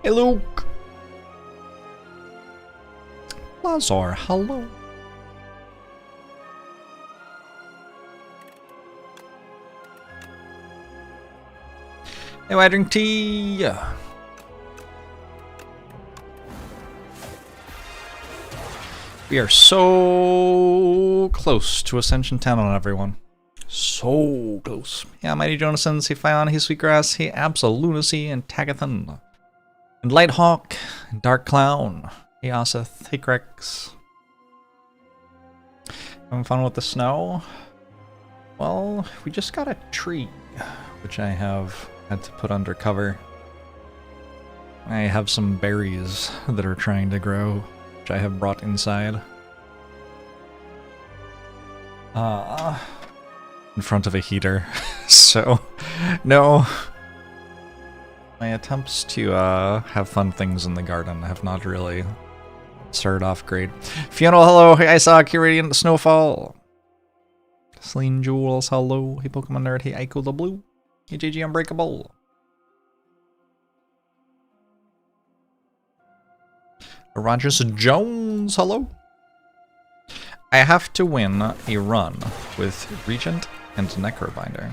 Hey, Luke. Lazar, hello. Hey, I drink tea. We are so close to Ascension 10 on everyone. So close. Yeah, Mighty Jonasons, hey Fion, hey Sweetgrass, hey Absolunacy, and Tagathan. And Lighthawk, and Dark Clown, hey Aseth, hey Crex. Having fun with the snow? Well, we just got a tree, which I have had to put under cover. I have some berries that are trying to grow, which I have brought inside. In front of a heater. So, no. My attempts to have fun things in the garden have not really started off great. Fiona, hello. Hey, Isaac, hey, Radiant Snowfall. Celine Jules, hello. Hey, Pokemon Nerd. Hey, Aiko the Blue. Hey, JG Unbreakable. Rogers Jones, hello. I have to win a run with Regent and Necrobinder.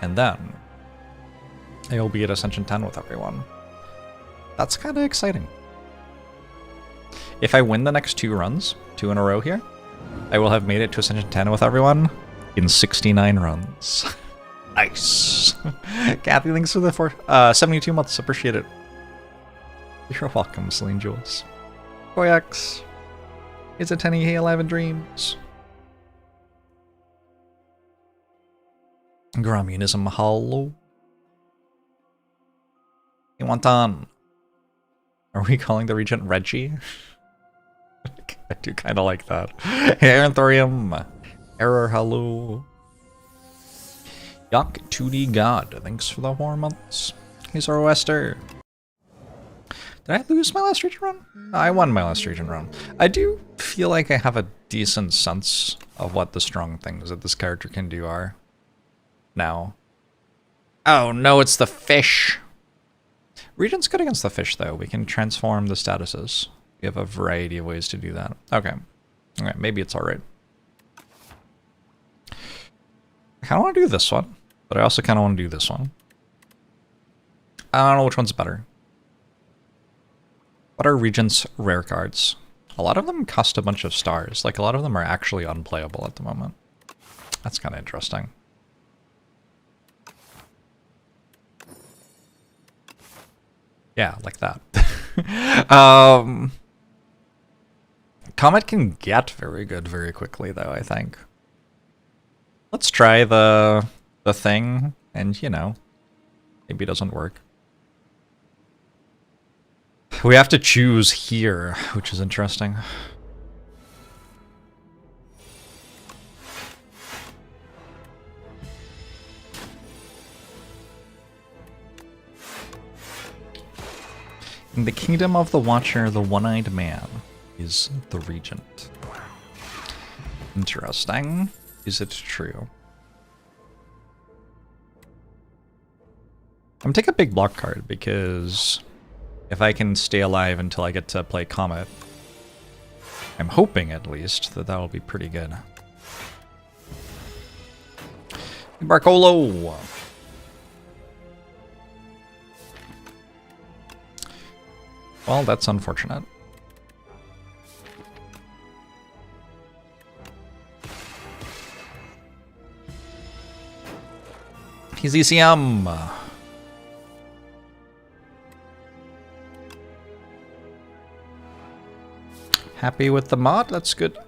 And then I will be at Ascension 10 with everyone. That's kind of exciting. If I win the next 2 runs, 2 in a row here, I will have made it to Ascension 10 with everyone in 69 runs. Nice. Kathy, thanks for the 72 months. Appreciate it. You're welcome, Celine Jules. Boyax. It's a Tenny, hey, Alive in Dreams. Grommunism, hello. Hey, Wonton. Are we calling the Regent Reggie? I do kind of like that. Hey, Aranthorium. Error, hello. Yak 2D God, thanks for the 4 months. Hey, Zoroaster. Did I lose my last region run? No, I won my last region run. I do feel like I have a decent sense of what the strong things that this character can do are. Now. Oh no, it's the fish! Regent's good against the fish though. We can transform the statuses. We have a variety of ways to do that. Okay. Alright, maybe it's alright. I kinda wanna do this one, but I also kinda wanna do this one. I don't know which one's better. What are Regent's rare cards? A lot of them cost a bunch of stars. Like, a lot of them are actually unplayable at the moment. That's kind of interesting. Yeah, like that. Comet can get very good very quickly, though, I think. Let's try the thing, and, you know, maybe it doesn't work. We have to choose here, which is interesting. In the kingdom of the Watcher, the one-eyed man is the Regent. Interesting. Is it true? I'm gonna take a big block card because if I can stay alive until I get to play Comet, I'm hoping at least that that'll be pretty good. Barcolo! Well, that's unfortunate. He's ECM! Happy with the mod? That's good.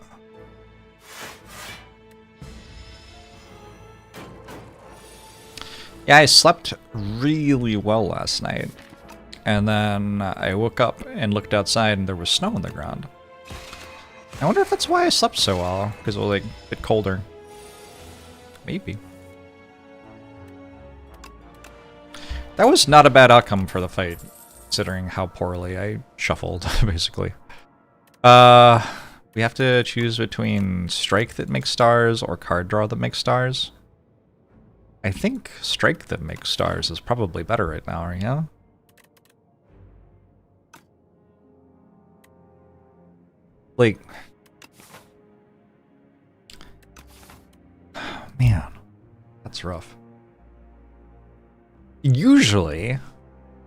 Yeah, I slept really well last night. And then I woke up and looked outside and there was snow on the ground. I wonder if that's why I slept so well, because it was like a bit colder. Maybe. That was not a bad outcome for the fight, considering how poorly I shuffled, basically. We have to choose between Strike that makes stars or Card Draw that makes stars. I think Strike that makes stars is probably better right now, yeah? Like, man, that's rough. Usually,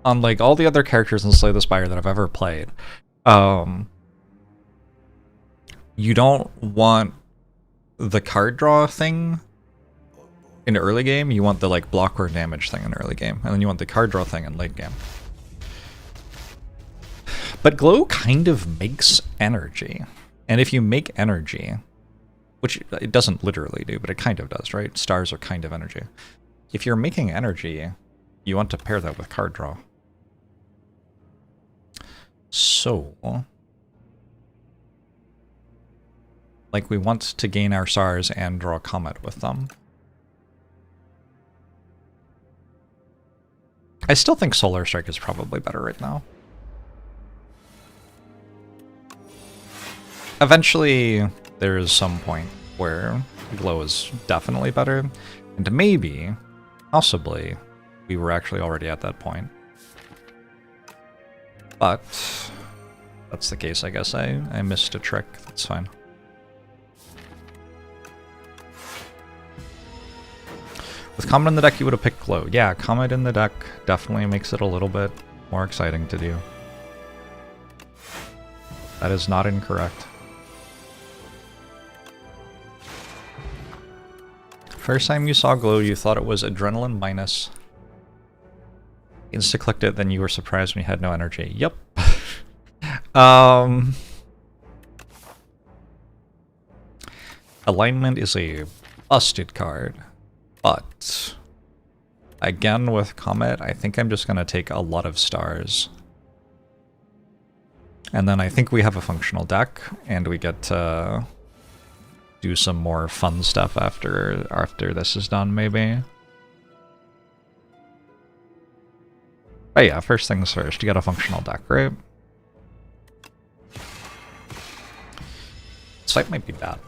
on like all the other characters in Slay the Spire that I've ever played, you don't want the card draw thing in early game. You want the like block or damage thing in early game, and then you want the card draw thing in late game. But Glow kind of makes energy, and if you make energy, which it doesn't literally do, but it kind of does, right? Stars are kind of energy. If you're making energy, you want to pair that with card draw. So, like, we want to gain our stars and draw Comet with them. I still think Solar Strike is probably better right now. Eventually, there is some point where Glow is definitely better, and maybe, possibly, we were actually already at that point. But that's the case, I guess. I missed a trick. That's fine. With Comet in the deck, you would have picked Glow. Yeah, Comet in the deck definitely makes it a little bit more exciting to do. That is not incorrect. First time you saw Glow, you thought it was Adrenaline minus. Insta-clicked it, then you were surprised when you had no energy. Yep. Alignment is a busted card, but again with Comet, I think I'm just going to take a lot of stars. And then I think we have a functional deck, and we get to do some more fun stuff after this is done, maybe. But yeah, first things first, you got a functional deck, right? This fight might be bad.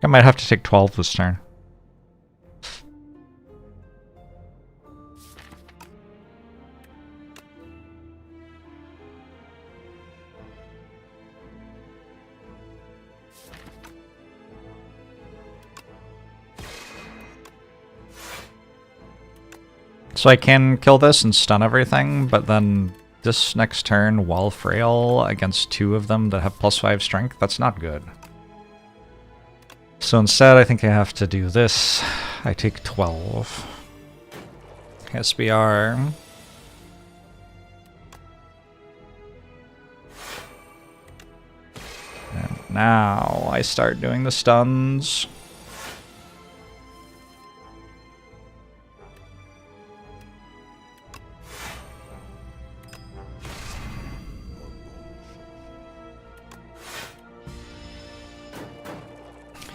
I might have to take 12 this turn. So I can kill this and stun everything, but then this next turn, Wall Frail against two of them that have +5 strength, that's not good. So instead, I think I have to do this. I take 12. SBR. And now I start doing the stuns.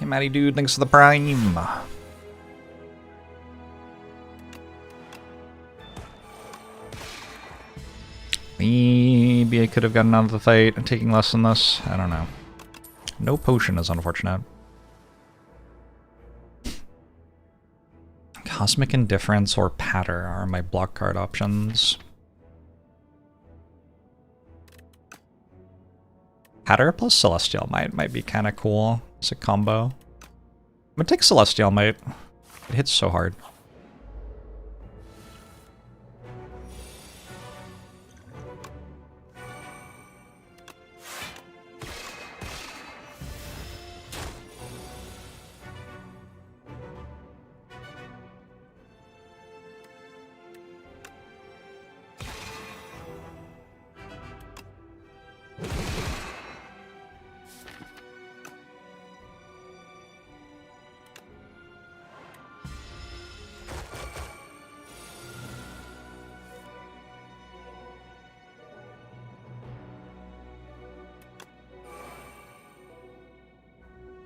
Hey, Matty dude, thanks for the prime. Maybe I could have gotten out of the fight and taking less than this. I don't know. No potion is unfortunate. Cosmic Indifference or Patter are my block card options. Patter plus Celestial might be kind of cool as a combo. I'm gonna take Celestial Might. It hits so hard.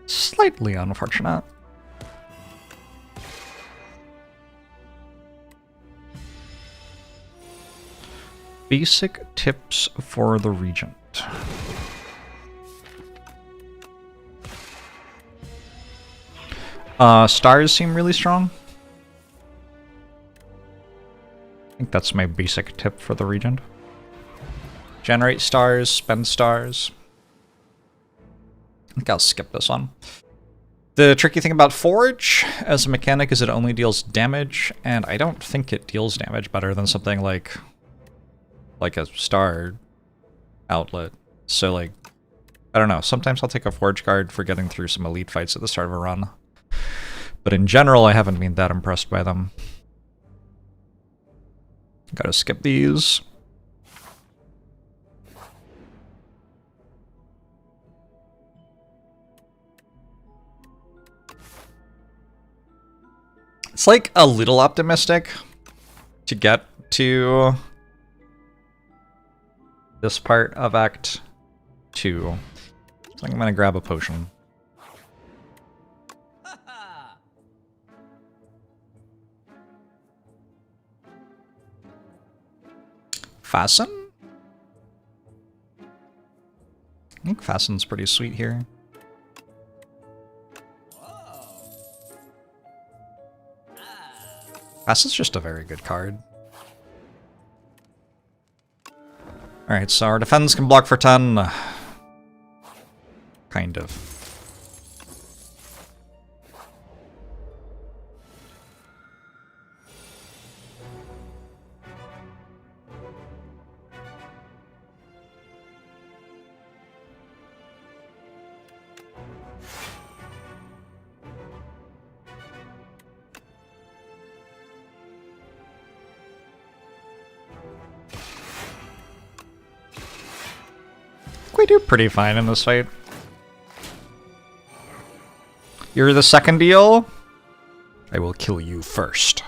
Slightly unfortunate. Basic tips for the Regent. Stars seem really strong. I think that's my basic tip for the Regent. Generate stars, spend stars. I think I'll skip this one. The tricky thing about Forge as a mechanic is it only deals damage, and I don't think it deals damage better than something like a star outlet. So like, I don't know, sometimes I'll take a Forge card for getting through some elite fights at the start of a run. But in general, I haven't been that impressed by them. Gotta skip these. It's like a little optimistic to get to this part of Act 2. So I'm gonna grab a potion. Fasten? I think Fasten's pretty sweet here. Fasten's just a very good card. Alright, so our defense can block for 10. Kind of. We do pretty fine in this fight. You're the second deal? I will kill you first.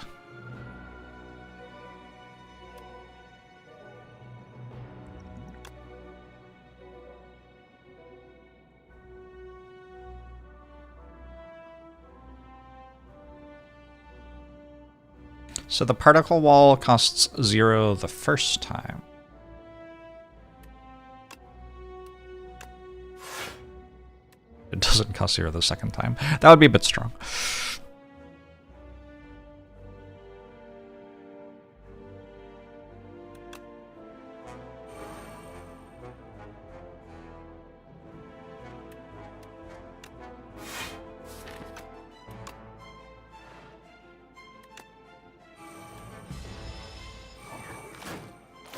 So the particle wall costs 0 the first time. It doesn't cost 0 the second time. That would be a bit strong.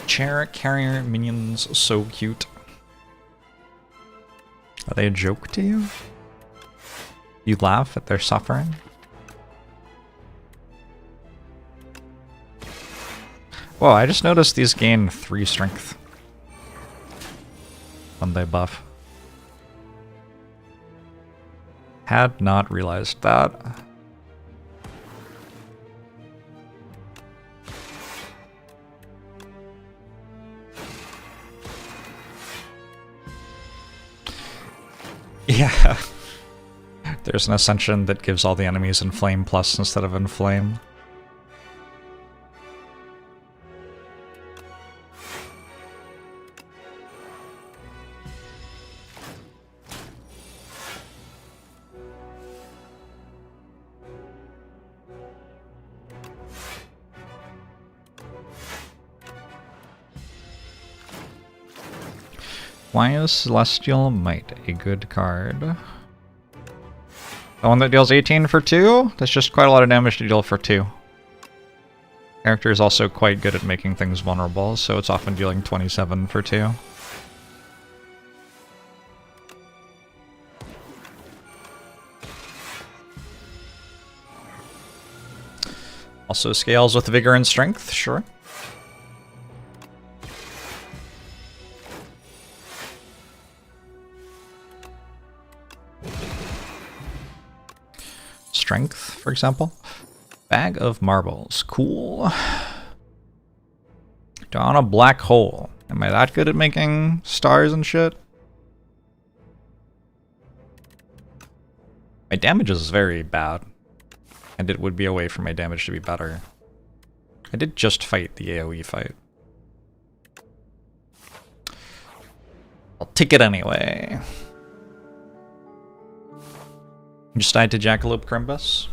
Chair carrier minions, so cute. Are they a joke to you? You laugh at their suffering? Whoa, I just noticed these gain 3 strength when they buff. Had not realized that. Yeah. There's an ascension that gives all the enemies Inflame Plus instead of Inflame. Why is Celestial Might a good card? The one that deals 18 for 2? That's just quite a lot of damage to deal for 2. Character is also quite good at making things vulnerable, so it's often dealing 27 for 2. Also scales with Vigor and Strength, sure. Strength, for example. Bag of Marbles. Cool. Down a black hole. Am I that good at making stars and shit? My damage is very bad. And it would be a way for my damage to be better. I did just fight the AoE fight. I'll take it anyway. Just died to Jackalope Crimbus.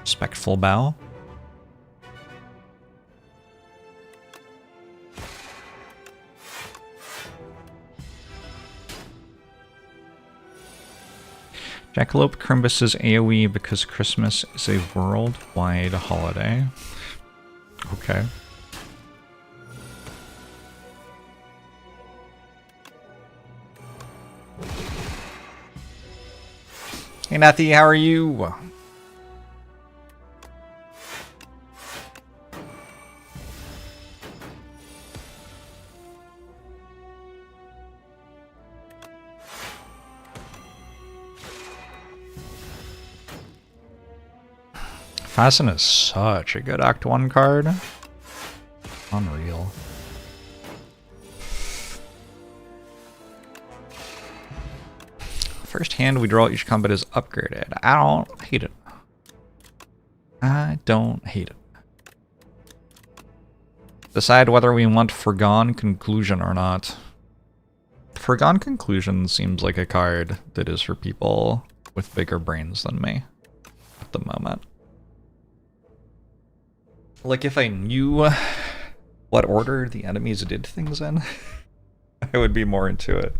Respectful bow. Jackalope Crimbus is AoE because Christmas is a worldwide holiday. Okay. Hey Nathy, how are you? Fasten is such a good Act 1 card. Unreal. First hand we draw each combat is upgraded. I don't hate it. I don't hate it. Decide whether we want Foregone Conclusion or not. Foregone Conclusion seems like a card that is for people with bigger brains than me at the moment. Like, if I knew what order the enemies did things in, I would be more into it.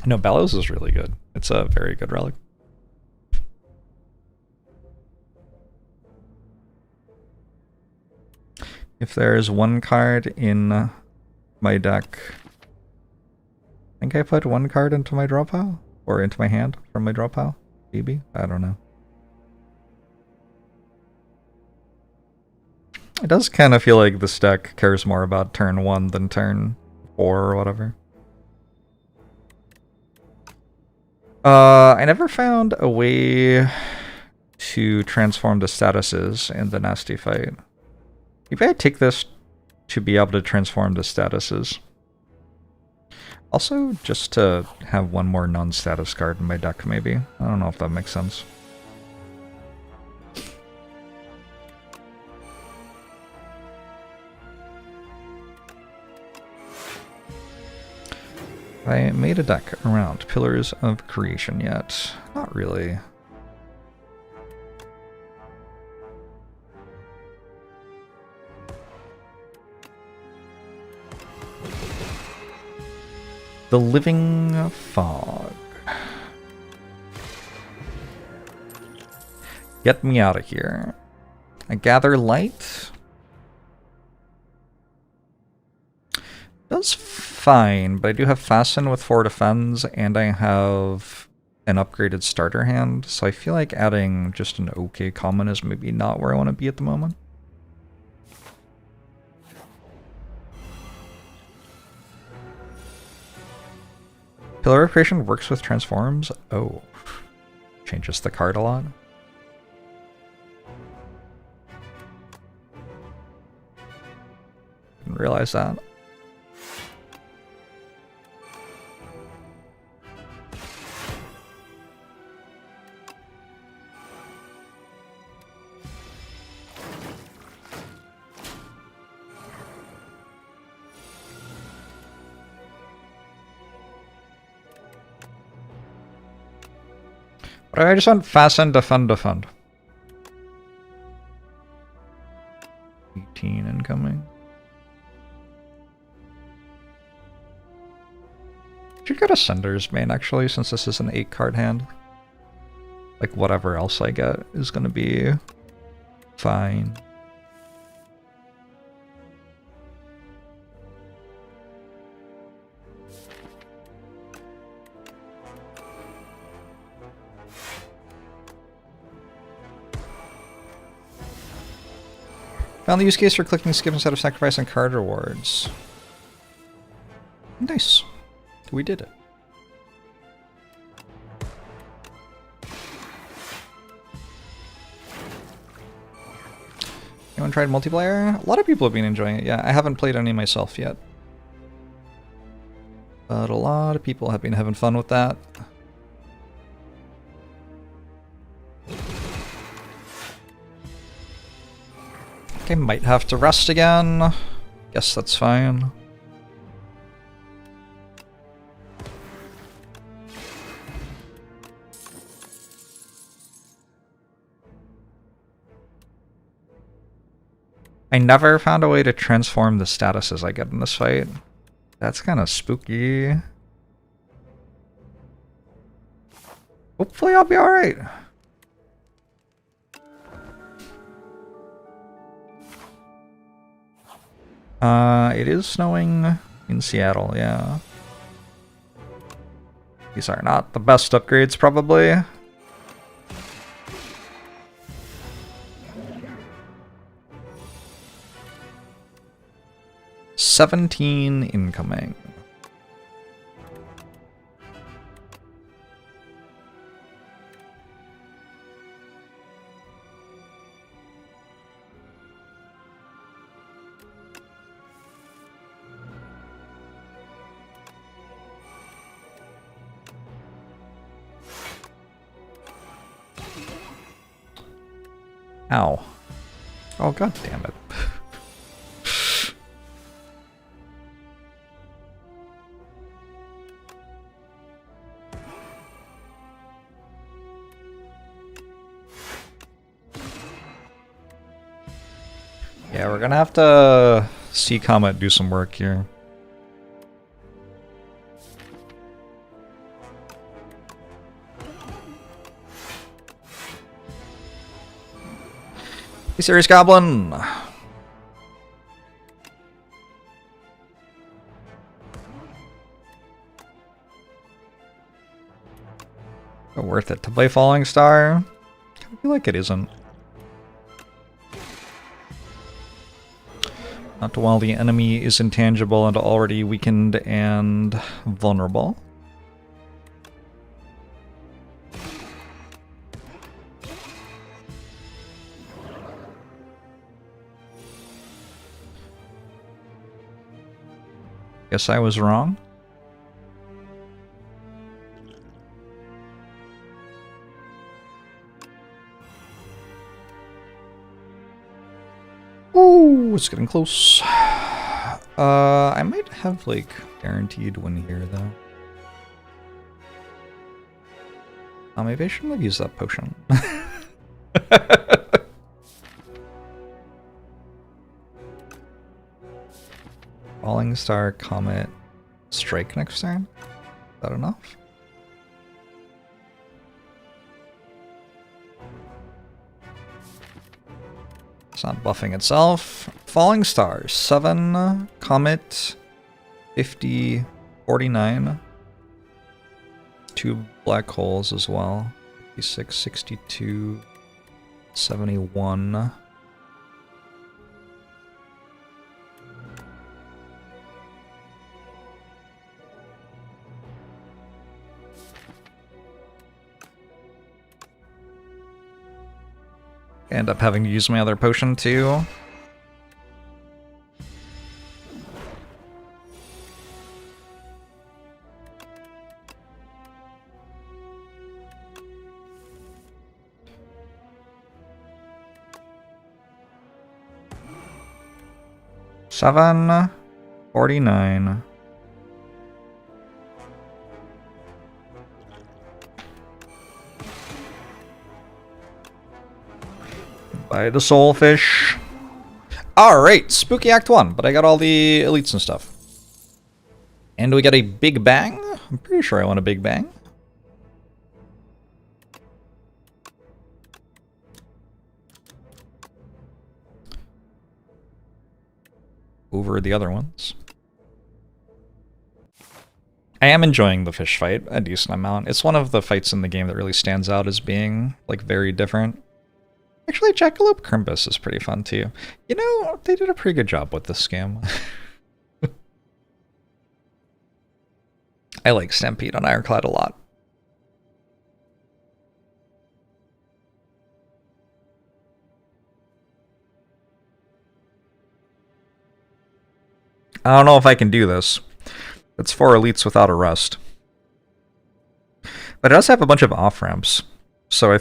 No, Bellows is really good. It's a very good relic. If there's one card in my deck, I think I put one card into my draw pile? Or into my hand from my draw pile? Maybe? I don't know. It does kind of feel like this deck cares more about turn 1 than turn 4 or whatever. I never found a way to transform the statuses in the nasty fight. Maybe I take this to be able to transform the statuses. Also, just to have one more non-status card in my deck, maybe. I don't know if that makes sense. I made a deck around Pillars of Creation yet. Not really. The Living Fog. Get me out of here. I gather light. That's fine, but I do have Fasten with 4 defense, and I have an upgraded starter hand, so I feel like adding just an okay common is maybe not where I want to be at the moment. Pillar of Creation works with transforms? Oh. Changes the card a lot. Didn't realize that. But I just want Fasten, Defend, Defend. 18 incoming. Should get a Sender's main actually, since this is an 8-card hand. Like whatever else I get is gonna be fine. Found the use case for clicking skip instead of sacrificing card rewards. Nice. We did it. Anyone tried multiplayer? A lot of people have been enjoying it, yeah. I haven't played any myself yet. But a lot of people have been having fun with that. think I might have to rest again. Guess that's fine. I never found a way to transform the statuses I get in this fight. That's kind of spooky. Hopefully I'll be alright. It is snowing in Seattle, yeah. These are not the best upgrades, probably. $17 incoming. Ow. Oh, god damn it. Yeah, we're gonna have to see Comet do some work here. Hey, Serious Goblin! But worth it to play Falling Star? I feel like it isn't. Not while the enemy is intangible and already weakened and vulnerable. Guess I was wrong. Ooh, it's getting close. I might have, like, guaranteed win here, though. Maybe I shouldn't have used that potion. Falling Star, Comet, Strike next turn? Is that enough? It's not buffing itself. Falling Star, 7, Comet, 50, 49. 2 black holes as well. 56, 62, 71. I end up having to use my other potion too. $7, 49. By the Soulfish. Alright, Spooky Act 1, but I got all the elites and stuff. And we got a Big Bang? I'm pretty sure I want a Big Bang. Over the other ones. I am enjoying the fish fight a decent amount. It's one of the fights in the game that really stands out as being, like, very different. Actually, Jackalope Crimbus is pretty fun too. You know, they did a pretty good job with this game. I like Stampede on Ironclad a lot. I don't know if I can do this. It's 4 elites without a rest. But it does have a bunch of off-ramps, so I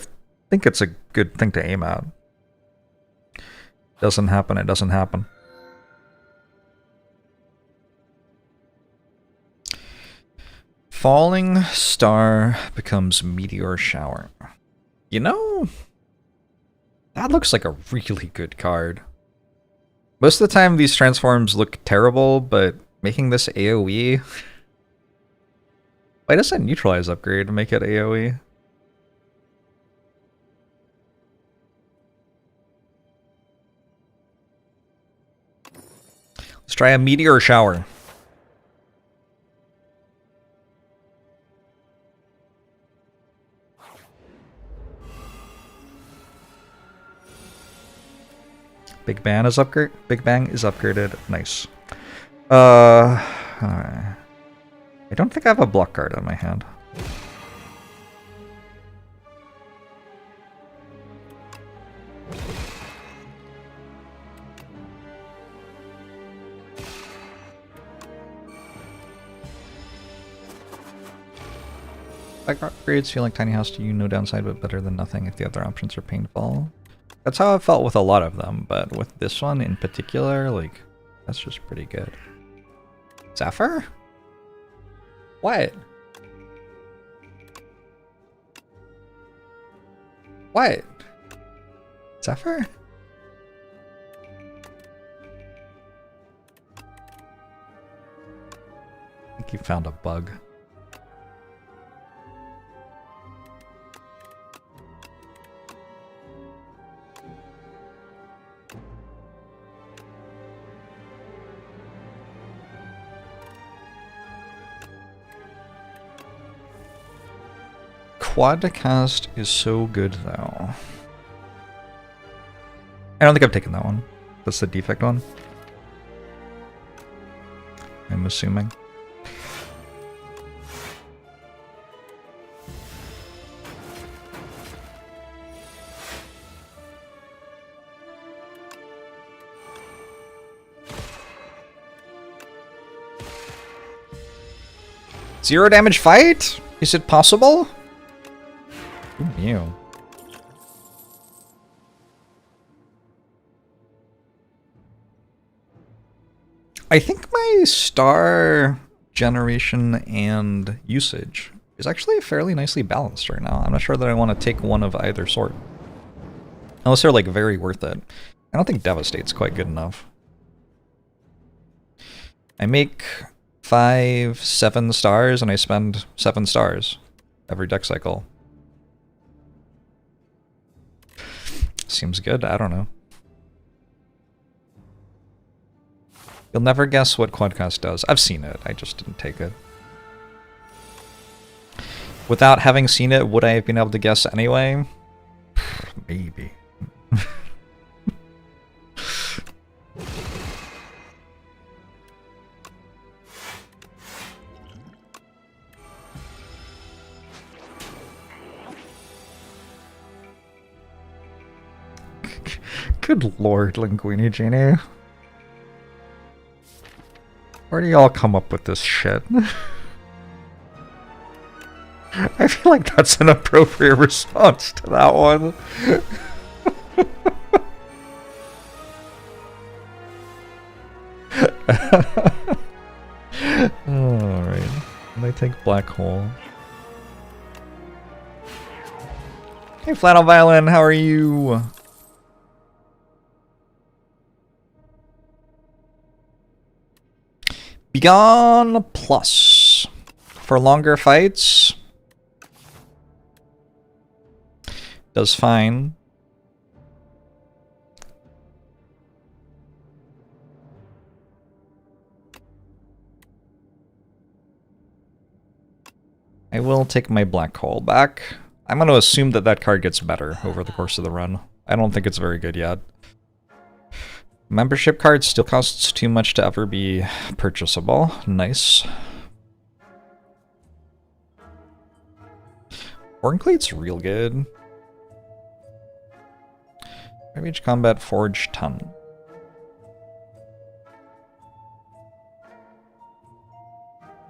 think it's a good thing to aim at. Doesn't happen, it doesn't happen. Falling star becomes meteor shower. You know, that looks like a really good card. Most of the time these transforms look terrible, but making this AoE... Why does that neutralize upgrade to make it AoE? Let's try a meteor shower. Big Bang is upgraded. Nice. Alright. I don't think I have a block card on my hand. Like upgrades feel like tiny house to you, no downside, but better than nothing if the other options are painful. That's how I felt with a lot of them, but with this one in particular, like, that's just pretty good. Zephyr? What? What? Zephyr? I think you found a bug. Quadcast is so good, though. I don't think I've taken that one. That's the defect one. I'm assuming. Zero damage fight? Is it possible? Who knew? I think my star generation and usage is actually fairly nicely balanced right now. I'm not sure that I want to take one of either sort. Unless they're like very worth it. I don't think Devastate's quite good enough. I make 7 stars and I spend 7 stars every deck cycle. Seems good, I don't know. You'll never guess what Quadcast does. I've seen it, I just didn't take it. Without having seen it, would I have been able to guess anyway? Maybe. Good lord, Linguini Genie. Where do y'all come up with this shit? I feel like that's an appropriate response to that one. Alright. And I take Black Hole. Hey Flannel Violin, how are you? Begone Plus. For longer fights. Does fine. I will take my Black Hole back. I'm going to assume that that card gets better over the course of the run. I don't think it's very good yet. Membership card still costs too much to ever be purchasable. Nice. Horncleat's real good. Ravage Combat Forge Ton.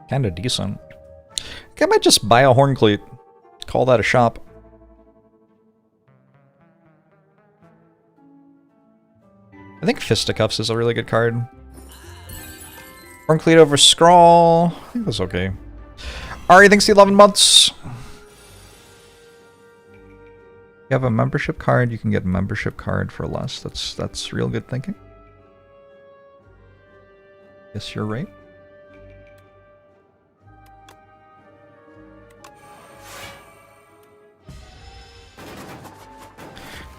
Kinda decent. I might just buy a Horncleat. Call that a shop. I think Fisticuffs is a really good card. Forncleat over Scrawl. I think that's okay. Ari, thanks the 11 months. You have a membership card, you can get a membership card for less. That's real good thinking. Yes, you're right.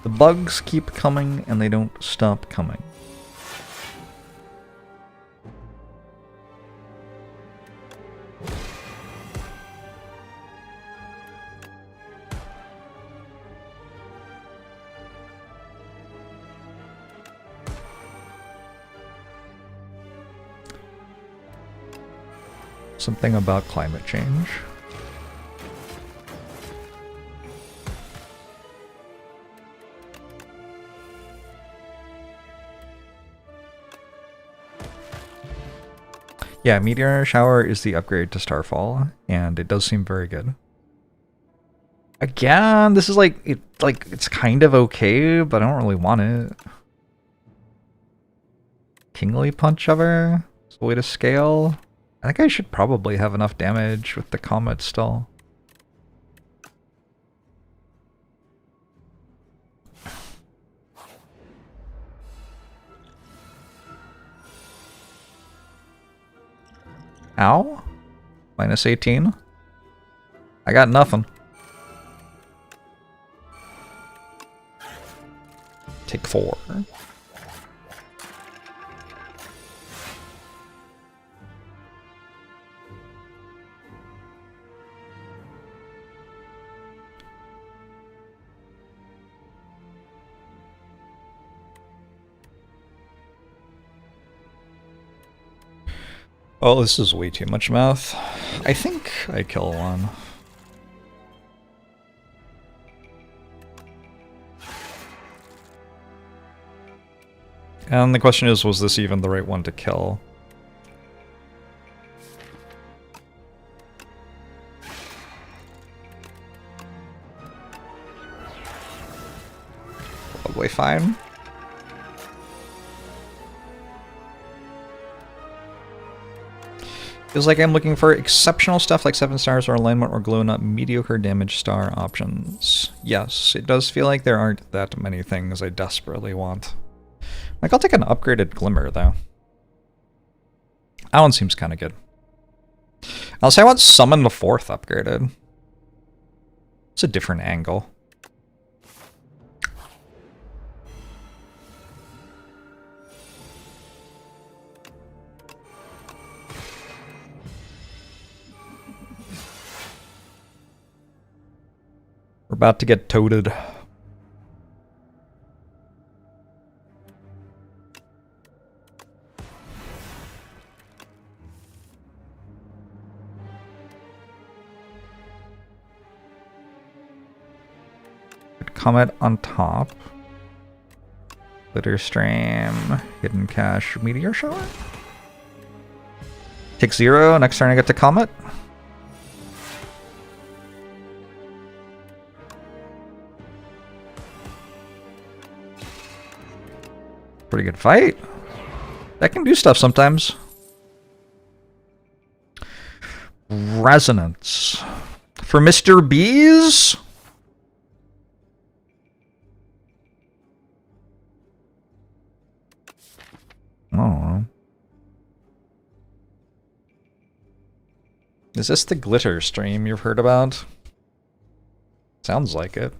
The bugs keep coming and they don't stop coming. Something about climate change. Yeah, Meteor Shower is the upgrade to Starfall, and it does seem very good. Again, this is it's kind of okay, but I don't really want it. Kingly Punch ever? It's a way to scale. I think I should probably have enough damage with the Comet still. Ow? Minus 18? I got nothing. Take 4. Oh, this is way too much math. I think I kill one. And the question is, was this even the right one to kill? Probably fine. Feels like I'm looking for exceptional stuff like 7 stars or alignment or glow, not mediocre damage star options. Yes, it does feel like there aren't that many things I desperately want. Like, I'll take an upgraded Glimmer, though. That one seems kind of good. I'll say I want Summon the 4th upgraded. It's a different angle. We're about to get toted. Comet on top. Glitter Stream. Hidden Cache. Meteor Shower. Take 0. Next turn I get to Comet. Pretty good fight. That can do stuff sometimes. Resonance. For Mr. Bees? I don't know. Is this the glitter stream you've heard about? Sounds like it.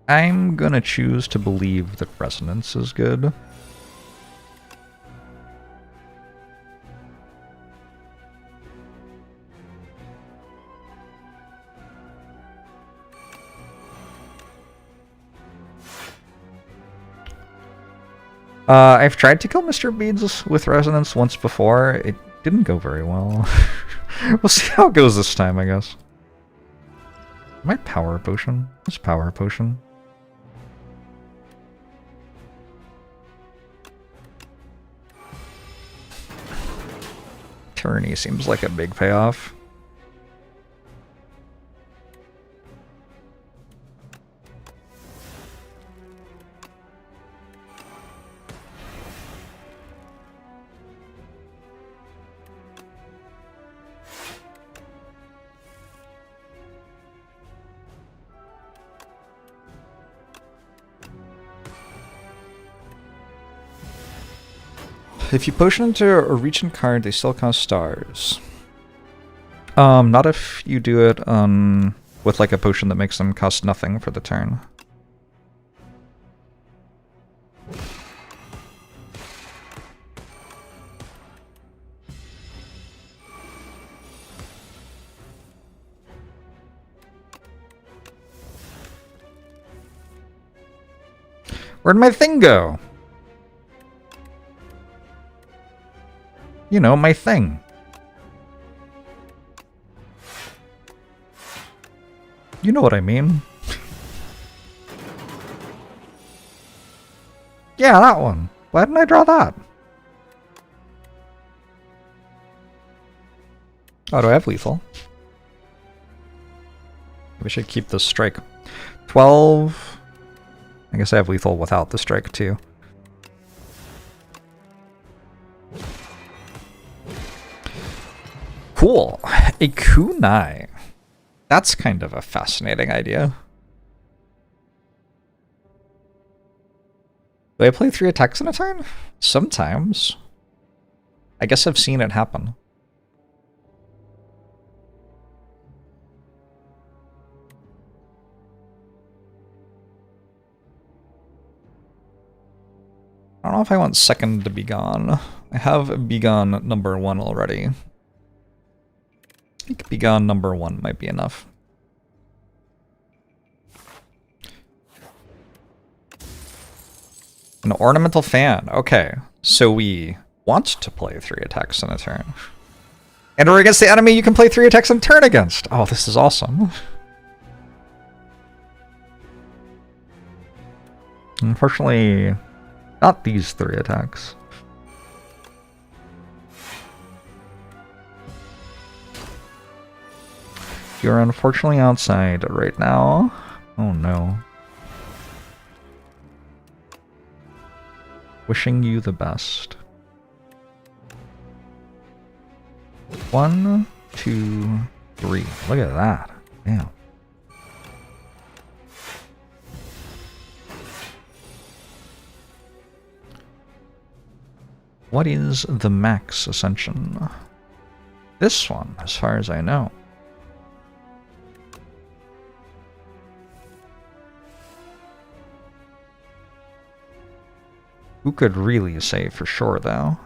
I'm gonna choose to believe that resonance is good. I've tried to kill Mr. Beads with resonance once before. It didn't go very well. We'll see how it goes this time, I guess. My power potion? What's power potion? tourney seems like a big payoff. If you potion into a region card, they still cost stars. Not if you do it with like a potion that makes them cost nothing for the turn. Where'd my thing go? You know, my thing. You know what I mean. Yeah, that one. Why didn't I draw that? Oh, do I have lethal? We should keep the strike. 12. I guess I have lethal without the strike too. Cool. A kunai. That's kind of a fascinating idea. Do I play 3 attacks in a turn? Sometimes. I guess I've seen it happen. I don't know if I want second to be gone. I have be gone number 1 already. I think be gone number 1 might be enough. An ornamental fan. Okay, so we want to play 3 attacks in a turn. And or against the enemy you can play 3 attacks in turn against. Oh, this is awesome. Unfortunately, not these 3 attacks. You're unfortunately outside right now. Oh no. Wishing you the best. 1, 2, 3. Look at that. Damn. What is the max ascension? This one, as far as I know. Who could really say for sure, though?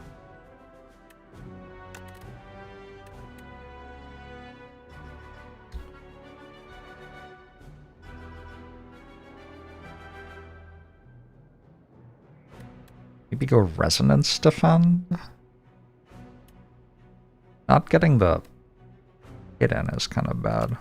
Maybe go Resonance Defend? Not getting the hit in is kind of bad.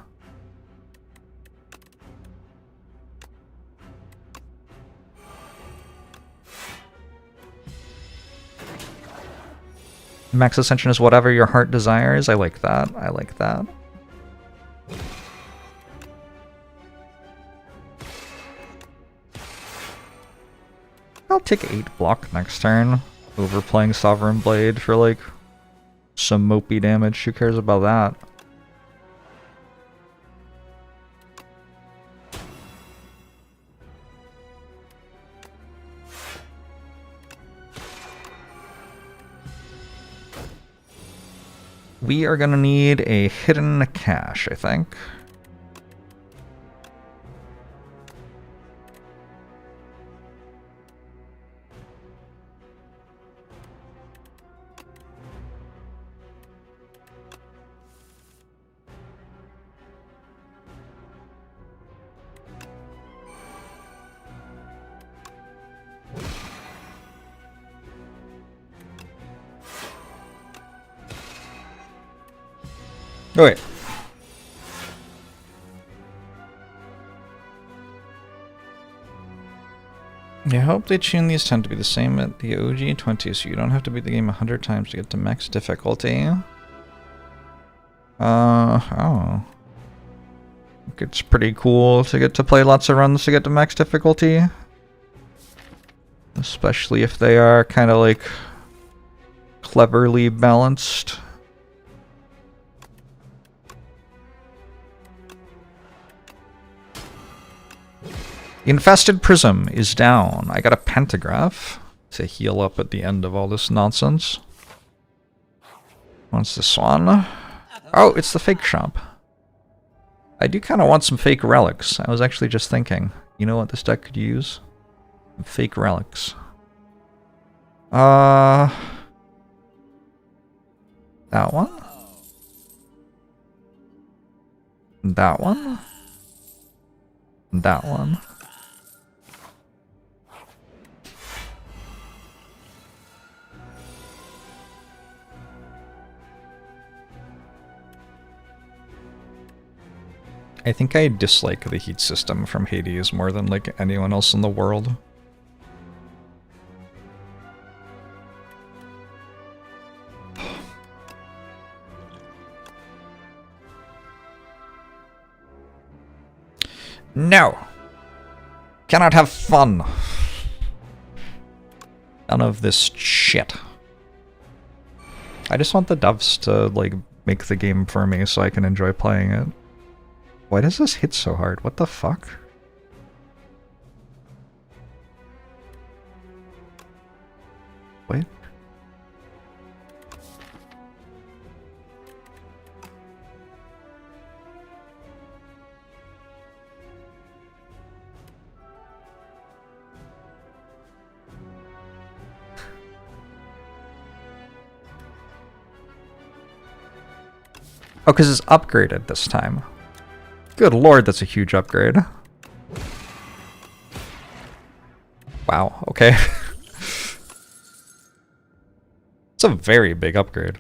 Max Ascension is whatever your heart desires. I like that. I like that. I'll take 8 block next turn. Over playing Sovereign Blade for like some mopey damage. Who cares about that? We are gonna need a hidden cache, I think. Oh, wait. I hope they tune these 10 to be the same at the OG 20, so you don't have to beat the game 100 times to get to max difficulty. Oh. It's pretty cool to get to play lots of runs to get to max difficulty. Especially if they are kind of like cleverly balanced. The infested prism is down. I got a pentagraph to heal up at the end of all this nonsense. What's this one? Oh, it's the fake shop. I do kind of want some fake relics. I was actually just thinking, you know what this deck could use? Fake relics. That one? That one? That one? I think I dislike the heat system from Hades more than like anyone else in the world. No! Cannot have fun! None of this shit. I just want the devs to like make the game for me so I can enjoy playing it. Why does this hit so hard? What the fuck? Wait. Oh, because it's upgraded this time. Good lord, that's a huge upgrade. Wow, okay. It's a very big upgrade.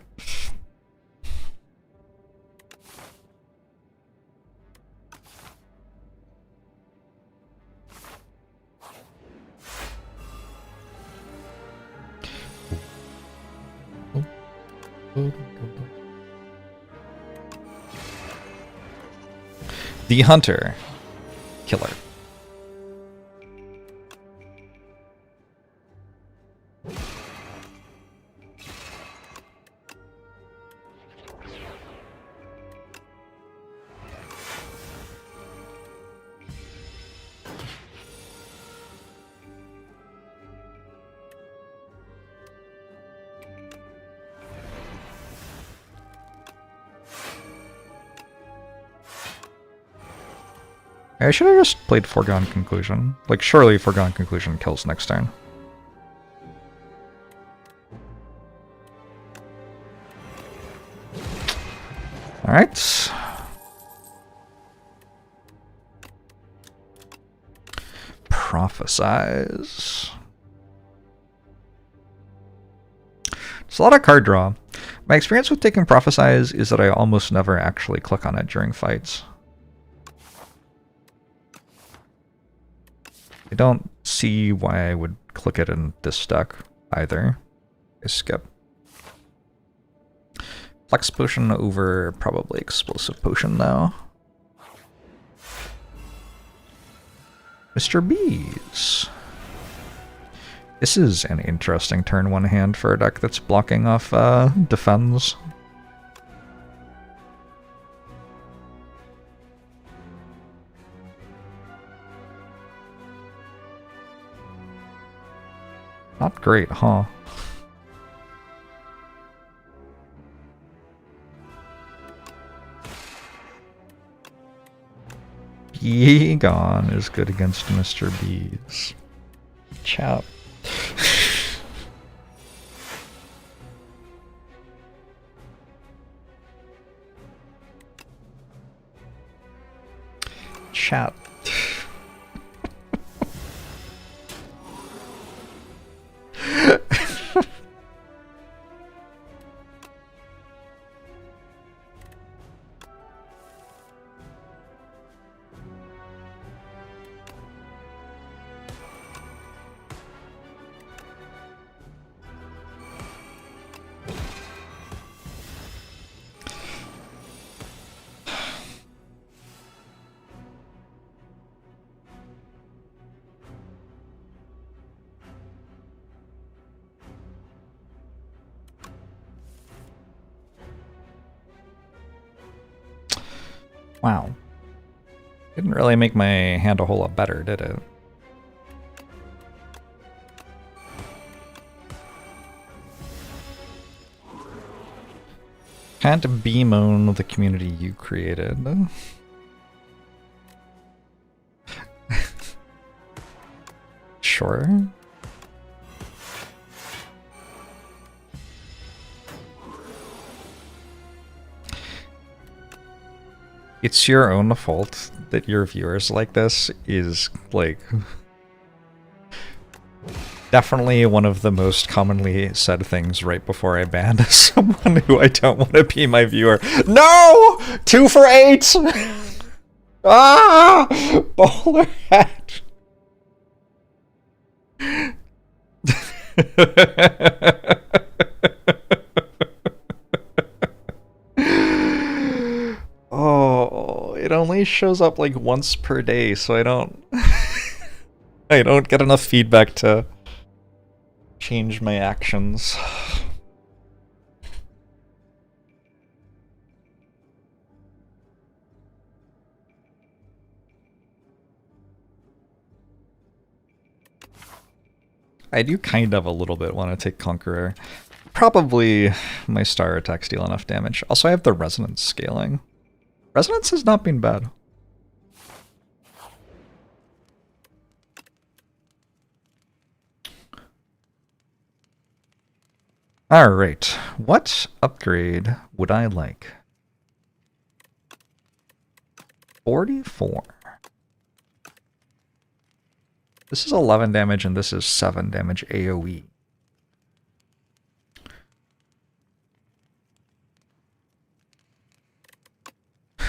The Hunter Killer. I should have just played Foregone Conclusion. Like, surely Foregone Conclusion kills next turn. Alright. Prophesize. It's a lot of card draw. My experience with taking Prophesize is that I almost never actually click on it during fights. I don't see why I would click it in this deck either. I skip. Flex Potion over probably Explosive Potion though. Mr. Bees. This is an interesting turn one hand for a deck that's blocking off defends. Not great, huh? Ye Gone is good against Mr. Bees. Chap. Chat. Wow. Didn't really make my hand a whole lot better, did it? Can't bemoan the community you created. Sure. It's your own fault that your viewers like this is, like, definitely one of the most commonly said things right before I banned someone who I don't want to be my viewer. No! 2 for 8! Ah! Bowler hat! Oh, it only shows up like once per day, so I don't I don't get enough feedback to change my actions. I do kind of a little bit want to take Conqueror. Probably my star attacks deal enough damage. Also, I have the resonance scaling. Resonance has not been bad. Alright, what upgrade would I like? 44. This is 11 damage and this is 7 damage AoE.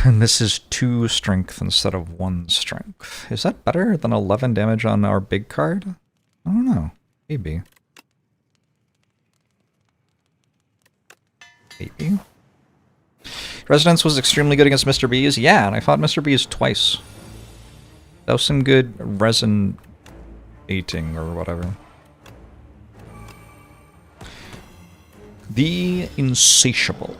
And this is 2 strength instead of 1 strength. Is that better than 11 damage on our big card? I don't know. Maybe. Maybe. Resonance was extremely good against Mr. B's. Yeah, and I fought Mr. B's twice. That was some good resin eating or whatever. The Insatiable.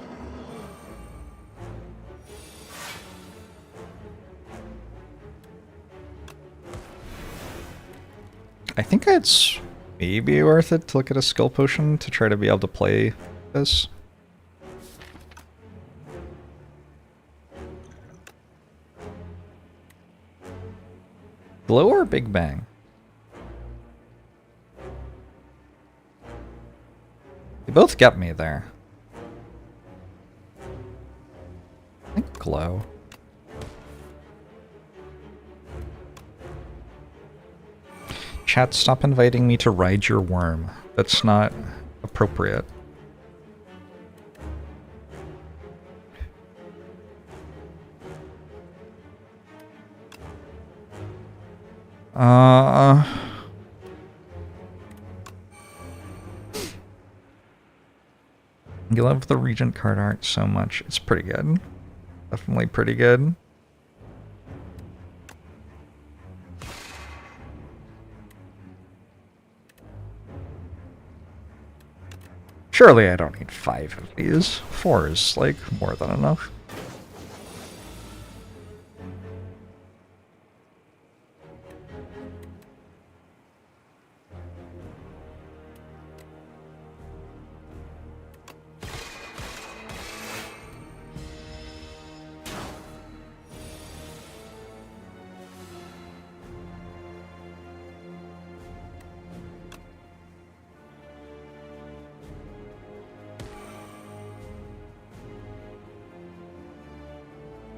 I think it's maybe worth it to look at a skill potion to try to be able to play this. Glow or Big Bang? They both get me there. I think Glow. Chat, stop inviting me to ride your worm. That's not appropriate. You love the Regent card art so much. It's pretty good. Definitely pretty good. Surely I don't need 5 of these. 4 is, like, more than enough.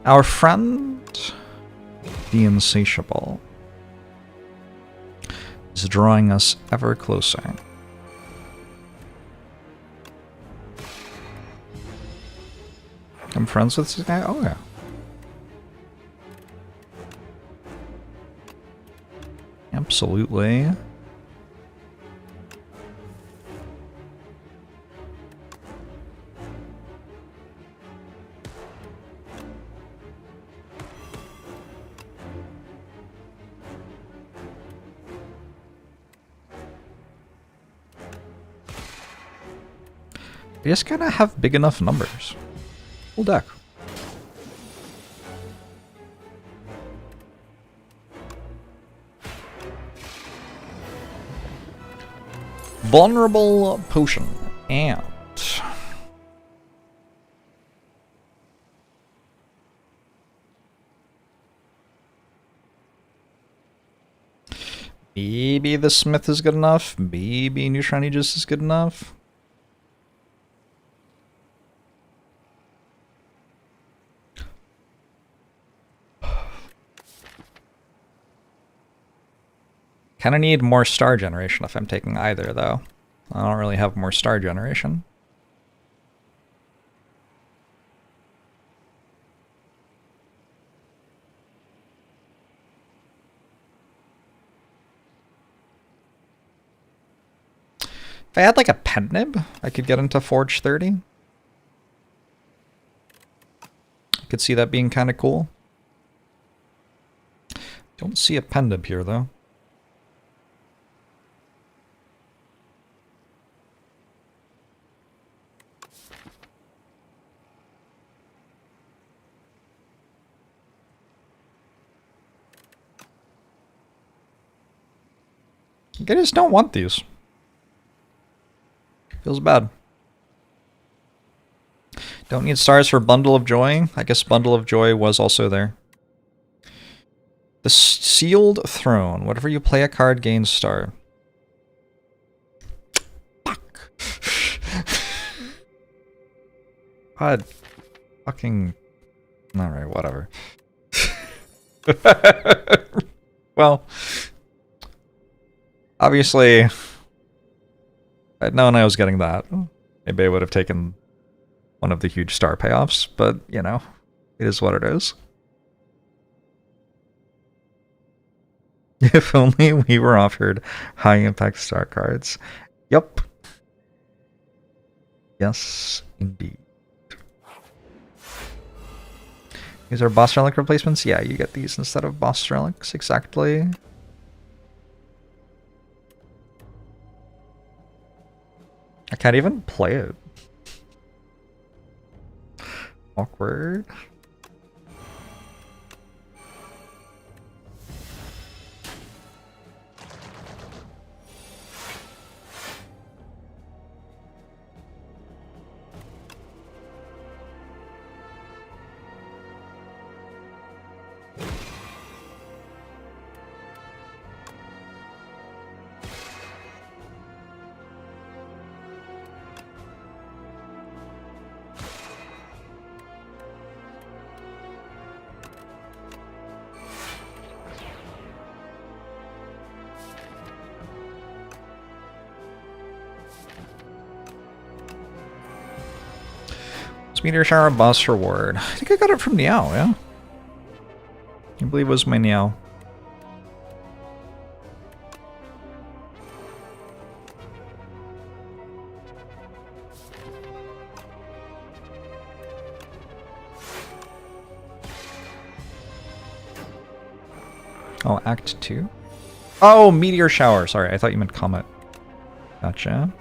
Our friend, the Insatiable, is drawing us ever closer. I'm friends with this guy? Oh yeah. Absolutely. They just gotta have big enough numbers. Full deck. Vulnerable potion. And maybe the Smith is good enough. Maybe Neutron Aegis is good enough. Kind of need more star generation if I'm taking either, though. I don't really have more star generation. If I had like a pen nib, I could get into Forge 30. I could see that being kind of cool. Don't see a pen nib here, though. I just don't want these. Feels bad. Don't need stars for Bundle of Joy. I guess Bundle of Joy was also there. The Sealed Throne. Whatever you play a card gains star. Fuck. God. Fucking. Alright, whatever. Well. Obviously, if I'd known I was getting that, maybe I would have taken one of the huge star payoffs, but, you know, it is what it is. If only we were offered high-impact star cards. Yup. Yes, indeed. These are boss relic replacements? Yeah, you get these instead of boss relics, exactly. I can't even play it. Awkward. Meteor Shower boss reward. I think I got it from Niao, yeah? I believe it was my Niao. Oh, Act 2? Oh, Meteor Shower. Sorry, I thought you meant Comet. Gotcha.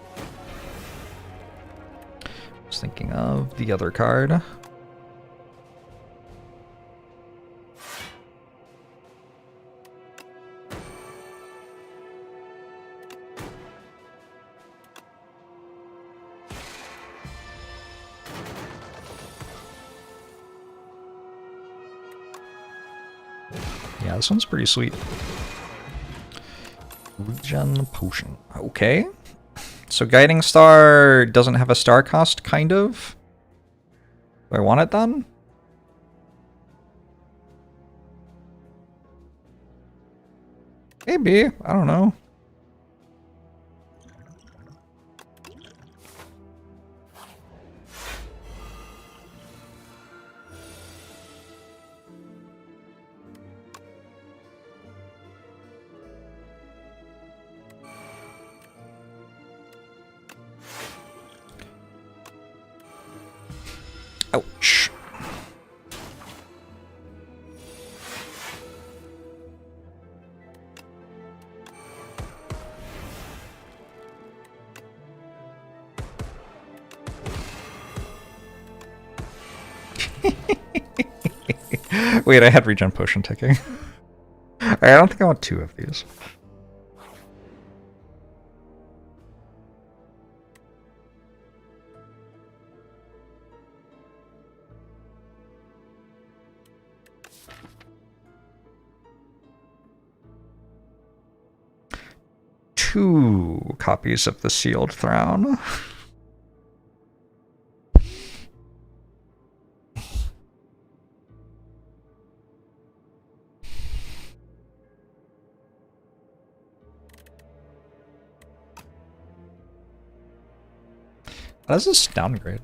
Thinking of the other card. Yeah, this one's pretty sweet. Regen Potion. Okay. So Guiding Star doesn't have a star cost, kind of? Do I want it then? Maybe. I don't know. Ouch. Wait, I had regen potion ticking. I don't think I want two of these. 2 copies of the Sealed Throne. How does this downgrade?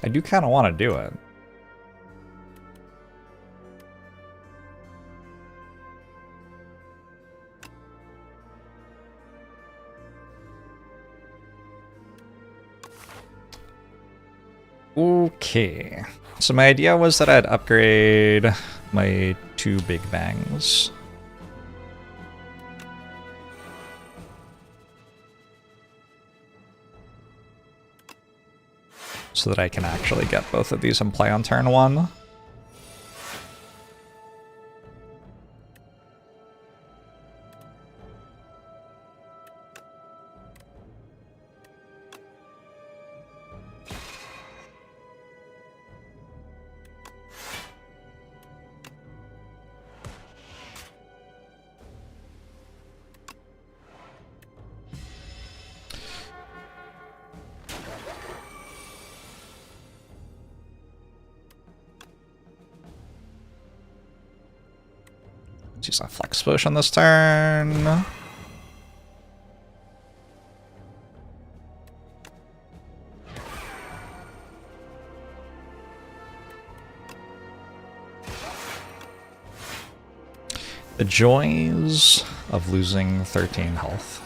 I do kind of want to do it. Okay. So my idea was that I'd upgrade my 2 big bangs. So that I can actually get both of these in play on turn 1. Let's use a Flex Potion this turn. The joys of losing 13 health.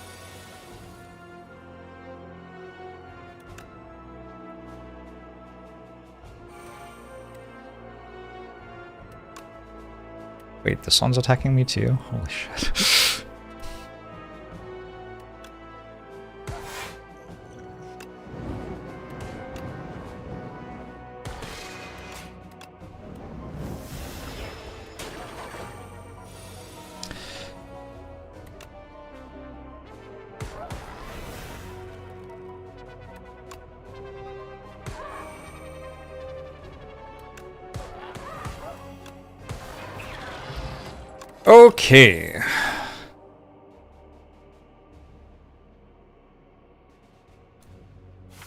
Wait, this one's attacking me too? Holy shit. Okay.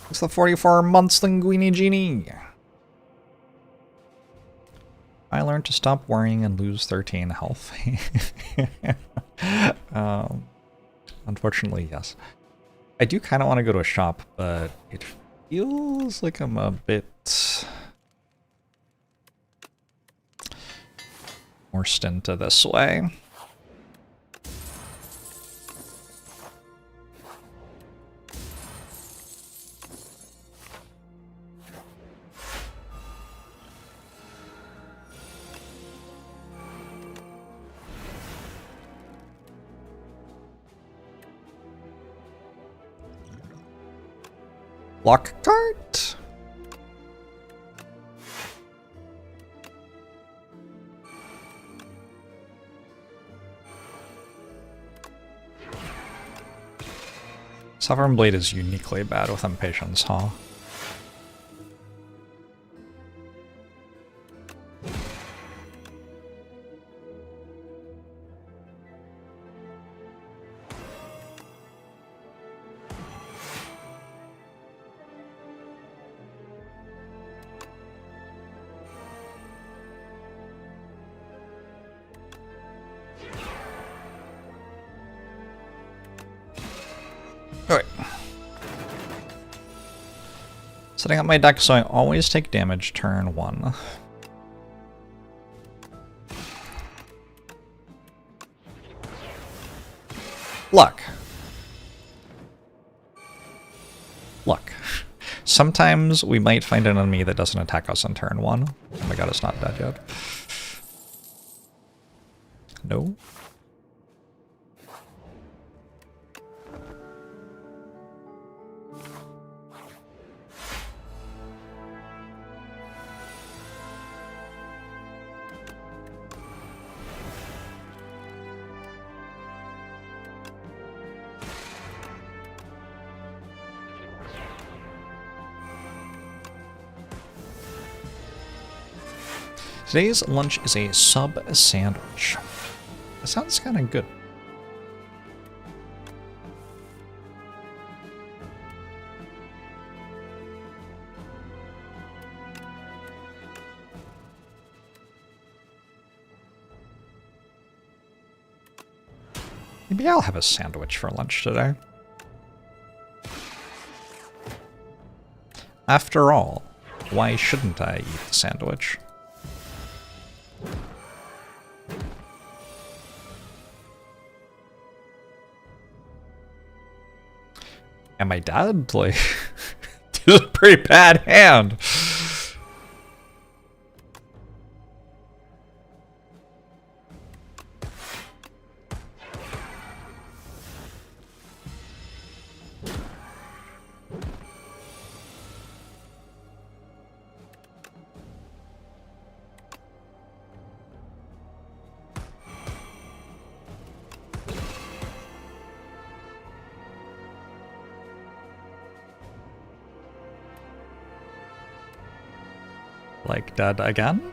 It's the 44 months Linguini Genie. I learned to stop worrying and lose 13 health. Unfortunately, yes. I do kind of want to go to a shop, but it feels like I'm a bit forced into this way. Lockhart? Sovereign Blade is uniquely bad with Impatience, huh? Alright. Setting up my deck so I always take damage turn 1. Luck. Luck. Sometimes we might find an enemy that doesn't attack us on turn 1. Oh my god, it's not dead yet. No. Today's lunch is a sub sandwich. That sounds kind of good. Maybe I'll have a sandwich for lunch today. After all, why shouldn't I eat the sandwich? And my dad, like, did a pretty bad hand. Like dead again?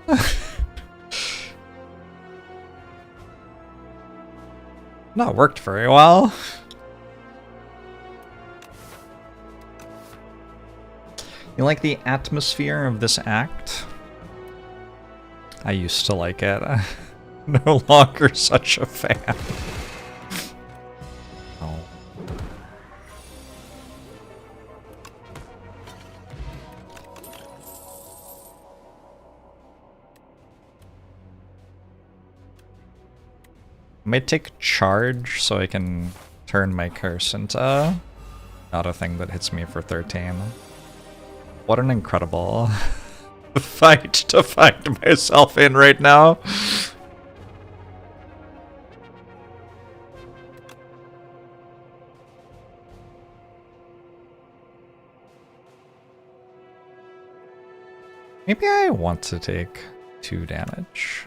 Not worked very well. You like the atmosphere of this act? I used to like it. No longer such a fan. Oh. I might take charge so I can turn my curse into not a thing that hits me for 13. What an incredible fight to find myself in right now. Maybe I want to take 2 damage.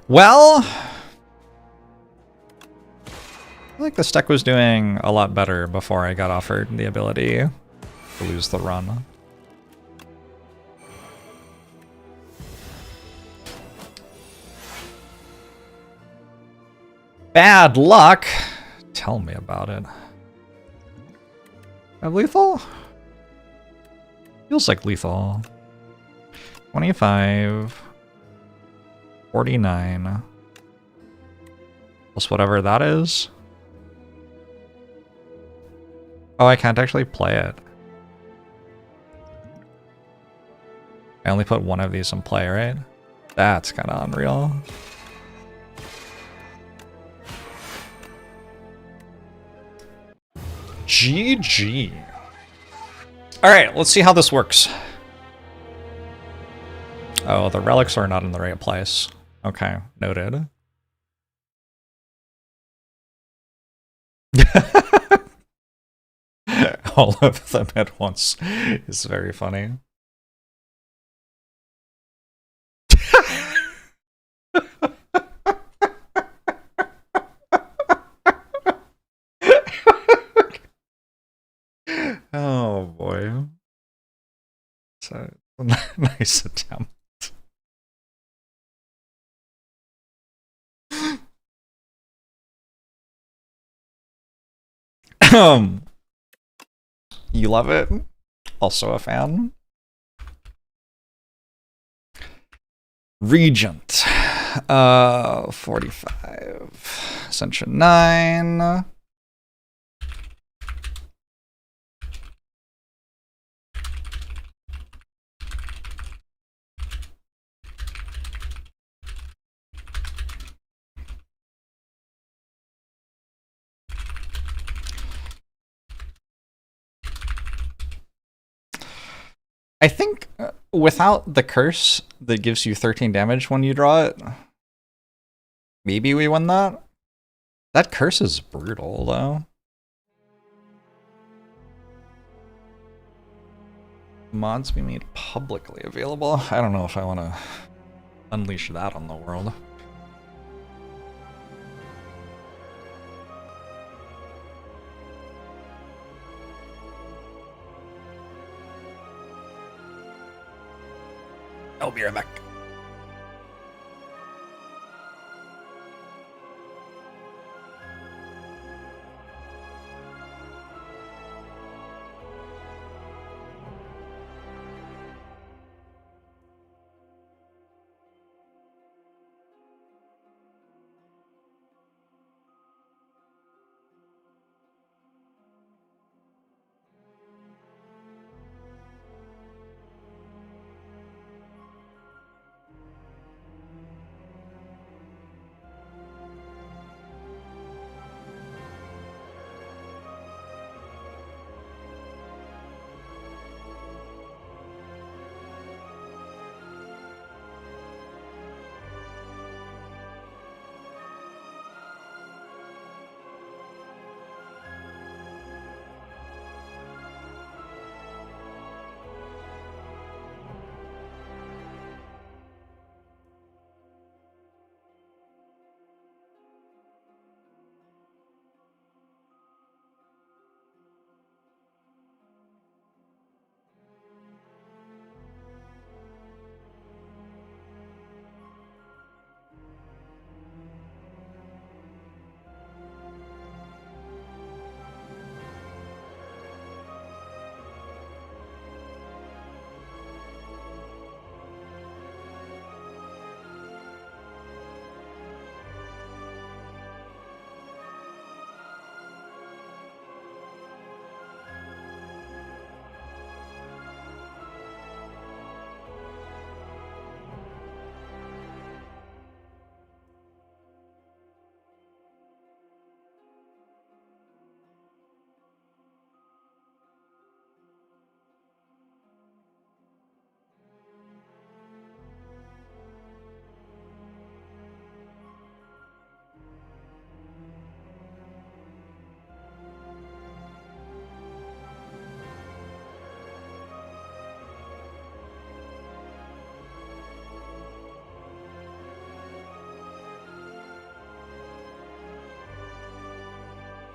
Well, I feel like this deck was doing a lot better before I got offered the ability to lose the run. Bad luck? Tell me about it. Have lethal? Feels like lethal. 25. 49. Plus whatever that is. Oh, I can't actually play it. I only put one of these in play, right? That's kind of unreal. GG. Alright, let's see how this works. Oh, the relics are not in the right place. Okay, noted. All of them at once is very funny. Oh boy. So nice attempt. You love it? Also a fan? Regent. 45. Ascension 9. I think without the curse that gives you 13 damage when you draw it, maybe we win that. That curse is brutal, though. Mods be made publicly available. I don't know if I want to unleash that on the world. I'll be right back.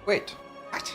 Wait, what?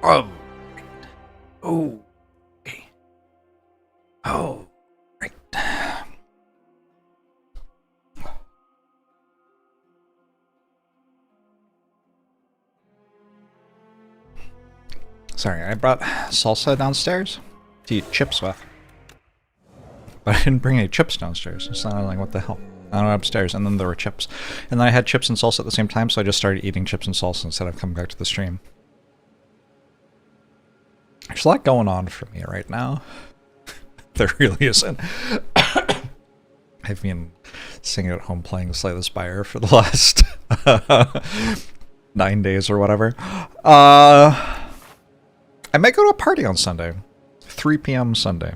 Oh. Oh. Okay. Oh. Right. Sorry, I brought salsa downstairs to eat chips with. But I didn't bring any chips downstairs. So I'm like, what the hell? I went upstairs, and then there were chips. And then I had chips and salsa at the same time, so I just started eating chips and salsa instead of coming back to the stream. There's a lot going on for me right now. There really isn't. I've been sitting at home playing Slay the Spire for the last 9 days or whatever. I might go to a party on Sunday. 3 p.m. Sunday.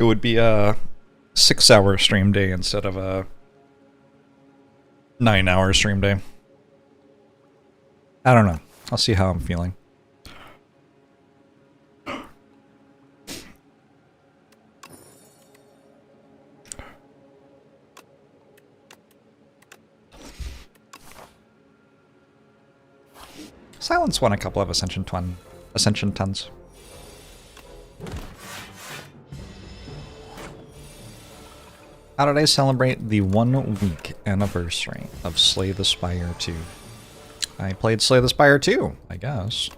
It would be a 6-hour stream day instead of a 9-hour stream day. I don't know. I'll see how I'm feeling. Silence won a couple of Ascension tons. How did I celebrate the 1-week anniversary of Slay the Spire 2? I played Slay the Spire 2, I guess.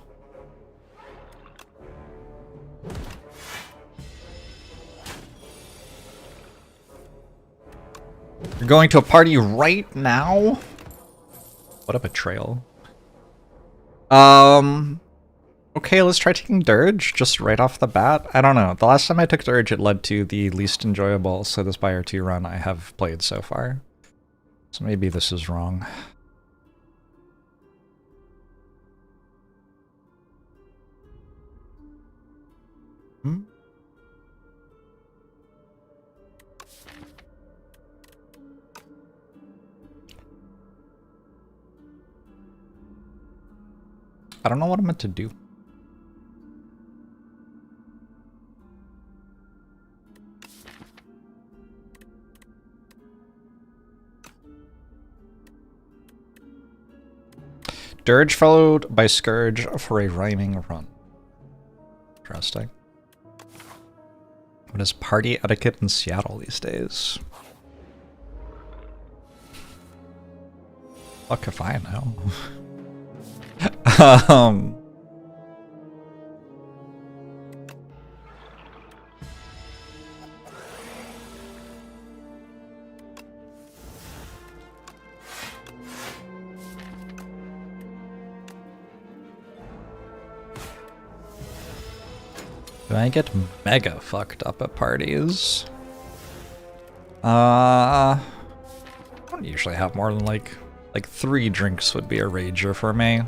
You're going to a party right now? What a betrayal. Okay, let's try taking Dirge just right off the bat. I don't know. The last time I took Dirge, it led to the least enjoyable Slay the Spire 2 run I have played so far. So maybe this is wrong. I don't know what I'm meant to do. Dirge followed by Scourge for a rhyming run. Interesting. What is party etiquette in Seattle these days? Fuck if I know. Do I get mega fucked up at parties? I don't usually have more than like 3 drinks would be a rager for me.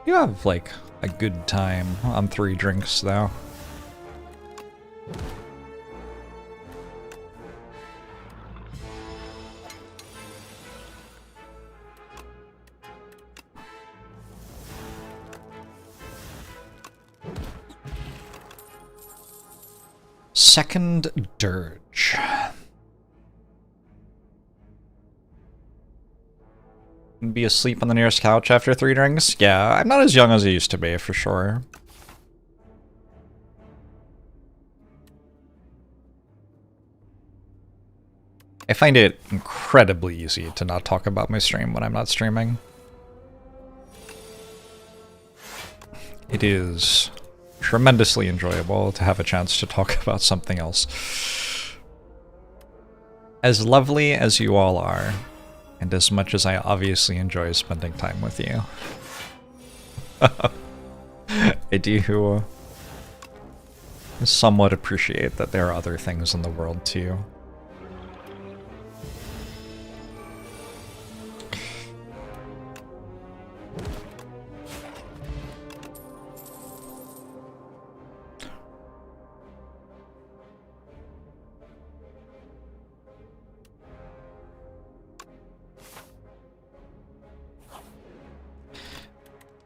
You have like a good time on 3 drinks though. Second Dirge. Be asleep on the nearest couch after 3 drinks? Yeah, I'm not as young as I used to be, for sure. I find it incredibly easy to not talk about my stream when I'm not streaming. It is tremendously enjoyable to have a chance to talk about something else. As lovely as you all are, and as much as I obviously enjoy spending time with you, I do somewhat appreciate that there are other things in the world too.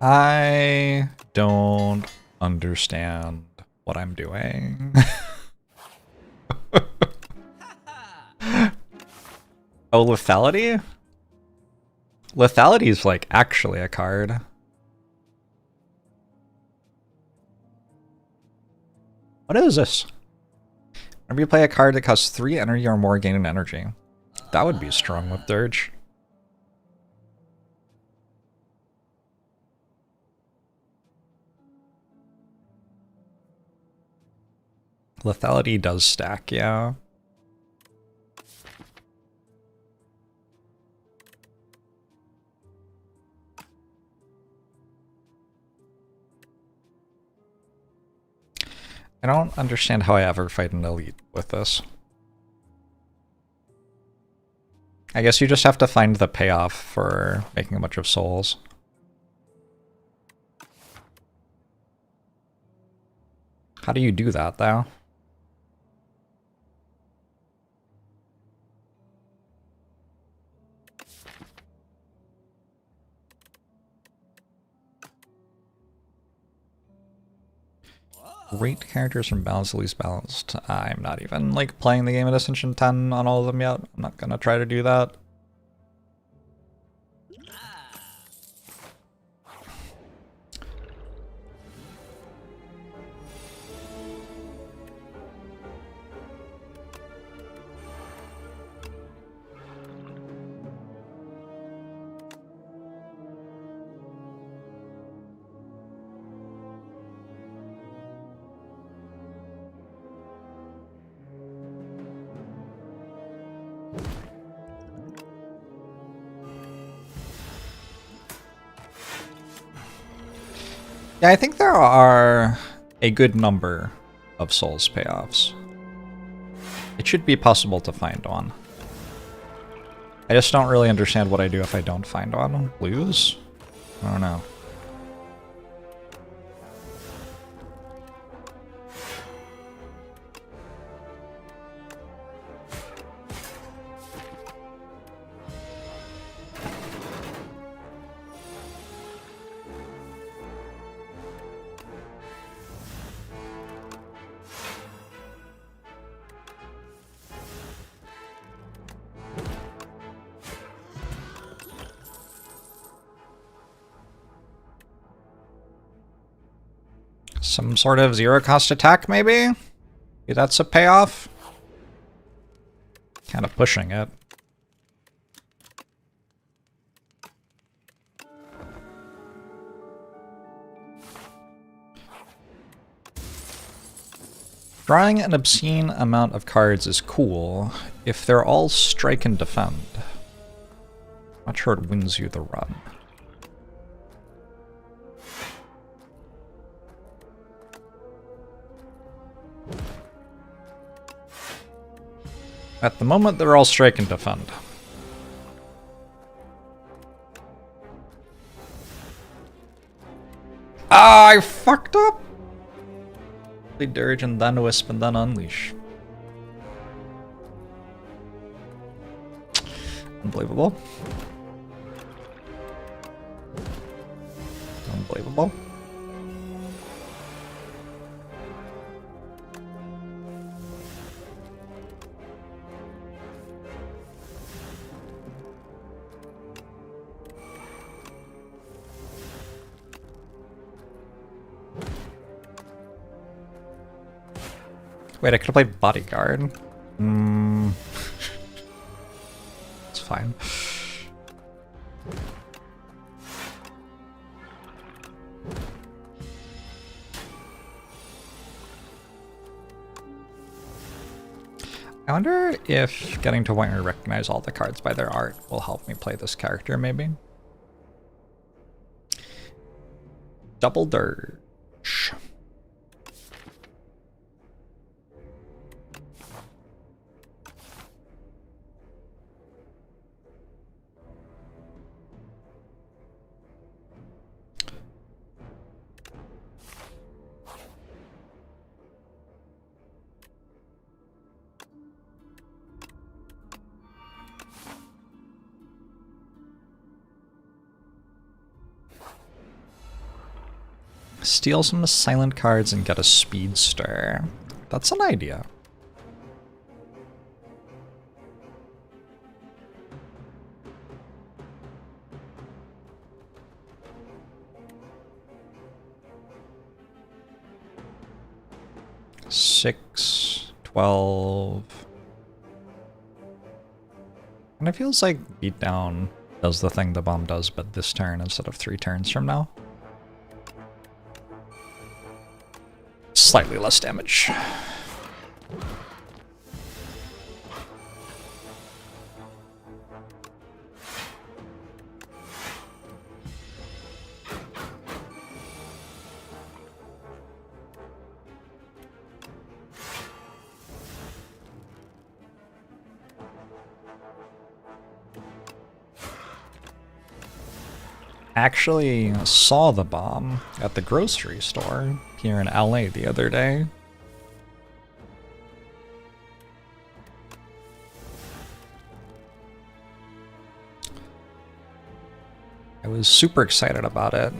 I don't understand what I'm doing. Oh, lethality? Lethality is like actually a card. What is this? Whenever you play a card that costs 3 energy or more, gain an energy. That would be strong with Dirge. Lethality does stack, yeah. I don't understand how I ever fight an elite with this. I guess you just have to find the payoff for making a bunch of souls. How do you do that, though? Great characters from balanced to least balanced. I'm not even like playing the game at Ascension 10 on all of them yet. I'm not gonna try to do that. Yeah, I think there are a good number of Souls payoffs. It should be possible to find one. I just don't really understand what I do if I don't find one. Lose? I don't know. Some sort of zero-cost attack, maybe? Maybe that's a payoff? Kind of pushing it. Drawing an obscene amount of cards is cool if they're all strike and defend. Not sure it wins you the run. At the moment, they're all strike and defend. Ah, I fucked up! Dirge and then Wisp and then Unleash. Unbelievable. Unbelievable. Wait, I could have played Bodyguard. It's fine. I wonder if getting to a point where I recognize all the cards by their art will help me play this character, maybe. Double Dirge. Steal some silent cards and get a speedster. That's an idea. 6, 12. And it feels like beatdown does the thing the bomb does, but this turn instead of 3 turns from now. Slightly less damage. Actually saw the bomb at the grocery store here in LA the other day. I was super excited about it.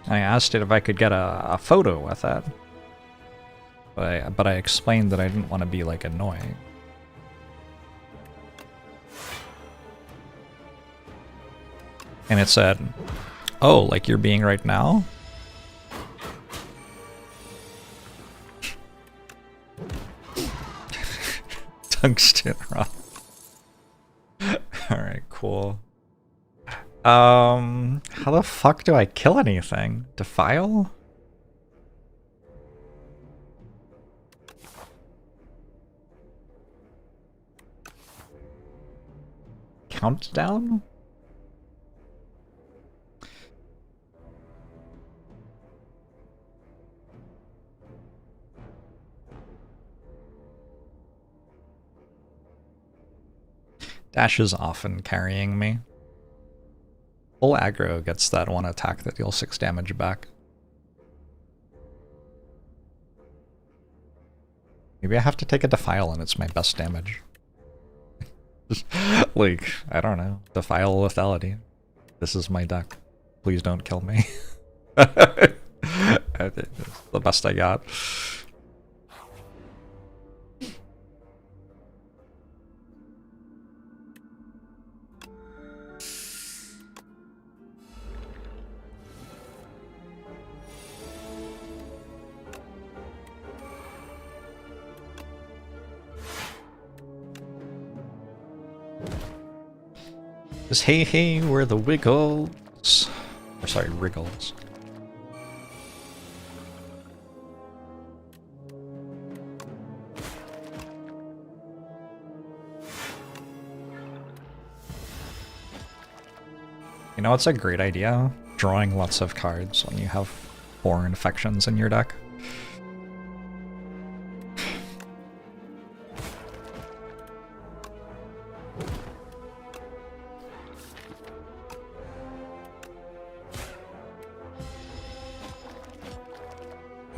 I asked it if I could get a photo with it. But I explained that I didn't want to be like annoying. And it said, "Oh, like you're being right now?" Tungsten rock. Alright, cool. How the fuck do I kill anything? Defile? Countdown? Dash is often carrying me. Full aggro gets that one attack that deals 6 damage back. Maybe I have to take a Defile and it's my best damage. Like, I don't know. Defile lethality. This is my deck. Please don't kill me. It's the best I got. Just hey hey, we're the Wiggles. Or sorry, Wriggles. You know what's a great idea? Drawing lots of cards when you have 4 infections in your deck.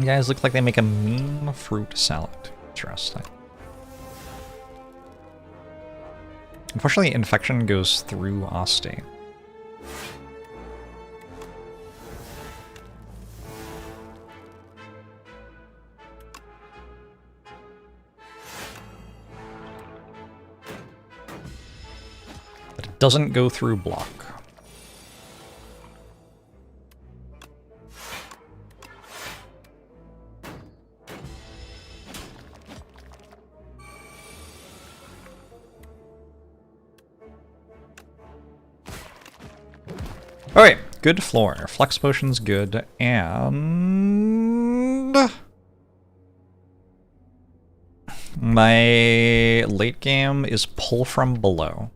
You guys look like they make a mean fruit salad. Interesting. Unfortunately, infection goes through Asti. But it doesn't go through block. Alright, good floor. Flex potion's good, and my late game is pull from below.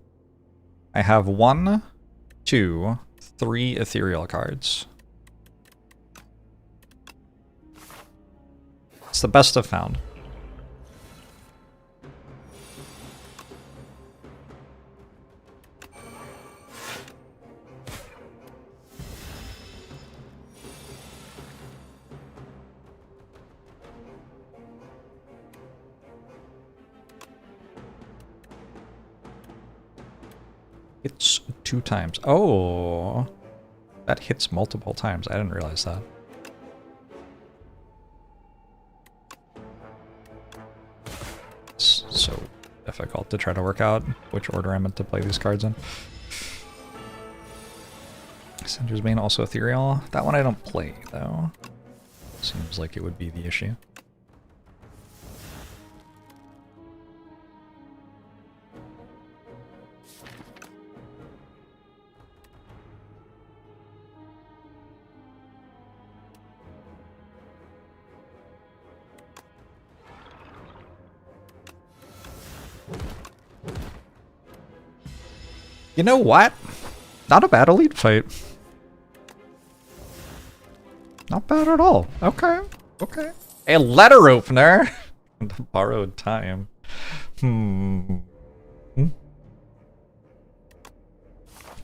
I have 1, 2, 3 ethereal cards. It's the best I've found. Hits 2 times. Oh, that hits multiple times. I didn't realize that. It's so difficult to try to work out which order I'm meant to play these cards in. Sender's Bane also ethereal. That one I don't play though. Seems like it would be the issue. You know what? Not a bad elite fight. Not bad at all. Okay. Okay. A letter opener! Borrowed time.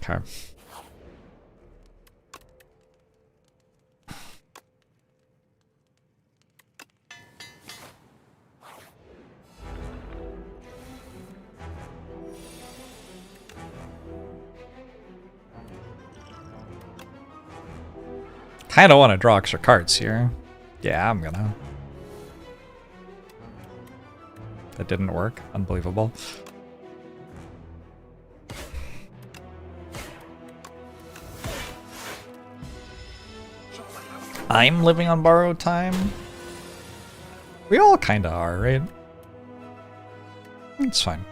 Okay. Kinda want to draw extra cards here. Yeah, I'm gonna. That didn't work. Unbelievable. I'm living on borrowed time? We all kinda are, right? It's fine.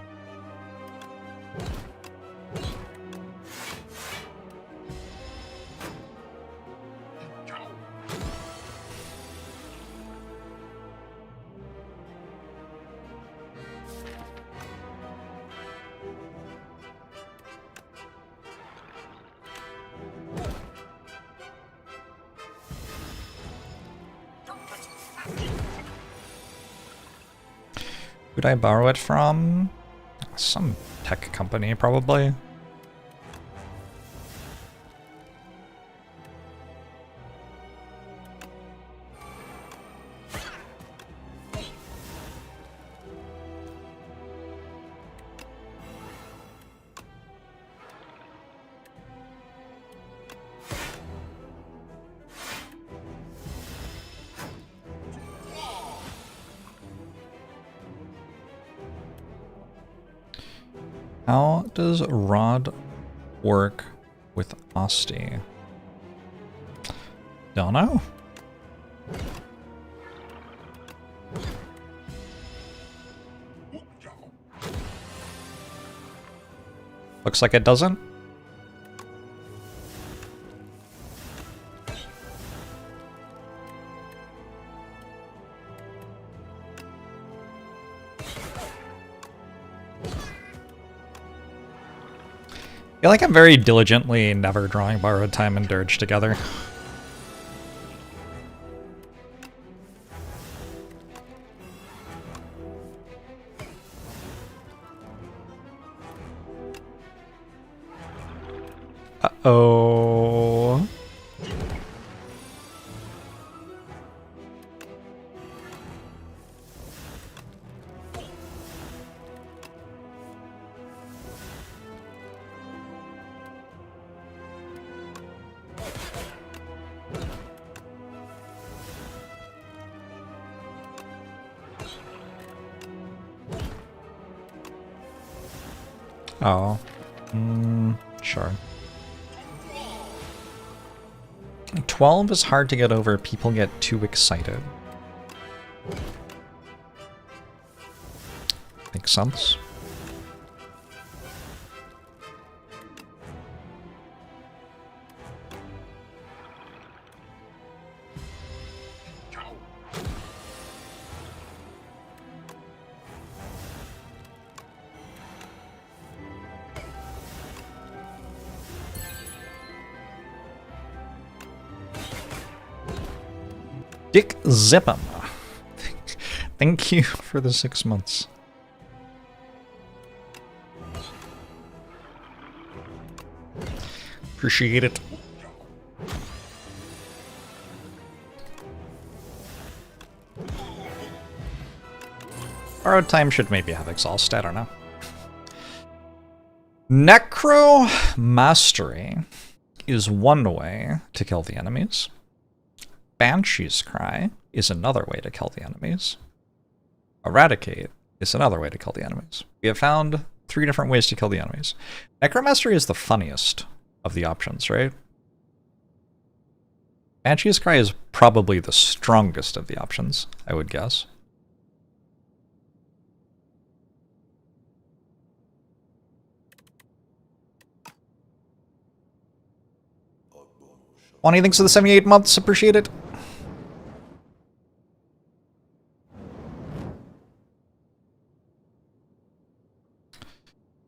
Who'd I borrow it from? Some tech company, probably. How does Rod work with Osti? Don't know. Looks like it doesn't. I feel like I'm very diligently never drawing borrowed time and dirge together. Uh-oh. Oh. Sure. 12 is hard to get over. People get too excited. Makes sense. Dick Zipham. Thank you for the 6 months. Appreciate it. Borrowed time should maybe have exhaust, I don't know. Necro Mastery is one way to kill the enemies. Banshee's Cry is another way to kill the enemies. Eradicate is another way to kill the enemies. We have found 3 different ways to kill the enemies. Necromastery is the funniest of the options, right? Banshee's Cry is probably the strongest of the options, I would guess. Want anything for the 78 months? Appreciate it.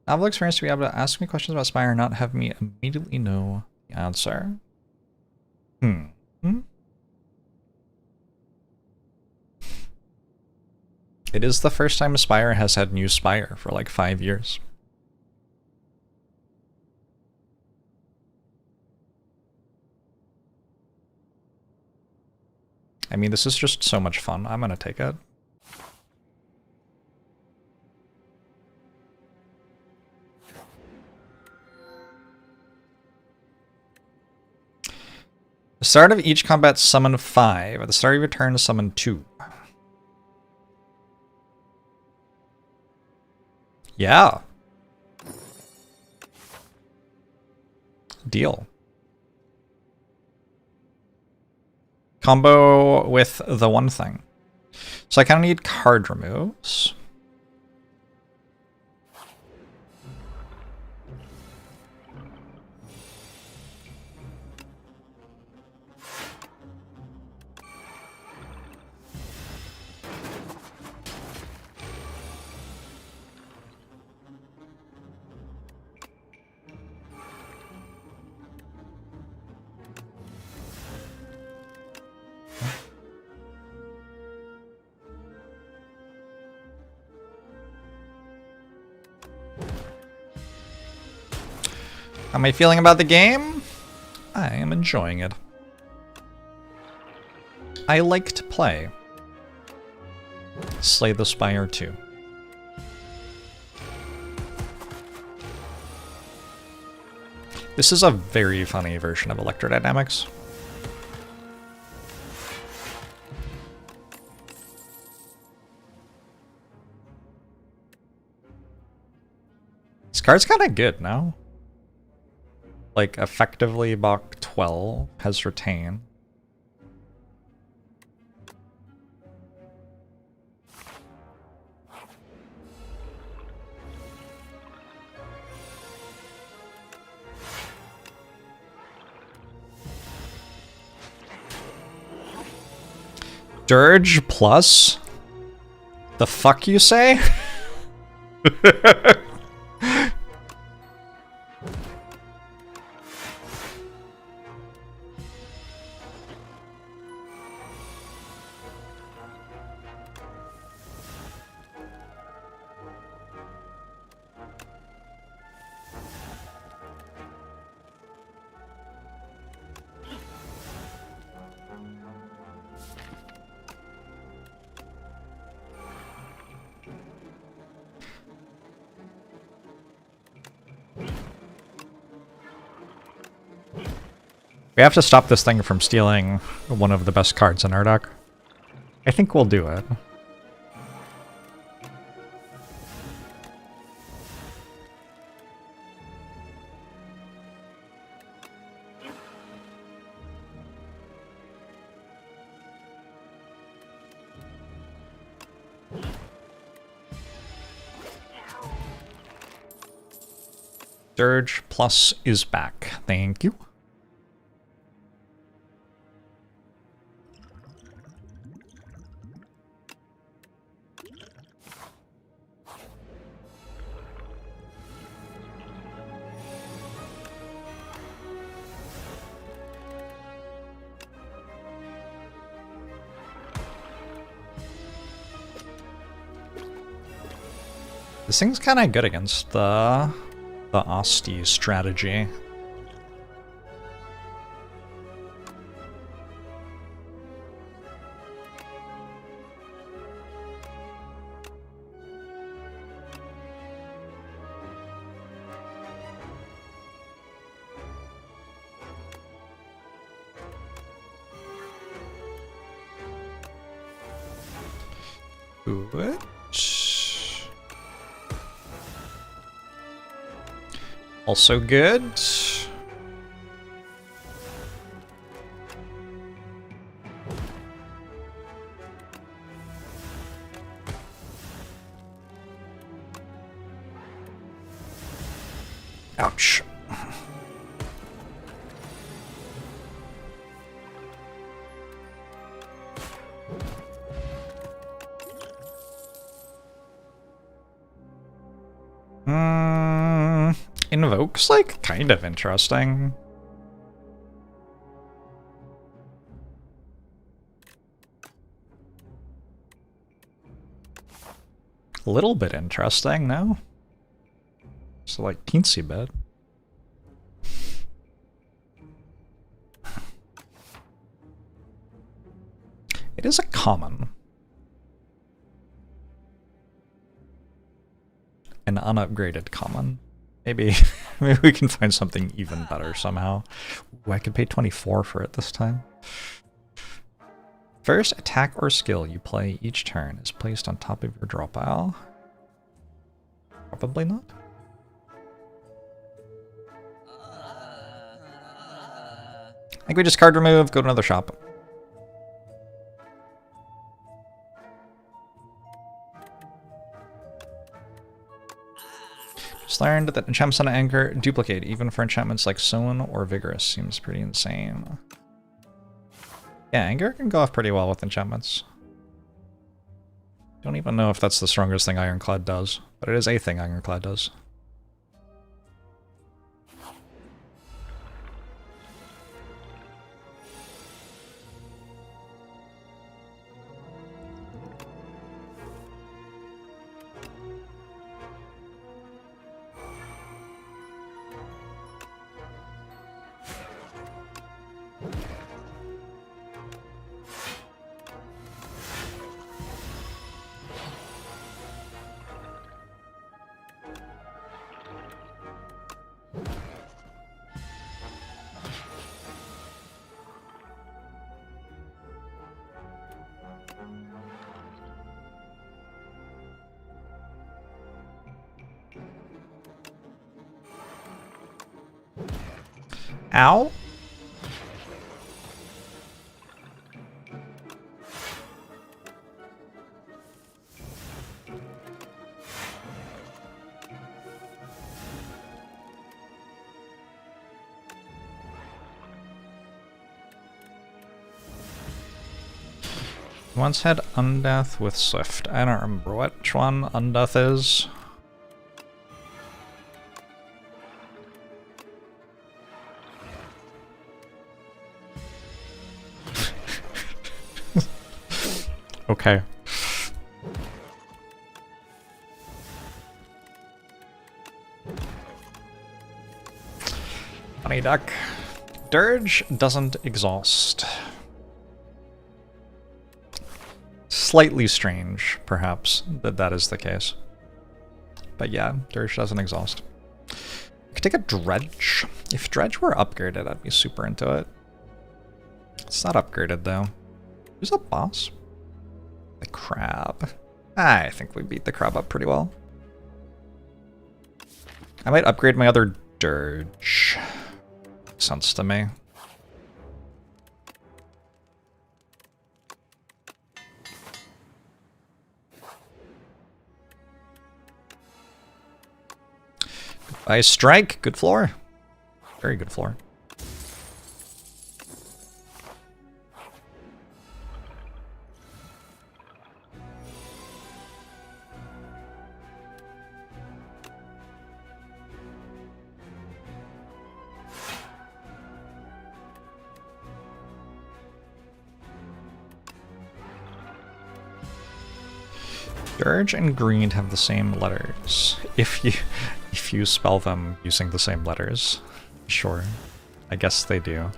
Novel experience to be able to ask me questions about Spire and not have me immediately know the answer. It is the first time Spire has had new Spire for like 5 years. I mean, this is just so much fun. I'm gonna take it. The start of each combat, summon 5. At the start of your turn, summon 2. Yeah. Deal. Combo with the one thing. So I kind of need card removes. How am I feeling about the game? I am enjoying it. I like to play. Slay the Spire 2. This is a very funny version of electrodynamics. This card's kind of good now. Like, effectively, Bach 12 has retained. Dirge plus? The fuck you say? We have to stop this thing from stealing one of the best cards in our deck. I think we'll do it. Dirge plus is back. Thank you. This thing's kind of good against the Asti strategy. What? Also good. Ouch. Invoke's like kind of interesting. A little bit interesting, no? So like teensy bit. It is a common. An unupgraded common. Maybe we can find something even better somehow. Ooh, I could pay 24 for it this time. First attack or skill you play each turn is placed on top of your draw pile. Probably not. I think we just card remove, go to another shop. Just learned that enchantments on Anchor duplicate even for enchantments like Sown or Vigorous. Seems pretty insane. Yeah, Anger can go off pretty well with enchantments. Don't even know if that's the strongest thing Ironclad does, but it is a thing Ironclad does. Ow. Once had Undeath with Swift. I don't remember which one Undeath is. Okay. Funny duck. Dirge doesn't exhaust. Slightly strange, perhaps, that that is the case. But yeah, Dirge doesn't exhaust. I could take a Dredge. If Dredge were upgraded, I'd be super into it. It's not upgraded, though. Who's a boss? The crab. I think we beat the crab up pretty well. I might upgrade my other Dirge. Makes sense to me. Goodbye, Strike. Good floor. Very good floor. Dirge and Green have the same letters. If you spell them using the same letters, sure. I guess they do.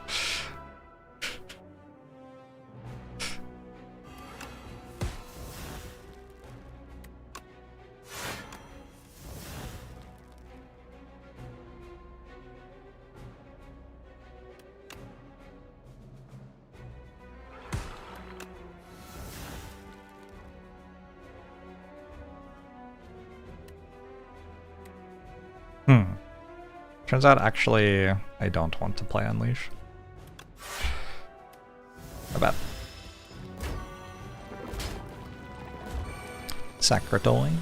Turns out, actually, I don't want to play Unleash. I bet. Sacratoling.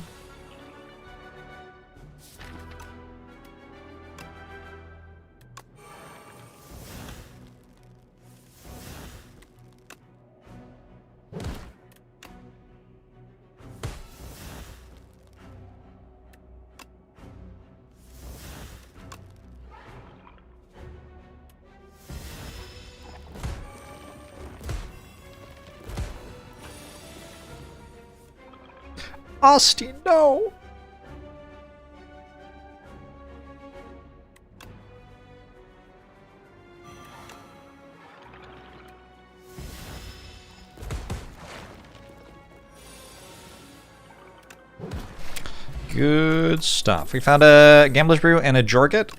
Asti, no! Good stuff. We found a Gambler's Brew and a Jorget.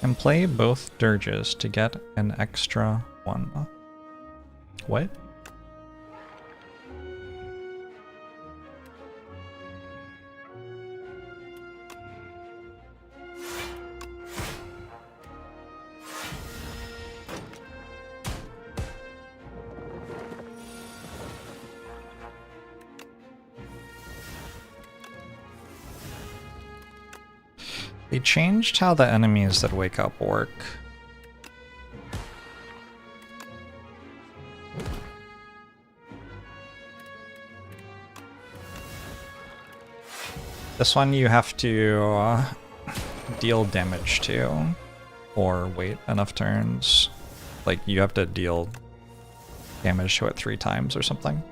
And play both dirges to get an extra one. What? They changed how the enemies that wake up work. This one you have to deal damage to, or wait enough turns. Like, you have to deal damage to it 3 times or something.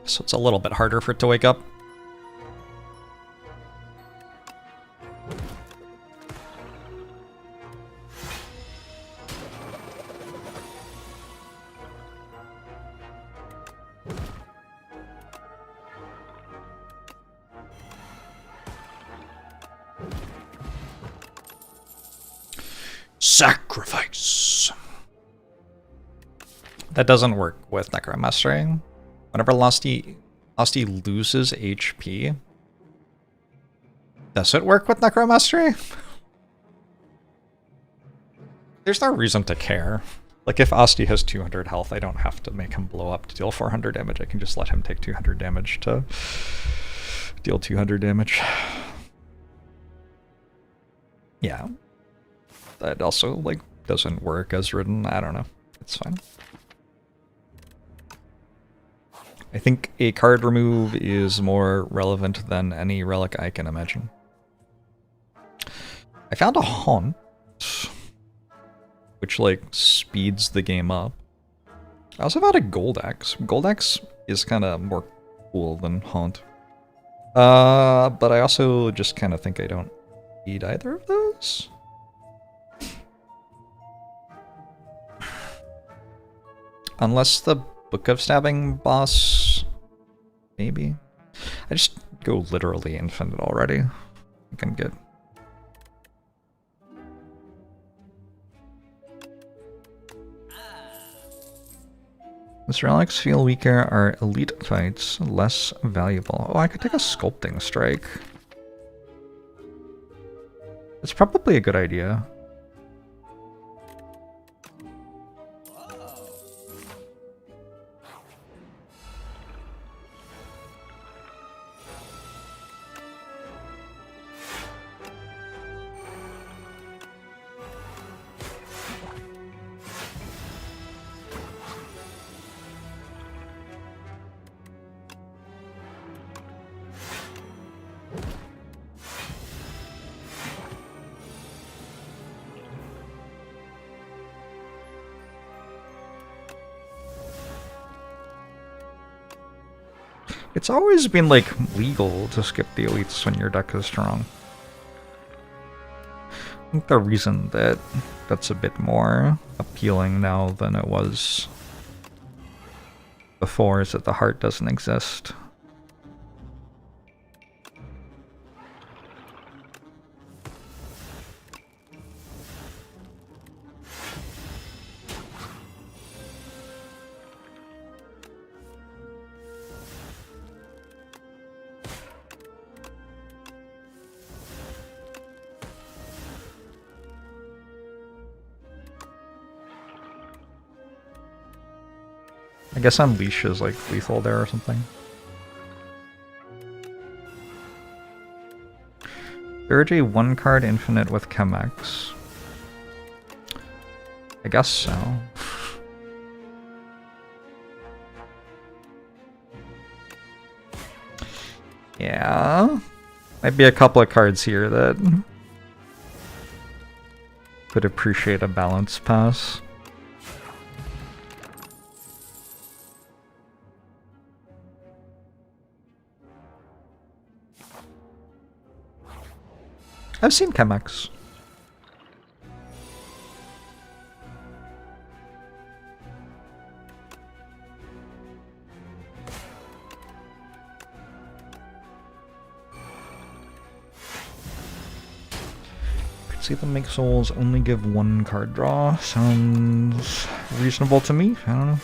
So it's a little bit harder for it to wake up. Sacrifice! That doesn't work with Necromastery. Whenever Losty loses HP, does it work with Necromastery? There's no reason to care. Like, if Asti has 200 health, I don't have to make him blow up to deal 400 damage. I can just let him take 200 damage to deal 200 damage. Yeah. That also, like, doesn't work as written. I don't know. It's fine. I think a card remove is more relevant than any relic I can imagine. I found a Haunt, which, like, speeds the game up. I also found a Gold Axe. Gold Axe is kind of more cool than Haunt. But I also just kind of think I don't need either of those. Unless the Book of Stabbing boss, maybe. I just go literally infinite already. I think I'm good. As relics feel weaker, are elite fights less valuable? Oh, I could take a Sculpting Strike. It's probably a good idea. It's always been, like, legal to skip the elites when your deck is strong. I think the reason that that's a bit more appealing now than it was before is that the heart doesn't exist. I guess Unleash is like lethal there or something. Dirge a 1-card infinite with Chemex. I guess so. Yeah. Might be a couple of cards here that could appreciate a balance pass. I've seen Chemex. Could see the Make Souls only give 1 card draw. Sounds reasonable to me. I don't know.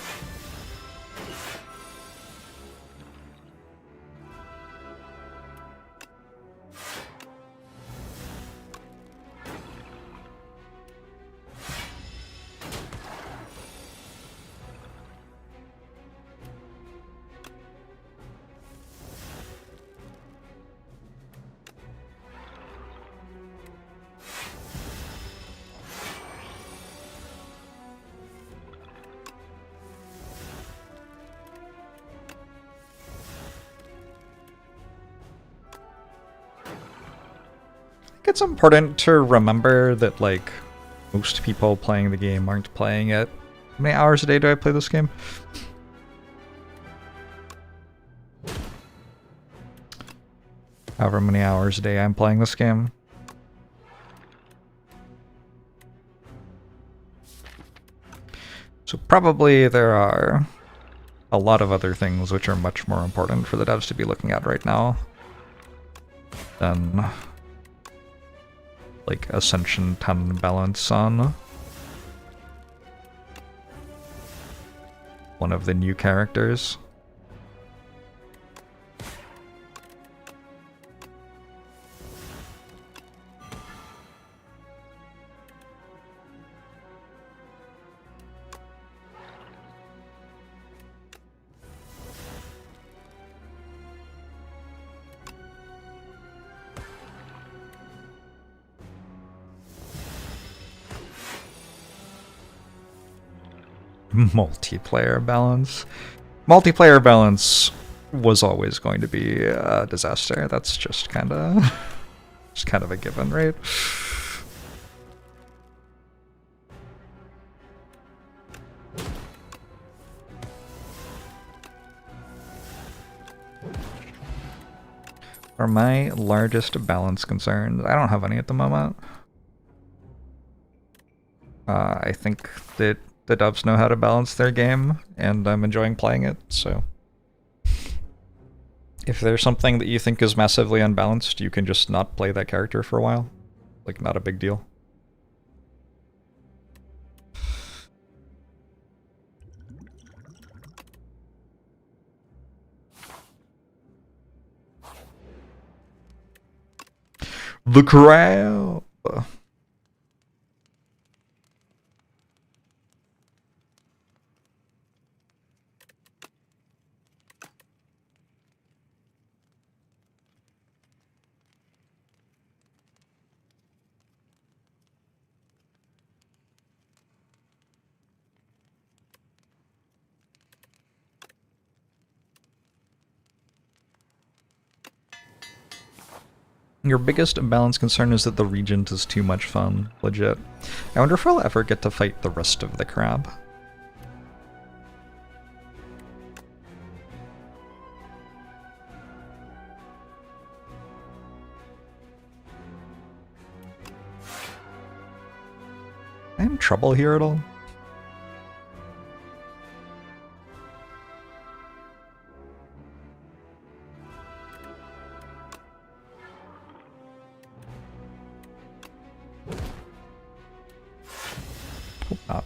It's important to remember that, like, most people playing the game aren't playing it. How many hours a day do I play this game? However many hours a day I'm playing this game. So probably there are a lot of other things which are much more important for the devs to be looking at right now than like Ascension 10 balance on one of the new characters. Multiplayer balance. Multiplayer balance was always going to be a disaster. That's just kind of a given, right? Are my largest balance concerns? I don't have any at the moment. I think that the devs know how to balance their game, and I'm enjoying playing it, so if there's something that you think is massively unbalanced, you can just not play that character for a while. Like, not a big deal. The crowd! Your biggest imbalance concern is that the Regent is too much fun. Legit. I wonder if I'll ever get to fight the rest of the crab. Am I in trouble here at all? Hope not.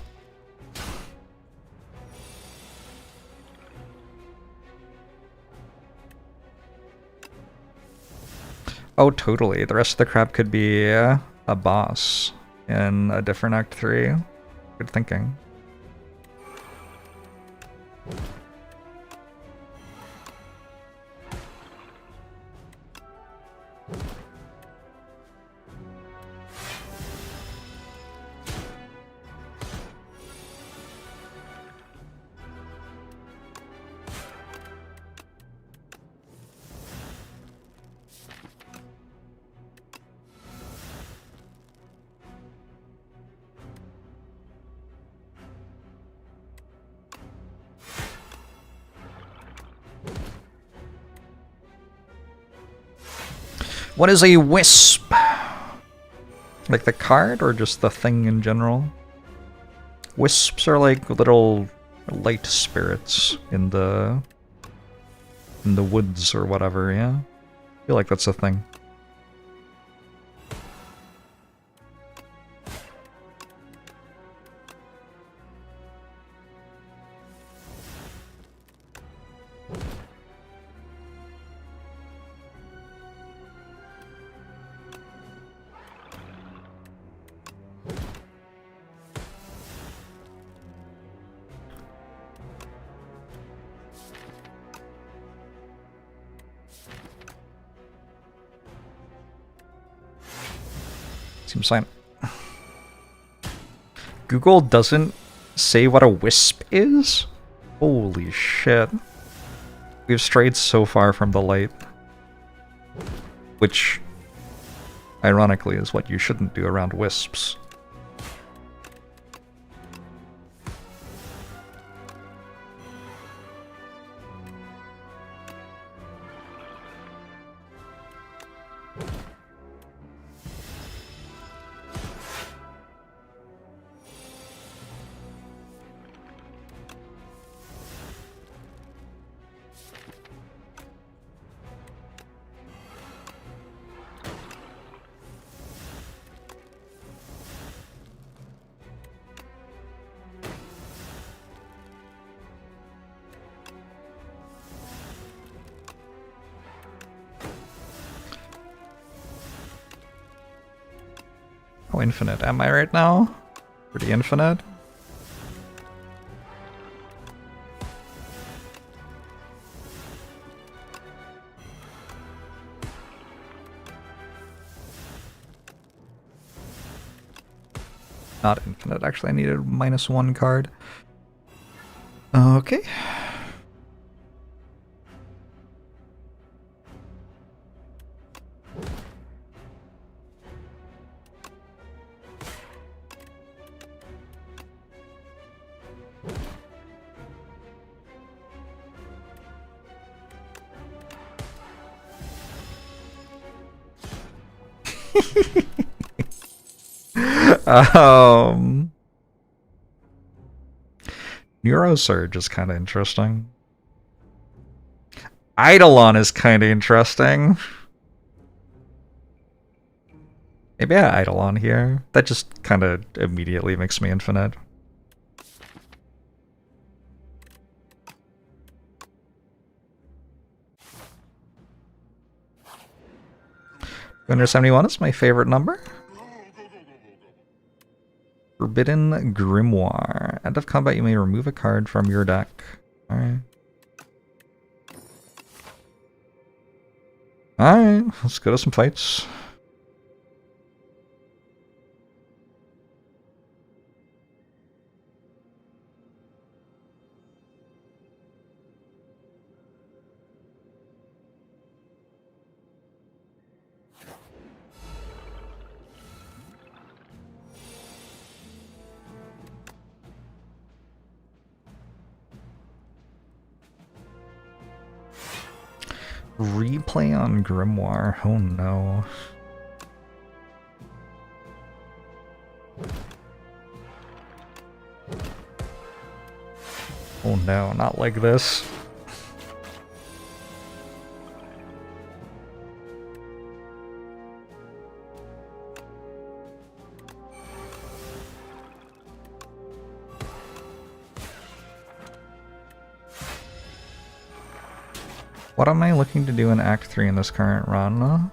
Oh, totally. The rest of the crab could be a boss in a different Act 3. Good thinking. What is a wisp? Like the card or just the thing in general? Wisps are like little light spirits in the woods or whatever, yeah? I feel like that's a thing. Seems like Google doesn't say what a wisp is? Holy shit. We've strayed so far from the light. Which, ironically, is what you shouldn't do around wisps. How infinite am I right now? Pretty infinite. Not infinite, actually I needed -1 card. Okay. Neurosurge is kind of interesting. Eidolon is kind of interesting. Maybe I Eidolon here. That just kind of immediately makes me infinite. Under 71 is my favorite number. Forbidden Grimoire. End of combat, you may remove a card from your deck. Alright. Alright, let's go to some fights. Replay on Grimoire. Oh no. Oh no, not like this. What am I looking to do in Act 3 in this current run?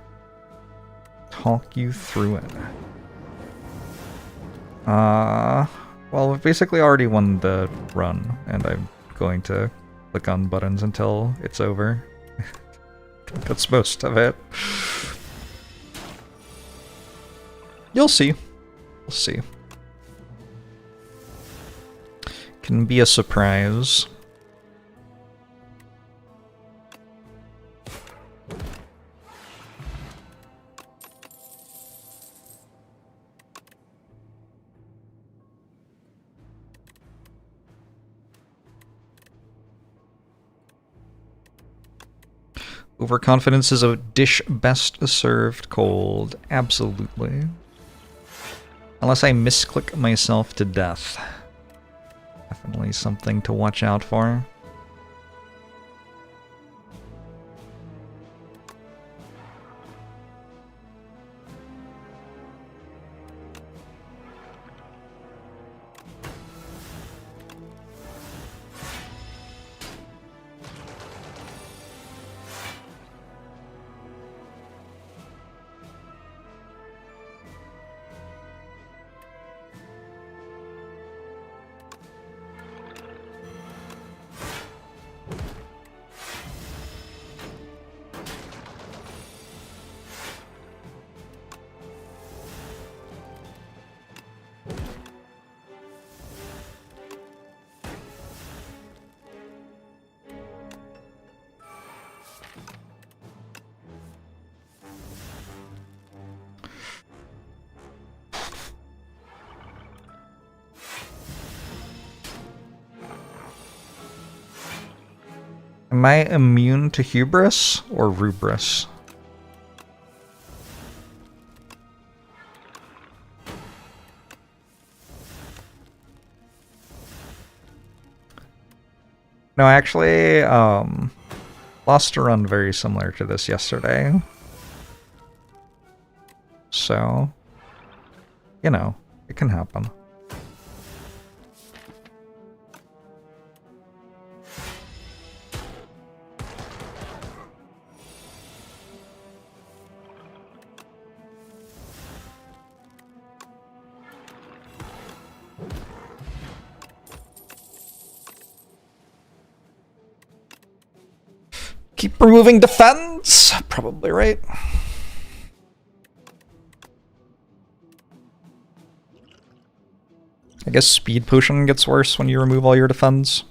Talk you through it. Well, we've basically already won the run, and I'm going to click on buttons until it's over. That's most of it. You'll see. We'll see. Can be a surprise. Overconfidence is a dish best served cold. Absolutely. Unless I misclick myself to death. Definitely something to watch out for. Am I immune to hubris or rubris? No, I actually lost a run very similar to this yesterday. So, you know, it can happen. Keep removing defense. Probably right. I guess speed potion gets worse when you remove all your defense.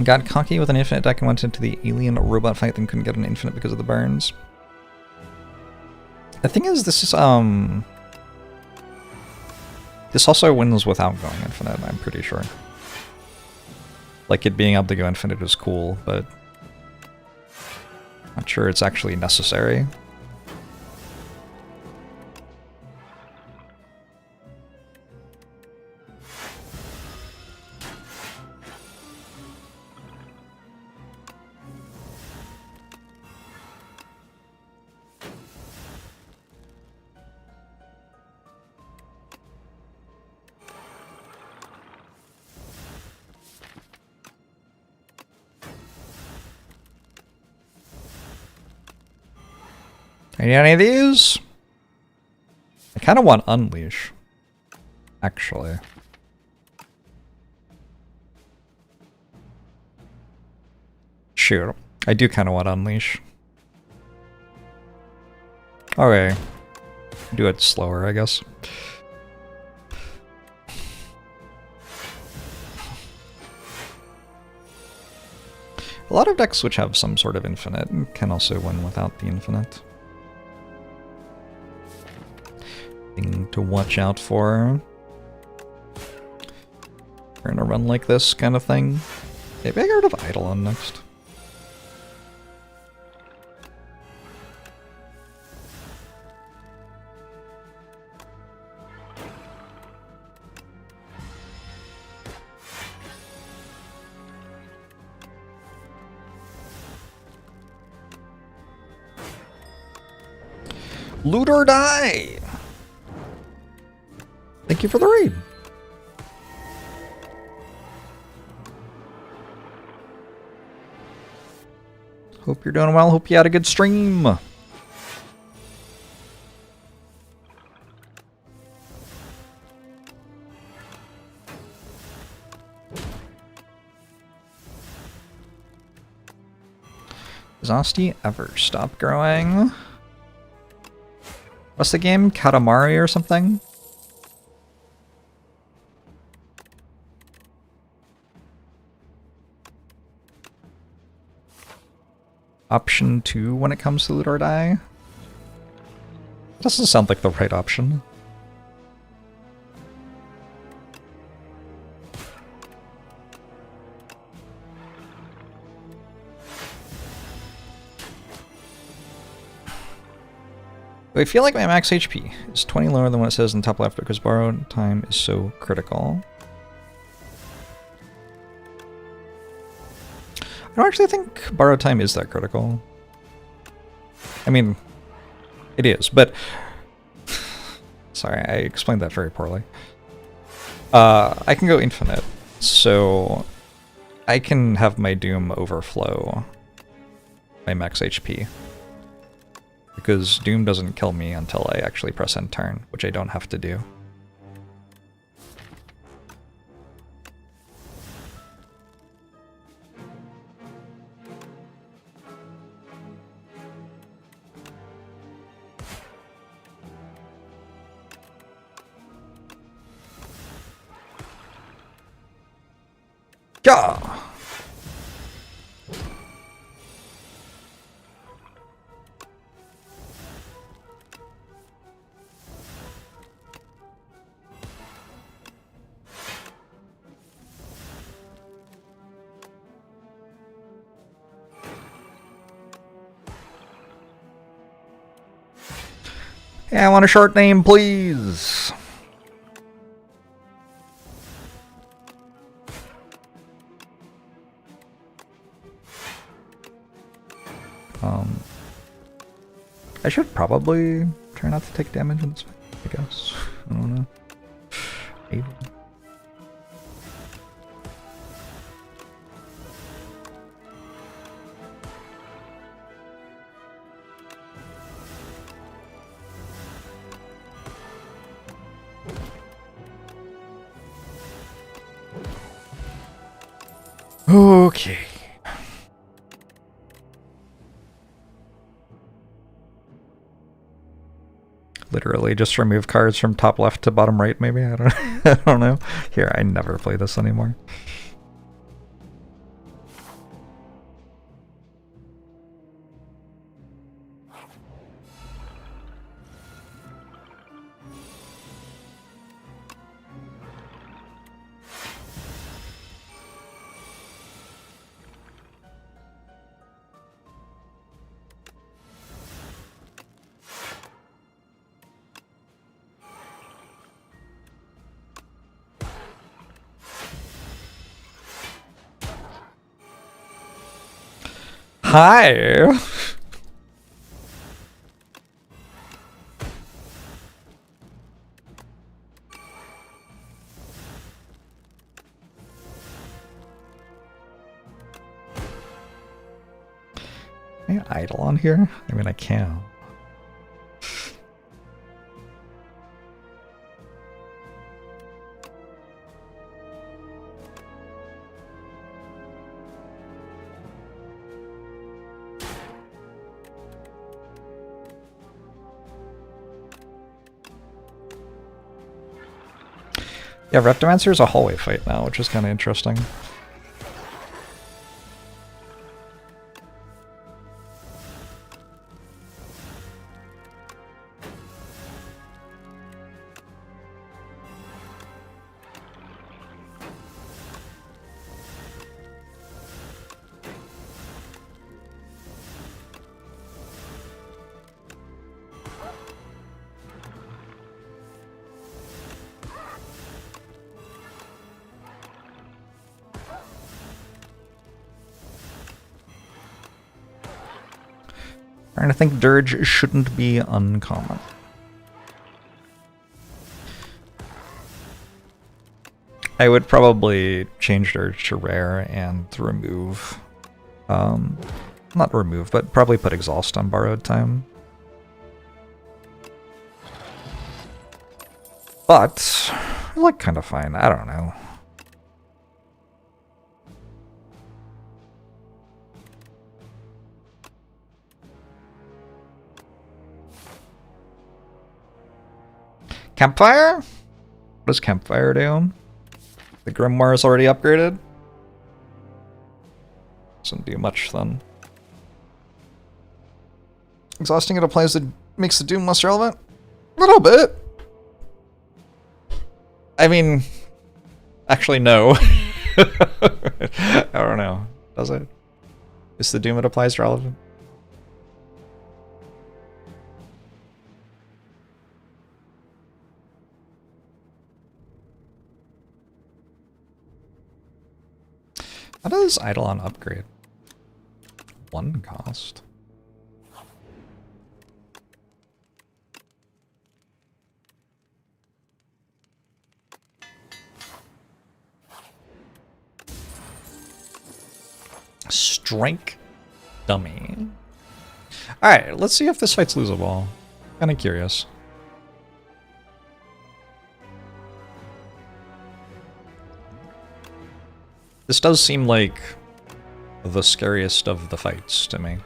Got cocky with an infinite deck and went into the alien robot fight and couldn't get an infinite because of the burns. The thing is, this also wins without going infinite, I'm pretty sure. Like, it being able to go infinite is cool, but not sure it's actually necessary. Any of these? I kind of want Unleash, actually. Shoot, I do kind of want Unleash. Okay, do it slower, I guess. A lot of decks which have some sort of infinite can also win without the infinite. To watch out for. We're in a run like this kind of thing. Maybe I get rid of Eidolon next. Loot or die! Thank you for the raid. Hope you're doing well. Hope you had a good stream. Does Asti ever stop growing? What's the game? Katamari or something? Option 2 when it comes to loot or die? Doesn't sound like the right option. I feel like my max HP is 20 lower than what it says in the top left because borrowed time is so critical. I don't actually think borrowed time is that critical. I mean, it is, but... Sorry, I explained that very poorly. I can go infinite, so I can have my Doom overflow my max HP. Because Doom doesn't kill me until I actually press end turn, which I don't have to do. Yeah. Yeah, I want a short name, please. I should probably try not to take damage in this fight, I guess. I don't know. Maybe. Okay. Literally just remove cards from top left to bottom right, maybe? I don't I don't know. Here, I never play this anymore. Hi! Can I idle on here? I mean, I can. Yeah, Reptomancer is a hallway fight now, which is kind of interesting. And I think Dirge shouldn't be uncommon. I would probably change Dirge to rare and remove, not remove, but probably put Exhaust on borrowed time. But I like kind of fine. I don't know. Campfire? What does Campfire do? The Grimoire is already upgraded? Doesn't do much then. Exhausting it applies the makes the Doom less relevant? A little bit. I mean, actually no. I don't know. Does it? Is the Doom it applies relevant? How does Eidolon upgrade? 1 cost. Strike dummy. Alright, let's see if this fight's losable. Kinda curious. This does seem like the scariest of the fights to me.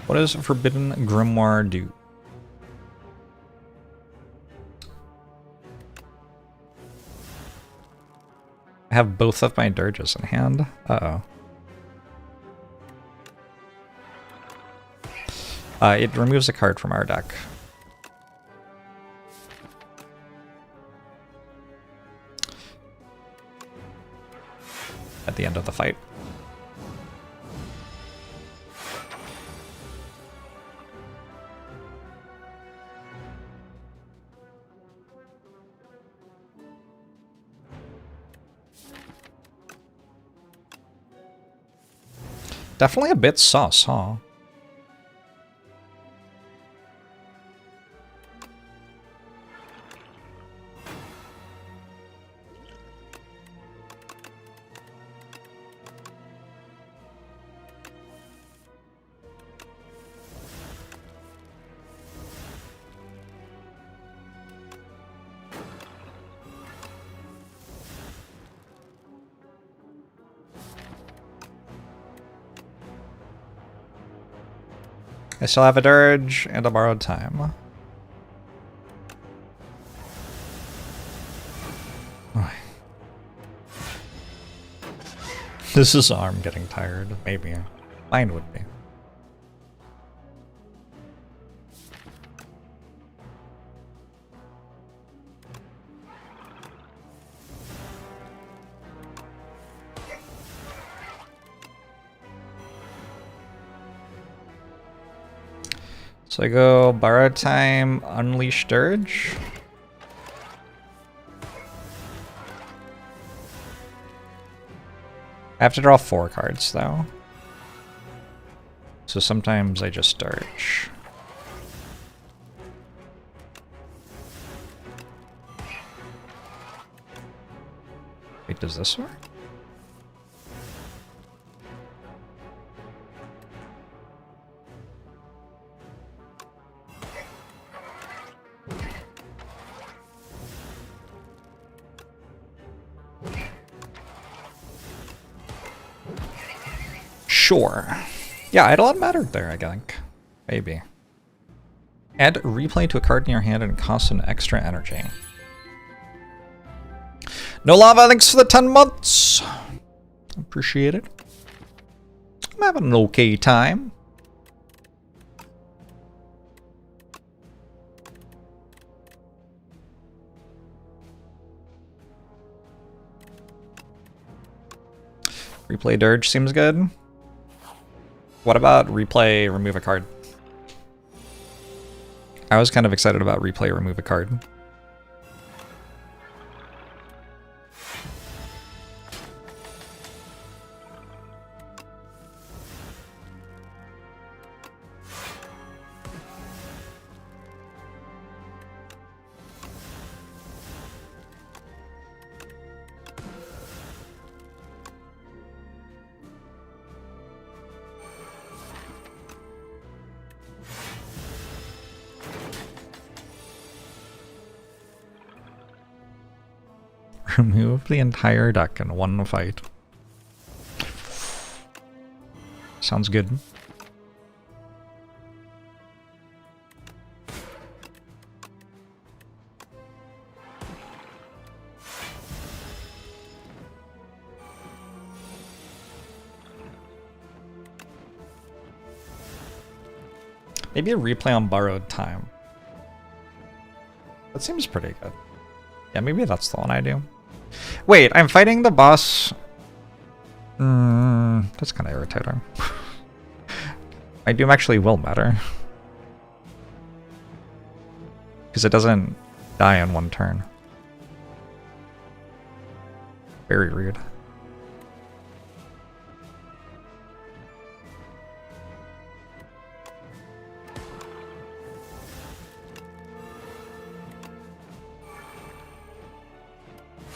What does Forbidden Grimoire do? I have both of my dirges in hand. Uh-oh. It removes a card from our deck. At the end of the fight. Definitely a bit sus, huh? I still have a dirge and a borrowed time. Oh. This is arm getting tired, maybe. Mine would be. So I go borrowed time, unleash dirge. I have to draw 4 cards though. So sometimes I just dirge. Wait, does this work? Sure. Yeah, Eidolon mattered there, I think. Maybe. Add replay to a card in your hand and cost an extra energy. No lava, thanks for the 10 months! Appreciate it. I'm having an okay time. Replay dirge seems good. What about replay remove a card? I was kind of excited about replay remove a card. Remove the entire deck in one fight. Sounds good. Maybe a replay on borrowed time. That seems pretty good. Yeah, maybe that's the one I do. Wait, I'm fighting the boss. That's kind of irritating. My doom actually will matter. Because it doesn't die in one turn. Very rude.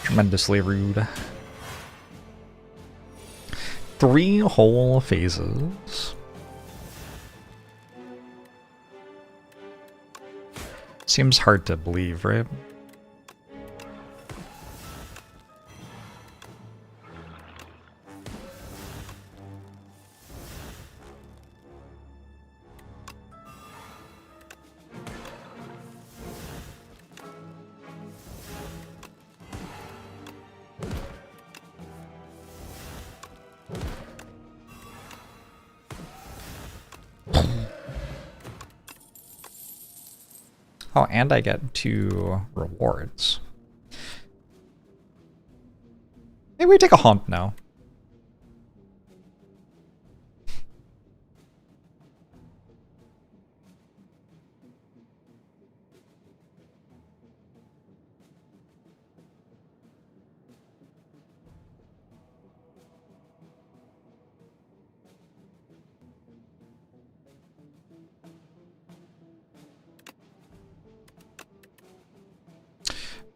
Tremendously rude. 3 whole phases. Seems hard to believe, right? Oh, and I get 2 rewards. Maybe we take a haunt now.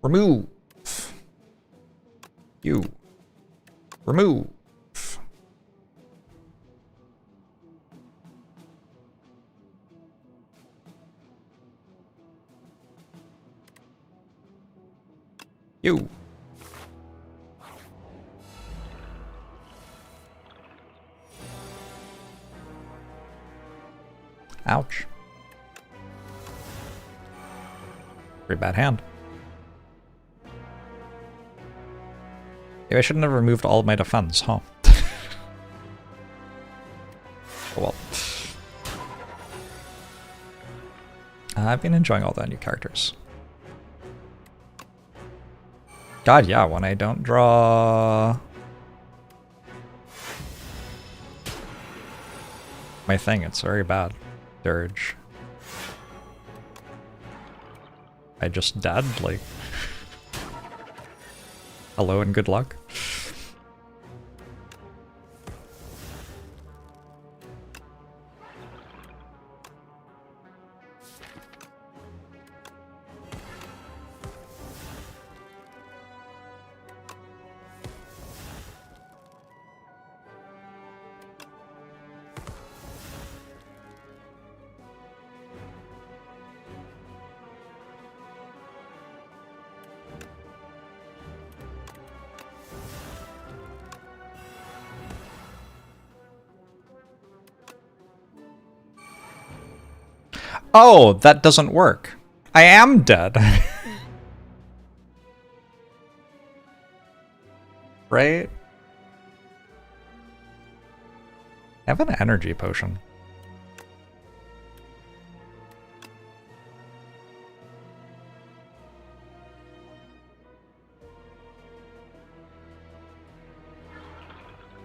Remove. You. Remove. You. Ouch. Very bad hand. Maybe I shouldn't have removed all of my defense, huh? Oh well. I've been enjoying all the new characters. God, yeah, when I don't draw my thing, it's very bad. Dirge. I just dead, like... Hello and good luck. Oh, that doesn't work. I am dead. Right? I have an energy potion.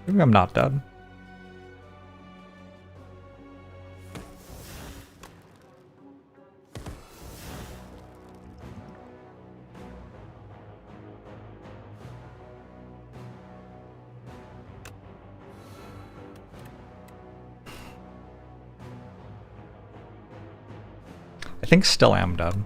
Maybe I'm not dead. I think still am dead.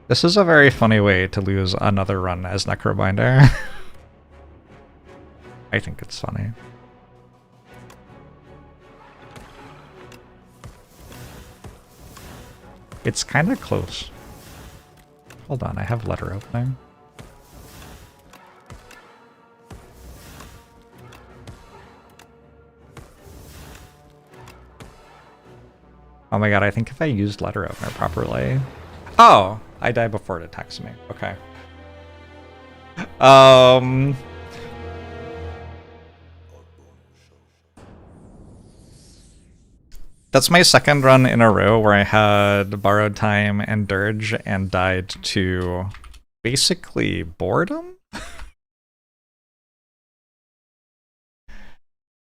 This is a very funny way to lose another run as Necrobinder. I think it's funny. It's kind of close. Hold on, I have letter opening. Oh my god, I think if I used letter opener properly... Oh! I died before it attacks me. Okay. That's my second run in a row where I had Borrowed Time and Dirge and died to basically boredom?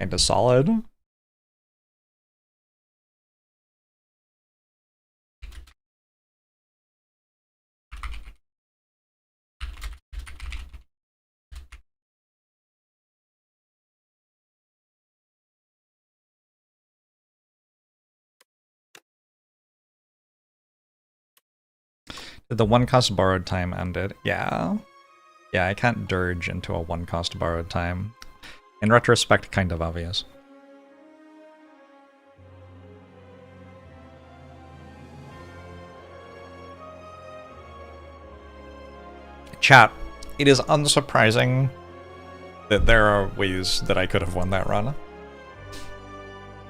Kinda solid. Did the one cost Borrowed Time ended? Yeah. Yeah, I can't Dirge into a one cost Borrowed Time. In retrospect, kind of obvious. Chat, it is unsurprising that there are ways that I could have won that run.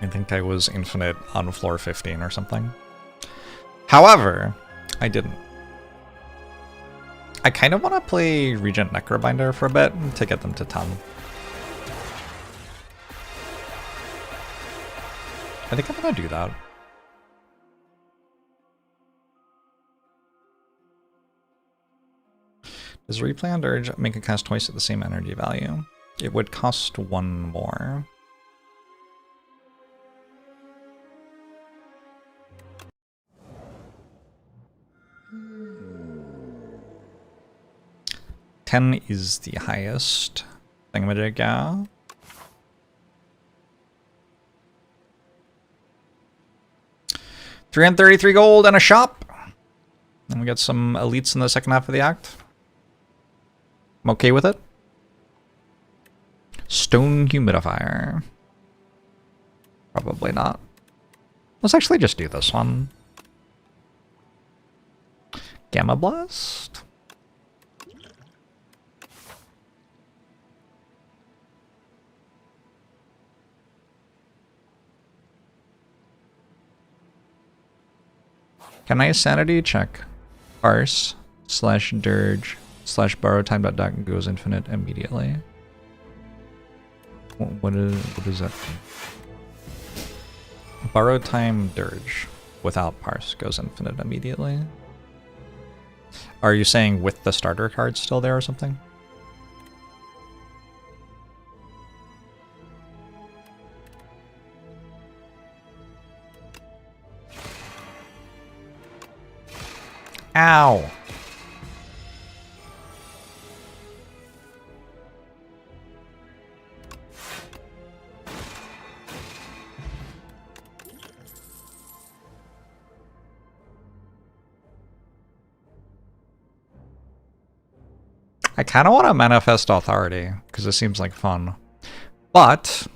I think I was infinite on floor 15 or something. However, I didn't. I kind of want to play Regent Necrobinder for a bit to get them to 10. I think I'm going to do that. Does Replay on Dirge make a cast twice at the same energy value? It would cost one more. $10 is the highest thingamajig, yeah. $333 gold and a shop. And we get some elites in the second half of the act. I'm okay with it. Stone humidifier. Probably not. Let's actually just do this one. Gamma Blast. Can I sanity check? Parse slash dirge slash borrow time dot doc goes infinite immediately. What is that? Borrow time dirge without parse goes infinite immediately. Are you saying with the starter card still there or something? Ow! I kind of want to manifest authority because it seems like fun, but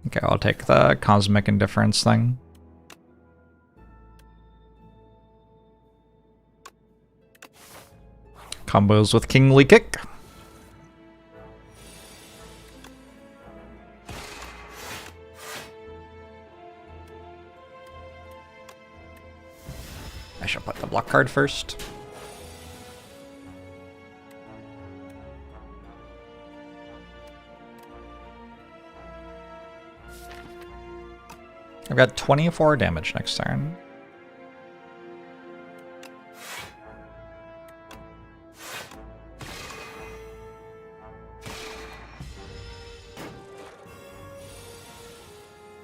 okay, I'll take the cosmic indifference thing. Combos with Kingly Kick. I should put the block card first. I've got 24 damage next turn.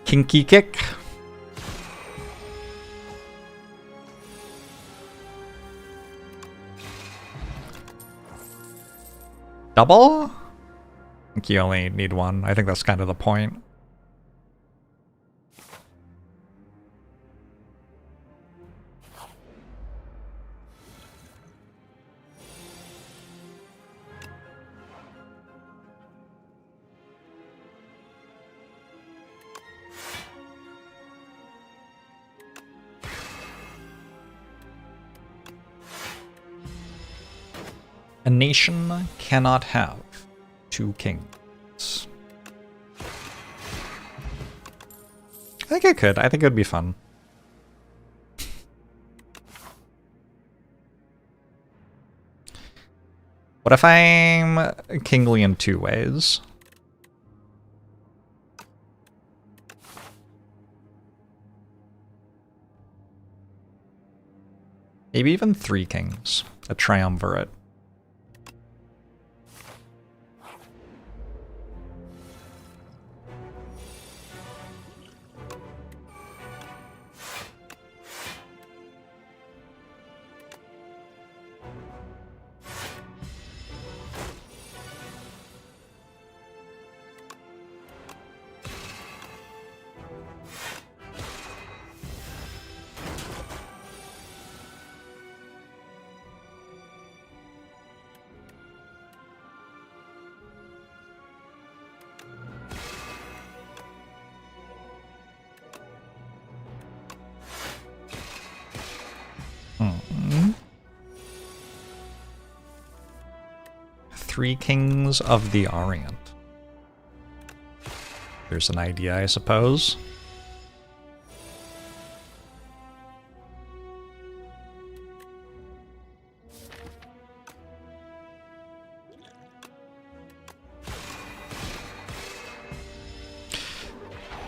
Kinky Kick. Double? I think you only need one. I think that's kind of the point. A nation cannot have two kings. I think it could. I think it would be fun. What if I'm kingly in two ways? Maybe even three kings. A triumvirate. Three kings of the Orient. There's an idea, I suppose.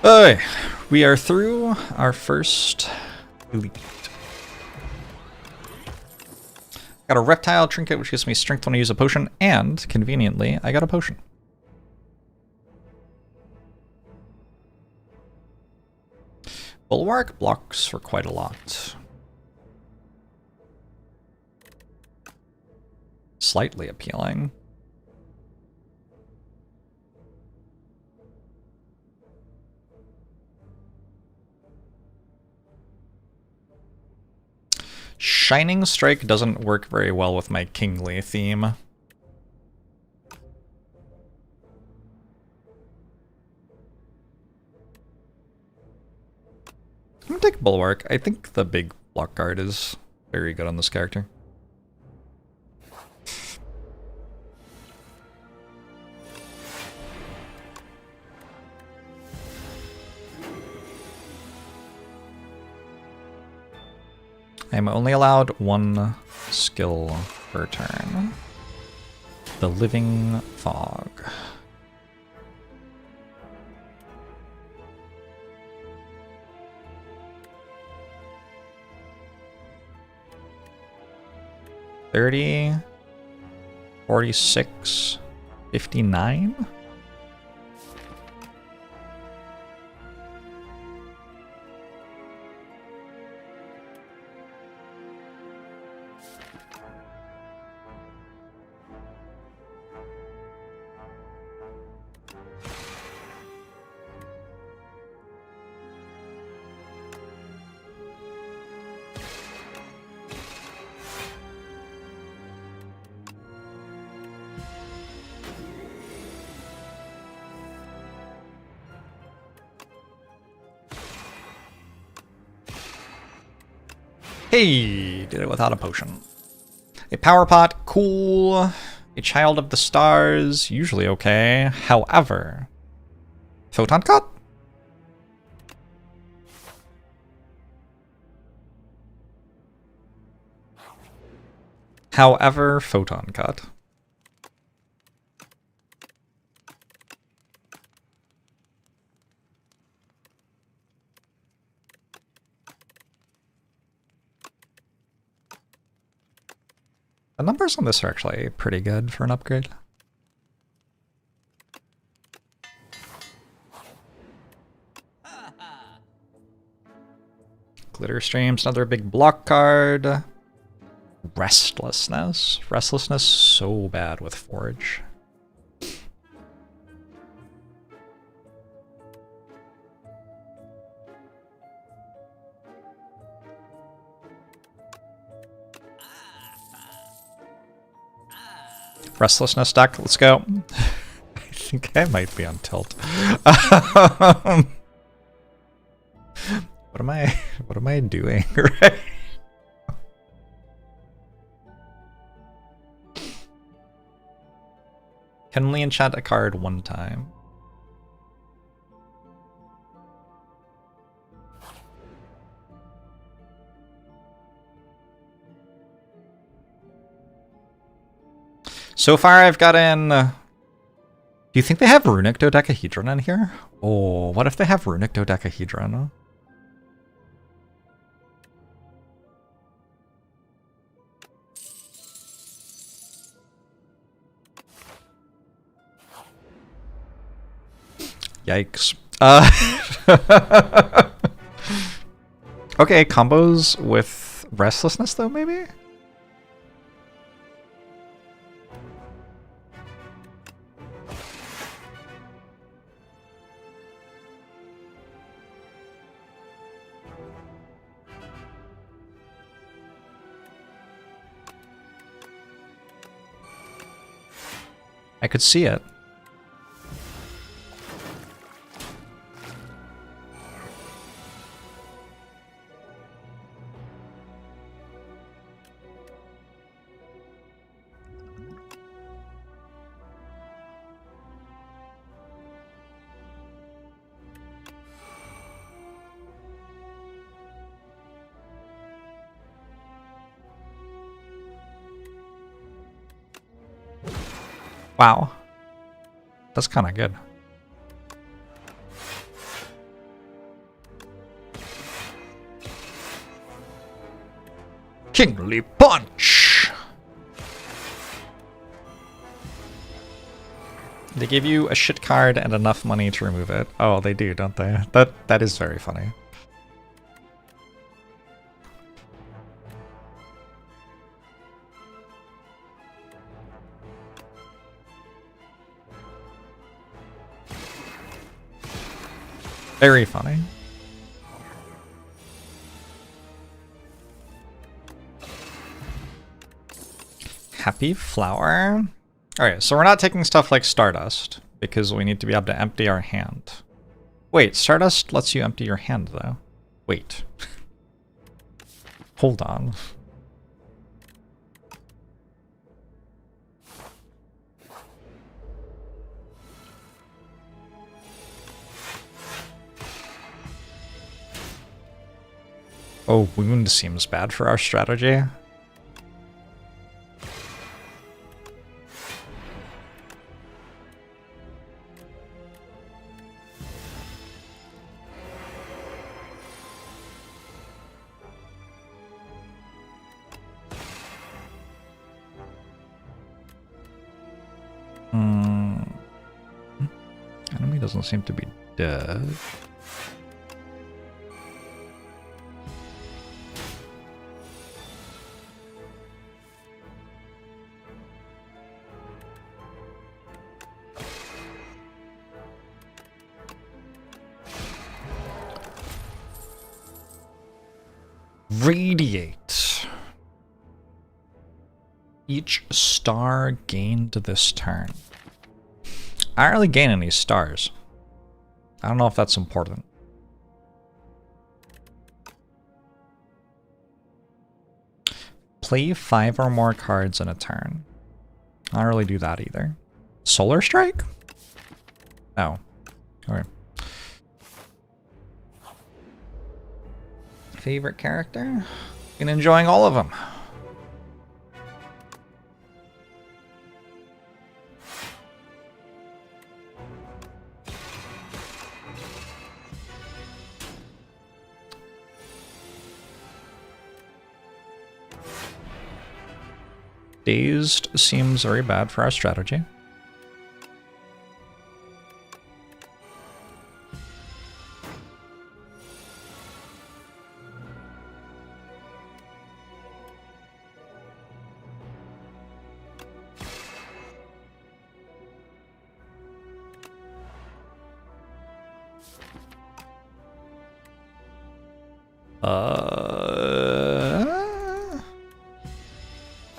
Okay, we are through our first elite. Got a reptile trinket, which gives me strength when I use a potion, and, conveniently, I got a potion. Bulwark blocks for quite a lot. Slightly appealing. Shining Strike doesn't work very well with my kingly theme. I'm gonna take Bulwark. I think the big block guard is very good on this character. I'm only allowed one skill per turn. The Living Fog. $30, $46, $59? Hey, did it without a potion. A power pot, cool. A child of the stars, usually okay. However, photon cut? However, photon cut. The numbers on this are actually pretty good for an upgrade. Glitter Streams, another big block card. Restlessness. Restlessness so bad with Forge. Restlessness deck, let's go. I think I might be on tilt. What am I doing? Right? Can only enchant a card one time. So far I've gotten... do you think they have Runic Dodecahedron in here? Oh, what if they have Runic Dodecahedron? Yikes. Okay, combos with Restlessness though, maybe? I could see it. Wow. That's kind of good. Kingly Punch! They give you a shit card and enough money to remove it. Oh, they do, don't they? That is very funny. Very funny. Happy Flower. Alright, so we're not taking stuff like Stardust, because we need to be able to empty our hand. Wait, Stardust lets you empty your hand, though. Wait. Hold on. Oh, Wound seems bad for our strategy. Enemy doesn't seem to be dead. Radiate. Each star gained this turn. I don't really gain any stars. I don't know if that's important. Play 5 or more cards in a turn. I don't really do that either. Solar Strike? Oh. Okay. Favorite character? Been enjoying all of them. Dazed seems very bad for our strategy.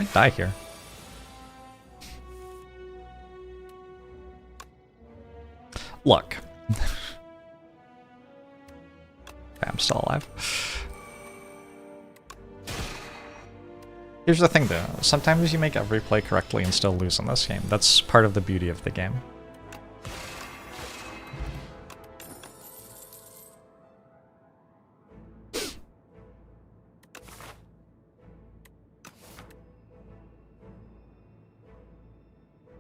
I die here. Look. I'm still alive. Here's the thing though, sometimes you make every play correctly and still lose in this game. That's part of the beauty of the game.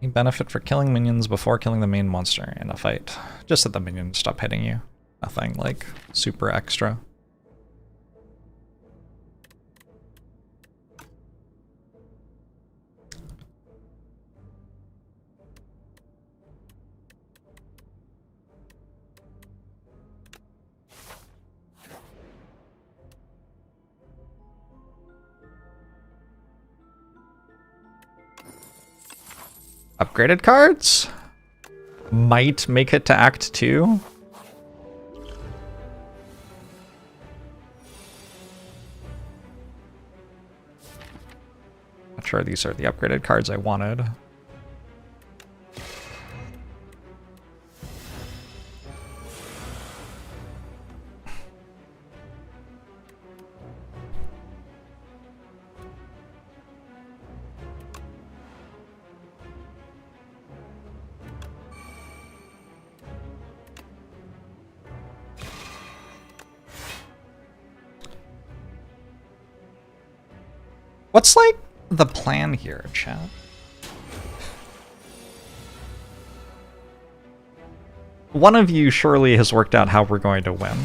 You benefit for killing minions before killing the main monster in a fight. Just that the minions stop hitting you. Nothing like super extra. Upgraded cards? Might make it to Act 2. Not sure these are the upgraded cards I wanted. What's like the plan here, chat? One of you surely has worked out how we're going to win.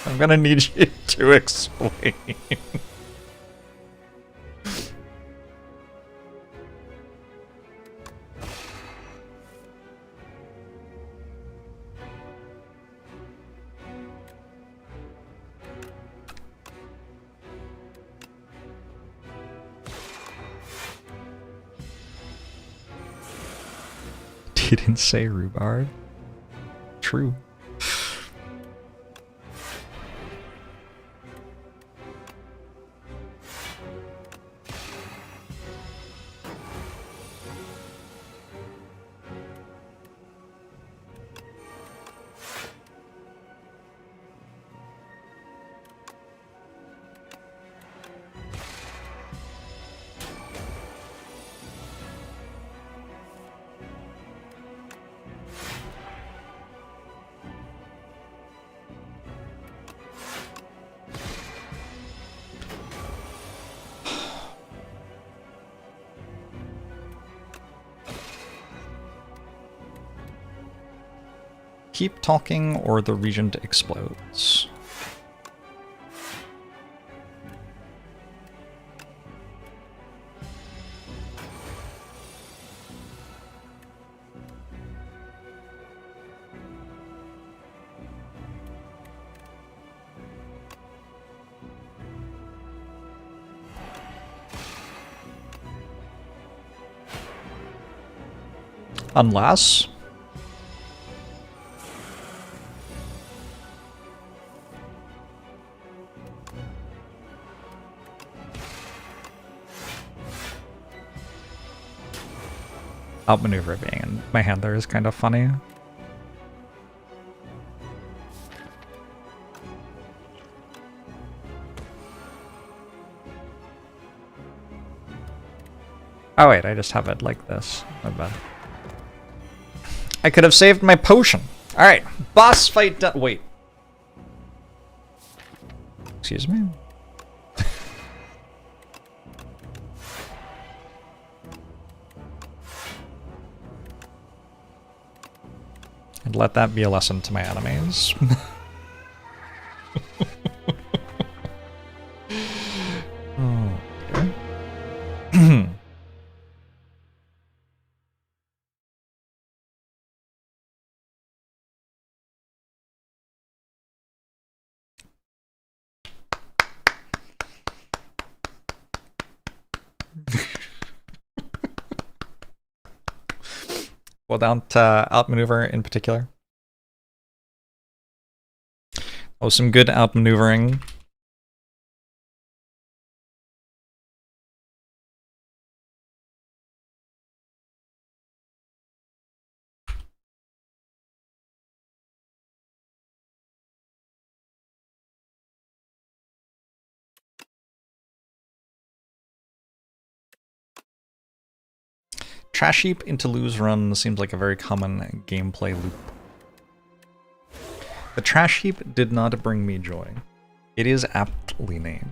I'm gonna need you to explain. Didn't say rhubarb. True. Keep talking or the regent explodes. Unless... outmaneuver being in my hand there is kind of funny. Oh wait, I just have it like this. My bad. I could have saved my potion. Alright, boss fight done. Wait. Excuse me? And let that be a lesson to my enemies. Oh, dear. Well, down to outmaneuver in particular. Oh, some good outmaneuvering. Trash heap into lose run seems like a very common gameplay loop. The trash heap did not bring me joy. It is aptly named.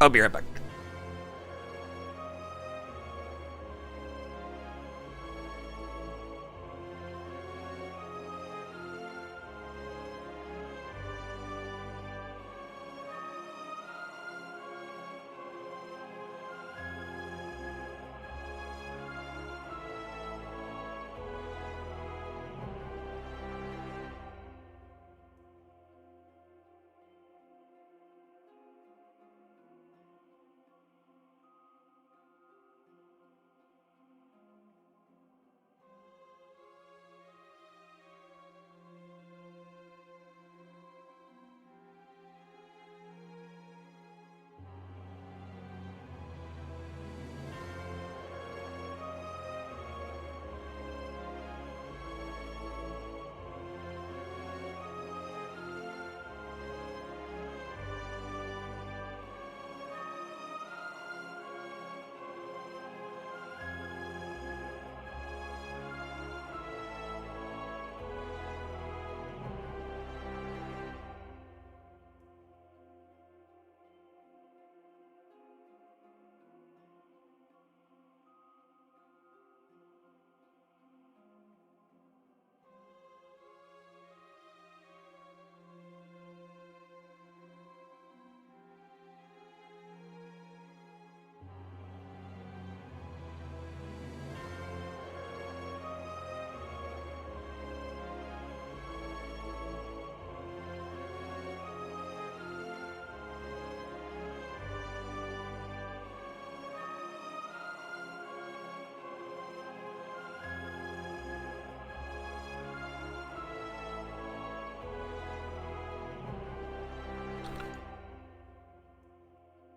I'll be right back.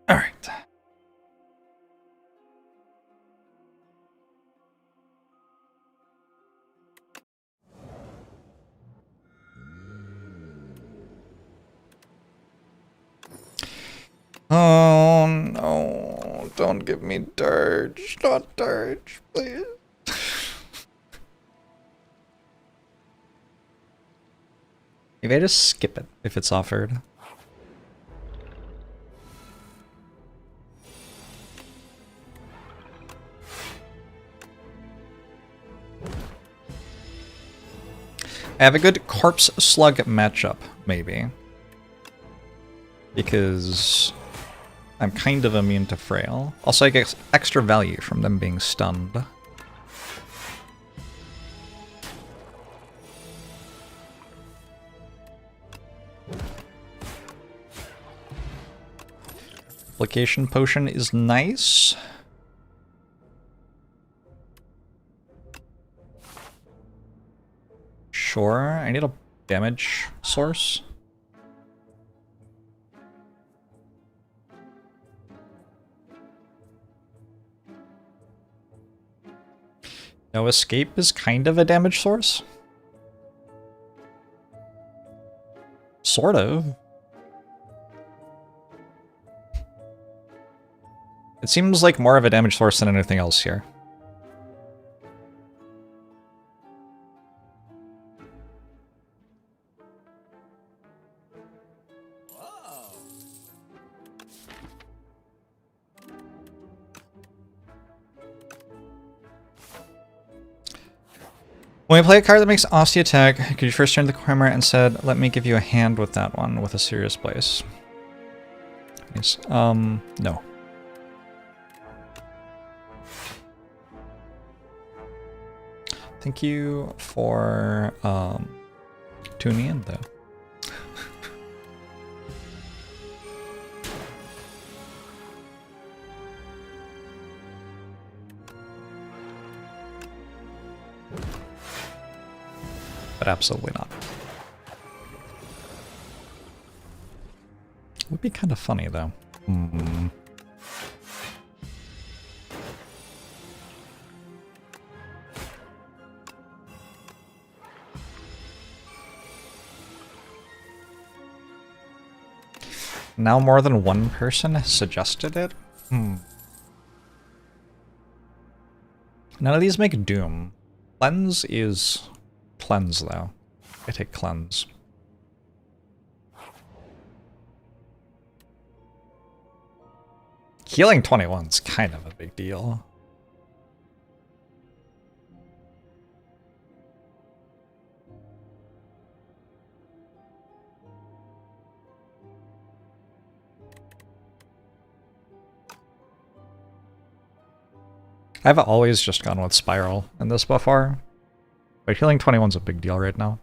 All right. Oh no, don't give me dirge, not dirge, please. Maybe I just skip it if it's offered. I have a good corpse slug matchup, maybe. Because I'm kind of immune to frail. Also, I get extra value from them being stunned. Application potion is nice. Sure, I need a damage source. No escape is kind of a damage source. Sort of. It seems like more of a damage source than anything else here. When we play a card that makes Aussie attack, could you first turn to the camera and said, let me give you a hand with that one with a serious place? Yes. No. Thank you for tuning in, though. But absolutely not. It would be kind of funny, though. Hmm. Now more than one person has suggested it? Hmm. None of these make Doom. Cleanse is cleanse, though. I take cleanse. Healing 21's kind of a big deal. I've always just gone with Spiral in this before, but healing 21's a big deal right now.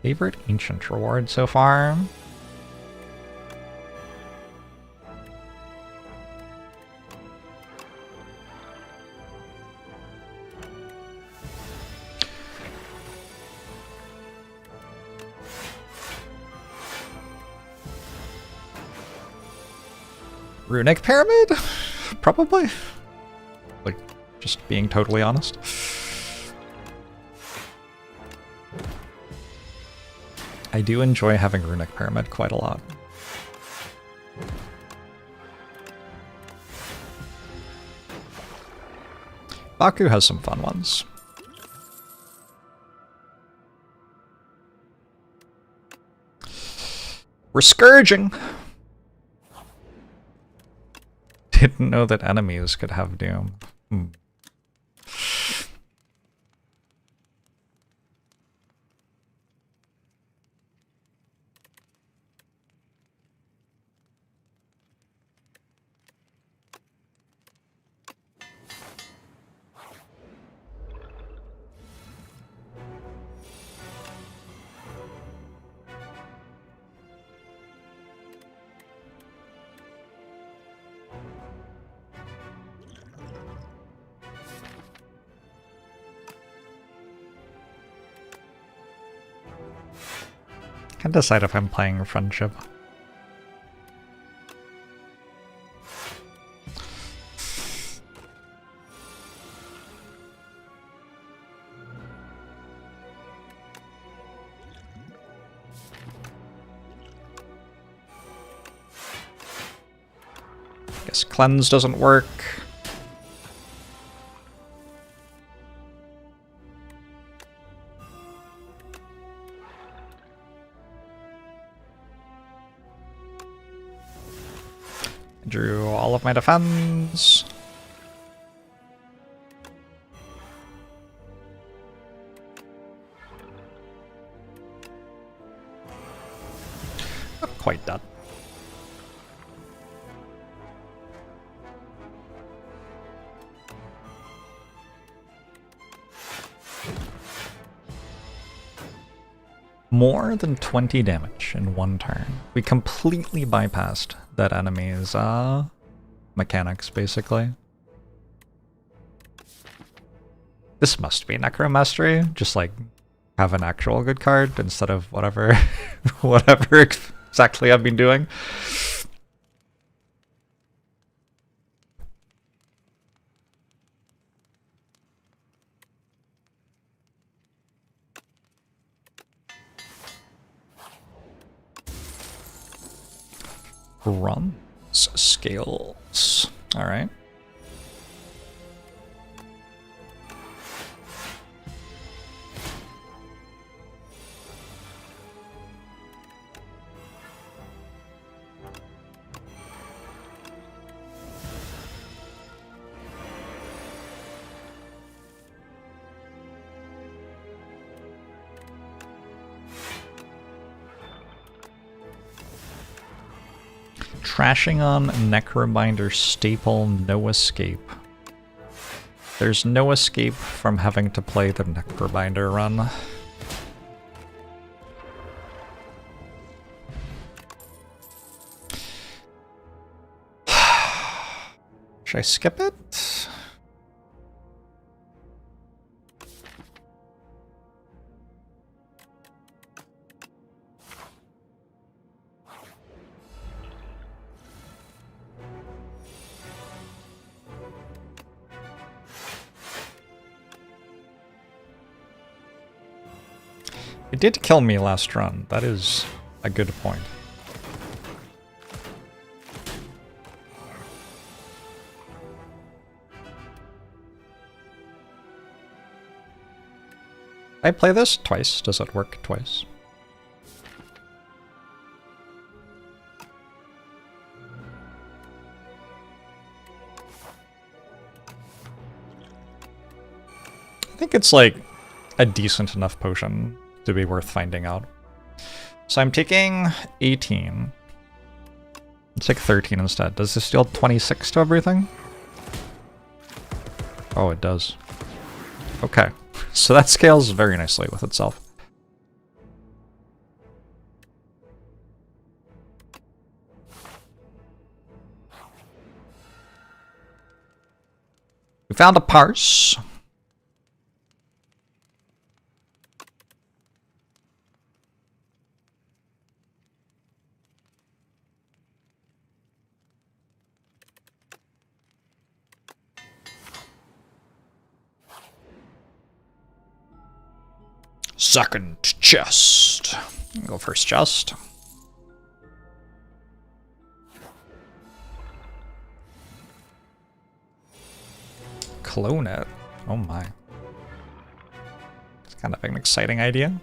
Favorite Ancient reward so far? Runic Pyramid? Probably. Like, just being totally honest. I do enjoy having Runic Pyramid quite a lot. Baku has some fun ones. We're scourging! Didn't know that enemies could have Doom. Can't decide if I'm playing Friendship. Guess Cleanse doesn't work. Drew all of my defense. Not quite done. More than 20 damage in one turn. We completely bypassed that enemy's mechanics, basically. This must be Necromastery, just like have an actual good card instead of whatever whatever exactly I've been doing. Runs scales. All right. Trashing on Necrobinder staple, no escape. There's no escape from having to play the Necrobinder run. Should I skip it? It did kill me last run. That is a good point. I play this twice. Does it work twice? I think it's like a decent enough potion to be worth finding out. So I'm taking 18. Let's take 13 instead. Does this deal 26 to everything? Oh, it does. Okay. So that scales very nicely with itself. We found a parse. Second chest. Go first chest. Clone it. Oh my. It's kind of an exciting idea.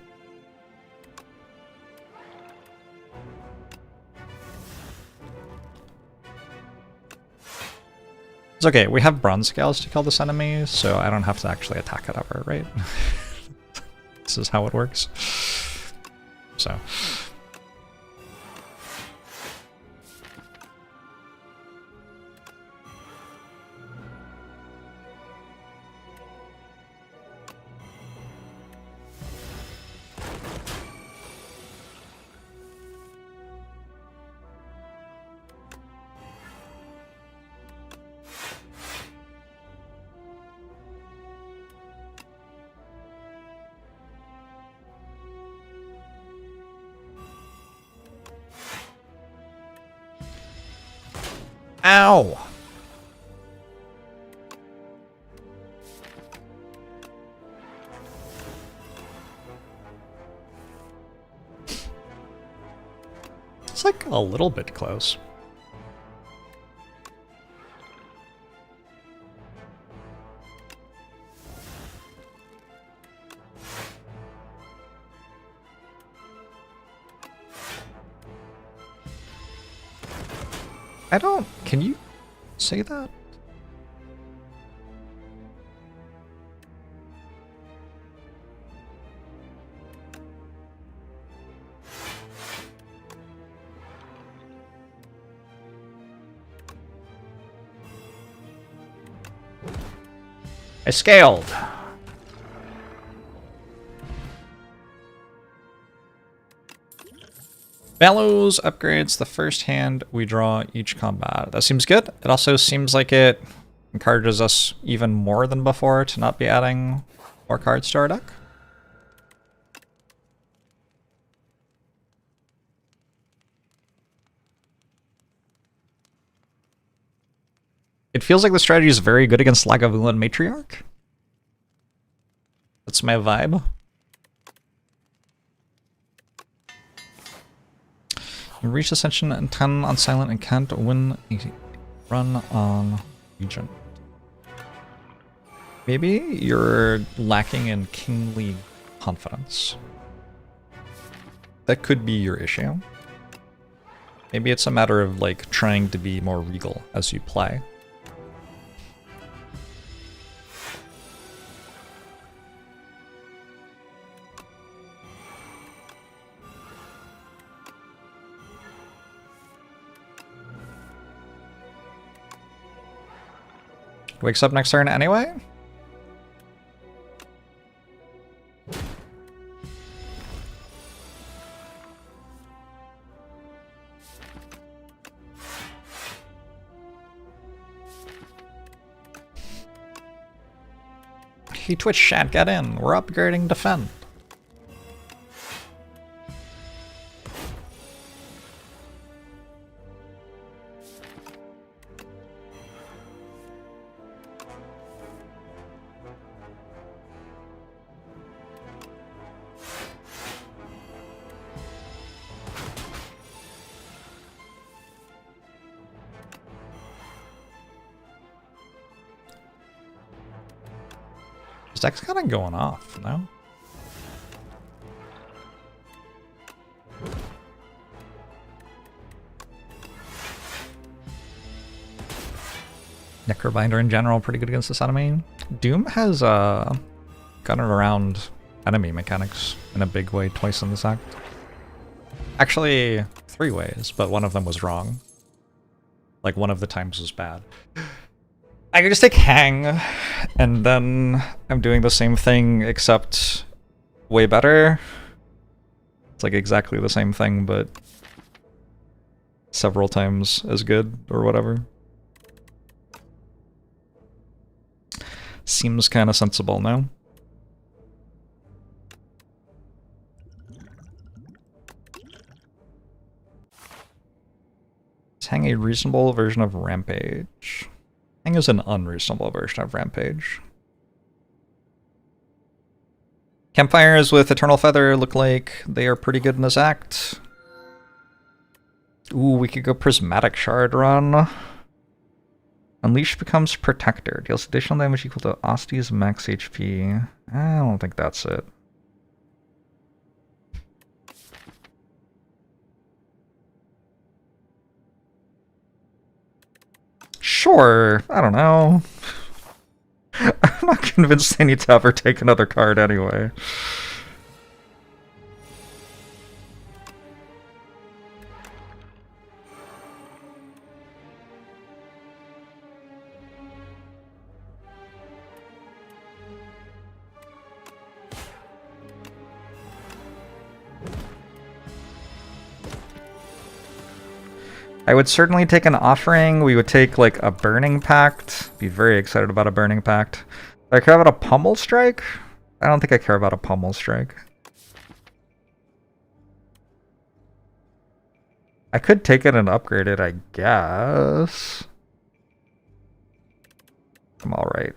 It's okay, we have bronze scales to kill this enemy, so I don't have to actually attack it ever, right? This is how it works. So. Ow! It's like a little bit close. I don't... Can you say that? I scaled. Bellows upgrades the first hand we draw each combat. That seems good. It also seems like it encourages us even more than before to not be adding more cards to our deck. It feels like the strategy is very good against Lagavulin Matriarch. That's my vibe. You reach Ascension and 10 on Silent and can't win a run on Regent. Maybe you're lacking in kingly confidence. That could be your issue. Maybe it's a matter of like trying to be more regal as you play. Wakes up next turn anyway? Hey Twitch chat, get in. We're upgrading defend. This deck's kind of going off, no? Necrobinder in general, pretty good against this enemy. Doom has gotten around enemy mechanics in a big way twice in this act. Actually, 3 ways, but one of them was wrong. Like, one of the times was bad. I could just take Hang, and then I'm doing the same thing, except way better. It's like exactly the same thing, but several times as good, or whatever. Seems kind of sensible now. Is Hang a reasonable version of Rampage? Hang is an unreasonable version of Rampage. Campfires with Eternal Feather look like they are pretty good in this act. Ooh, we could go Prismatic Shard run. Unleash becomes Protector. Deals additional damage equal to Osti's max HP. I don't think that's it. Sure, I don't know. I'm not convinced they need to ever take another card anyway. I would certainly take an offering. We would take like a Burning Pact. Be very excited about a Burning Pact. Do I care about a Pummel Strike? I don't think I care about a Pummel Strike. I could take it and upgrade it, I guess. I'm alright.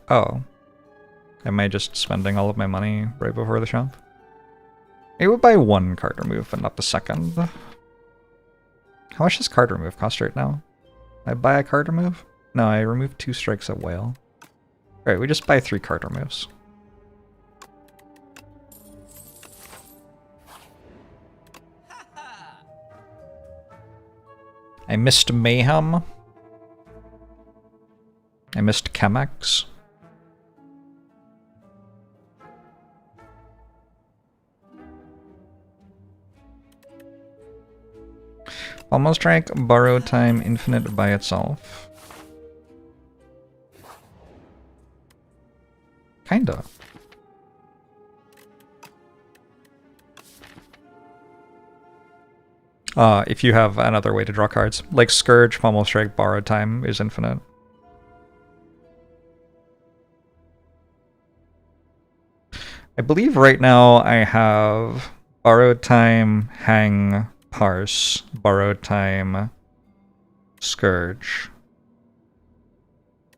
Oh. Am I just spending all of my money right before the shop? I would buy 1 card remove, but not the second. How much does card remove cost right now? I buy a card remove? No, I remove 2 strikes at whale. Alright, we just buy 3 card removes. I missed Mayhem. I missed Chemex. Almost Strike, Borrow Time, Infinite by itself. Kinda. If you have another way to draw cards. Like Scourge, Pommel Strike, Borrow Time is infinite. I believe right now I have Borrowed Time, Hang, Parse, Borrowed Time, Scourge.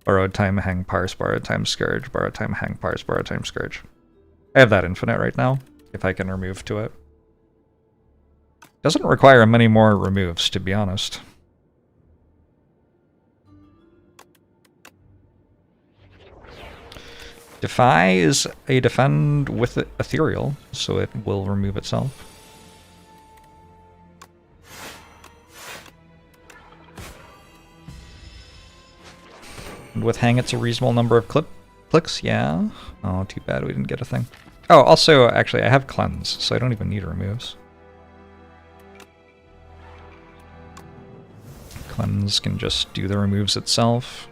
Borrowed Time, Hang, Parse, Borrowed Time, Scourge, Borrowed Time, Hang, Parse, Borrowed Time, Scourge. I have that infinite right now, if I can remove to it. Doesn't require many more removes, to be honest. Defy is a defend with ethereal, so it will remove itself. And with Hang, it's a reasonable number of clicks, yeah. Oh, too bad we didn't get a thing. Oh, also, actually, I have Cleanse, so I don't even need removes. Cleanse can just do the removes itself.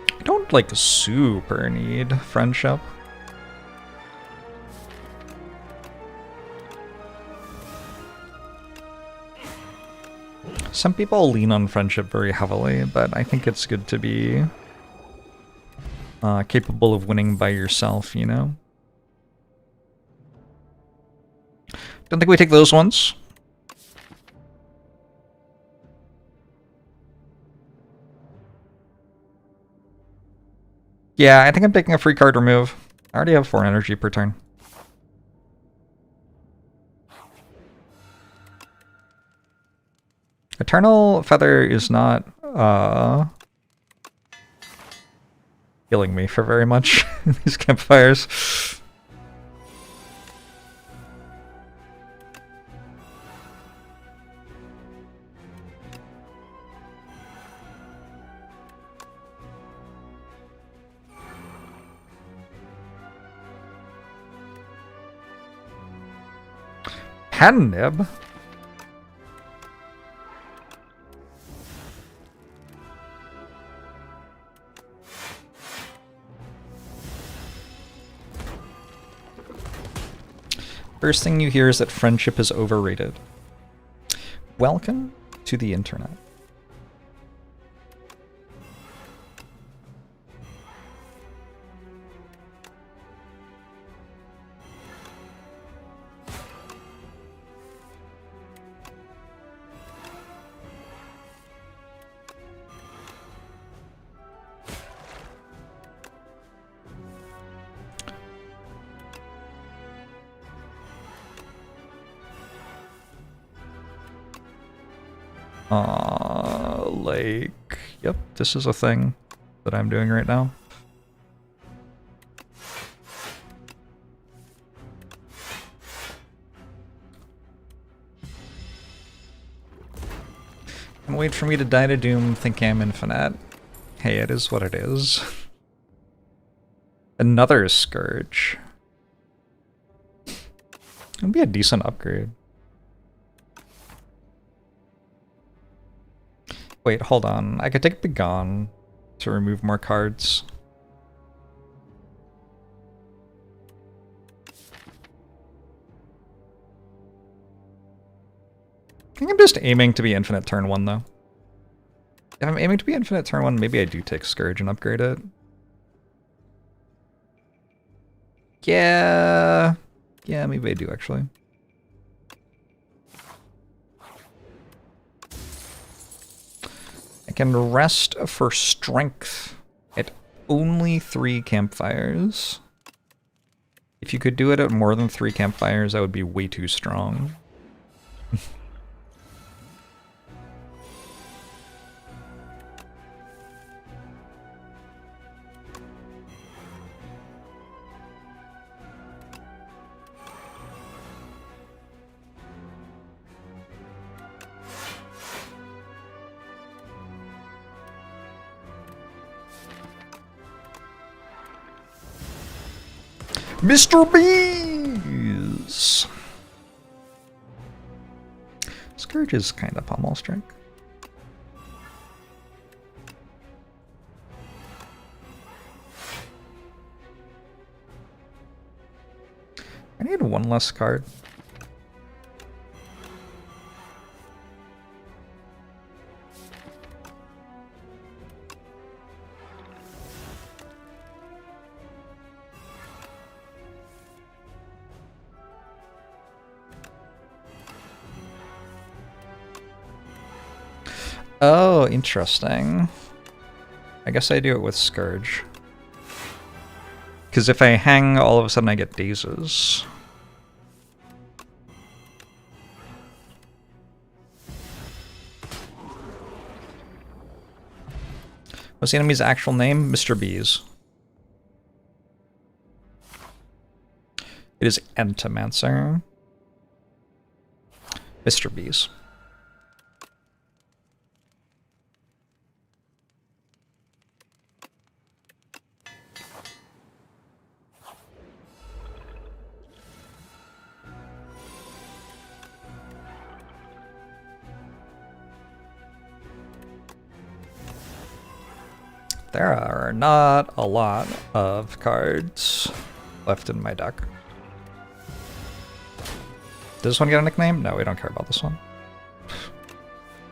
I don't, like, super need Friendship. Some people lean on Friendship very heavily, but I think it's good to be capable of winning by yourself, you know? Don't think we take those ones. Yeah, I think I'm taking a free card remove. I already have 4 energy per turn. Eternal Feather is not killing me for very much in these campfires. Hand nib? First thing you hear is that friendship is overrated. Welcome to the internet. Like, yep, this is a thing that I'm doing right now. And wait for me to die to doom, think I'm infinite. Hey, it is what it is. Another Scourge. It'd be a decent upgrade. Wait, hold on. I could take Begone to remove more cards. I think I'm just aiming to be infinite turn 1, though. If I'm aiming to be infinite turn 1, maybe I do take Scourge and upgrade it. Yeah. Yeah, maybe I do, actually. I can rest for strength at only 3 campfires. If you could do it at more than 3 campfires, that would be way too strong. Mr. Bees! Scourge is kind of pommel strike. I need one less card. Oh, interesting. I guess I do it with Scourge. Because if I hang, all of a sudden I get dazes. What's the enemy's actual name? Mr. Bees. It is Entomancer. Mr. Bees. There are not a lot of cards left in my deck. Does this one get a nickname? No, we don't care about this one.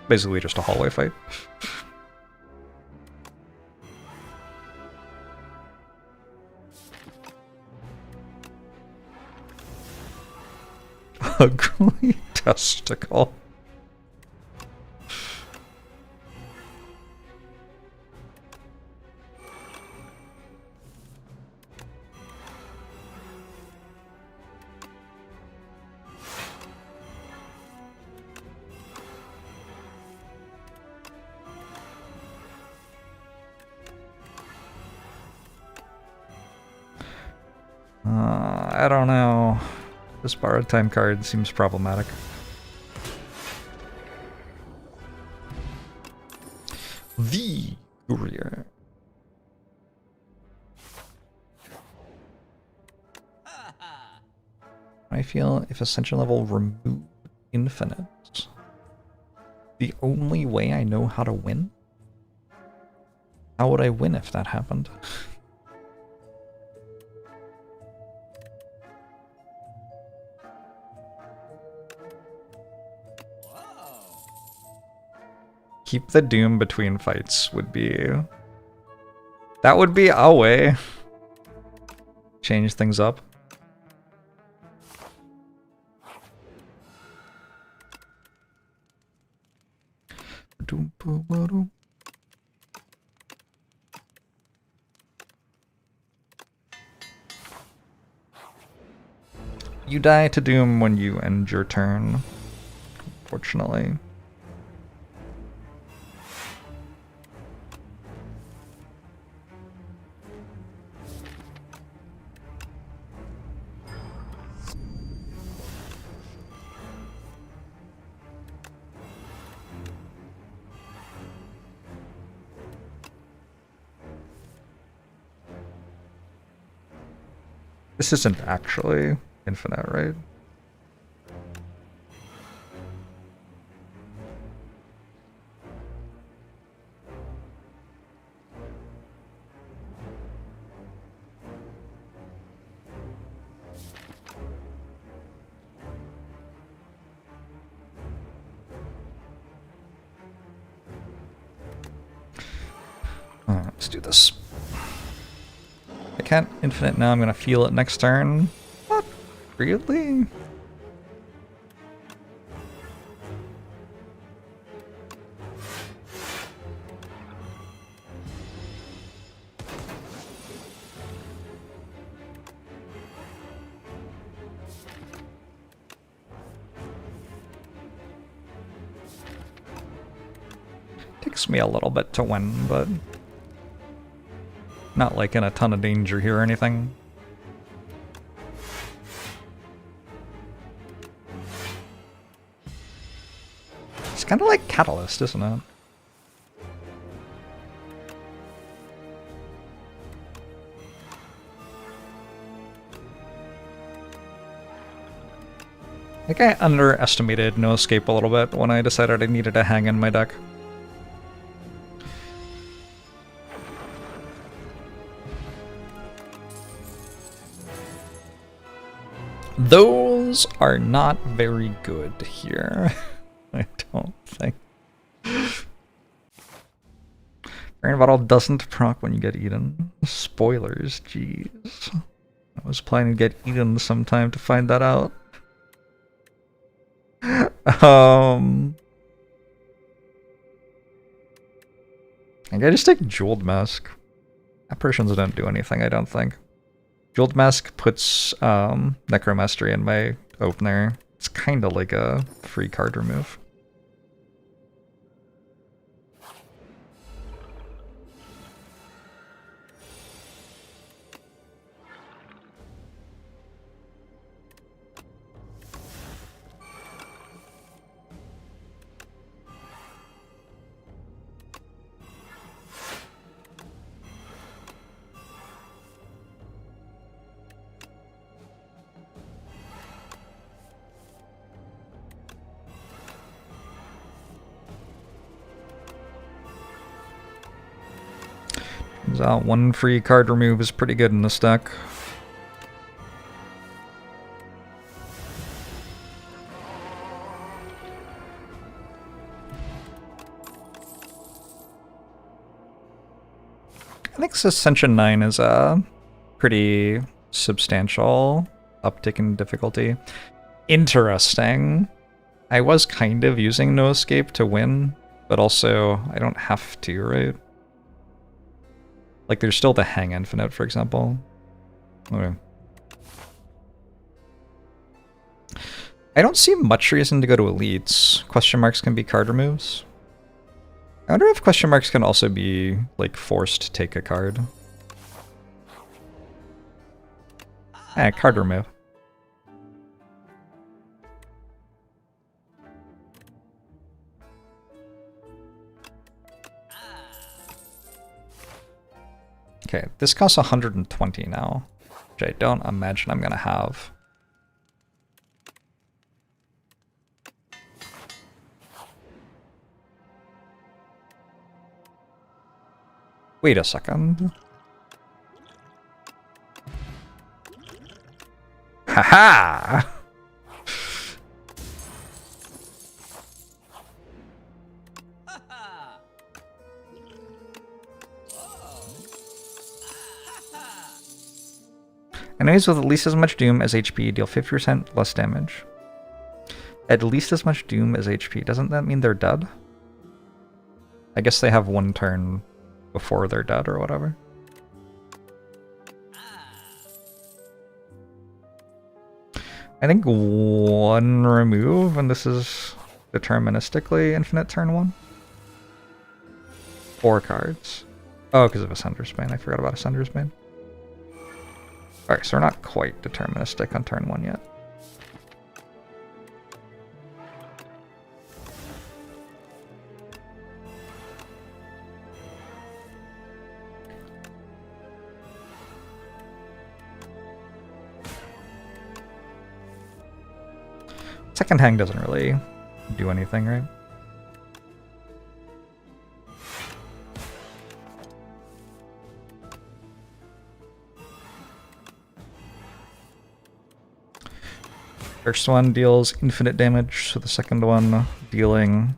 Basically just a hallway fight. ugly testicle. I don't know. This borrowed time card seems problematic. The Courier. I feel if Ascension level remove infinite, the only way I know how to win? How would I win if that happened? Keep the Doom between fights would be... That would be a way. Change things up. You die to Doom when you end your turn, unfortunately. This isn't actually infinite, right? Let's do this. I can't infinite now, I'm gonna feel it next turn. Not really? Takes me a little bit to win, but not like in a ton of danger here or anything. It's kind of like Catalyst, isn't it? I think I underestimated No Escape a little bit when I decided I needed to hang in my deck. Those are not very good here. I don't think. Brain Bottle doesn't proc when you get eaten. Spoilers, jeez. I was planning to get eaten sometime to find that out. I think I just take Jeweled Mask. Apparitions don't do anything, I don't think. Jeweled Mask puts Necromastery in my opener. It's kind of like a free card remove. One free card remove is pretty good in this deck. I think Ascension 9 is a pretty substantial uptick in difficulty. Interesting. I was kind of using no escape to win, but also I don't have to, right? Like there's still the hang infinite, for example. Okay. I don't see much reason to go to elites. Question marks can be card removes. I wonder if question marks can also be like forced to take a card. Card remove. Okay, this costs 120 now, which I don't imagine I'm gonna have. Wait a second. Haha! Enemies with at least as much doom as HP deal 50% less damage. At least as much doom as HP. Doesn't that mean they're dead? I guess they have one turn before they're dead or whatever. I think one remove, and this is deterministically infinite turn 1. 4 cards. Oh, because of Ascender's Bane. I forgot about Ascender's Bane. Alright, so we're not quite deterministic on turn 1 yet. Second hang doesn't really do anything, right? First one deals infinite damage, so the second one dealing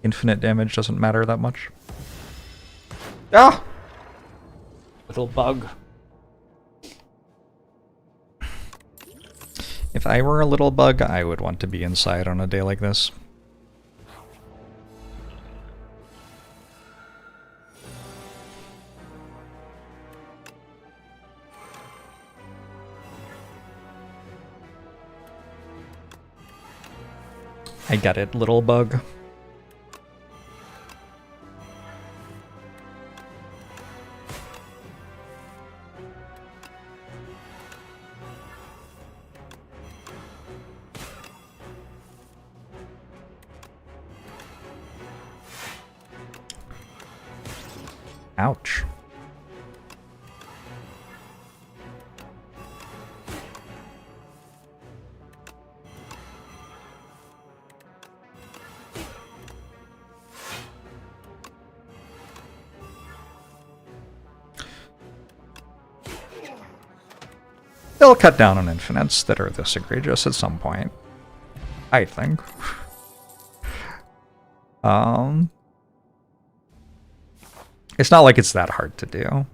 infinite damage doesn't matter that much. Ah! Little bug. If I were a little bug, I would want to be inside on a day like this. I get it, little bug. Ouch. They'll cut down on infinites that are this egregious at some point, I think. It's not like it's that hard to do.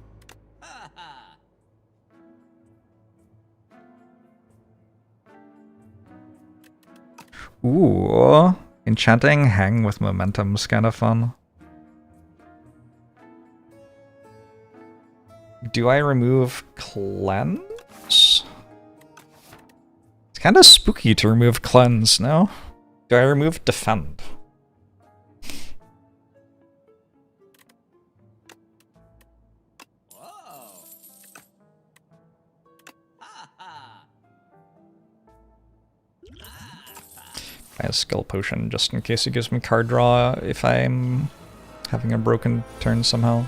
Ooh, enchanting hang with momentum's kind of fun. Do I remove cleanse? It's kind of spooky to remove cleanse, no? Do I remove defend? I have skill potion just in case it gives me card draw if I'm having a broken turn somehow.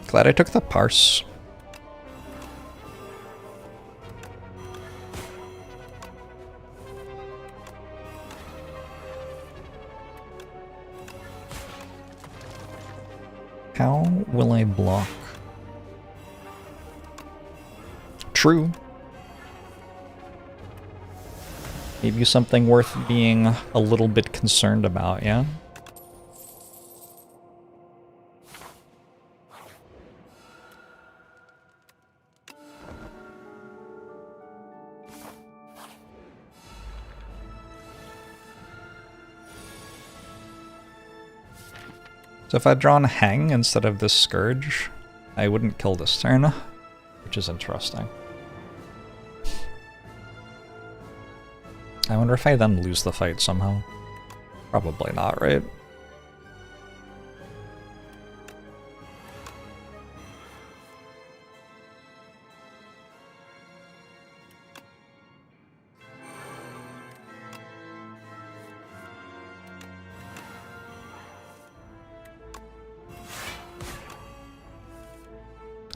Glad I took the parse. How will I block? True. Maybe something worth being a little bit concerned about, yeah? So if I'd drawn Hang instead of this Scourge, I wouldn't kill this turn, which is interesting. I wonder if I then lose the fight somehow. Probably not, right?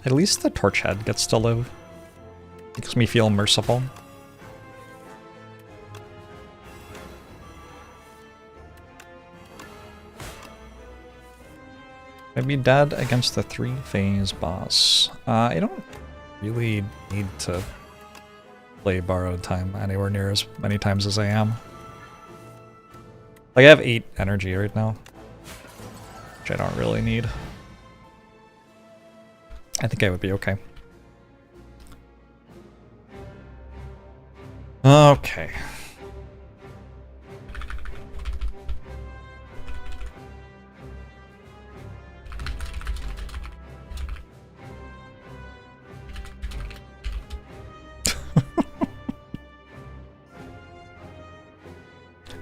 At least the Torch Head gets to live. Makes me feel merciful. I'd be dead against the 3-phase boss. I don't really need to play Borrowed Time anywhere near as many times as I am. Like, I have 8 energy right now, which I don't really need. I think I would be okay. Okay.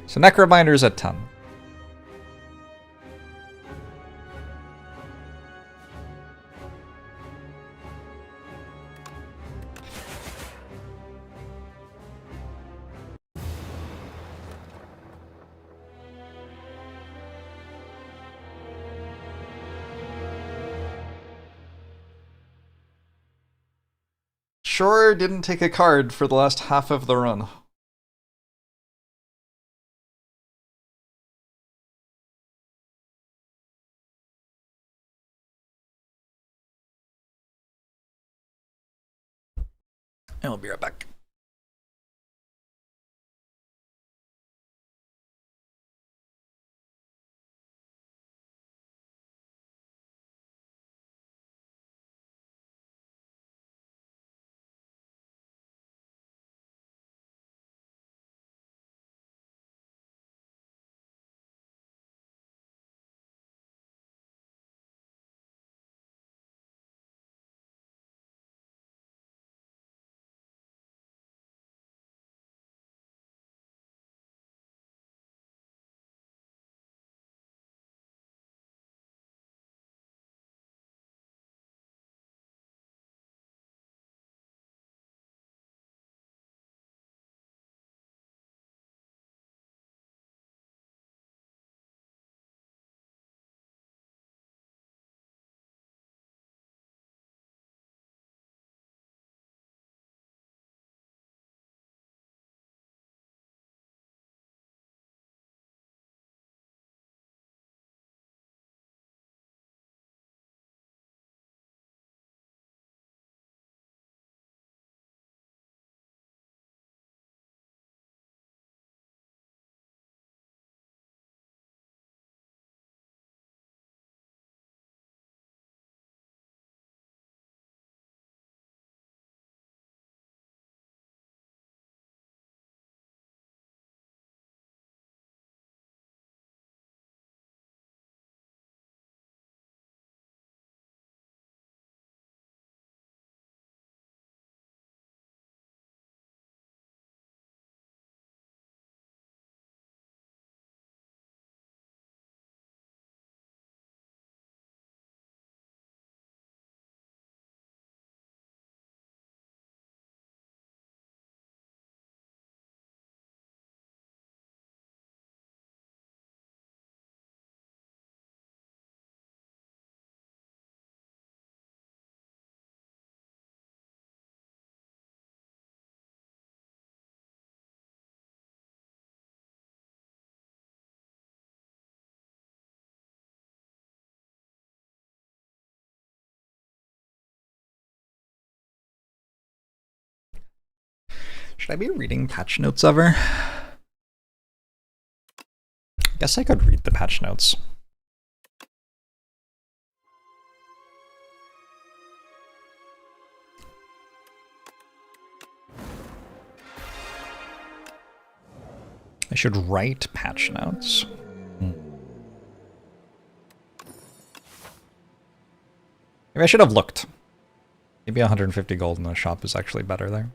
So Necrobinder's at 10. Sure didn't take a card for the last half of the run. And we'll be right back. Should I be reading patch notes ever? Guess I could read the patch notes. I should write patch notes. Maybe I should have looked. Maybe 150 gold in the shop is actually better there.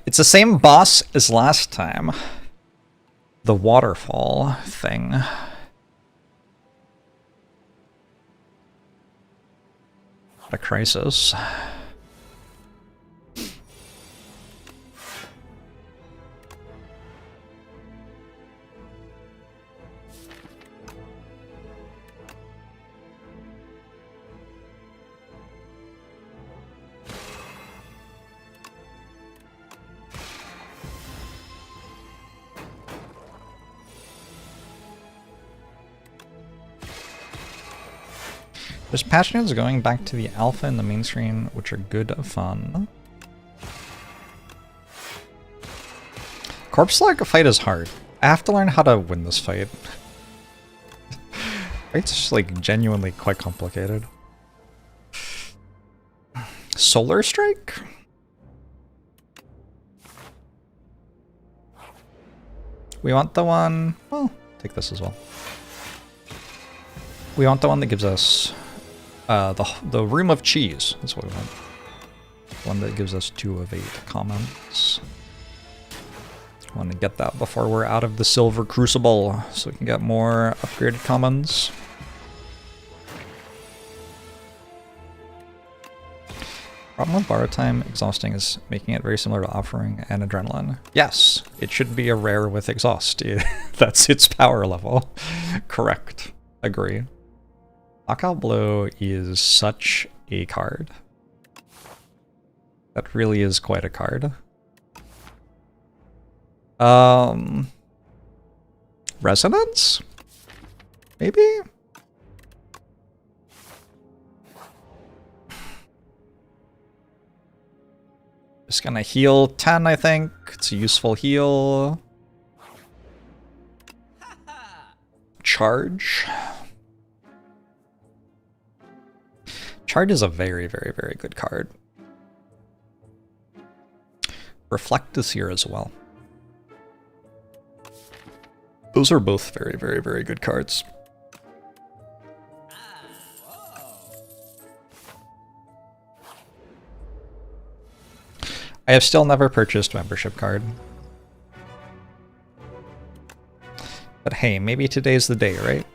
It's the same boss as last time. The waterfall thing. What a crisis. There's patch notes going back to the alpha and the main screen, which are good fun. Corpse Slug fight is hard. I have to learn how to win this fight. It's just like genuinely quite complicated. Solar Strike? We want the one... Well, take this as well. We want the one that gives us the Room of Cheese. That's what we want. One that gives us 2 of 8 comments. I want to get that before we're out of the Silver Crucible, so we can get more upgraded commons. Problem with borrow time exhausting is making it very similar to offering and adrenaline. Yes, it should be a rare with exhaust. That's its power level. Correct. Agree. Knockout Blow is such a card. That really is quite a card. Resonance? Maybe? Just gonna heal 10, I think. It's a useful heal. Charge. Charge is a very, very, very good card. Reflect is here as well. Those are both very, very, very good cards. I have still never purchased a membership card. But hey, maybe today's the day, right?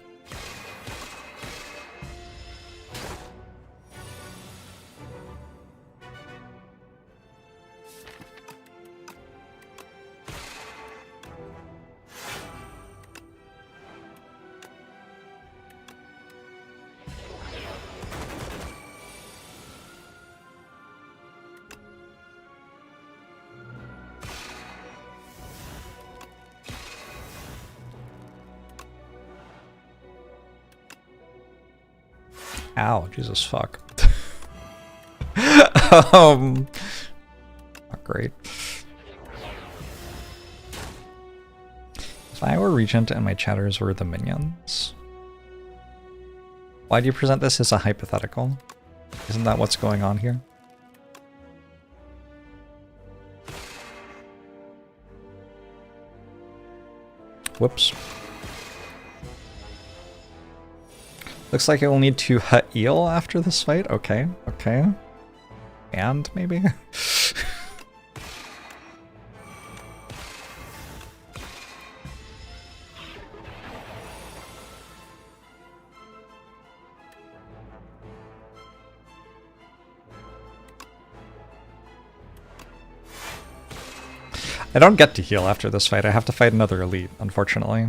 Ow, Jesus fuck. Not great. If I were Regent and my chatters were the minions. Why do you present this as a hypothetical? Isn't that what's going on here? Whoops. Looks like I will need to heal after this fight. Okay, okay. And maybe? I don't get to heal after this fight. I have to fight another elite, unfortunately.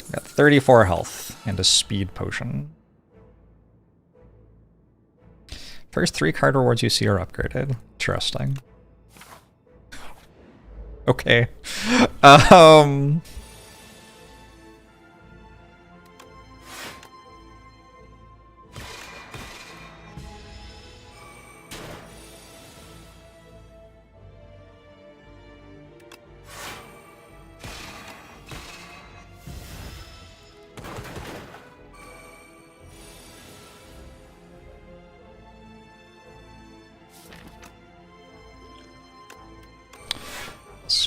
Got 34 health and a speed potion. First 3 card rewards you see are upgraded. Interesting. Okay.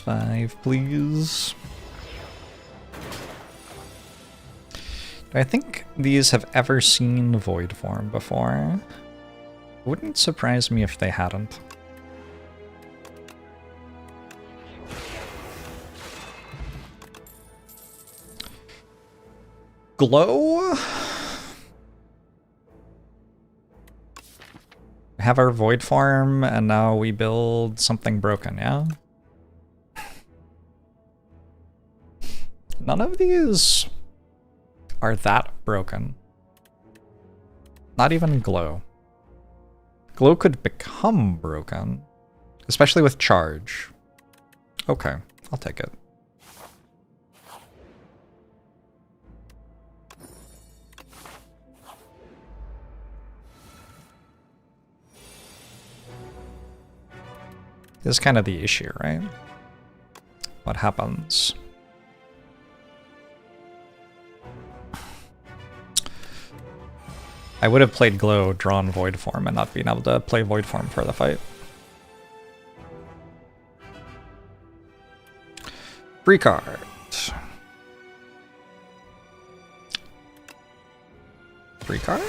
-5, please. Do I think these have ever seen Void form before? Wouldn't surprise me if they hadn't. Glow? We have our Void form, and now we build something broken, yeah? None of these are that broken. Not even Glow. Glow could become broken, especially with charge. Okay, I'll take it. This is kind of the issue, right? What happens? I would have played Glow, drawn Void form, and not been able to play Void form for the fight. Free card. Free card?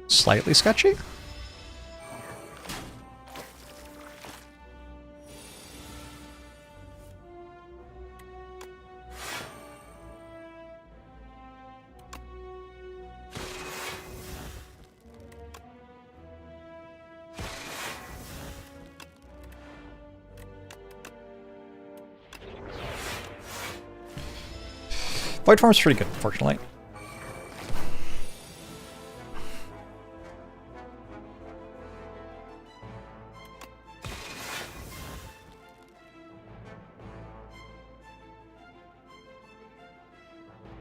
Slightly sketchy? Void form's pretty good, fortunately.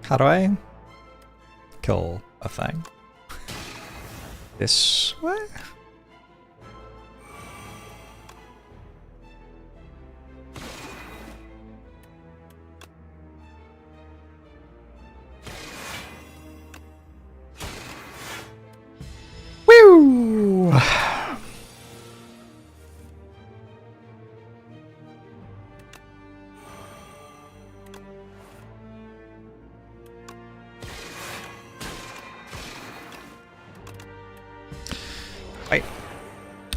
How do I kill a thing? This way? Woo! Right.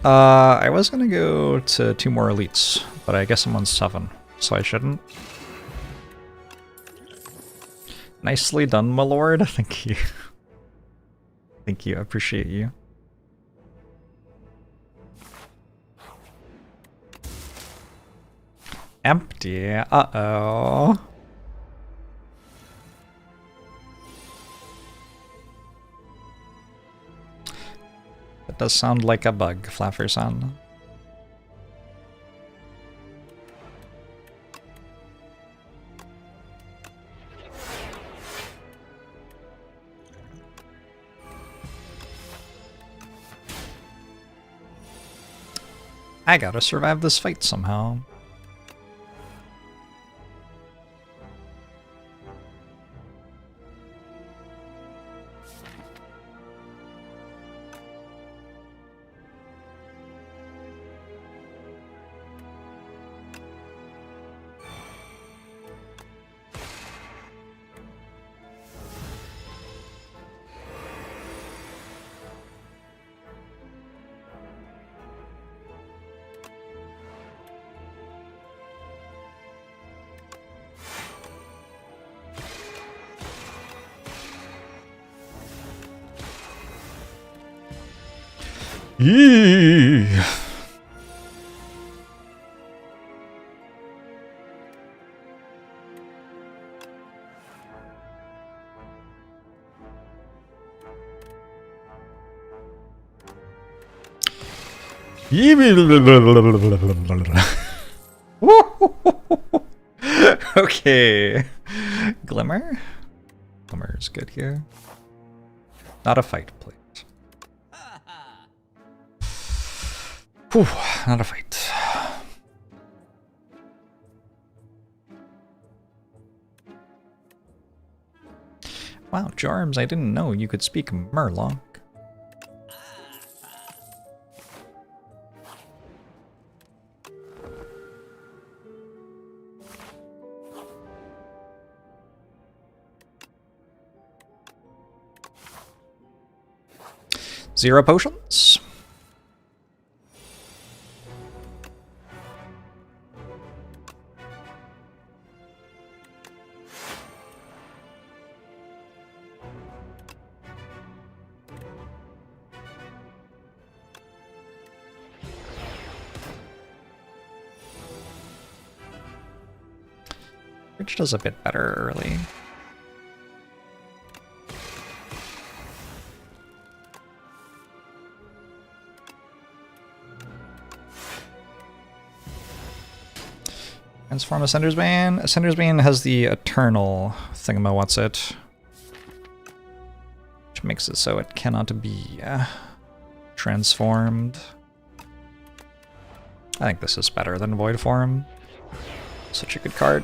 I was gonna go to 2 more elites, but I guess I'm on 7, so I shouldn't. Nicely done, my lord. Thank you. Thank you, I appreciate you. Empty, uh-oh. That does sound like a bug, Flaffer-san. I gotta survive this fight somehow. Yee. Okay. Glimmer? Glimmer is good here. Not a fight, please. Whew, not a fight. Wow, Jorbs, I didn't know you could speak Murloc. Zero potions. Which does a bit better early. Transform Ascender's Bane. Ascender's Bane has the eternal thingamawhatsit, which makes it so it cannot be transformed. I think this is better than Void Form. Such a good card.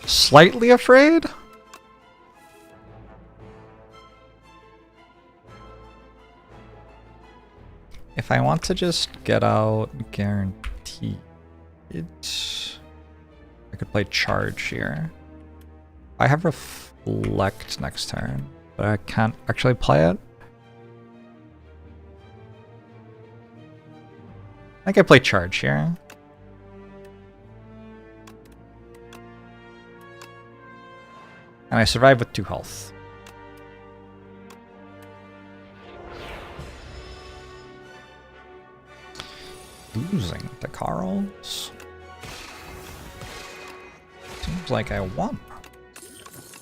Slightly afraid? If I want to just get out guaranteed, I could play charge here. I have reflect next turn, but I can't actually play it. I think I play charge here. And I survive with 2 health. Losing to Carls. Seems like I won.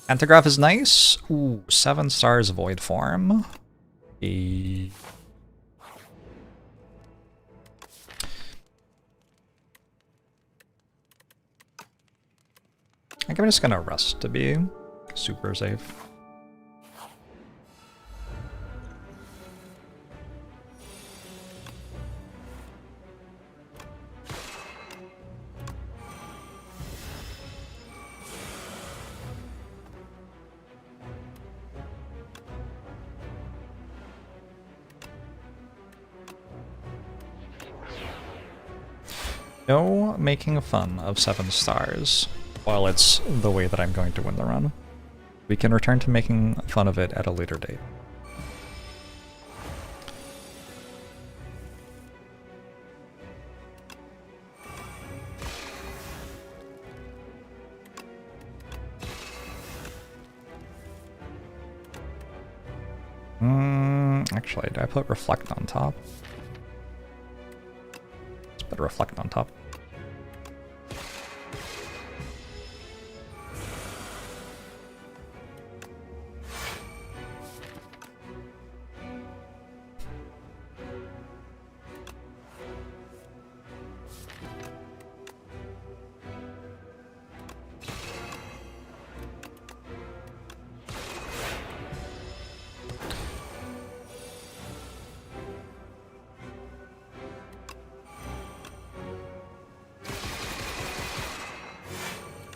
Antigraph is nice. Ooh, 7 stars Void Form. I think I'm just gonna rest to be super safe. No making fun of 7 stars while it's the way that I'm going to win the run. We can return to making fun of it at a later date. Actually, did I put Reflect on top? Let's put Reflect on top.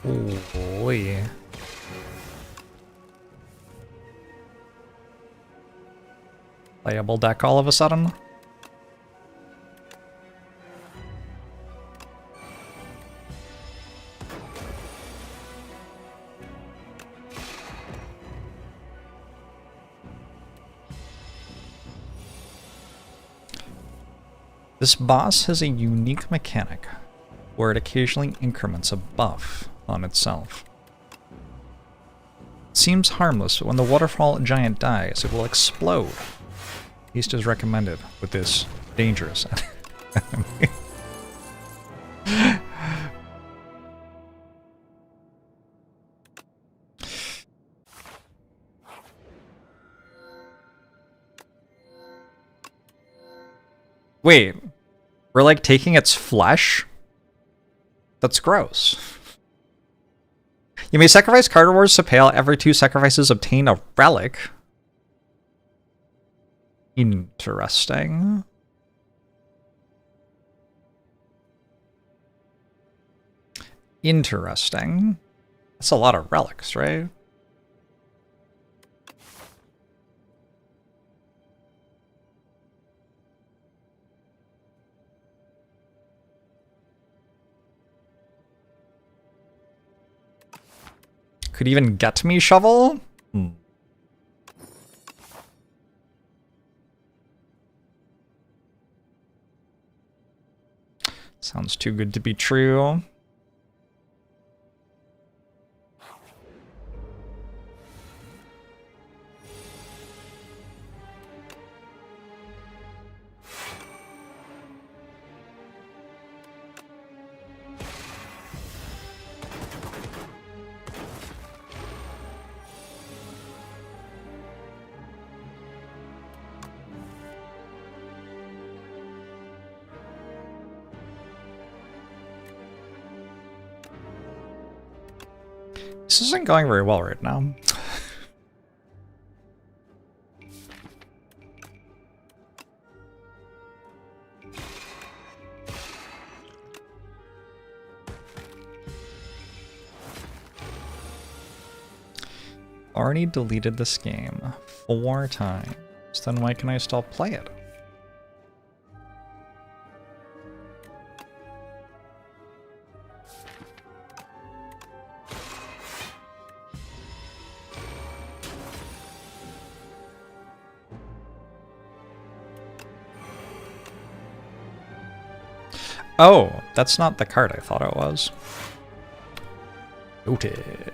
Oh boy. Playable deck all of a sudden. This boss has a unique mechanic where it occasionally increments a buff on itself. It seems harmless, but when the waterfall giant dies, it will explode. Haste is recommended with this dangerous enemy. Wait, we're like taking its flesh? That's gross. You may sacrifice card rewards to pale. Every 2 sacrifices obtain a relic. Interesting. Interesting. That's a lot of relics, right? Could even get me shovel? Sounds too good to be true. This isn't going very well right now. Already deleted this game 4 times. Then why can I still play it? Oh, that's not the card I thought it was. Noted.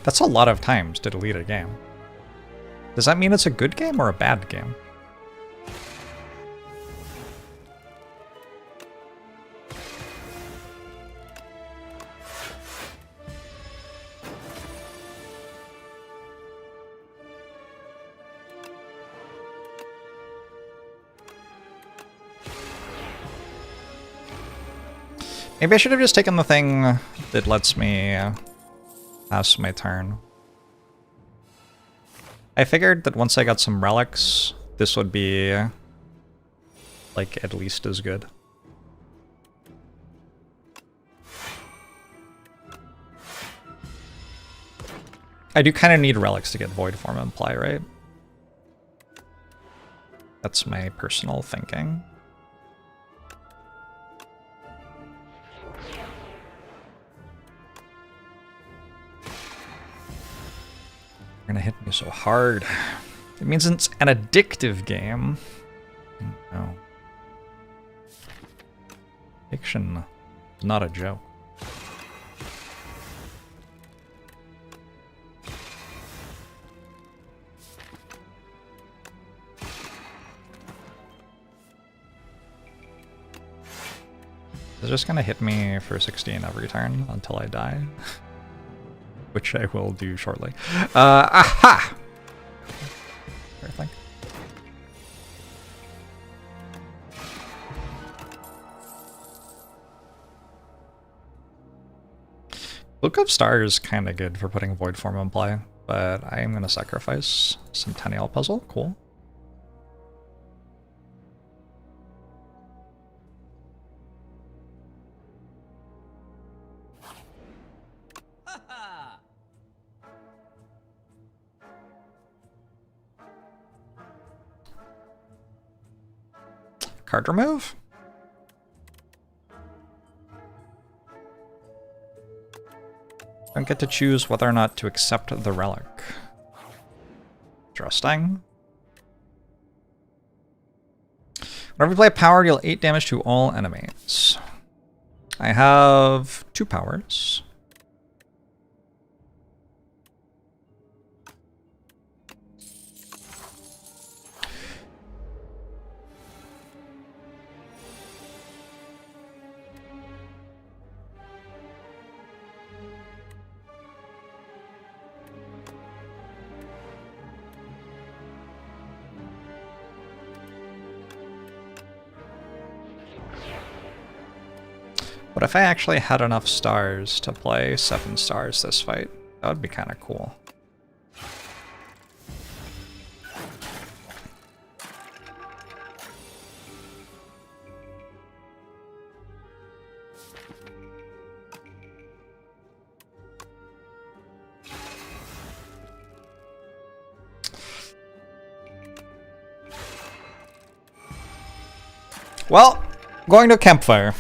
That's a lot of times to delete a game. Does that mean it's a good game or a bad game? Maybe I should have just taken the thing that lets me pass my turn. I figured that once I got some relics, this would be like at least as good. I do kind of need relics to get void form and play, right? That's my personal thinking. You're gonna hit me so hard. It means it's an addictive game. No. Addiction is not a joke. It's just gonna hit me for 16 every turn until I die. Which I will do shortly. Aha! I think. Book of Stars is kind of good for putting void form in play, but I am going to sacrifice Centennial Puzzle. Cool. Card remove? Don't get to choose whether or not to accept the relic. Interesting. Whenever you play a power, deal 8 damage to all enemies. I have 2 powers. What if I actually had enough stars to play 7 stars this fight? That would be kind of cool. Well, going to a campfire.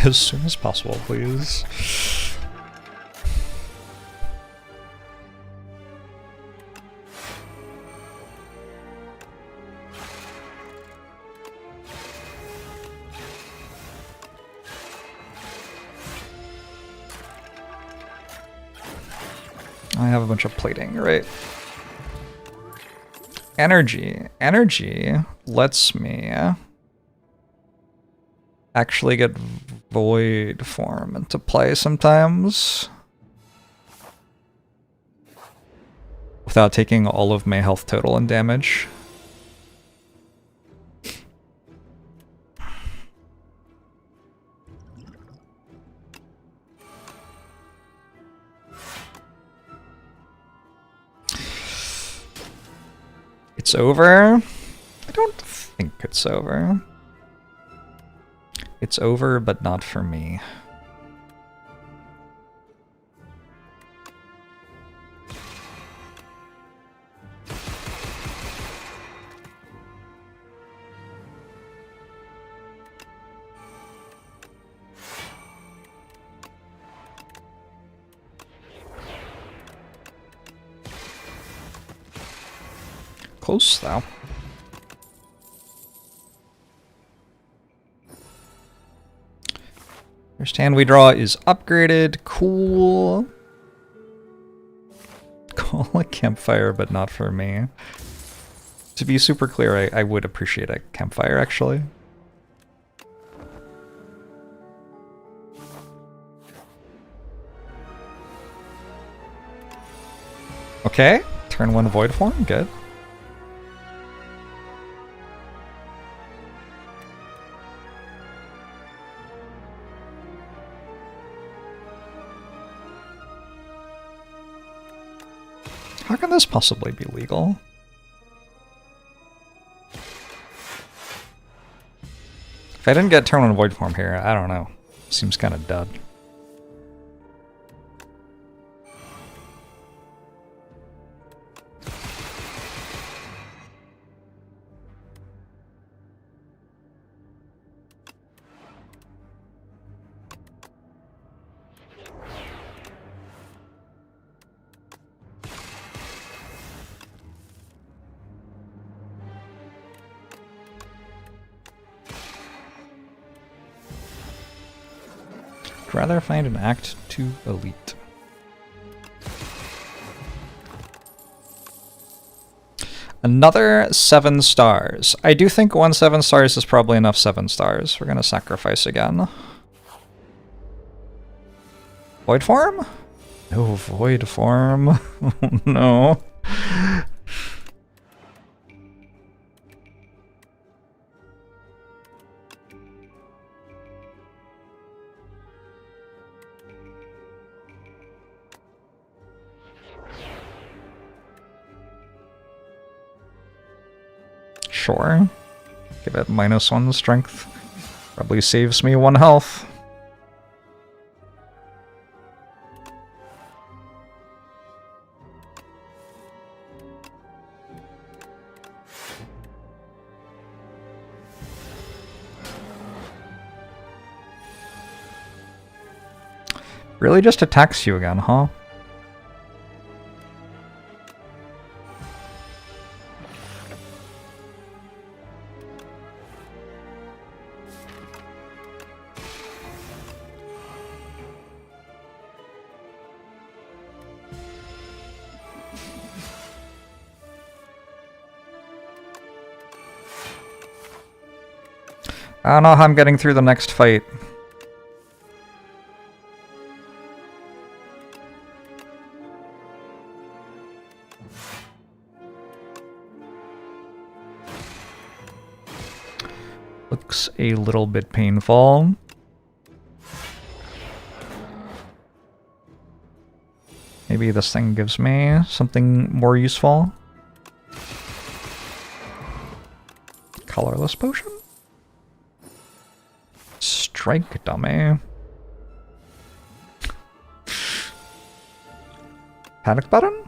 As soon as possible, please. I have a bunch of plating, right? Energy. Energy lets me actually get void form into play sometimes without taking all of my health total and damage. It's over? I don't think it's over. It's over, but not for me. Close, though. First hand we draw is upgraded. Cool. Call a campfire, but not for me. To be super clear, I would appreciate a campfire, actually. Okay, turn 1 void form, good. How can this possibly be legal? If I didn't get turn 1 void form here, I don't know. Seems kind of dud. I'd rather find an Act 2 elite. Another 7 stars. I do think 1 7 stars is probably enough 7 stars. We're gonna sacrifice again. Void form? No void form. Oh, no. Sure. Give it -1 strength. Probably saves me 1 health. Really just attacks you again, huh? I don't know how I'm getting through the next fight. Looks a little bit painful. Maybe this thing gives me something more useful. Colorless potion? Strike, dummy. Panic button?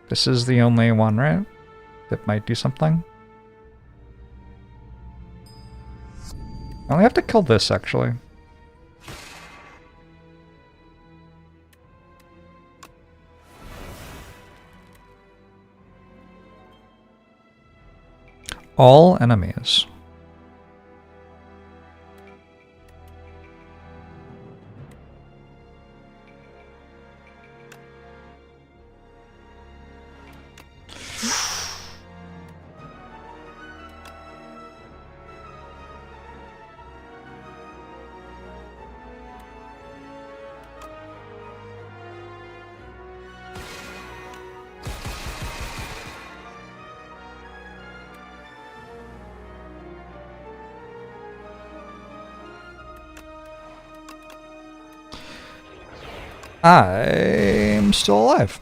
This is the only one, right? That might do something. I only have to kill this, actually. All enemies. I'm still alive.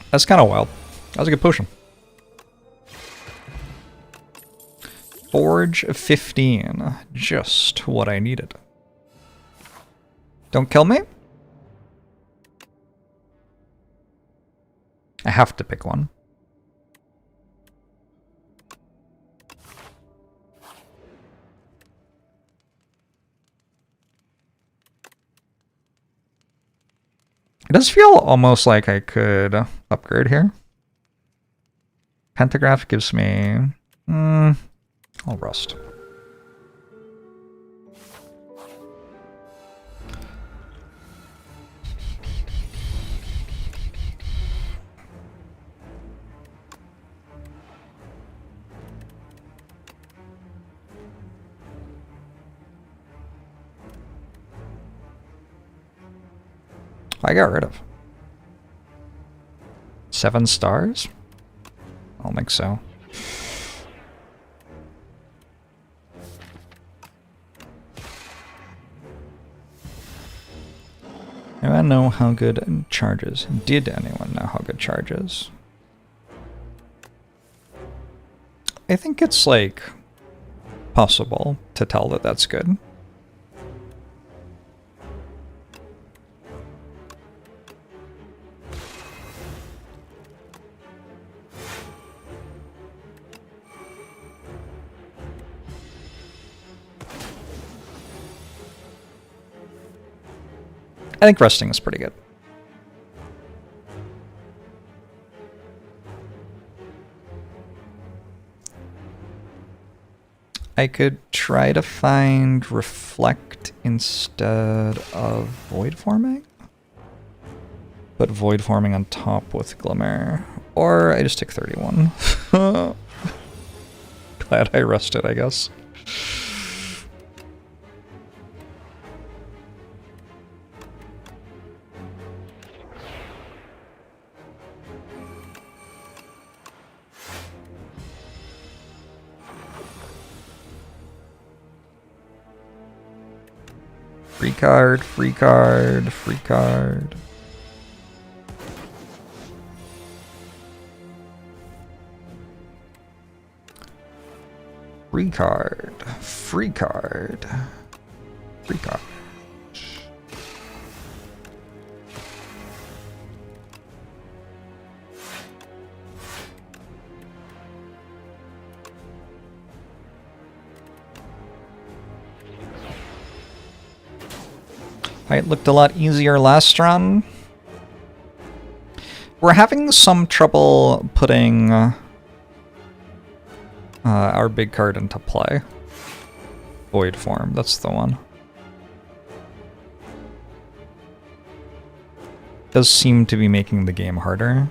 That's kind of wild. That was a good potion. Forge 15. Just what I needed. Don't kill me. I have to pick one. It does feel almost like I could upgrade here. Pentagraph gives me... I'll rust. I got rid of 7 stars? I don't think so. Anyone know how good charges? Did anyone know how good charges? I think it's like possible to tell that that's good. I think resting is pretty good. I could try to find reflect instead of void forming. Put void forming on top with glimmer. Or I just take 31. Glad I rested, I guess. Free card, free card, free card. Free card, free card, free card. It looked a lot easier last run. We're having some trouble putting our big card into play. Void form, that's the one. Does seem to be making the game harder.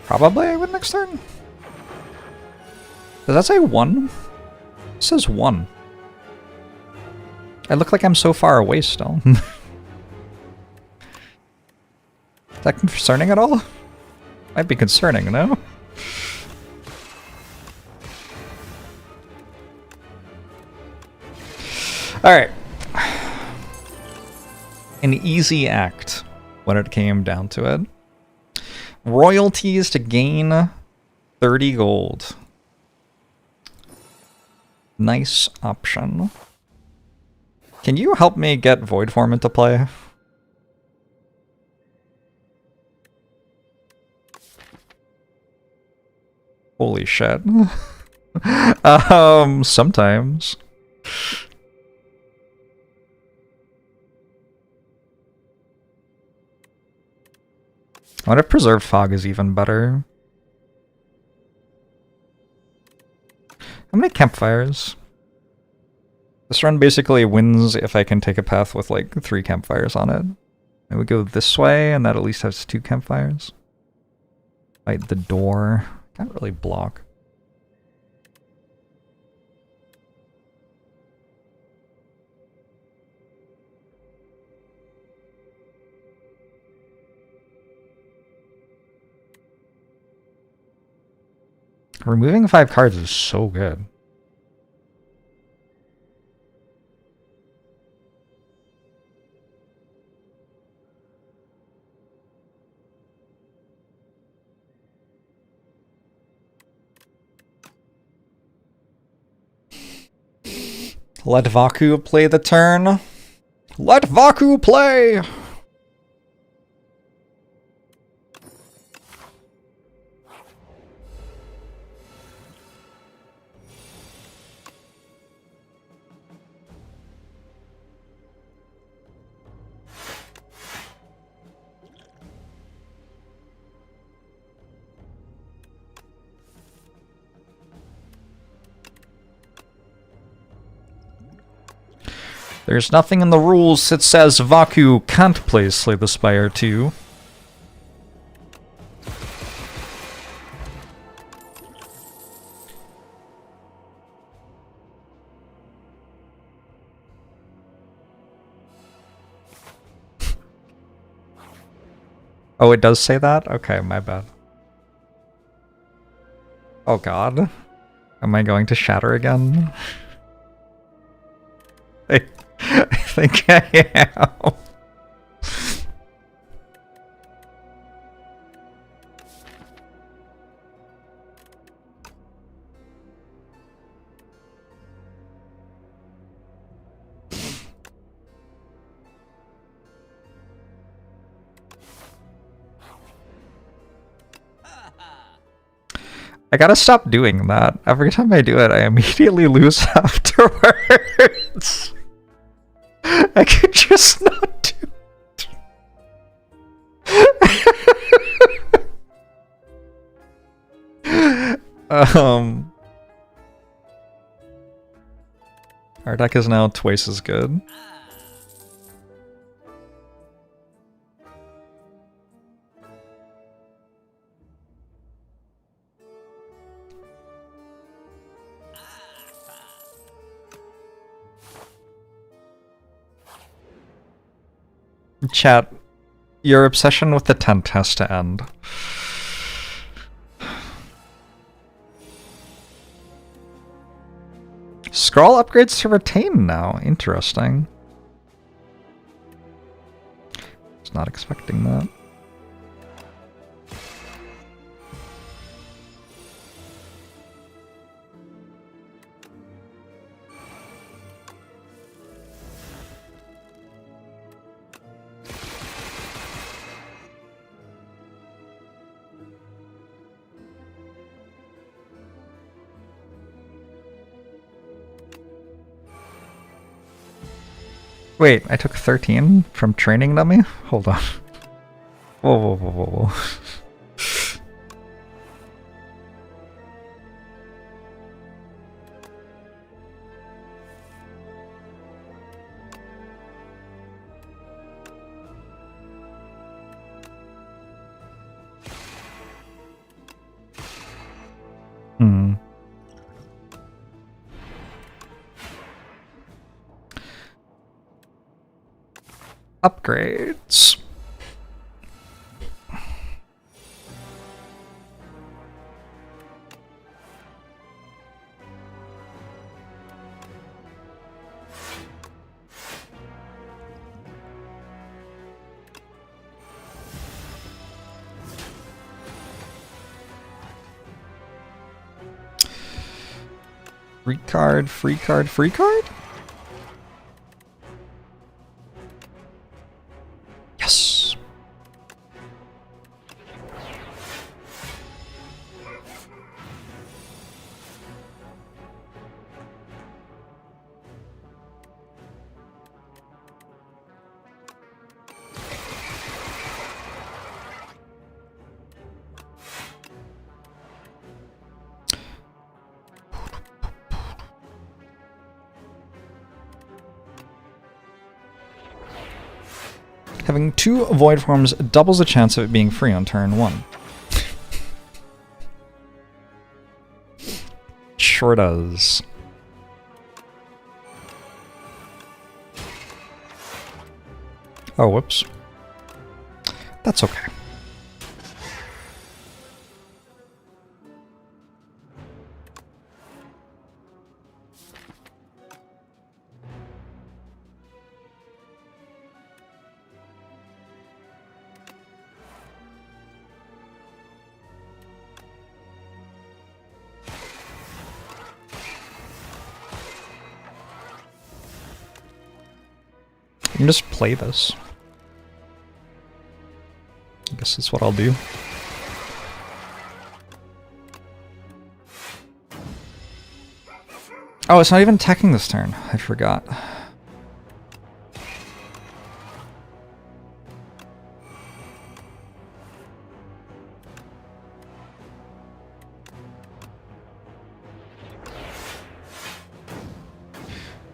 Probably I win next turn. Does that say 1? It says 1. I look like I'm so far away still. Is that concerning at all? Might be concerning, no? Alright. An easy act when it came down to it. Royalties to gain 30 gold. Nice option. Can you help me get Void Form into play? Holy shit. Sometimes. I wonder if Preserved Fog is even better. How many campfires? This run basically wins if I can take a path with like 3 campfires on it. And we go this way, and that at least has 2 campfires. Fight the door. Can't really block. Removing 5 cards is so good. Let Vaku play the turn. Let Vaku play! There's nothing in the rules that says Vaku can't play Slay the Spire 2. Oh, it does say that? Okay, my bad. Oh god. Am I going to shatter again? I think I am. I gotta stop doing that. Every time I do it, I immediately lose afterwards. I could just not do it. Our deck is now twice as good. Chat, your obsession with the tent has to end. Scroll upgrades to retain now. Interesting. Was not expecting that. Wait, I took 13 from training dummy? Hold on. Whoa, whoa, whoa, whoa, whoa. Hmm. Upgrades. Free card, free card, free card? Yes. Having 2 void forms doubles the chance of it being free on turn 1. Sure does. Oh, whoops. That's okay. You can just play this. I guess that's what I'll do. Oh, it's not even attacking this turn. I forgot.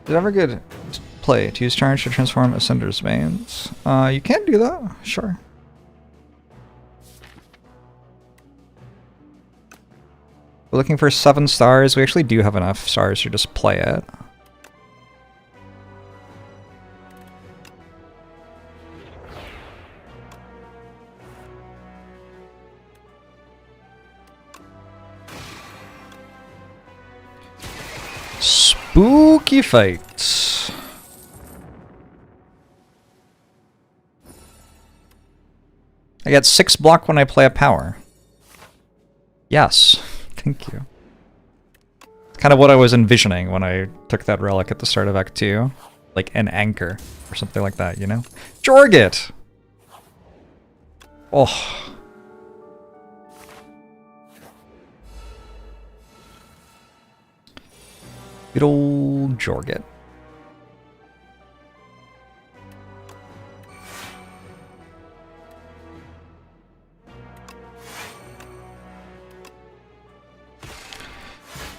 Is it ever good play to use charge to transform Ascender's Veins? You can do that, sure. We're looking for 7 stars. We actually do have enough stars to just play it. Spooky fight. I get 6 block when I play a power. Yes, thank you. Kind of what I was envisioning when I took that relic at the start of Act 2. Like an anchor or something like that, you know? Jorget! Oh. Good old Jorget.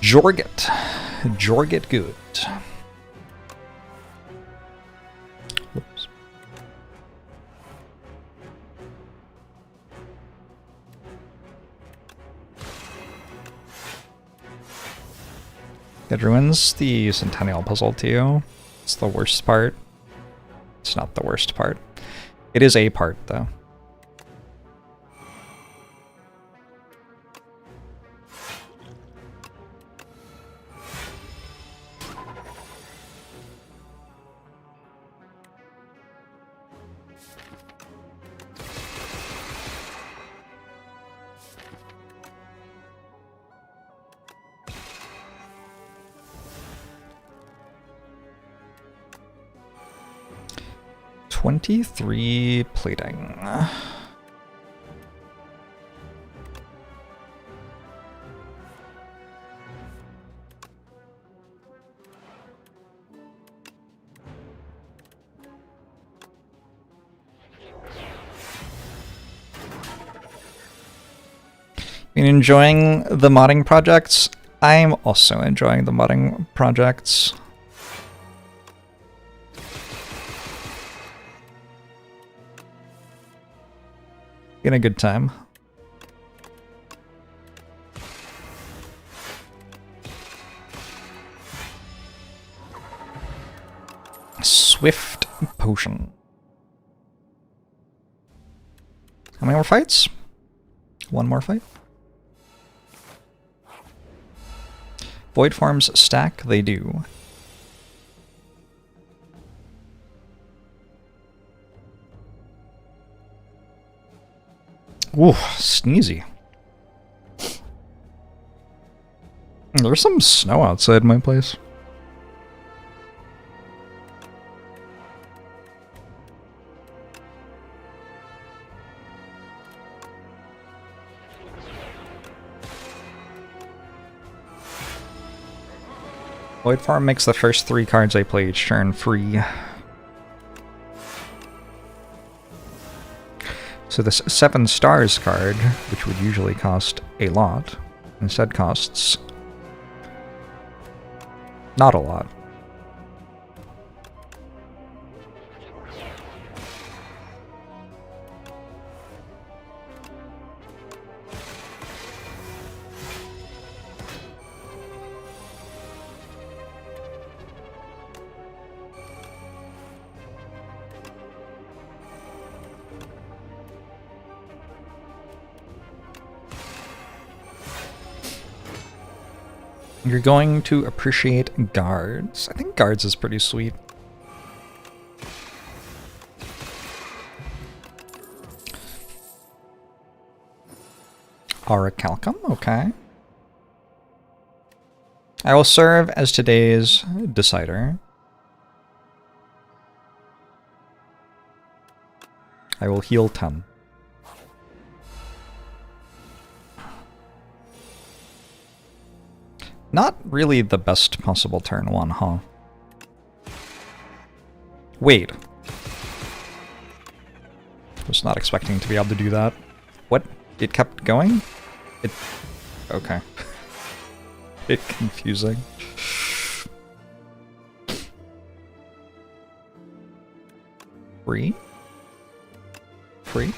Jorget. Jorget good. Whoops. It ruins the Centennial puzzle too. It's the worst part. It's not the worst part. It is a part though. $23 plating. Been enjoying the modding projects. I'm also enjoying the modding projects. Been a good time. Swift potion. How many more fights? One more fight. Void forms stack, they do. Ooh, sneezy. There's some snow outside my place. Void Farm makes the first 3 cards I play each turn free. So this 7 stars card, which would usually cost a lot, instead costs not a lot. You're going to appreciate guards. I think guards is pretty sweet. Auricalcum, okay. I will serve as today's decider. I will heal 10. Not really the best possible turn 1, huh? Wait. Was not expecting to be able to do that. What? It kept going? It... okay. Bit confusing. Free? Free?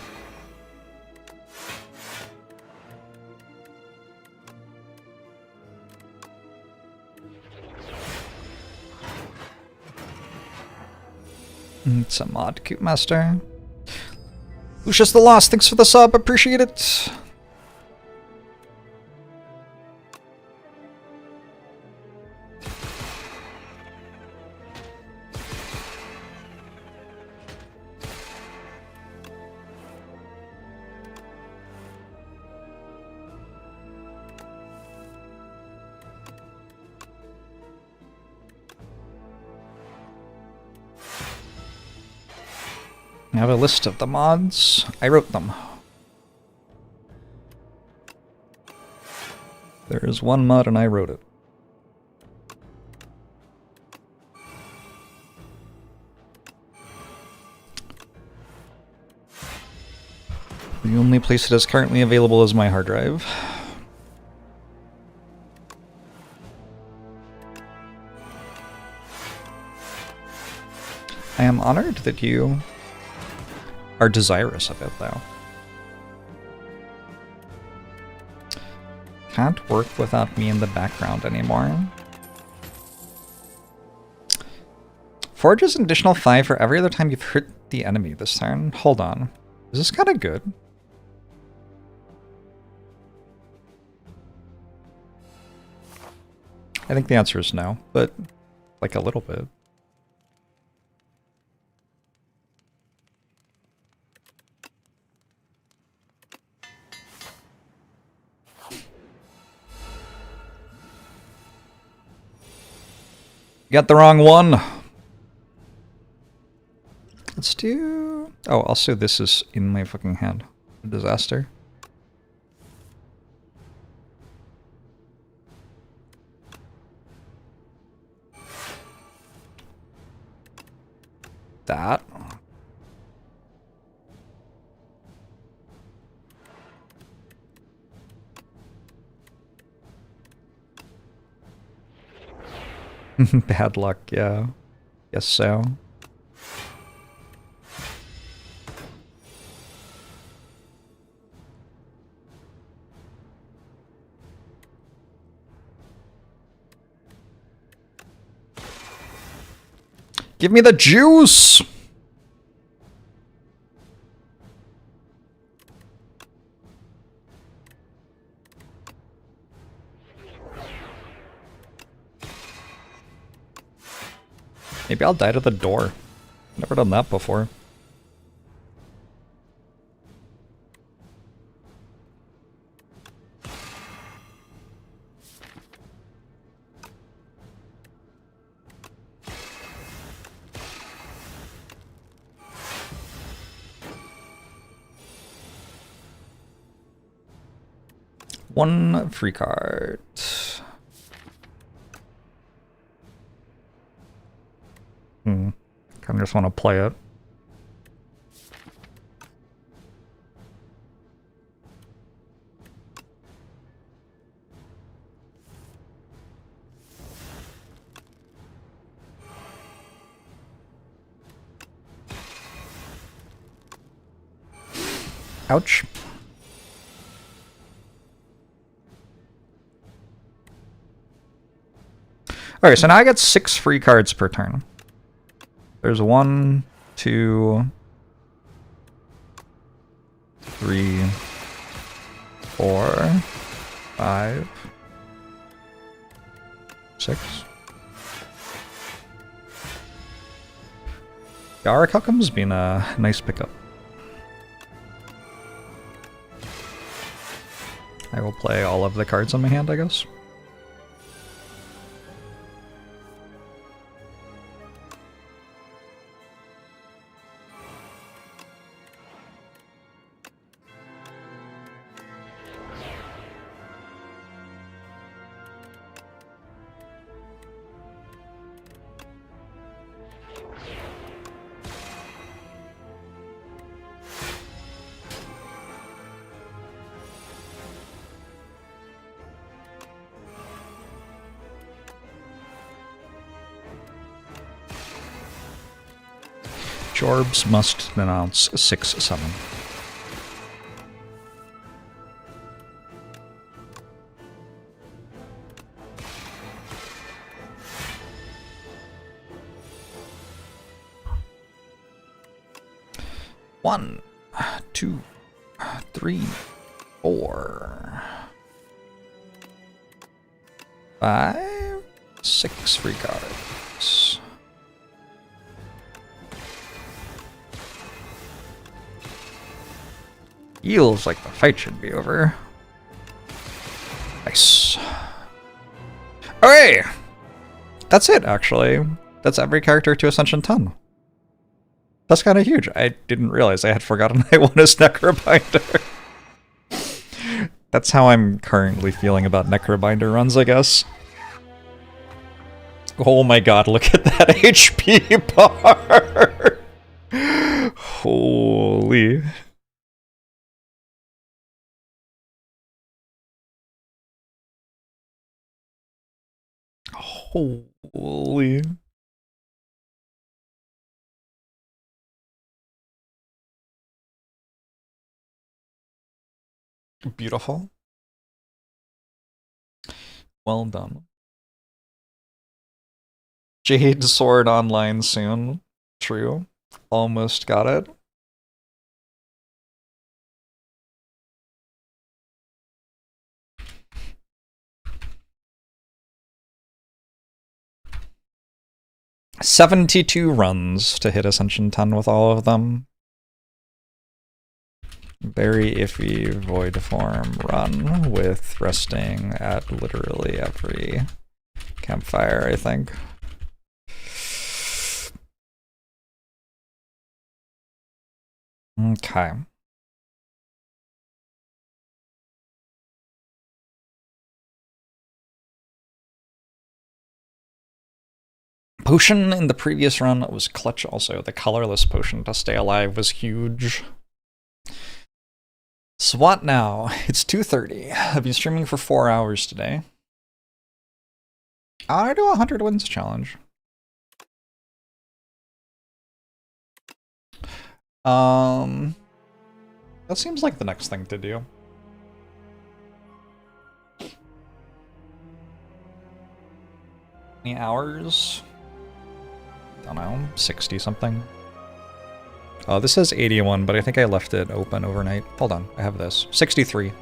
It's a mod, Coop Master. Lucius the Lost, thanks for the sub, appreciate it. I have a list of the mods. I wrote them. There is one mod and I wrote it. The only place it is currently available is my hard drive. I am honored that you are desirous of it, though. Can't work without me in the background anymore. Forges an additional 5 for every other time you've hit the enemy this turn. Hold on. Is this kind of good? I think the answer is no, but like a little bit. Got the wrong one. Let's do... oh, also this is in my fucking hand. A disaster. That. Bad luck, yeah. Guess so. Give me the juice! Maybe I'll die to the door. Never done that before. One free card. Kind of just want to play it. Ouch. Okay, so now I get 6 free cards per turn. There's 1, 2, 3, 4, 5, 6. Yarakalkam's been a nice pickup. I will play all of the cards on my hand, I guess. Jorbs must denounce 6-7. One, 2, 3, 4, 5, 6 free cards. Feels like the fight should be over. Nice. Okay! That's it, actually. That's every character to Ascension 10. That's kind of huge. I didn't realize I had forgotten I won as Necrobinder. That's how I'm currently feeling about Necrobinder runs, I guess. Oh my god, look at that HP bar! Holy... Holy. Beautiful. Well done. Jade Sword online soon. True. Almost got it. $72 runs to hit Ascension 10 with all of them. Very iffy Void Form run with resting at literally every campfire, I think. Okay. Potion in the previous run was clutch also. The colorless potion to stay alive was huge. So what now? It's 2:30. I've been streaming for 4 hours today. I want to do a 100 wins challenge. That seems like the next thing to do. Any hours? Don't know, 60 something. Oh, this says 81, but I think I left it open overnight. Hold on, I have this. 63.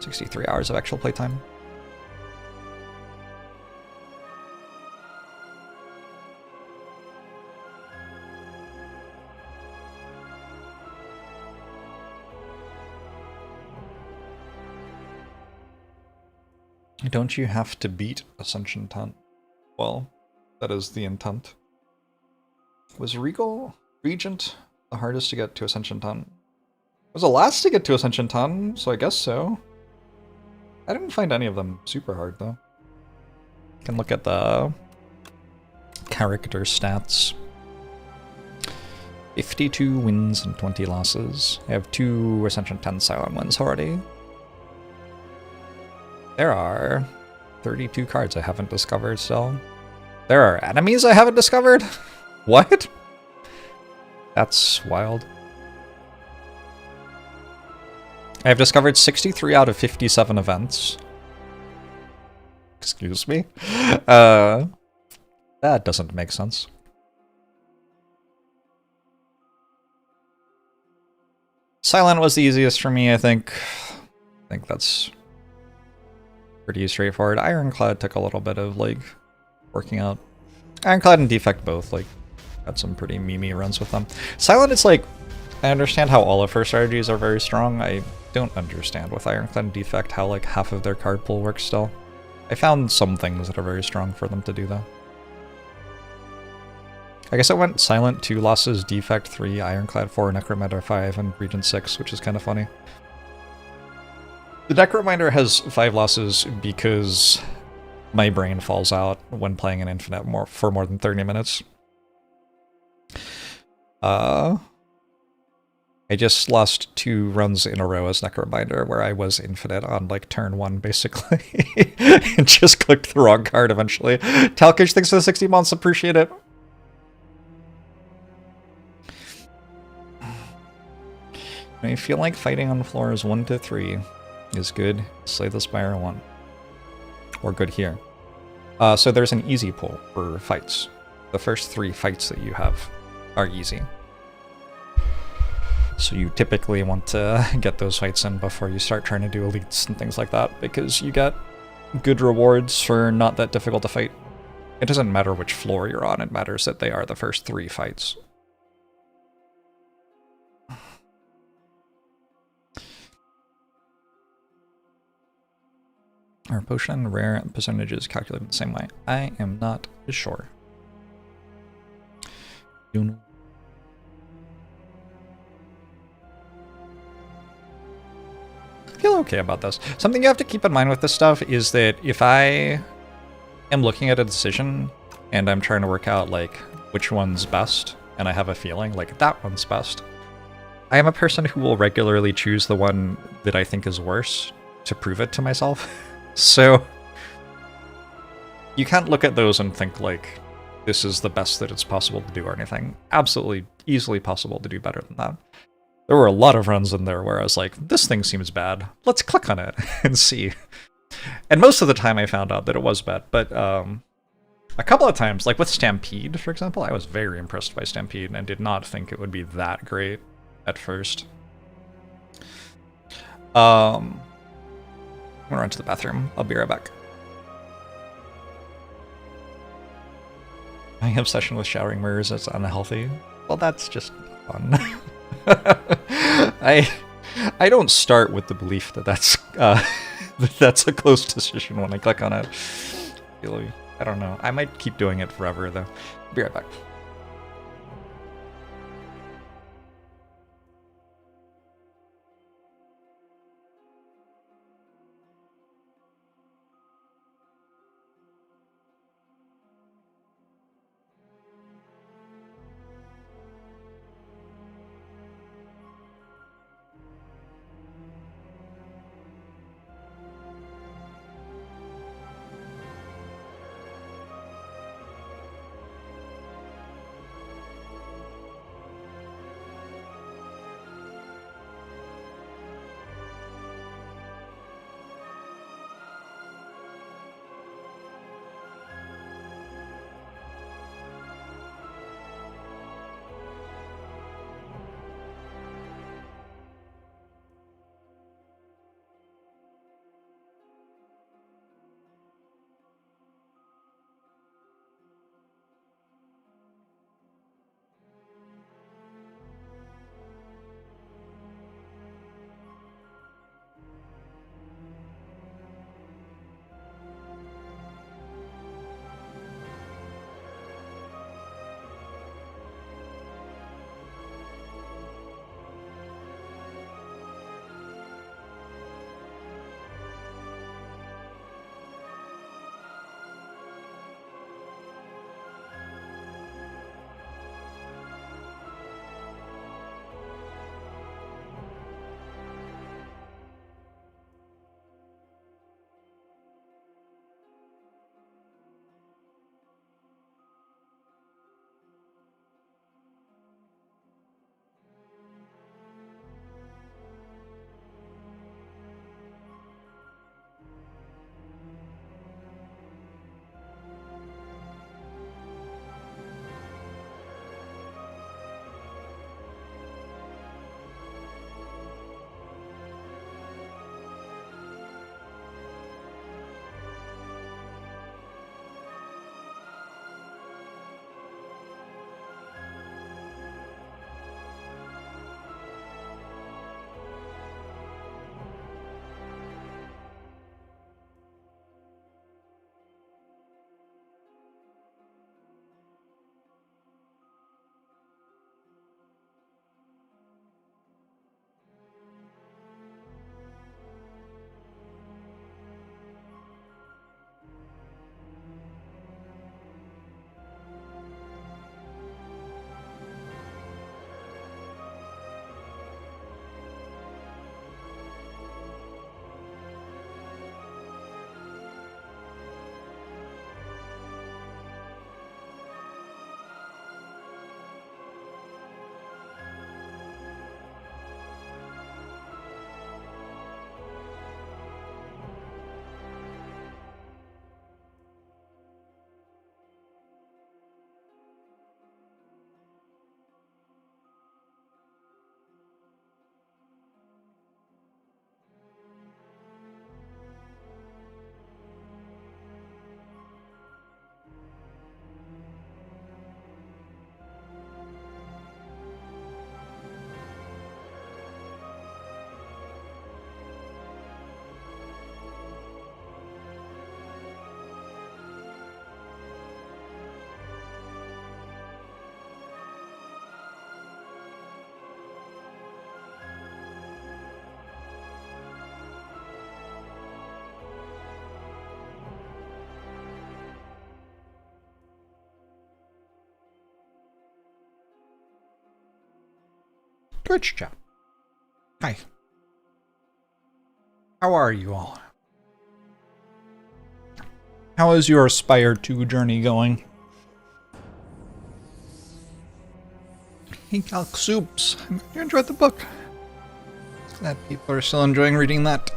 63 hours of actual playtime. Don't you have to beat Ascension 10? Well, that is the intent. Was Regal Regent the hardest to get to Ascension 10? Was the last to get to Ascension 10, so I guess so. I didn't find any of them super hard, though. You can look at the character stats. 52 wins and 20 losses. I have 2 Ascension 10 silent wins already. There are 32 cards I haven't discovered still. There are enemies I haven't discovered? What? That's wild. I have discovered 63 out of 57 events. Excuse me? That doesn't make sense. Silent was the easiest for me, I think. I think that's pretty straightforward. Ironclad took a little bit of, like, working out. Ironclad and Defect both, like, had some pretty memey runs with them. Silent is like, I understand how all of her strategies are very strong. I don't understand with Ironclad and Defect how, like, half of their card pool works still. I found some things that are very strong for them to do, though. I guess it went Silent 2 losses, Defect 3, Ironclad 4, Necrominder 5, and Regent 6, which is kind of funny. The Necrominder has 5 losses because my brain falls out when playing an Infinite for more than 30 minutes. I just lost 2 runs in a row as Necrominder where I was Infinite on, like, turn 1, basically. And just clicked the wrong card eventually. Talkish, thanks for the 60 months, appreciate it. I feel like fighting on floors 1 to 3 is good. Slay the Spire 1. Or good here. So there's an easy pool for fights. The first 3 fights that you have are easy. So you typically want to get those fights in before you start trying to do elites and things like that, because you get good rewards for not that difficult to fight. It doesn't matter which floor you're on, it matters that they are the first 3 fights. Are potion rare percentages calculated the same way? I am not sure. You know. I feel okay about this. Something you have to keep in mind with this stuff is that if I am looking at a decision and I'm trying to work out, like, which one's best, and I have a feeling like that one's best, I am a person who will regularly choose the one that I think is worse to prove it to myself. So you can't look at those and think, like, this is the best that it's possible to do or anything. Absolutely easily possible to do better than that. There were a lot of runs in there where I was like, this thing seems bad. Let's click on it and see. And most of the time I found out that it was bad, but a couple of times, like with Stampede, for example, I was very impressed by Stampede and did not think it would be that great at first. I'm gonna run to the bathroom. I'll be right back. My obsession with showering mirrors is unhealthy. Well, that's just fun. I don't start with the belief that that's a close decision when I click on it. Really, I don't know. I might keep doing it forever, though. Be right back. Twitch chat. Hi. How are you all? How is your Spire 2 journey going? Hey, Calc Soups. You enjoyed the book. Glad people are still enjoying reading that.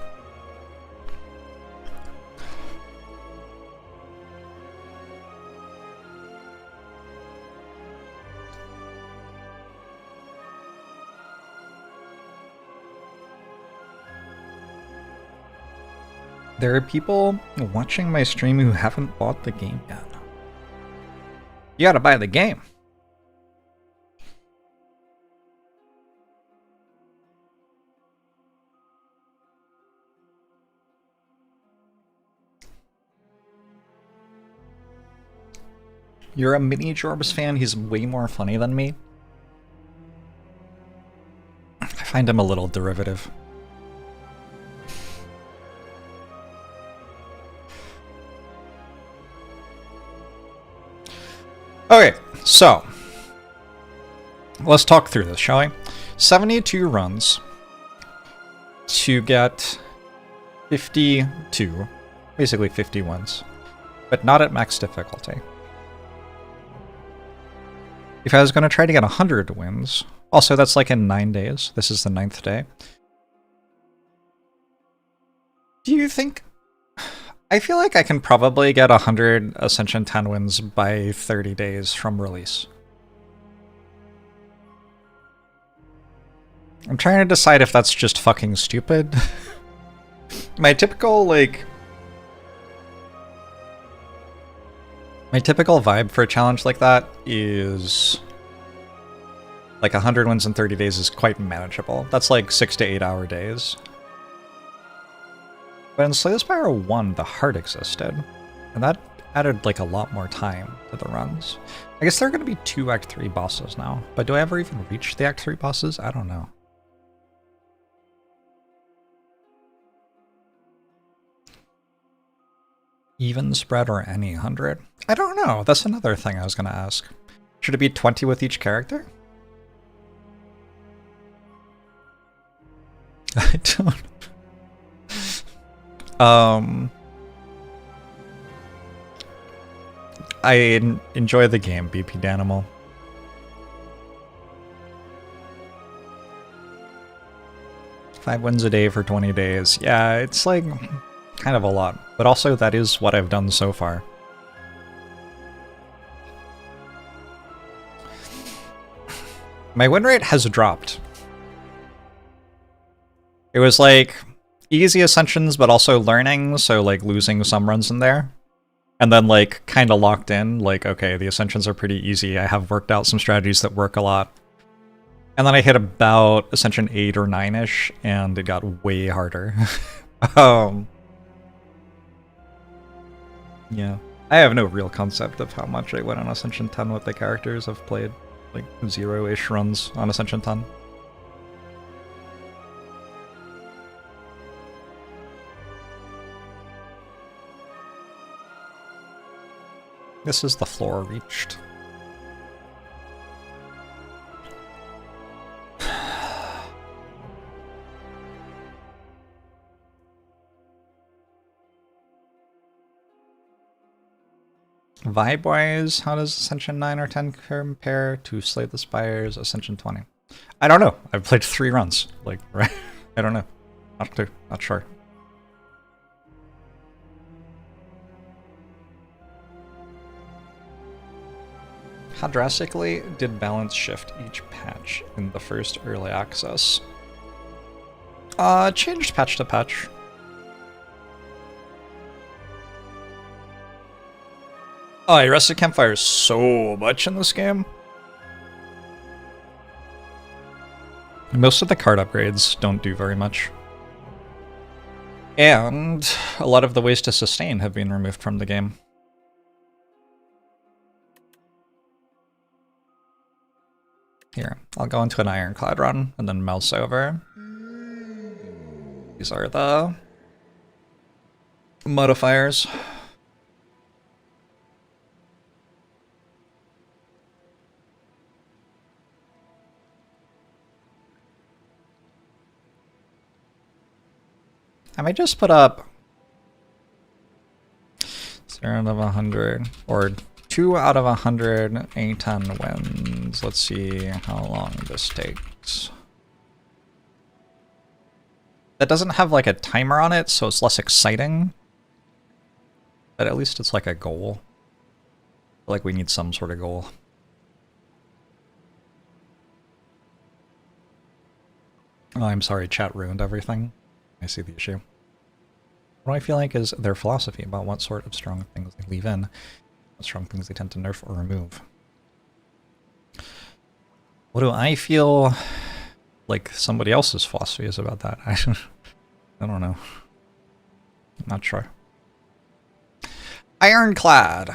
There are people watching my stream who haven't bought the game yet. You gotta buy the game. You're a mini Jorbs fan, he's way more funny than me. I find him a little derivative. Okay, so let's talk through this, shall we? 72 runs to get 52, basically 50 wins, but not at max difficulty. If I was going to try to get 100 wins, also that's like in 9 days, this is the 9th day. Do you think... I feel like I can probably get 100 Ascension 10 wins by 30 days from release. I'm trying to decide if that's just fucking stupid. My typical vibe for a challenge like that is like 100 wins in 30 days is quite manageable. That's like 6 to 8 hour days. But in Slay the Spire 1, the heart existed, and that added like a lot more time to the runs. I guess there are going to be 2 Act 3 bosses now, but do I ever even reach the Act 3 bosses? I don't know. Even spread or any 100? I don't know. That's another thing I was going to ask. Should it be 20 with each character? I don't. I enjoy the game, BP Danimal. Five wins a day for 20 days. Yeah, it's like kind of a lot, but also that is what I've done so far. My win rate has dropped. It was like easy ascensions, but also learning, so like losing some runs in there. And then like kind of locked in, like, okay, the ascensions are pretty easy. I have worked out some strategies that work a lot. And then I hit about Ascension 8 or 9-ish, and it got way harder. Yeah. I have no real concept of how much I went on Ascension 10 with the characters. I've played like 0-ish runs on Ascension 10. This is the floor reached. Vibe-wise, how does Ascension 9 or 10 compare to Slay the Spire's Ascension 20? I don't know. I've played 3 runs. Like, right? I don't know. Not sure. How drastically did balance shift each patch in the first early access? Changed patch to patch. Oh, I rested campfire so much in this game. Most of the card upgrades don't do very much. And a lot of the ways to sustain have been removed from the game. Here, I'll go into an Ironclad run and then mouse over. These are the modifiers. I might just put up 0 out of 100, or 2 out of 100 A10 wins. Let's see how long this takes. That doesn't have like a timer on it, so it's less exciting. But at least it's like a goal. I feel like we need some sort of goal. Oh, I'm sorry, chat ruined everything. I see the issue. What I feel like is their philosophy about what sort of strong things they leave in, what strong things they tend to nerf or remove. What do I feel like somebody else's philosophy is about that? I don't know. I'm not sure. Ironclad.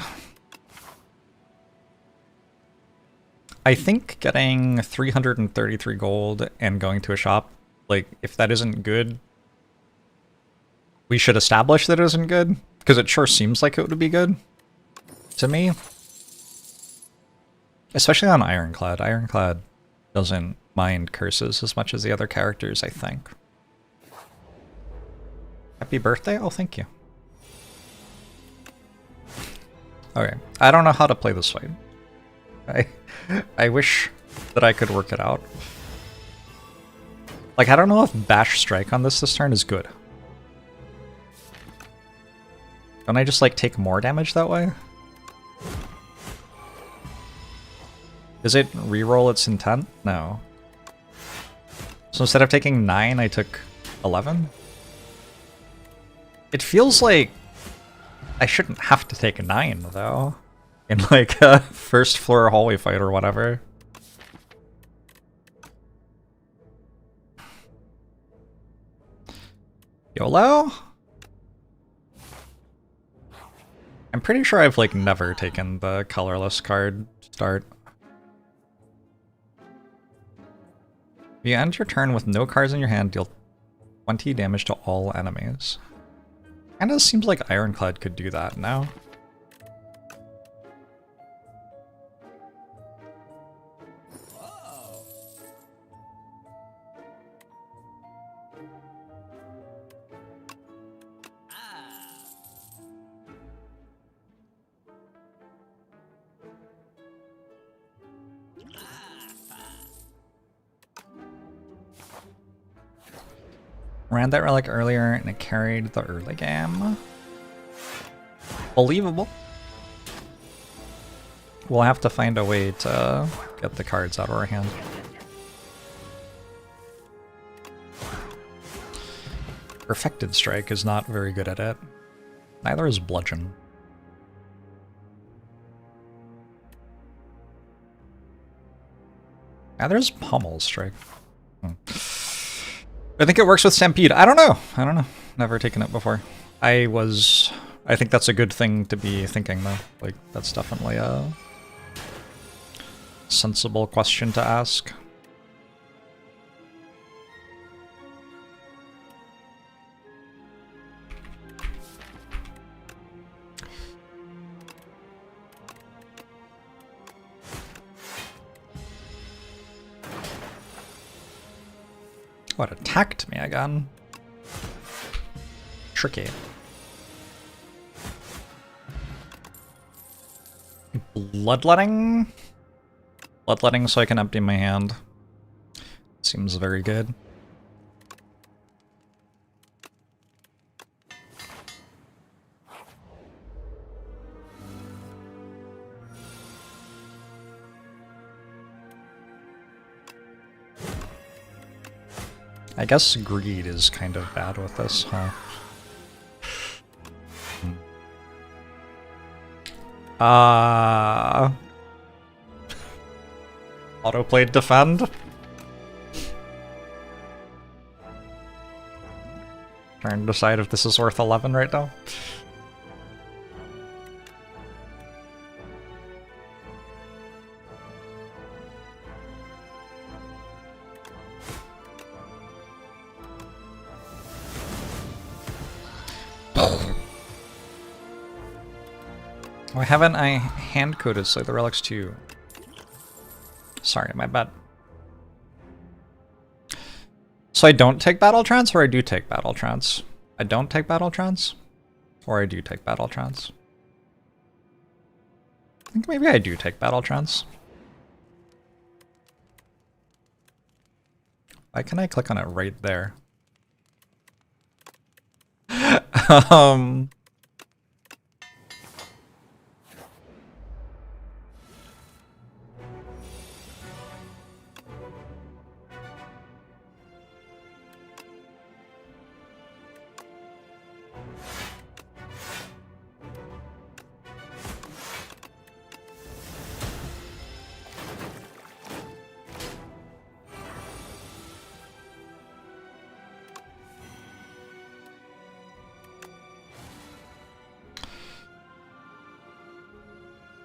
I think getting 333 gold and going to a shop, like, if that isn't good, we should establish that it isn't good, because it sure seems like it would be good to me. Especially on Ironclad. Ironclad doesn't mind curses as much as the other characters, I think. Happy birthday? Oh, thank you. Okay, I don't know how to play this fight. I wish that I could work it out. Like, I don't know if Bash Strike on this turn is good. Don't I just, like, take more damage that way? Does it reroll its intent? No. So instead of taking 9, I took 11? It feels like I shouldn't have to take 9, though. In, like, a first floor hallway fight or whatever. YOLO? I'm pretty sure I've, like, never taken the colorless card start. If you end your turn with no cards in your hand, deal 20 damage to all enemies. Kinda seems like Ironclad could do that now. Ran that relic earlier and it carried the early game. Believable. We'll have to find a way to get the cards out of our hand. Perfected Strike is not very good at it. Neither is Bludgeon. Neither is Pommel Strike. I think it works with Stampede. I don't know. I don't know. Never taken it before. I think that's a good thing to be thinking, though. Like, that's definitely a sensible question to ask. What, attacked me again? Tricky. Bloodletting? Bloodletting so I can empty my hand. Seems very good. I guess greed is kind of bad with this, huh? Autoplayed defend? Trying to decide if this is worth 11 right now. Why haven't I hand-coded so the relics too? Sorry, my bad. So I don't take Battle Trance, or I do take Battle Trance? I don't take Battle Trance? Or I do take Battle Trance? I think maybe I do take Battle Trance. Why can I click on it right there? um...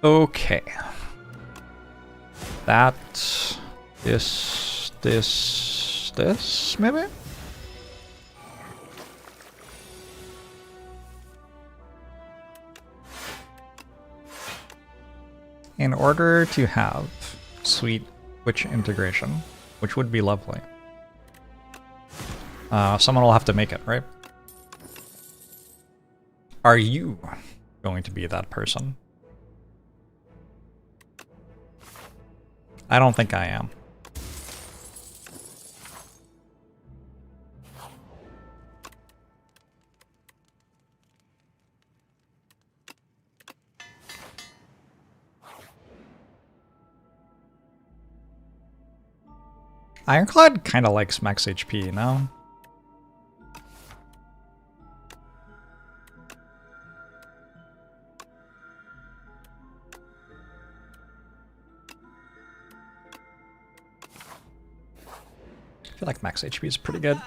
Okay. That, this, maybe? In order to have sweet Twitch integration, which would be lovely, someone will have to make it, right? Are you going to be that person? I don't think I am. Ironclad kind of likes max HP, no? I feel like max HP is pretty good.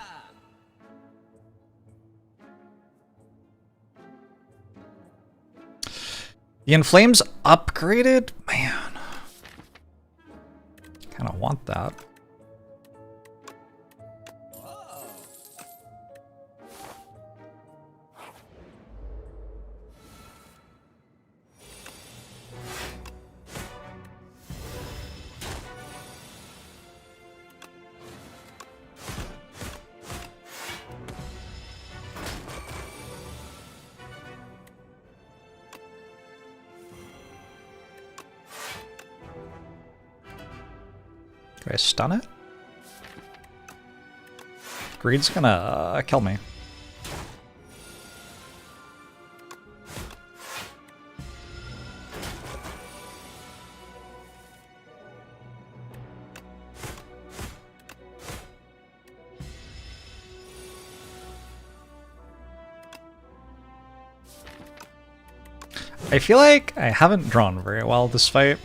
The Inflame's upgraded? Man. Kind of want that. Do I stun it? Greed's gonna kill me. I feel like I haven't drawn very well this fight.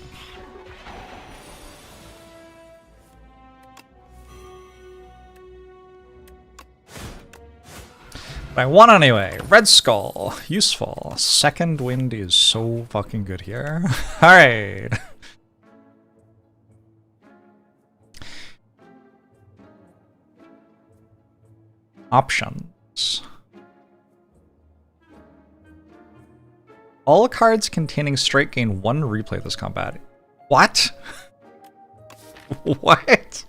I won anyway. Red Skull. Useful. Second wind is so fucking good here. Alright. Options. All cards containing strike gain 1 replay this combat. What? What?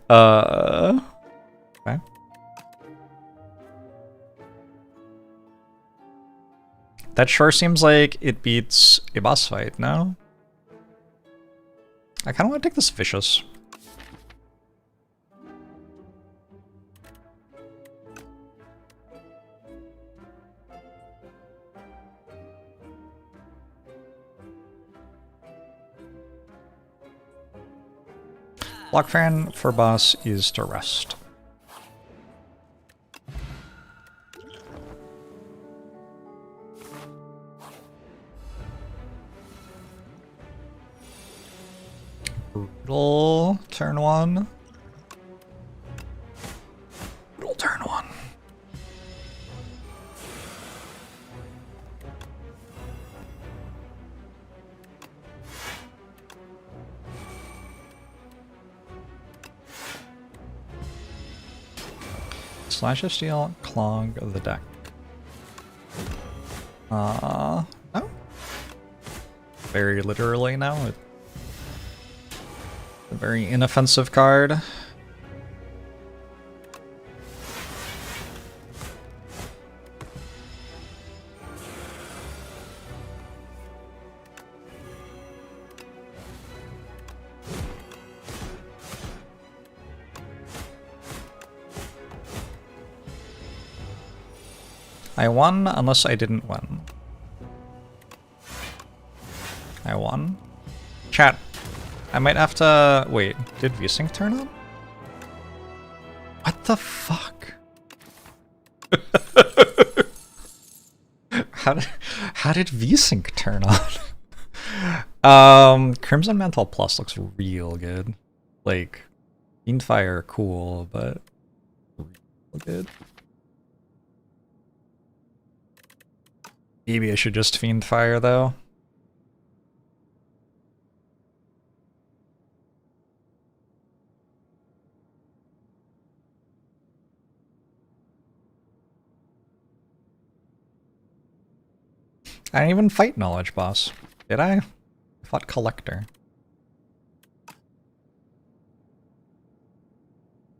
Okay. That sure seems like it beats a boss fight, no? I kind of want to take this Vicious. Block Fan for boss is to rest. Brutal turn 1. Brutal turn 1. Slash of Steel, clog of the deck. No? Very literally now. A very inoffensive card. I won unless I didn't win. I won. Chat, I might have to... Wait, did VSync turn on? What the fuck? How did VSync turn on? Crimson Mantle Plus looks real good. Like, Fiendfire, cool, but real good. Maybe I should just Fiendfire though. I didn't even fight Knowledge Boss, did I? I fought Collector.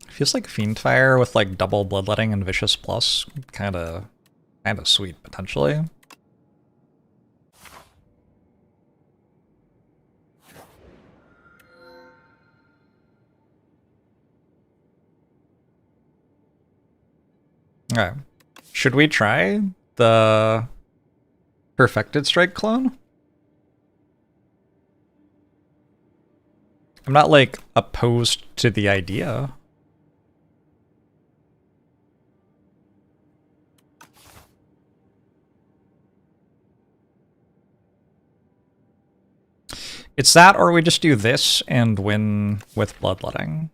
Feels like Fiendfire with like double Bloodletting and Vicious Plus, kinda sweet potentially. Okay, should we try the Perfected Strike clone? I'm not like opposed to the idea. It's that, or we just do this and win with Bloodletting.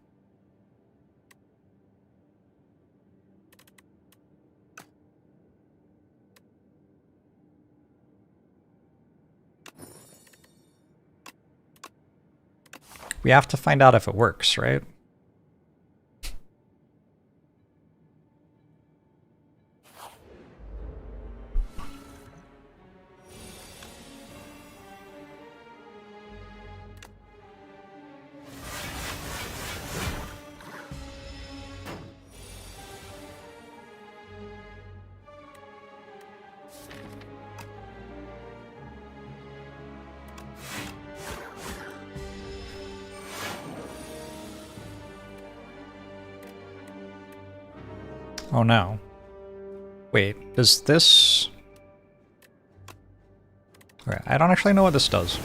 We have to find out if it works, right? Oh no. Wait, does this... Okay, I don't actually know what this does.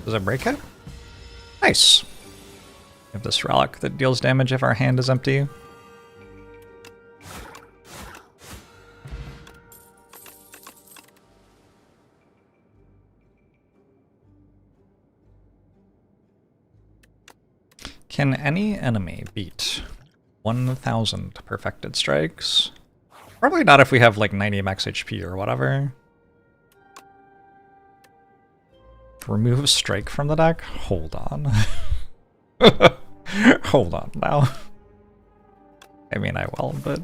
Does it break it? Nice! We have this relic that deals damage if our hand is empty. Can any enemy beat 1,000 perfected strikes? Probably not if we have like 90 max HP or whatever. Remove strike from the deck? Hold on. Hold on now. I mean, I will, but...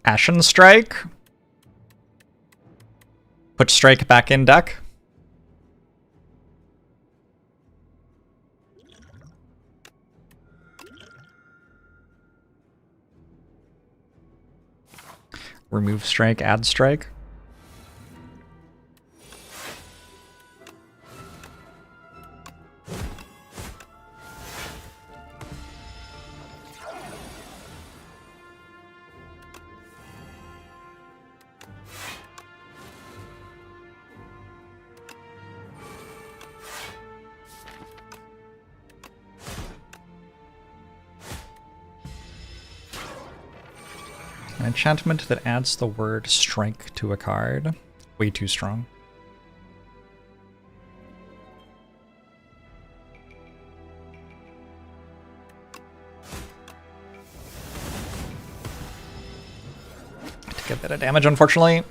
Ashen Strike. Put Strike back in deck. Remove Strike, add Strike. An enchantment that adds the word strike to a card. Way too strong. I take a bit of damage, unfortunately.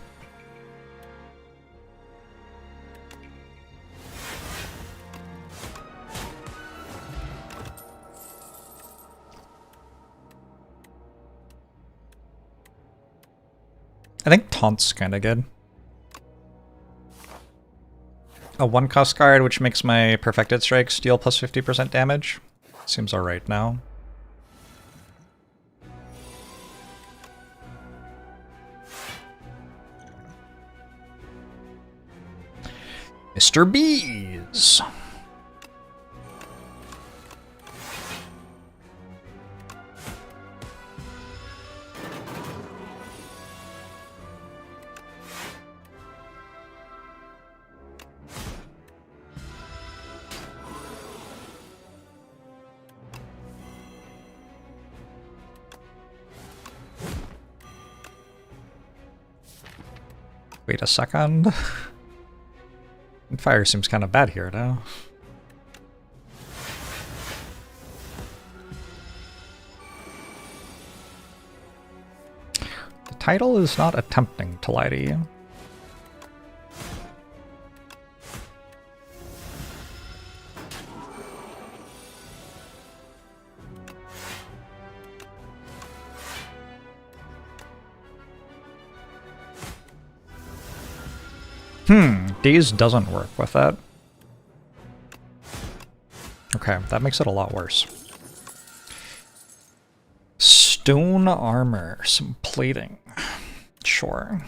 I think Taunt's kinda good. A 1-cost card which makes my Perfected Strikes deal plus 50% damage. Seems alright now. Mr. Bees! Wait a second. Fire seems kind of bad here now. The title is not attempting to lie to you. Daze doesn't work with that. Okay, that makes it a lot worse. Stone armor, some plating. Sure.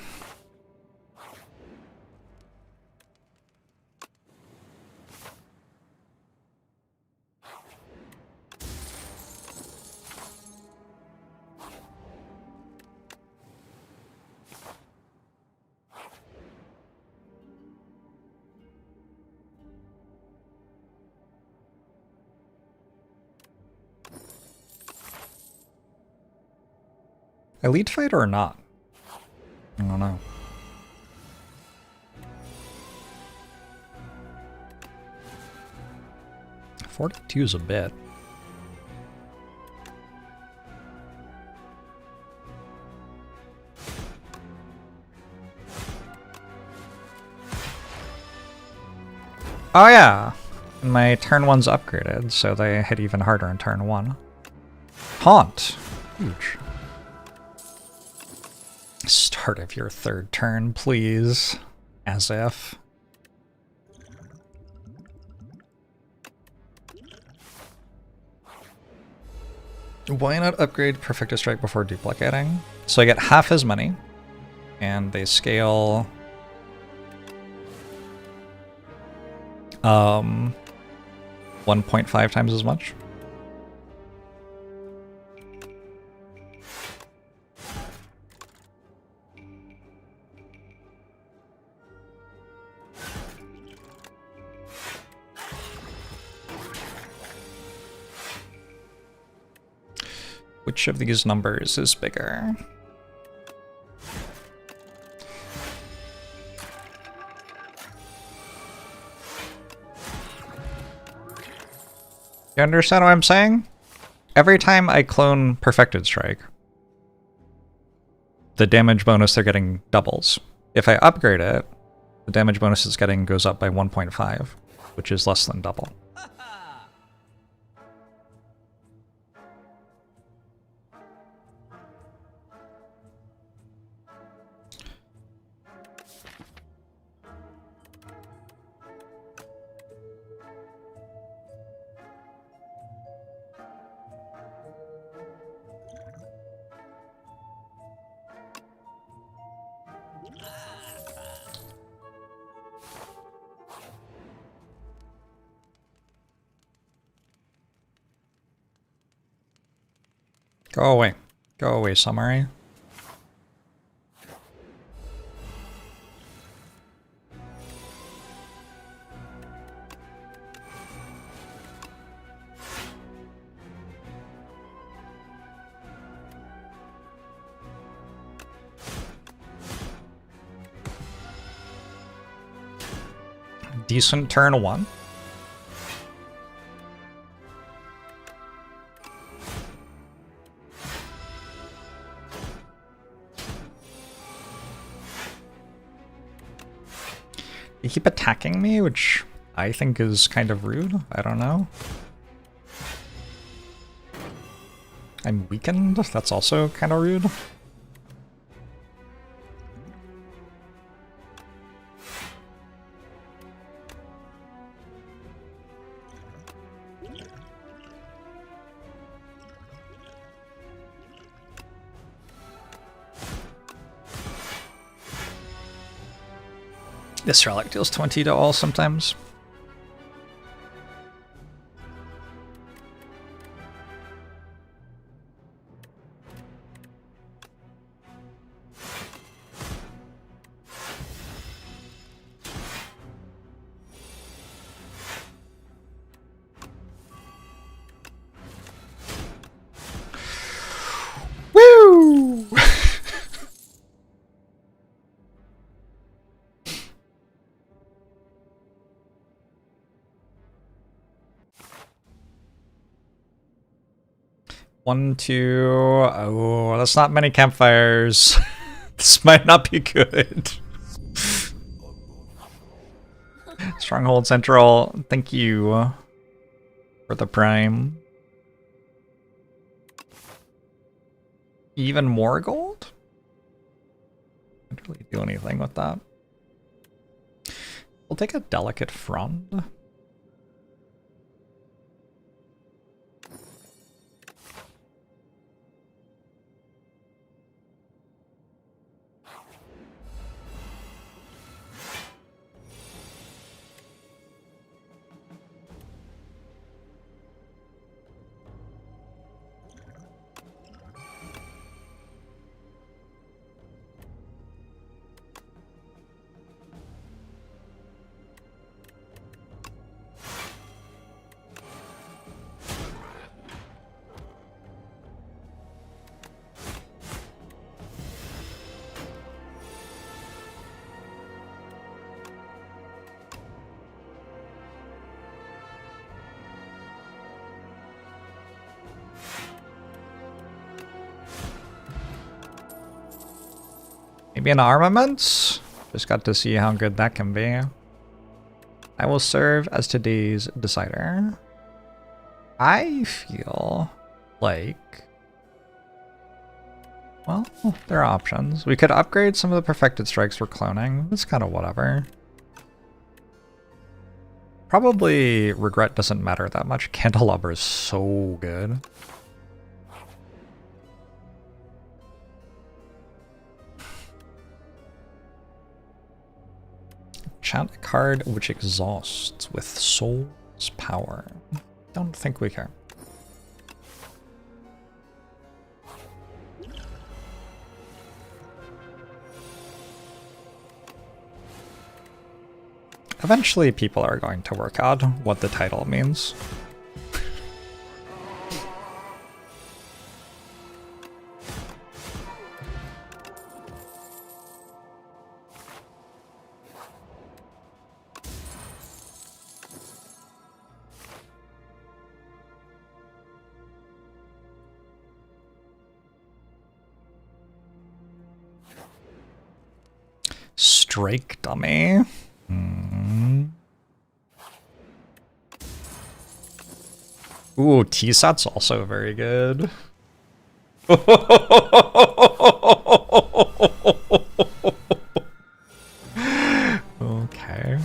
Elite fighter or not? I don't know. $42 is a bit. Oh yeah! My turn 1's upgraded, so they hit even harder in turn 1. Haunt! Huge. Start of your third turn, please. As if. Why not upgrade Perfected Strike before duplicating? So I get half his money, and they scale 1.5 times as much. Which of these numbers is bigger? You understand what I'm saying? Every time I clone Perfected Strike, the damage bonus they're getting doubles. If I upgrade it, the damage bonus it's getting goes up by 1.5, which is less than double. Go away. Go away, summary. Decent turn 1. They keep attacking me, which I think is kind of rude. I don't know. I'm weakened. That's also kind of rude. This relic deals 20 to all sometimes. Woo! 1, 2. Oh, that's not many campfires. This might not be good. Stronghold Central, thank you for the prime. Even more gold? Can't really do anything with that. We'll take a delicate frond. Maybe an armament? Just got to see how good that can be. I will serve as today's decider. I feel like... well, there are options. We could upgrade some of the perfected strikes for cloning. It's kind of whatever. Probably regret doesn't matter that much. Candelabra is so good. Chant a card which exhausts with soul's power. Don't think we care. Eventually people are going to work out what the title means. Strike dummy. Ooh, T-Sat's also very good. Okay.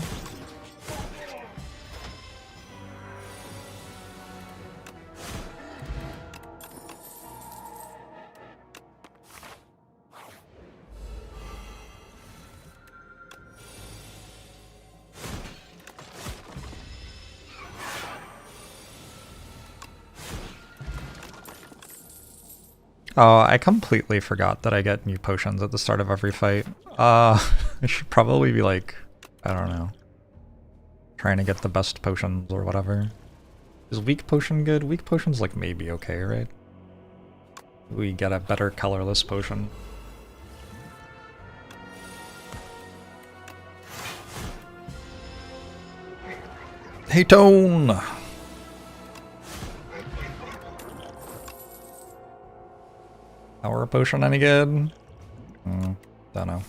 Oh, I completely forgot that I get new potions at the start of every fight. I should probably be like, I don't know, trying to get the best potions or whatever. Is weak potion good? Weak potion's like maybe okay, right? We get a better colorless potion. Hey, Tone! Power potion any good? Don't know.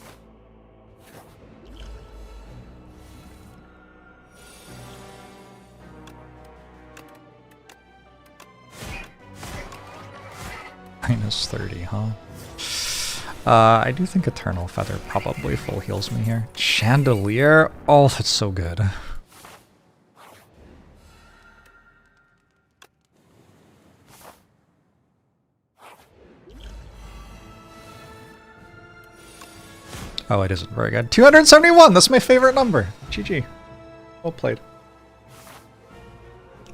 -30, huh? I do think Eternal Feather probably full heals me here. Chandelier? Oh, that's so good. Oh, it isn't very good. 271! That's my favorite number. GG. Well played.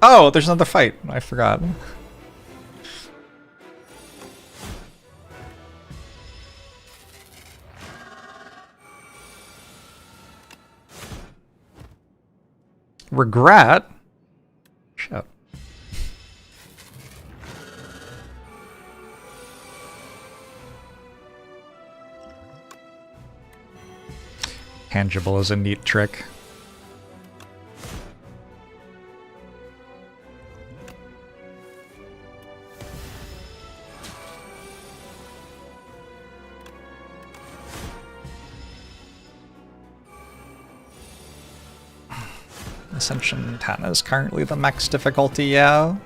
Oh, there's another fight. I forgot. Regret? Shit. Tangible is a neat trick. Ascension 10 is currently the max difficulty, yeah.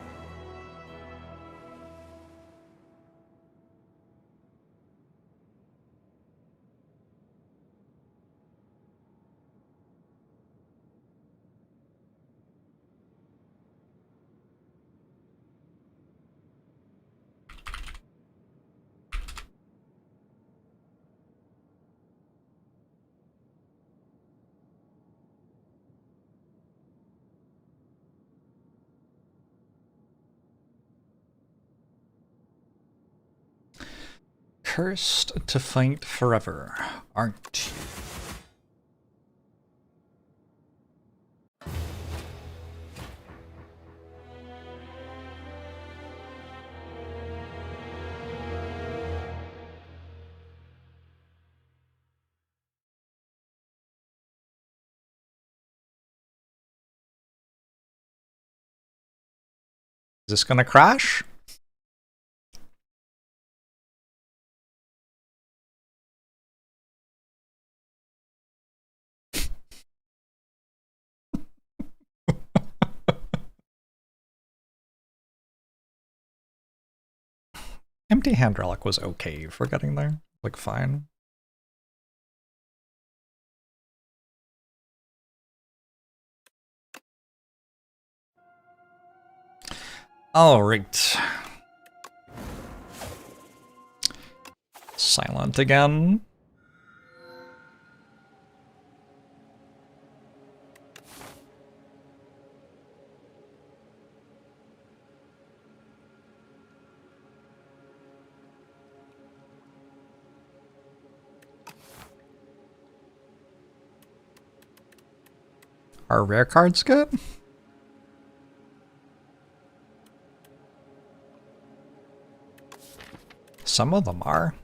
Cursed to fight forever, aren't you? Is this gonna crash? Empty hand relic was okay for getting there. Like, fine. Alright. Silent again. Are rare cards good? Some of them are.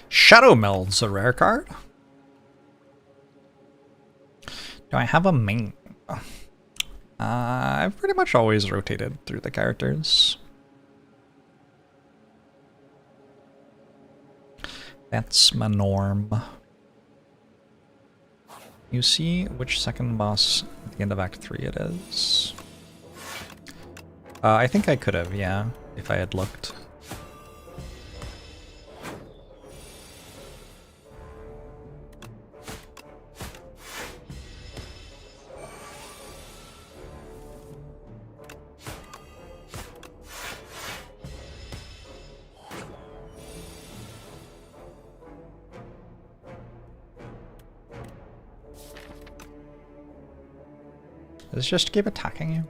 Shadow Meld's a rare card. Do I have a main? I've pretty much always rotated through the characters. That's my norm. You see which second boss at the end of Act 3 it is. I think I could have, yeah, if I had looked. Does it just keep attacking you?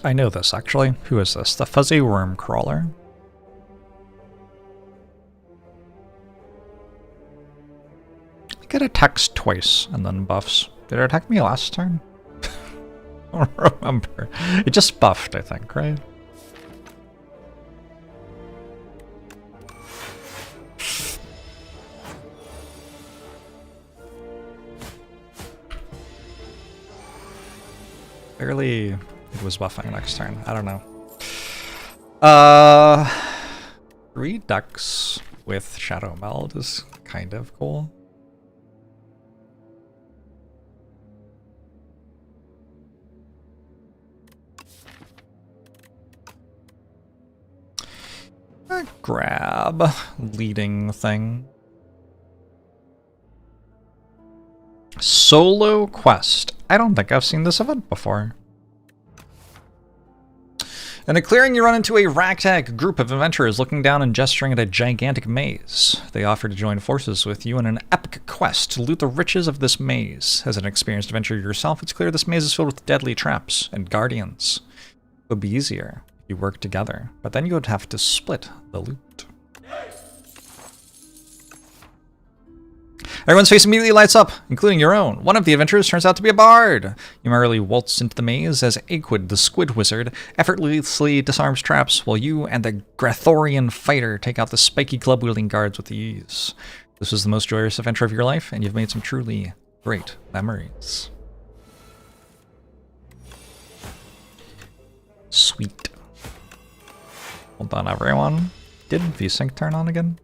I know this, actually. Who is this? The Fuzzy Worm Crawler. I think it attacks twice and then buffs. Did it attack me last turn? I don't remember. It just buffed, I think, right? Barely it was buffing next turn. I don't know. 3 ducks with Shadow Meld is kind of cool. Grab leading thing. Solo quest. I don't think I've seen this event before. In a clearing, you run into a ragtag group of adventurers looking down and gesturing at a gigantic maze. They offer to join forces with you in an epic quest to loot the riches of this maze. As an experienced adventurer yourself, it's clear this maze is filled with deadly traps and guardians. It would be easier if you worked together, but then you would have to split the loot. Everyone's face immediately lights up, including your own. One of the adventurers turns out to be a bard. You merrily waltz into the maze as Aquid, the squid wizard, effortlessly disarms traps while you and the Grathorian fighter take out the spiky club-wielding guards with ease. This was the most joyous adventure of your life, and you've made some truly great memories. Sweet. Hold on, everyone. Did VSync turn on again?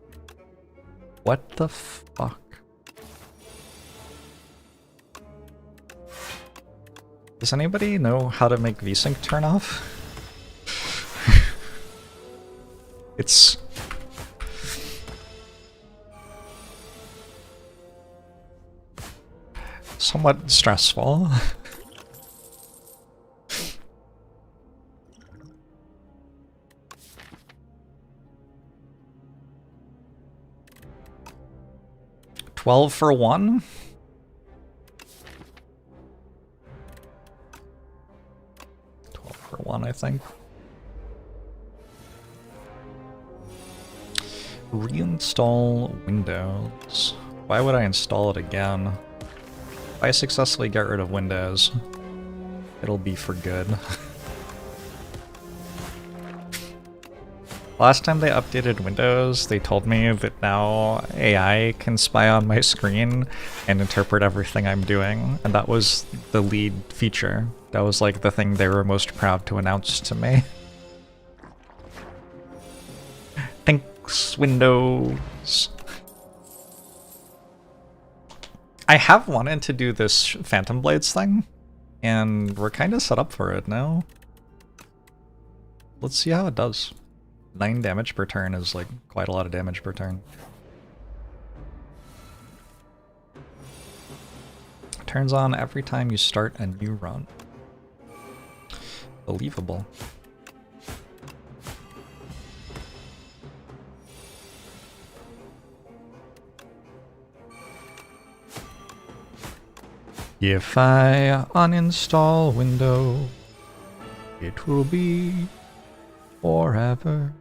What the fuck? Does anybody know how to make VSync turn off? It's... somewhat stressful. $12 for one? For one, I think. Reinstall Windows. Why would I install it again? If I successfully get rid of Windows, it'll be for good. Last time they updated Windows, they told me that now AI can spy on my screen and interpret everything I'm doing, and that was the lead feature. That was like the thing they were most proud to announce to me. Thanks, Windows. I have wanted to do this Phantom Blades thing, and we're kind of set up for it now. Let's see how it does. 9 damage per turn is like quite a lot of damage per turn. Turns on every time you start a new run. Believable. If I uninstall Windows, it will be forever.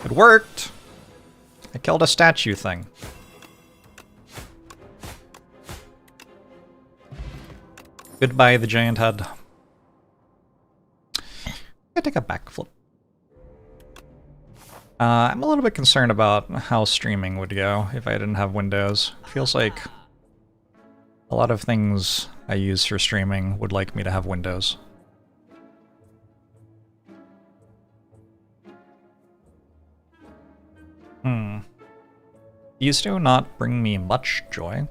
It worked! I killed a statue thing. Goodbye, the giant head. I take a backflip. I'm a little bit concerned about how streaming would go if I didn't have Windows. Feels like a lot of things I use for streaming would like me to have Windows. These do not bring me much joy.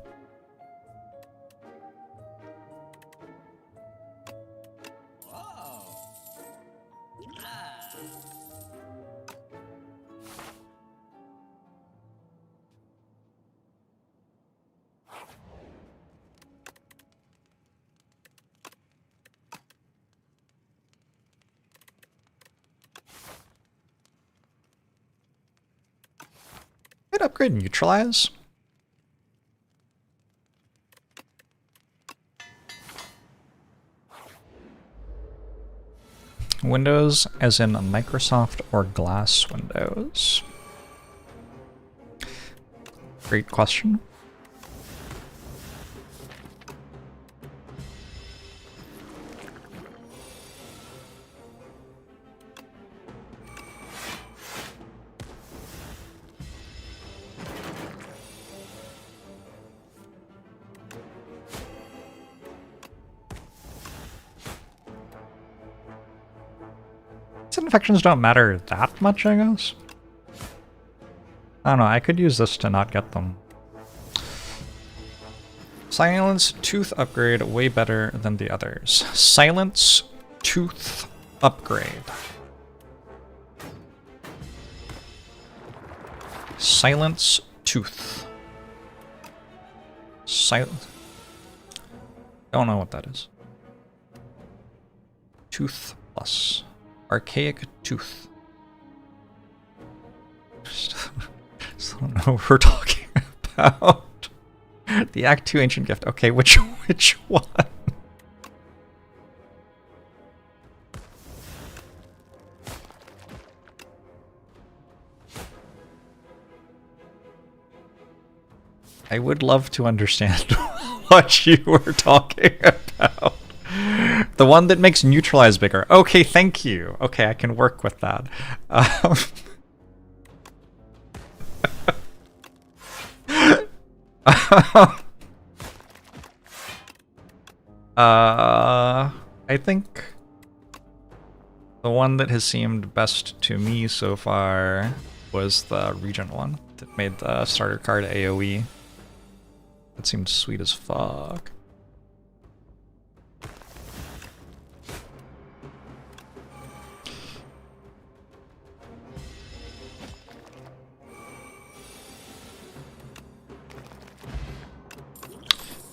I'd upgrade Neutralize. Windows as in Microsoft or Glass Windows? Great question. Infections don't matter that much, I guess. I don't know, I could use this to not get them. Silence Tooth upgrade way better than the others. Silence Tooth upgrade. Silence Tooth. Silence. Don't know what that is. Tooth plus. Archaic Tooth. Just don't know what we're talking about. The Act 2 Ancient Gift. Okay, which one? I would love to understand what you were talking about. The one that makes neutralize bigger. Okay, thank you. Okay, I can work with that. I think the one that has seemed best to me so far was the Regent one that made the starter card AoE. That seemed sweet as fuck.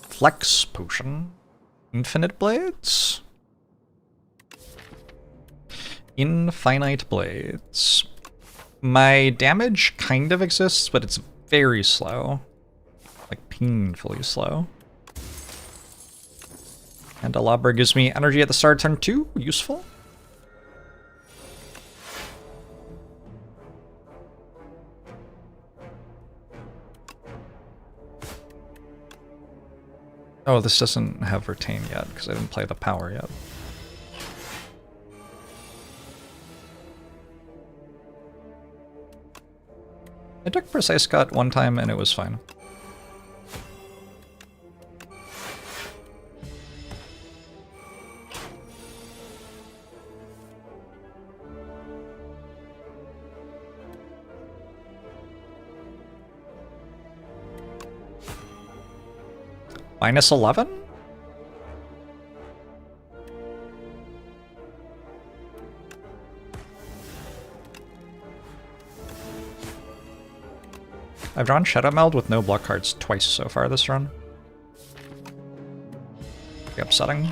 Flex Potion. Infinite Blades? Infinite Blades. My damage kind of exists, but it's very slow. Like, painfully slow. And Alabra gives me energy at the start of turn 2. Useful. Oh, this doesn't have retain yet, because I didn't play the power yet. I took Precise Cut one time and it was fine. Minus 11? I've drawn Shadow Meld with no block cards twice so far this run. Pretty upsetting.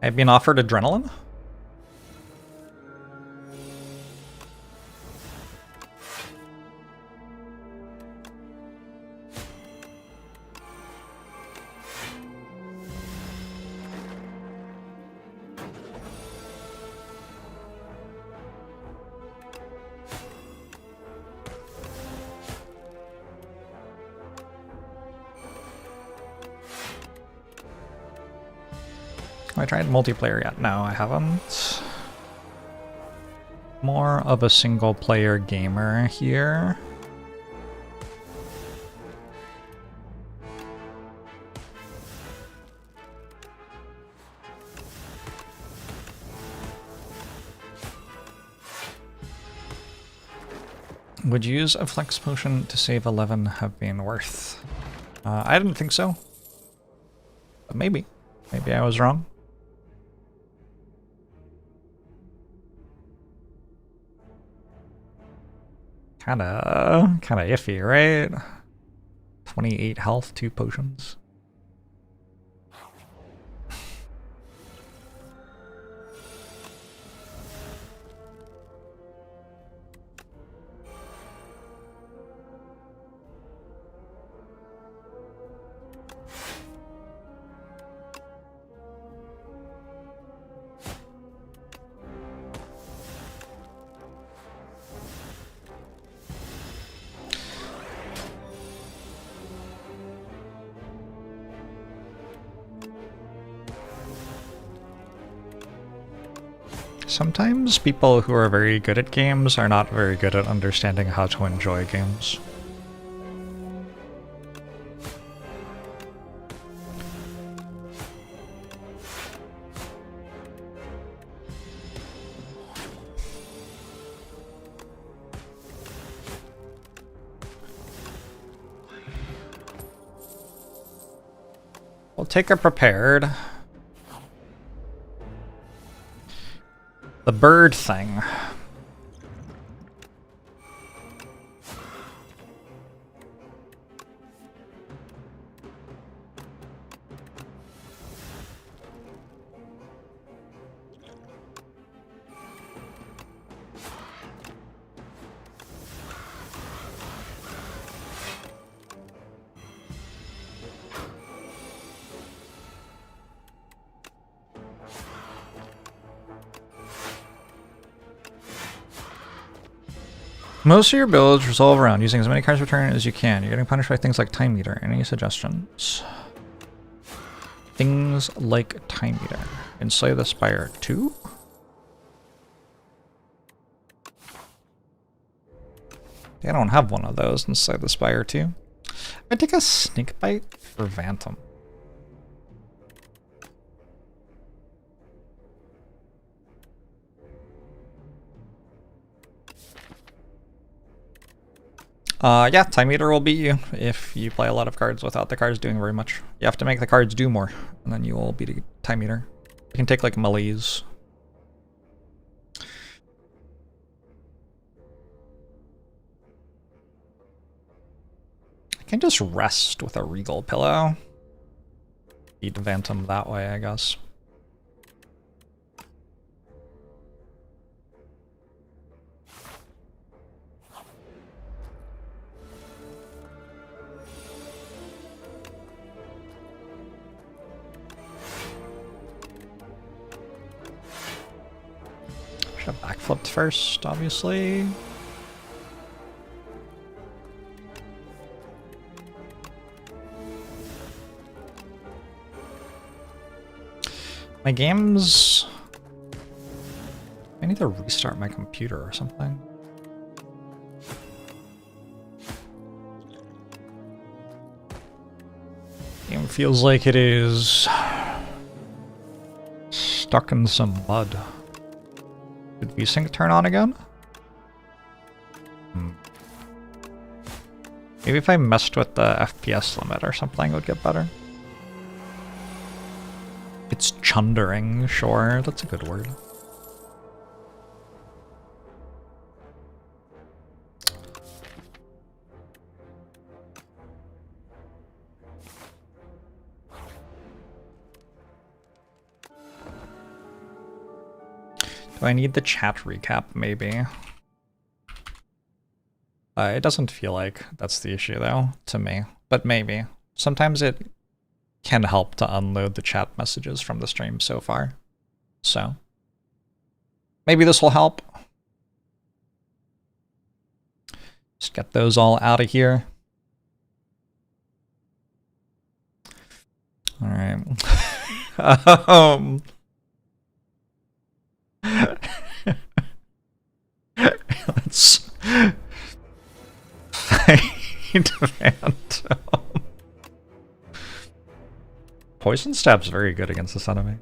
I've been offered Adrenaline. Have I tried multiplayer yet? No, I haven't. More of a single player gamer here. Would use a Flex Potion to save 11 have been worth? I didn't think so. But maybe. Maybe I was wrong. Kinda iffy, right? 28 health, 2 potions. Sometimes people who are very good at games are not very good at understanding how to enjoy games. We'll take a prepared. The bird thing. Most of your builds resolve around using as many cards return as you can. You're getting punished by things like Time Meter. Any suggestions? Things like Time Meter. Enslay the Spire 2? I don't have one of those. Enslay the Spire 2. I take a Snake Bite for Phantom. Yeah, Time Meter will beat you if you play a lot of cards without the cards doing very much. You have to make the cards do more, and then you will beat a Time Meter. You can take like Malaise. I can just rest with a Regal Pillow. Beat Phantom that way, I guess. Should have backflipped first, obviously. My games... I need to restart my computer or something. Game feels like it is stuck in some mud. Did VSync turn on again? Maybe if I messed with the FPS limit or something, it would get better. It's chundering, sure, that's a good word. Do I need the chat recap? Maybe. It doesn't feel like that's the issue, though, to me. But maybe. Sometimes it can help to unload the chat messages from the stream so far. So, maybe this will help. Just get those all out of here. All right. Let's find Phantom. Poison Stab's very good against this enemy.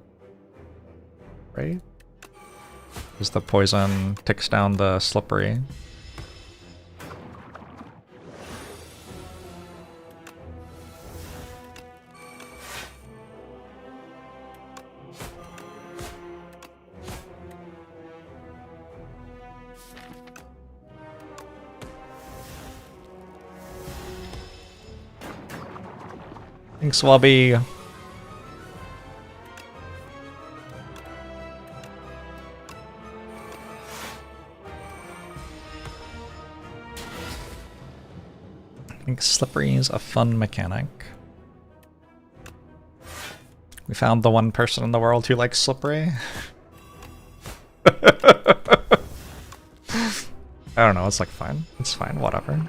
Right? Because the poison ticks down the slippery. Thanks, Wubby. I think Slippery is a fun mechanic. We found the one person in the world who likes Slippery. I don't know, it's like fine. It's fine, whatever.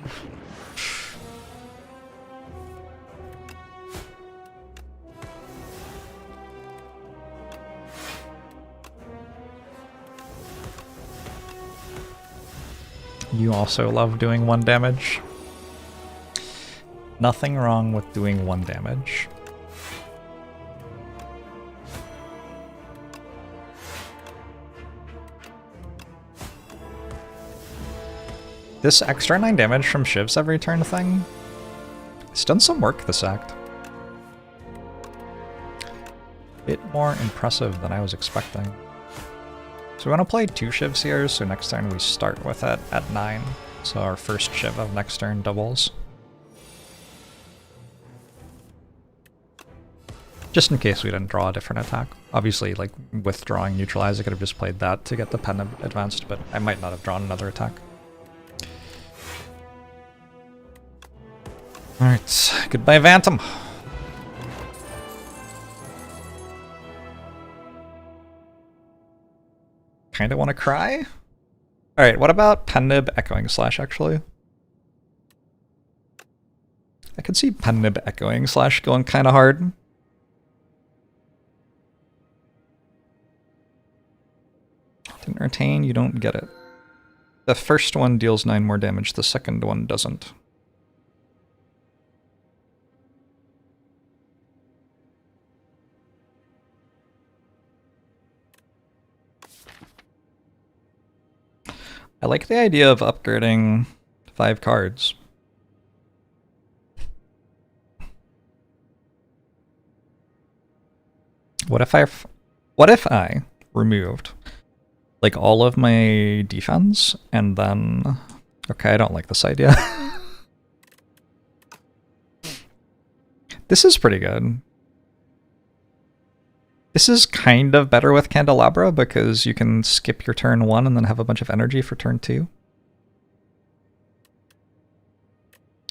You also love doing 1 damage. Nothing wrong with doing 1 damage. This extra 9 damage from shivs every turn thing, it's done some work this act. bit more impressive than I was expecting. So we want to play 2 shivs here, so next turn we start with it at 9. So our first shiv of next turn doubles. Just in case we didn't draw a different attack. Obviously, like, withdrawing Neutralize, I could have just played that to get the pen advanced, but I might not have drawn another attack. Alright, goodbye Vantum! Kinda wanna cry? Alright, what about Pen Echoing Slash, actually? I could see Pen Echoing Slash going kinda hard. Didn't retain, you don't get it. The first one deals 9 more damage, the second one doesn't. I like the idea of upgrading 5 cards. What if I removed like all of my defense and then... Okay, I don't like this idea. This is pretty good. This is kind of better with Candelabra because you can skip your turn 1 and then have a bunch of energy for turn 2.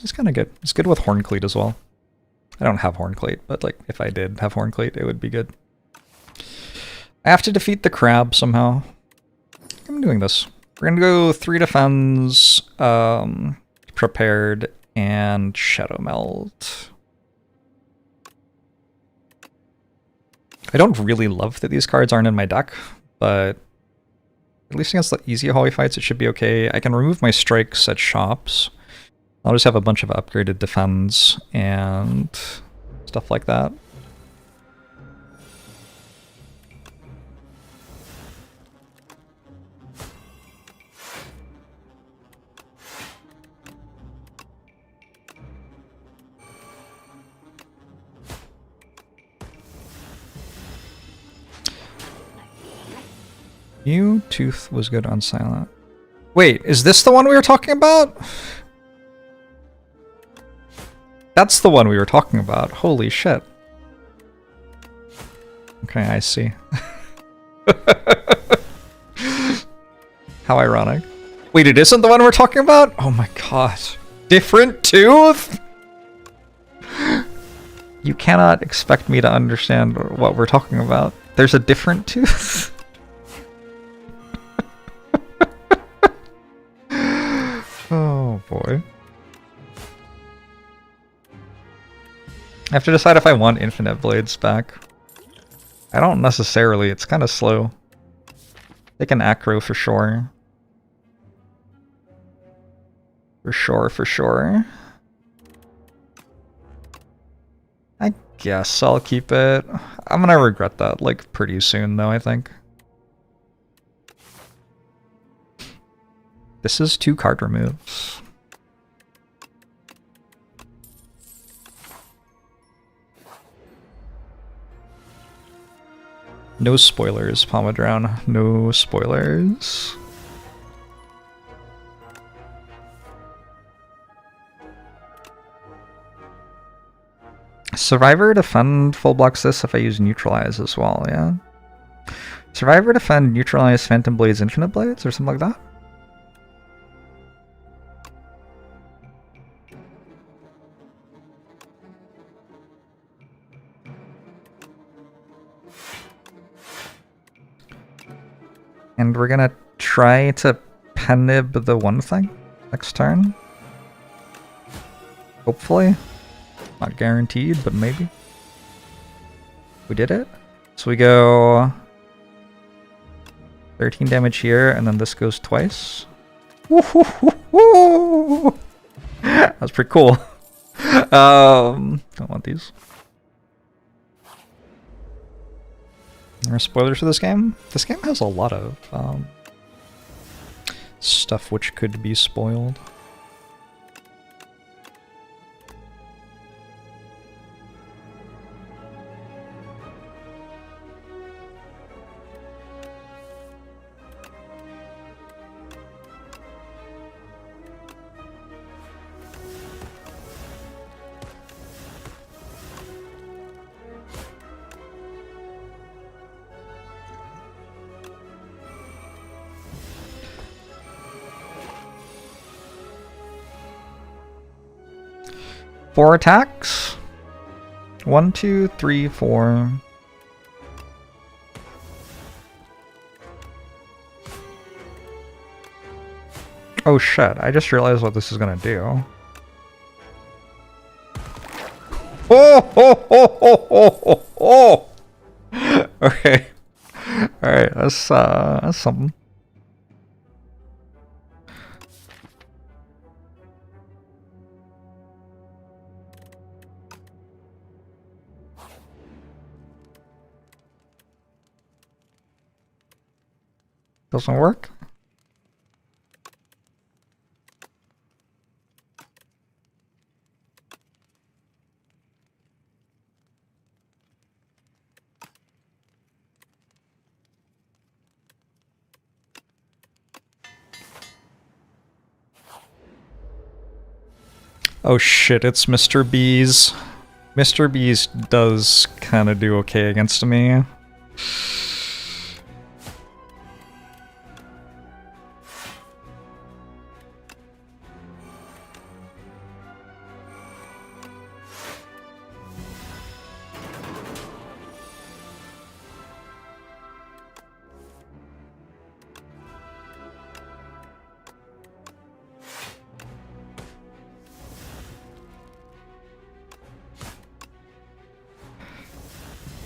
It's kind of good. It's good with Horncleat as well. I don't have Horncleat, but like if I did have Horncleat, it would be good. I have to defeat the crab somehow. I'm doing this. We're gonna go 3 defense, prepared, and Shadow Melt. I don't really love that these cards aren't in my deck, but at least against the easy Holy Fights it should be okay. I can remove my strikes at shops. I'll just have a bunch of upgraded defense and stuff like that. Tooth was good on silent. Wait, is this the one we were talking about? That's the one we were talking about. Holy shit. Okay, I see. How ironic. Wait, it isn't the one we're talking about? Oh my god. Different tooth? You cannot expect me to understand what we're talking about. There's a different tooth? Oh boy. I have to decide if I want Infinite Blades back. I don't necessarily, it's kind of slow. Take an Acro for sure. For sure, for sure. I guess I'll keep it. I'm gonna regret that, like, pretty soon though, I think. This is 2 card removes. No spoilers, Pomodron. No spoilers. Survivor Defend full blocks this if I use Neutralize as well, yeah? Survivor Defend Neutralize Phantom Blades Infinite Blades or something like that? And we're gonna try to Penib the one thing next turn. Hopefully. Not guaranteed, but maybe. We did it. So we go 13 damage here, and then this goes twice. Woo-hoo-hoo-hoo! That was pretty cool. Don't want these. There are spoilers for this game? This game has a lot of stuff which could be spoiled. 4 attacks. 1, 2, 3, 4. Oh shit, I just realized what this is gonna do. Oh, oh, oh, oh, oh, oh, oh. Okay. Alright, that's something. Doesn't work? Oh shit, it's Mr. Bees. Mr. Bees does kind of do okay against me.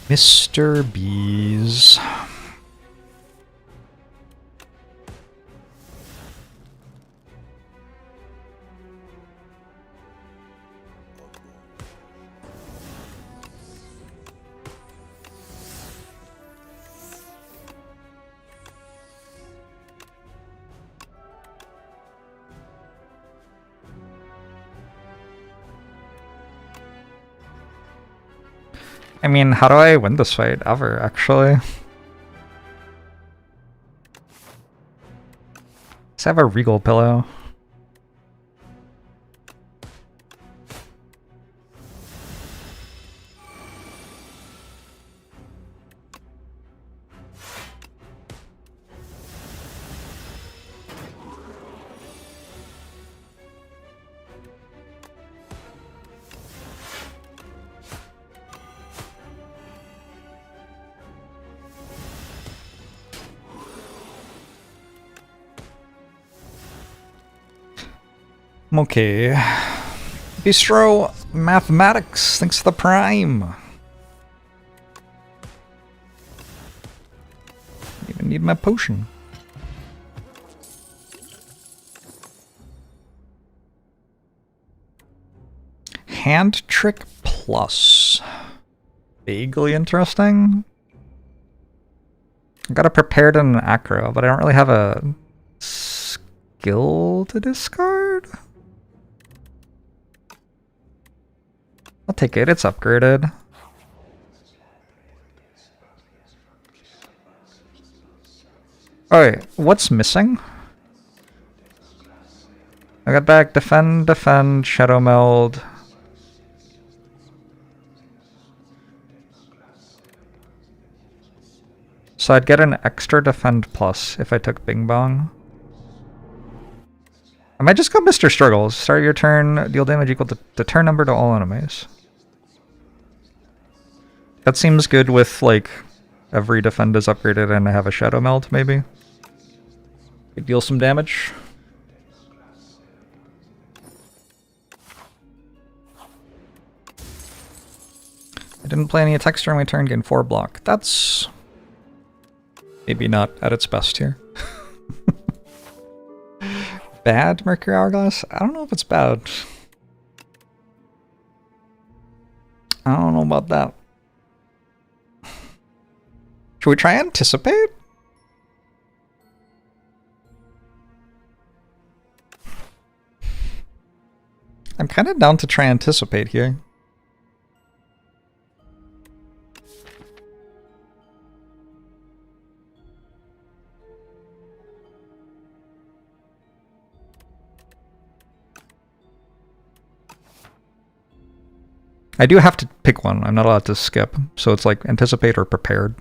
Mr. Bees. I mean, how do I win this fight ever, actually? Let's have a regal pillow. Okay. Bistro Mathematics, thanks for the prime. Even need my potion. Hand trick plus. Vaguely interesting. I got a prepared and an acro, but I don't really have a skill to discard. I'll take it, it's upgraded. Alright, what's missing? I got back defend, defend, shadow meld. So I'd get an extra defend plus if I took Bing Bong. I might just go Mr. Struggles. Start your turn, deal damage equal to the turn number to all enemies. That seems good with, like, every defend is upgraded and I have a shadow meld, maybe. Could deal some damage. I didn't play any attacks during my turn, gain 4 block. That's maybe not at its best here. Bad Mercury Hourglass? I don't know if it's bad. I don't know about that. Should we try anticipate? I'm kind of down to try anticipate here. I do have to pick one. I'm not allowed to skip. So it's like anticipate or prepared.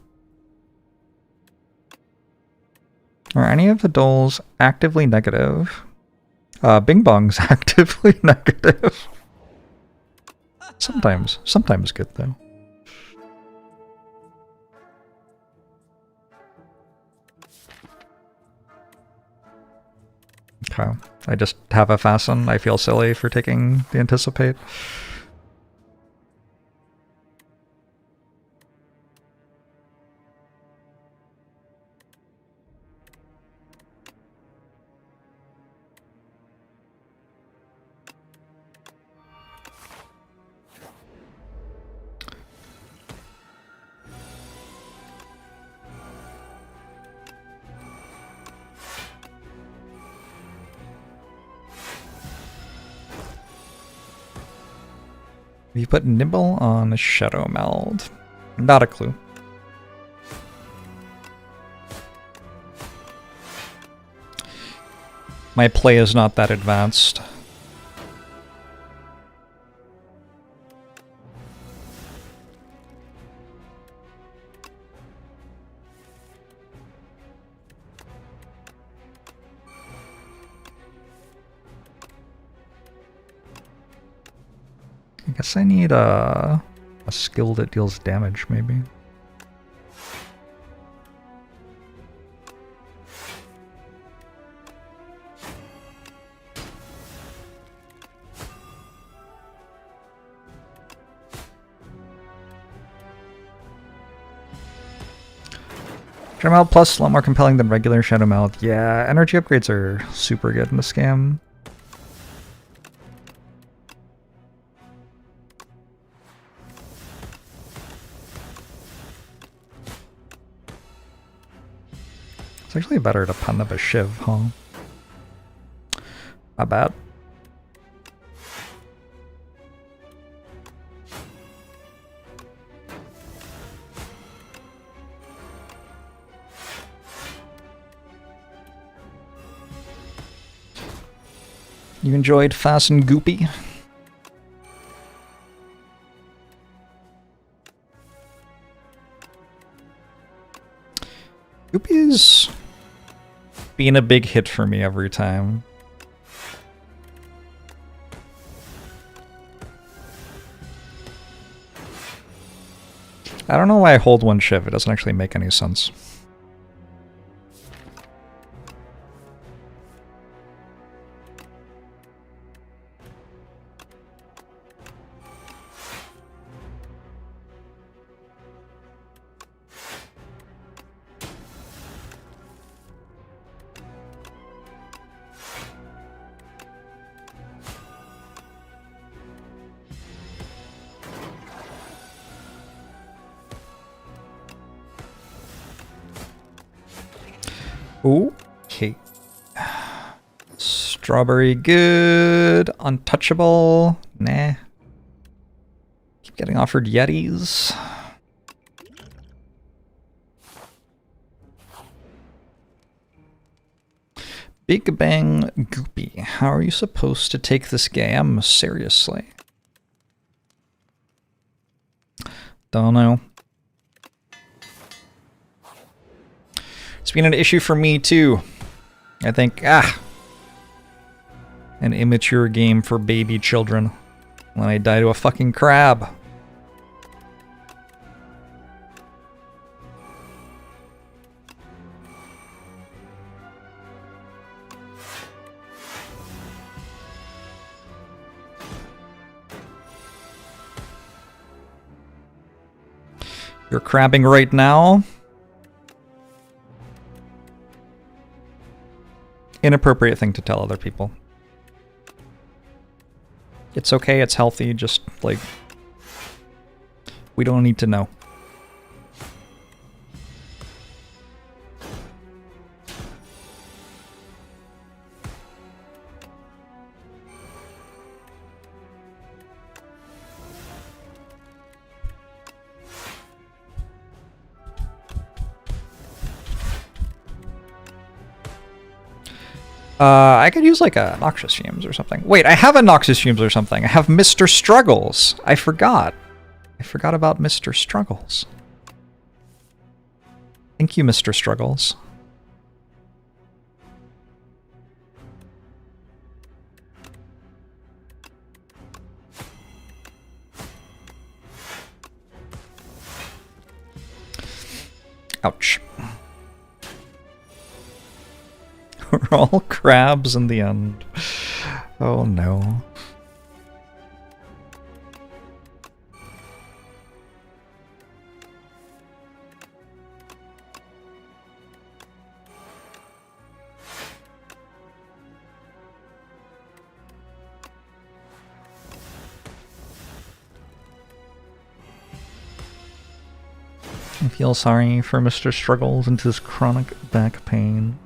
Are any of the doles actively negative? Bing Bong's actively negative. Sometimes good though. Okay, I just have a fasten. I feel silly for taking the anticipate. You put Nibble on a Shadow Meld. Not a clue. My play is not that advanced. I guess I need a skill that deals damage, maybe. Shadow Meld Plus, a lot more compelling than regular Shadow Meld. Yeah, energy upgrades are super good in the scam. It's actually better to pen up a Shiv, huh? Not bad. You enjoyed Fast and Goopy? Goopy's been a big hit for me every time. I don't know why I hold one Shiv, it doesn't actually make any sense. Okay. Strawberry good. Untouchable. Nah. Keep getting offered Yetis. Big Bang Goopy. How are you supposed to take this game seriously? Don't know. It's been an issue for me too. I think, an immature game for baby children. When I die to a fucking crab. You're crabbing right now? Inappropriate thing to tell other people. It's okay, it's healthy, just, like, we don't need to know. I could use like a Noxious Fumes or something. Wait, I have a Noxious Fumes or something. I have Mr. Struggles. I forgot. I forgot about Mr. Struggles. Thank you, Mr. Struggles. Ouch. We're all crabs in the end. Oh no. I feel sorry for Mr. Struggles and his chronic back pain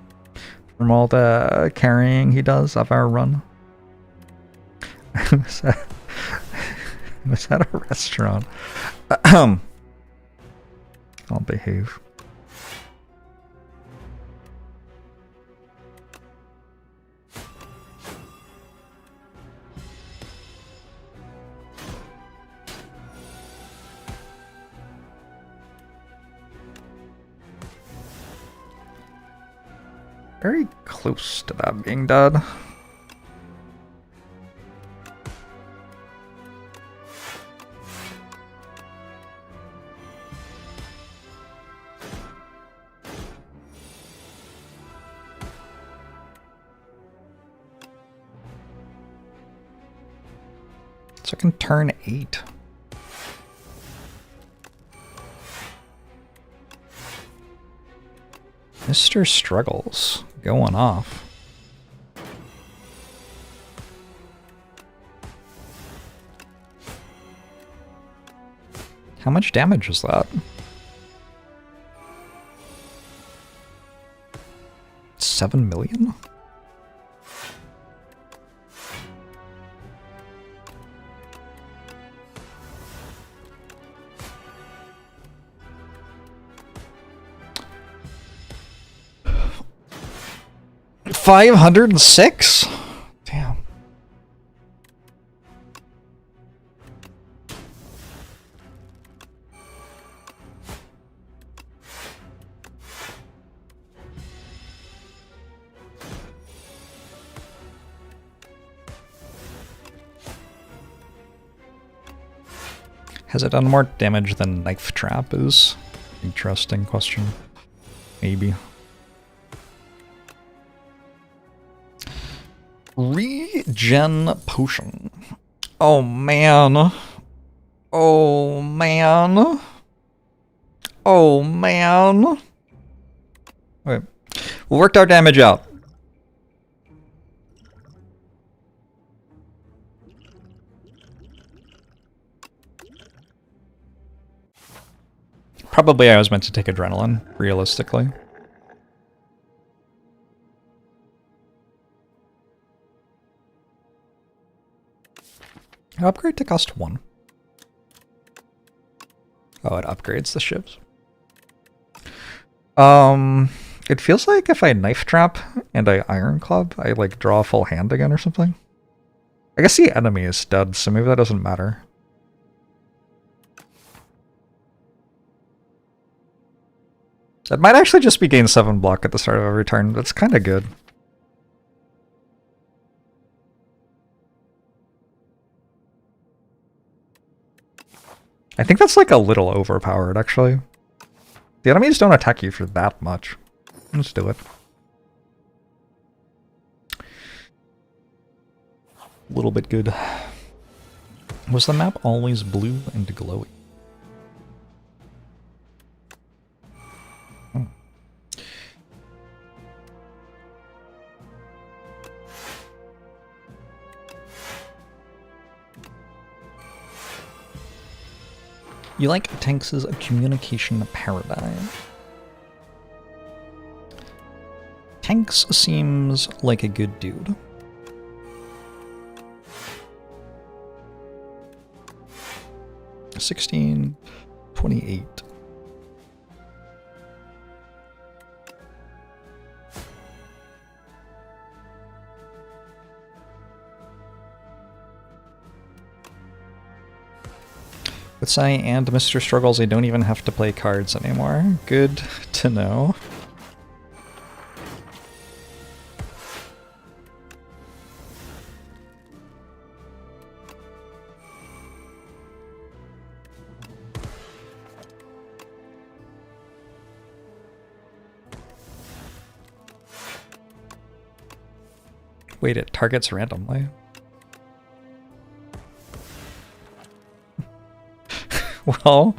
from all the carrying he does of our run. I was at a restaurant. I'll behave. Very close to that being dead. So I can turn 8. Mr. Struggles going off. How much damage is that? 7 million? $506? Damn. Has it done more damage than Knife Trap is? Interesting question. Maybe. Regen potion. Oh man. Oh man. Oh man. Okay. We worked our damage out. Probably I was meant to take adrenaline, realistically. Upgrade to cost 1. Oh, it upgrades the ships. It feels like if I Knife Trap and I Iron Club, I like draw a full hand again or something. I guess the enemy is dead, so maybe that doesn't matter. That might actually just be gain 7 block at the start of every turn. That's kind of good. I think that's like a little overpowered, actually. The enemies don't attack you for that much. Let's do it. A little bit good. Was the map always blue and glowy? Hmm. You like Tanks' communication paradigm? Tanks seems like a good dude. $16.28. With Sai and Mr. Struggles, I don't even have to play cards anymore. Good to know. Wait, it targets randomly. Well,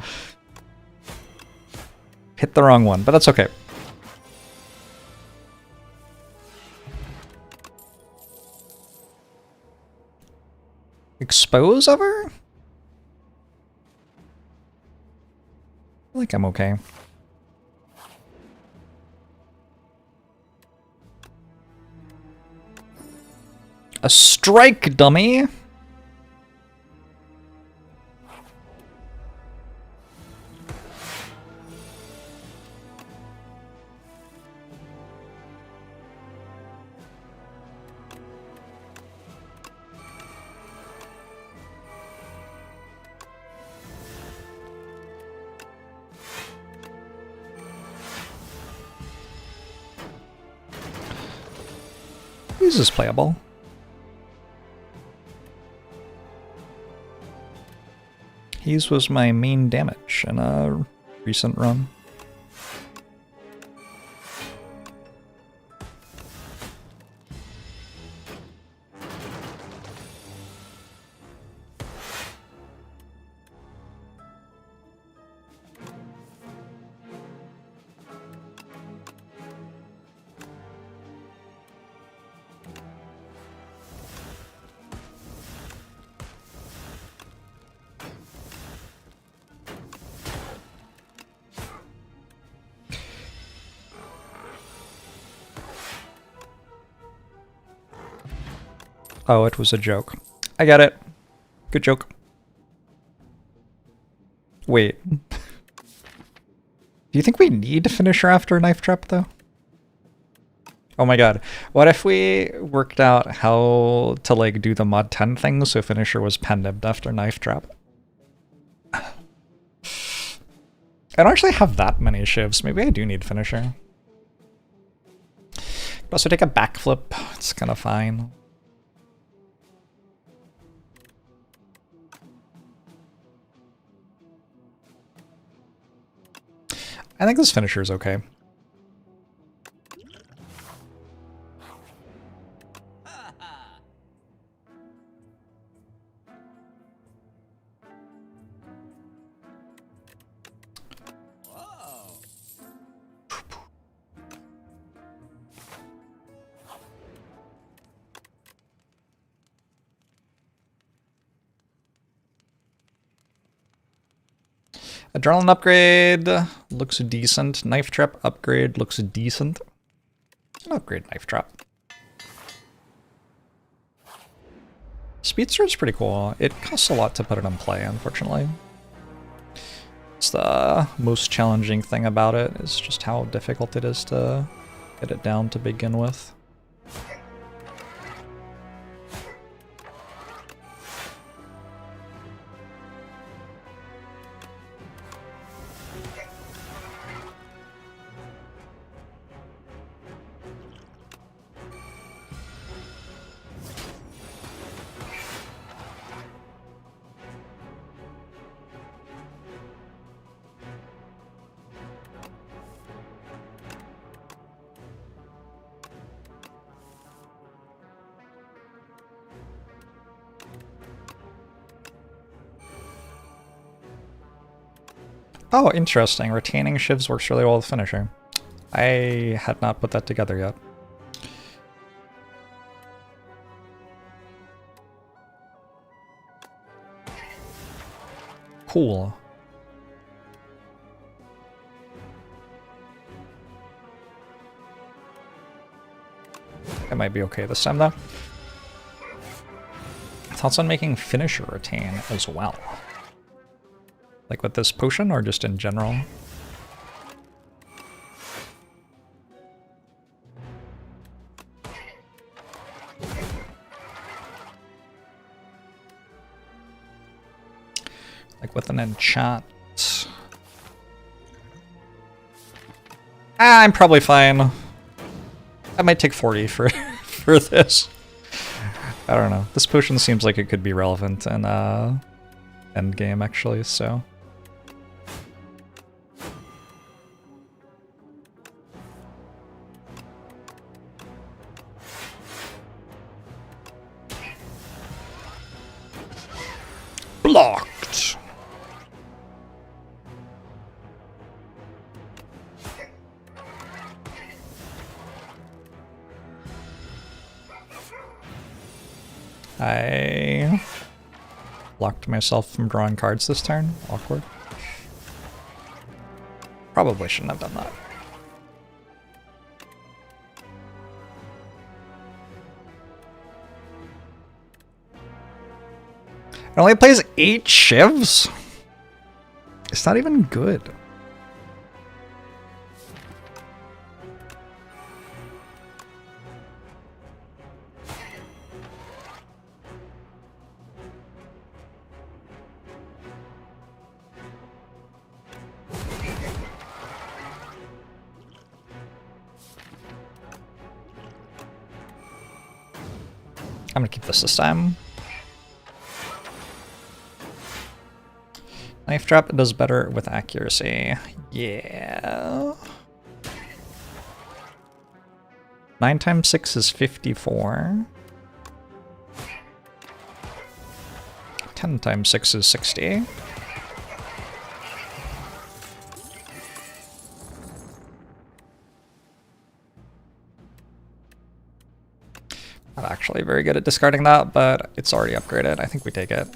hit the wrong one, but that's okay. Expose of her? I feel like I'm okay. A strike, dummy! This is playable. His was my main damage in a recent run. Oh, it was a joke. I got it. Good joke. Wait. Do you think we need to finish her after Knife Trap, though? Oh my god. What if we worked out how to, like, do the mod 10 thing so finisher was pen-nibbed after Knife Trap? I don't actually have that many shivs. Maybe I do need finisher. Could also take a backflip. It's kind of fine. I think this finisher is okay. Adrenaline upgrade looks decent. Knife Trap upgrade looks decent. An upgrade Knife Trap. Speedster is pretty cool. It costs a lot to put it in play, unfortunately. It's the most challenging thing about it, is just how difficult it is to get it down to begin with. Oh, interesting. Retaining shivs works really well with finisher. I had not put that together yet. Cool. I might be okay this time, though. Thoughts on making finisher retain as well? Like with this potion, or just in general? Like with an enchant. Ah, I'm probably fine. I might take 40 for for this. I don't know. This potion seems like it could be relevant in end game actually, so. Blocked! I blocked myself from drawing cards this turn. Awkward. Probably shouldn't have done that. It only plays 8 shivs? It's not even good. I'm gonna keep this time. Knife trap does better with accuracy. Yeah. 9 times 6 is 54. 10 times 6 is 60. Not actually very good at discarding that, but it's already upgraded. I think we take it.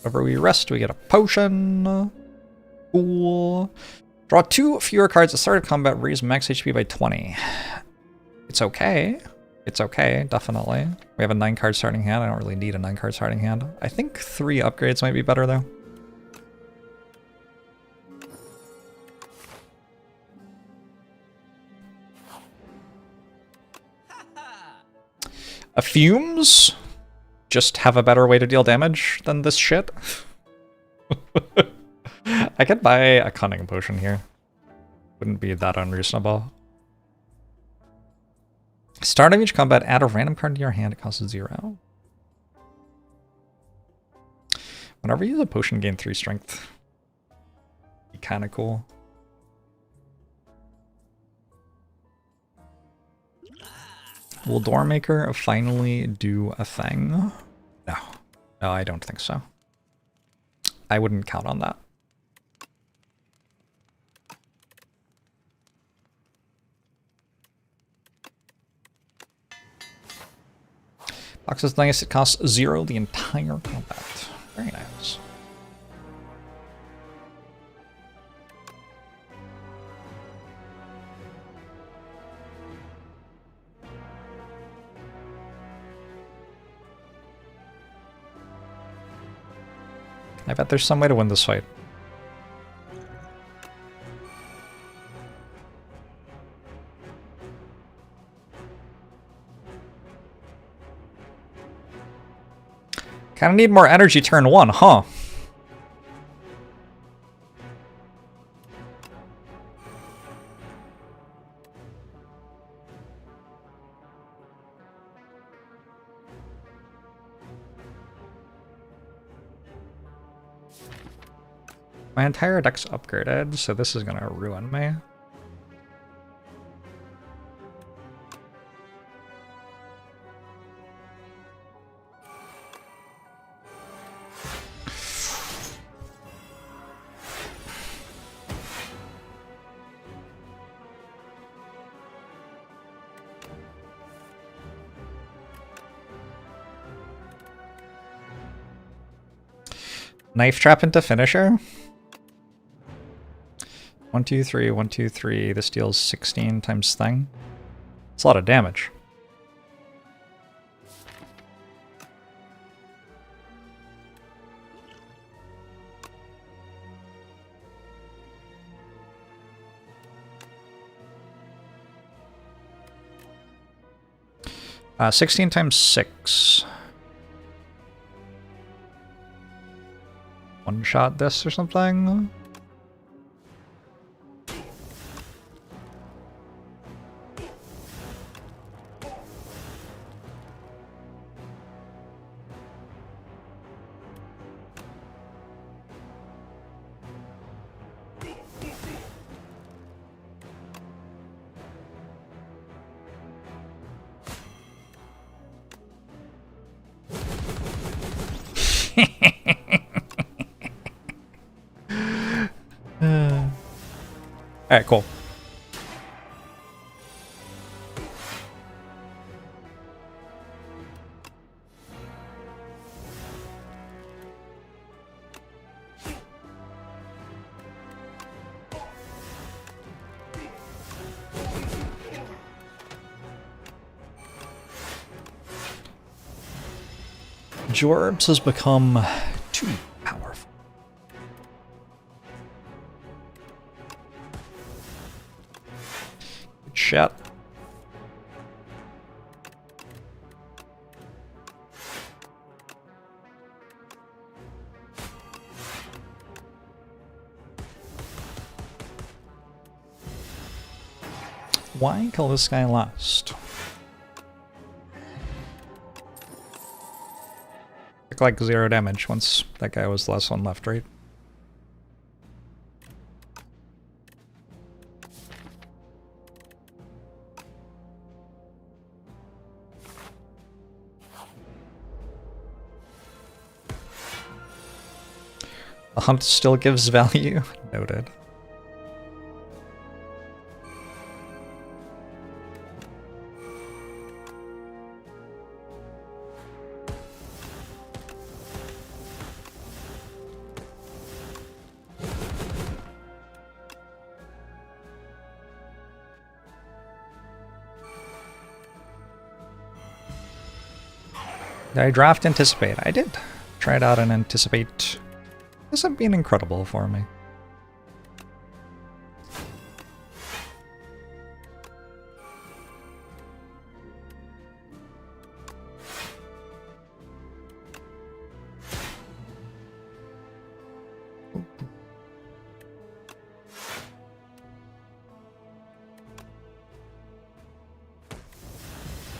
Whenever we rest, we get a potion. Cool. Draw 2 fewer cards at the start of combat, raise max HP by 20. It's okay. It's okay, definitely. We have a 9-card starting hand. I don't really need a 9-card starting hand. I think 3 upgrades might be better, though. Fumes just have a better way to deal damage than this shit. I could buy a cunning potion here. Wouldn't be that unreasonable. Start of each combat, add a random card to your hand. It costs 0. Whenever you use a potion, gain 3 strength. Be kind of cool. Will Doormaker finally do a thing? No. No, I don't think so. I wouldn't count on that. Box is nice. It costs 0 the entire combat. Very nice. I bet there's some way to win this fight. Kinda need more energy turn 1, huh? My entire deck's upgraded, so this is gonna ruin me. Knife trap into finisher? 1, 2, 3, 1, 2, 3. This deals 16 times thing. It's a lot of damage. Uh, 16 times 6. One shot this or something. Alright, cool. Jorbs has become too powerful. Good shot. Why kill this guy last? Took like 0 damage once that guy was the last one left, right? The hunt still gives value. Noted. Did I draft Anticipate? I did. Try it out and Anticipate. This has been incredible for me.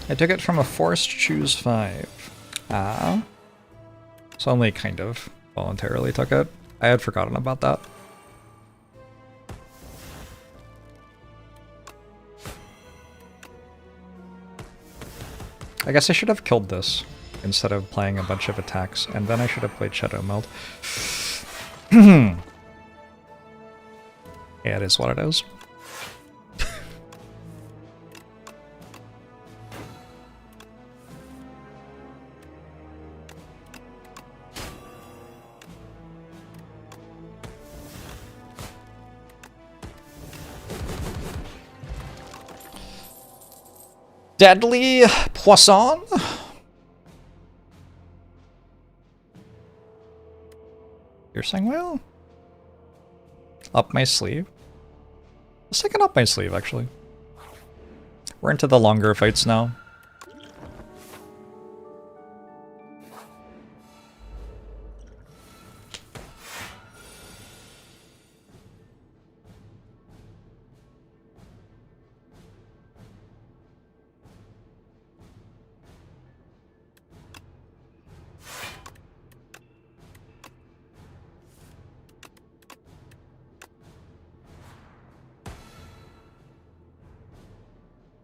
I took it from a forced choose 5. Ah. So only kind of voluntarily took it. I had forgotten about that. I guess I should have killed this instead of playing a bunch of attacks, and then I should have played Shadow Meld. Yeah, it is what it is. Deadly Poisson? Piercing Whale? Up my sleeve? Let's take it up my sleeve, actually. We're into the longer fights now.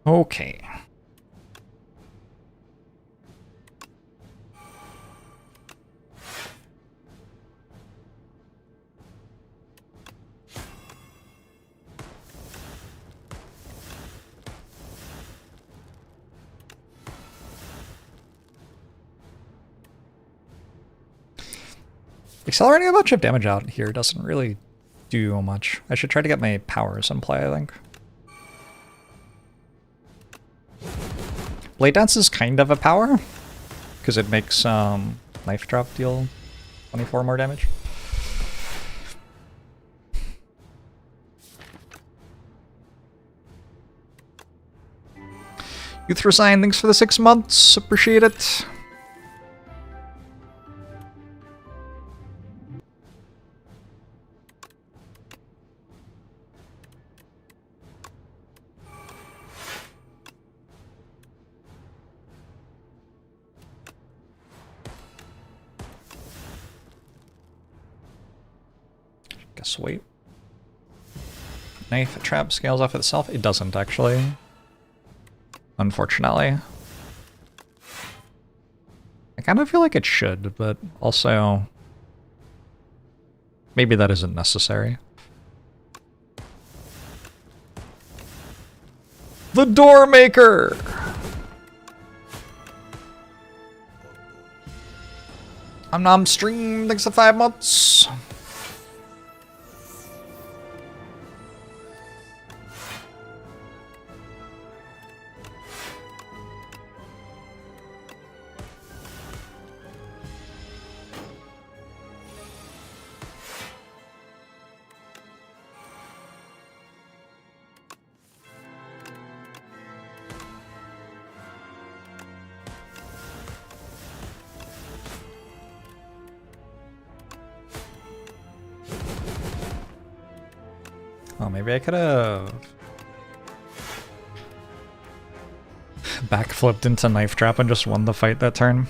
Okay. Accelerating a bunch of damage out here doesn't really do much. I should try to get my powers in play, I think. Blade Dance is kind of a power, because it makes Knife Drop deal 24 more damage. Youth Resign, thanks for the 6 months, appreciate it. Guess wait. Knife Trap scales off itself? It doesn't, actually. Unfortunately. I kind of feel like it should, but also maybe that isn't necessary. The door maker! Om stream, thanks for 5 months. Oh, maybe I could have backflipped into knife trap and just won the fight that turn.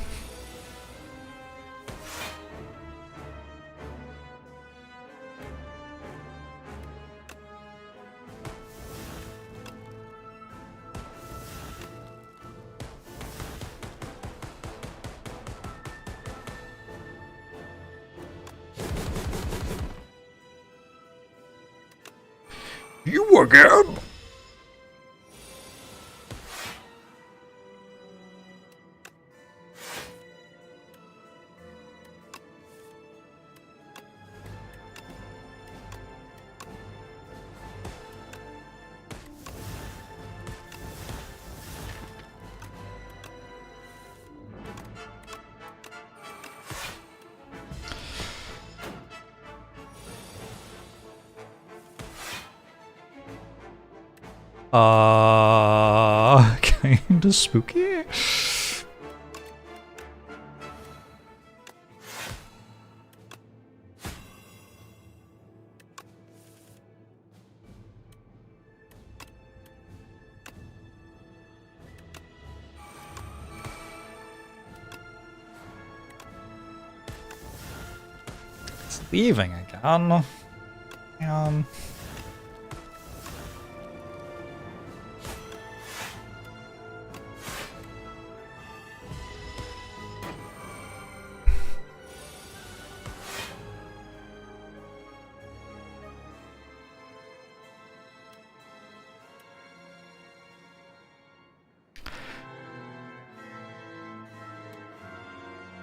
You again? Kinda spooky. It's leaving again.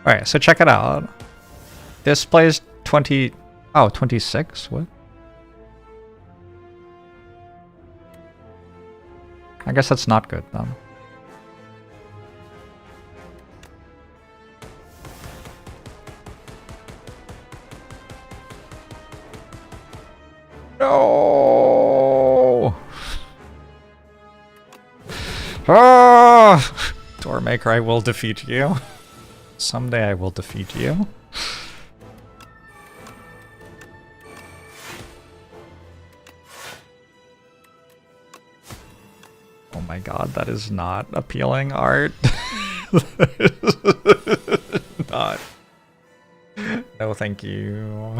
Alright, so check it out. This plays 20... Oh, 26? What? I guess that's not good, then. No! Ah! Doormaker, I will defeat you. Someday I will defeat you. Oh my god, that is not appealing art. Not. No, thank you.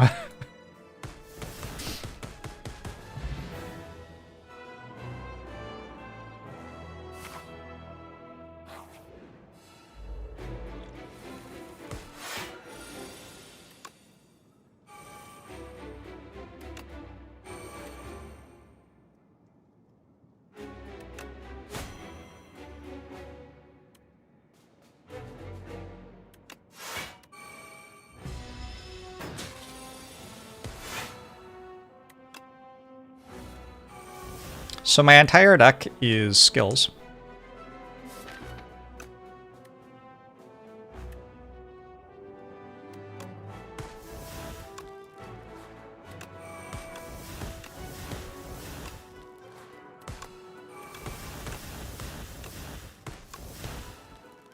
So my entire deck is skills.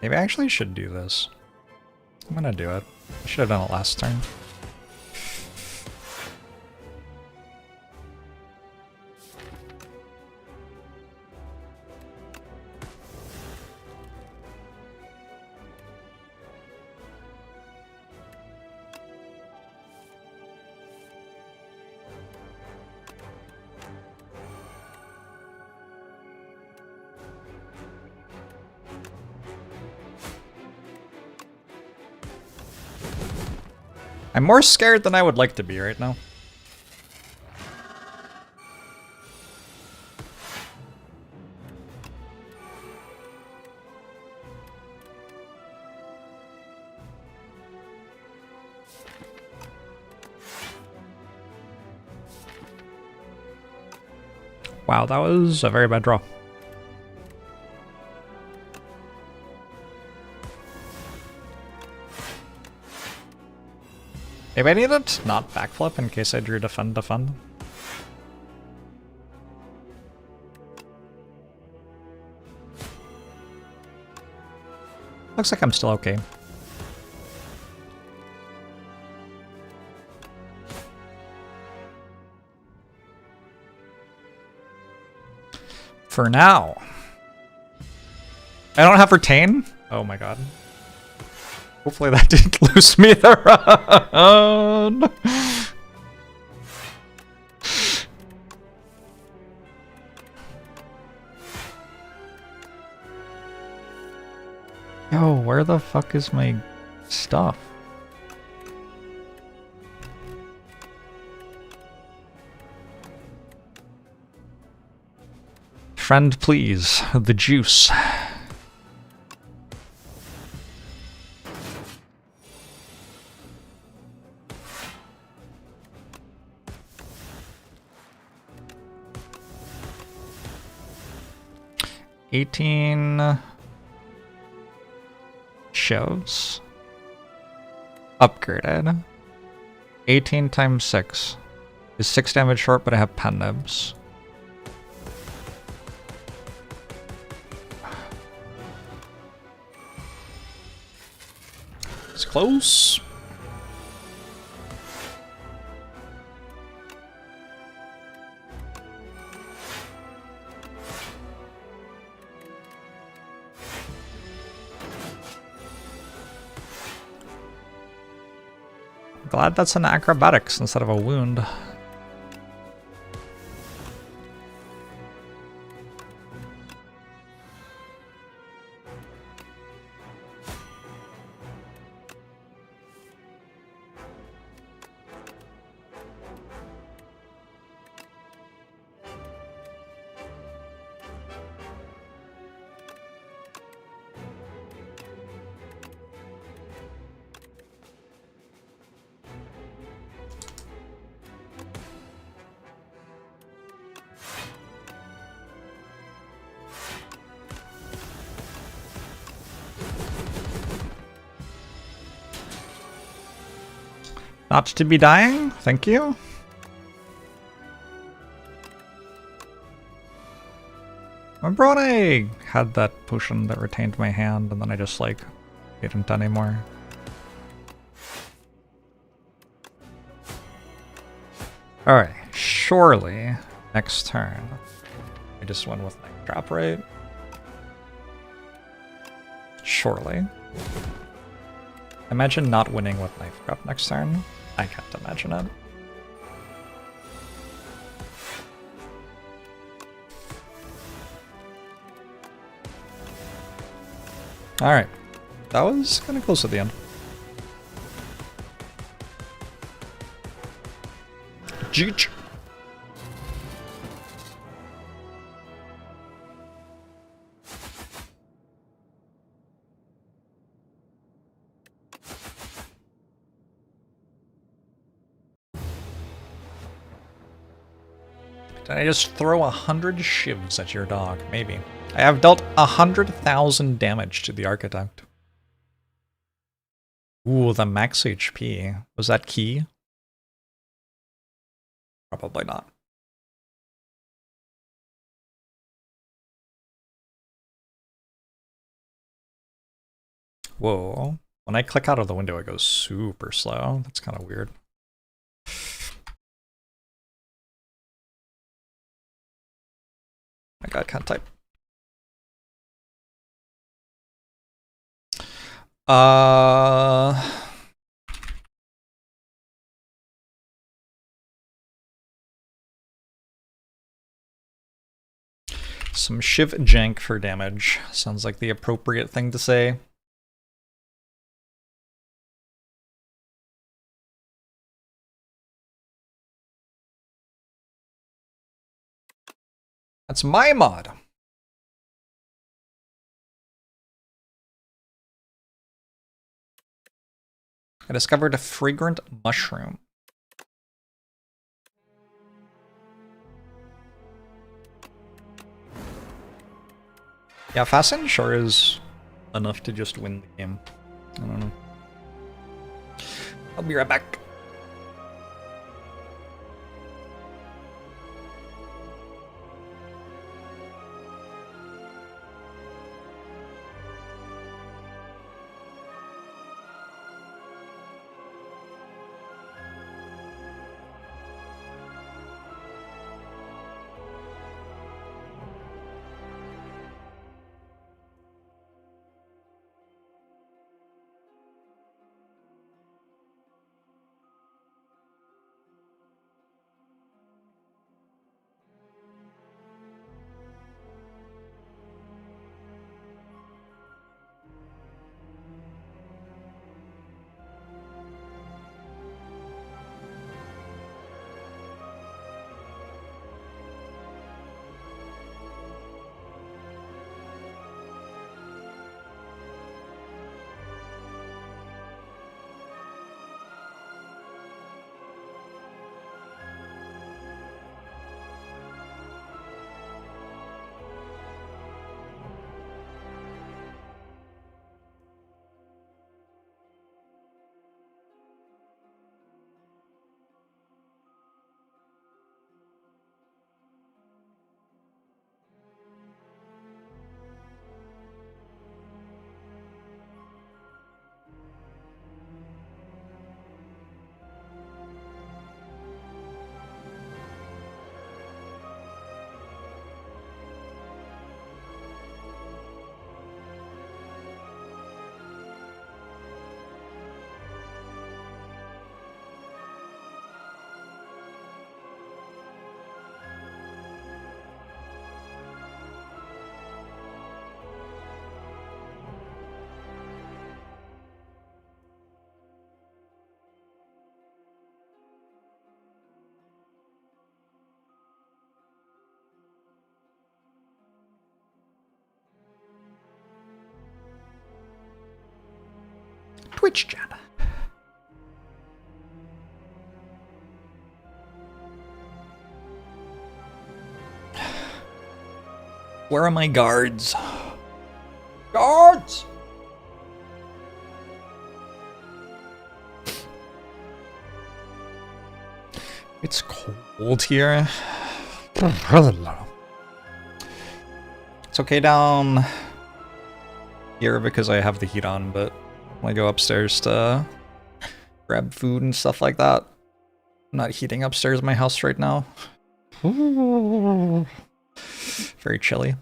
Maybe I actually should do this. I'm gonna do it. I should have done it last turn. I'm more scared than I would like to be right now. Wow, that was a very bad draw. Maybe I needed to not backflip in case I drew defend. Looks like I'm still okay. For now. I don't have retain? Oh my god. Hopefully that didn't lose me the run. Yo, where the fuck is my stuff? Friend, please. The juice. $18 shows. Upgraded. 18 times 6 is 6 damage short, but I have pen nibs. It's close. Glad that's an acrobatics instead of a wound. Not to be dying, thank you. Remember when I had that potion that retained my hand and then I just like didn't anymore? Alright, surely next turn I just win with my trap, right? Surely. Imagine not winning with knife grab next turn. I can't imagine it. Alright. That was kind of close at the end. Jeech. Did I just throw 100 shivs at your dog? Maybe. I have dealt 100,000 damage to the architect. Ooh, the max HP. Was that key? Probably not. Whoa. When I click out of the window, it goes super slow. That's kind of weird. My god, can't type. Some shiv jank for damage. Sounds like the appropriate thing to say. That's my mod. I discovered a fragrant mushroom. Yeah, Fasten sure is enough to just win the game. I don't know. I'll be right back. Twitch chat. Where are my guards? Guards! It's cold here. It's okay down here because I have the heat on, but when I go upstairs to grab food and stuff like that, I'm not heating upstairs in my house right now. Very chilly.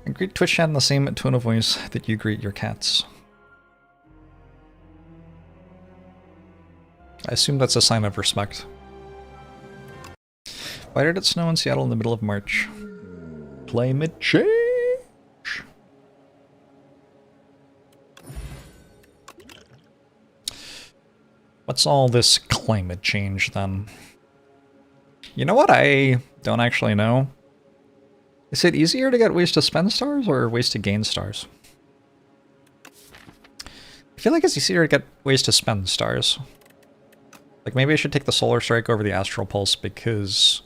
I greet Twitch chat in the same tone of voice that you greet your cats. I assume that's a sign of respect. Why did it snow in Seattle in the middle of March? Climate change! What's all this climate change then? You know what I don't actually know? Is it easier to get ways to spend stars or ways to gain stars? I feel like it's easier to get ways to spend stars. Like maybe I should take the Solar Strike over the Astral Pulse because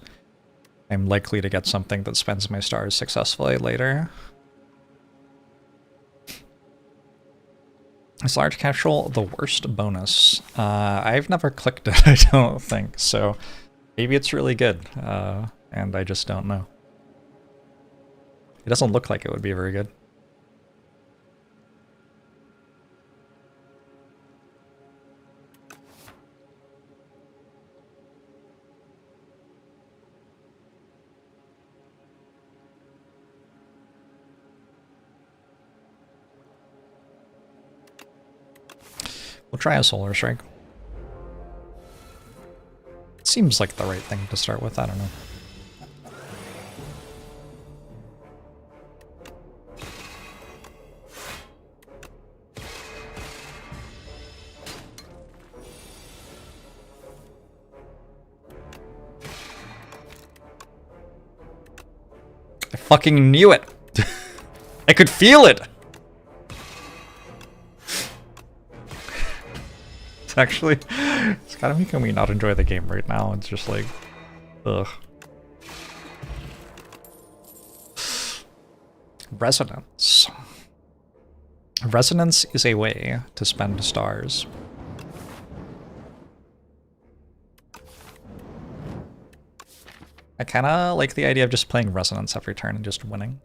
I'm likely to get something that spends my stars successfully later. Is large capsule the worst bonus? I've never clicked it, I don't think, so maybe it's really good, and I just don't know. It doesn't look like it would be very good. We'll try a Solar Strike. It seems like the right thing to start with, I don't know. I fucking knew it! I could feel it! It's actually, it's kind of making me not enjoy the game right now. It's just like, ugh. Resonance. Resonance is a way to spend stars. I kinda like the idea of just playing Resonance every turn and just winning.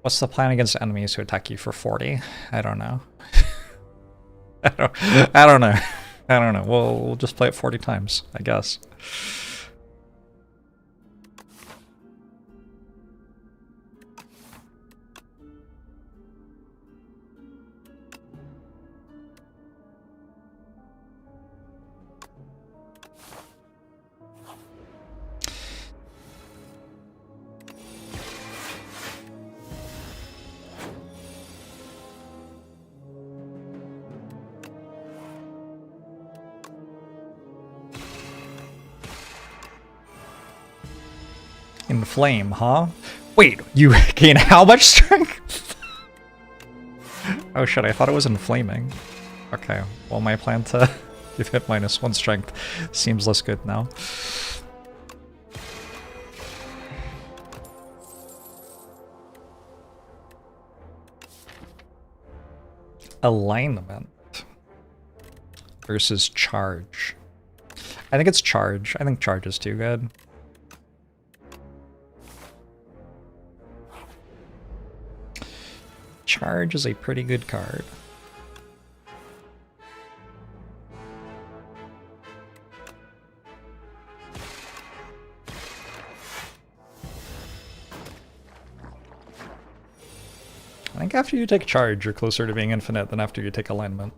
What's the plan against enemies who attack you for 40? I don't know. I don't know. I don't know. We'll just play it 40 times, I guess. Inflame, huh? Wait, you gain how much strength? Oh shit, I thought it was inflaming. Okay, well my plan to give it -1 strength seems less good now. Alignment versus charge. I think it's charge. I think charge is too good. Charge is a pretty good card. I think after you take charge, you're closer to being infinite than after you take alignment.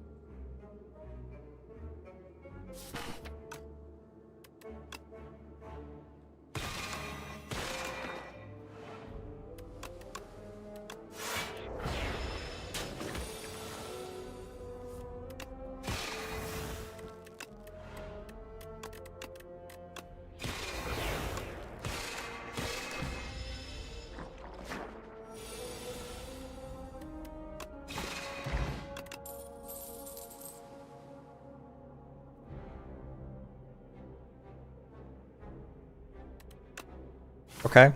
Okay.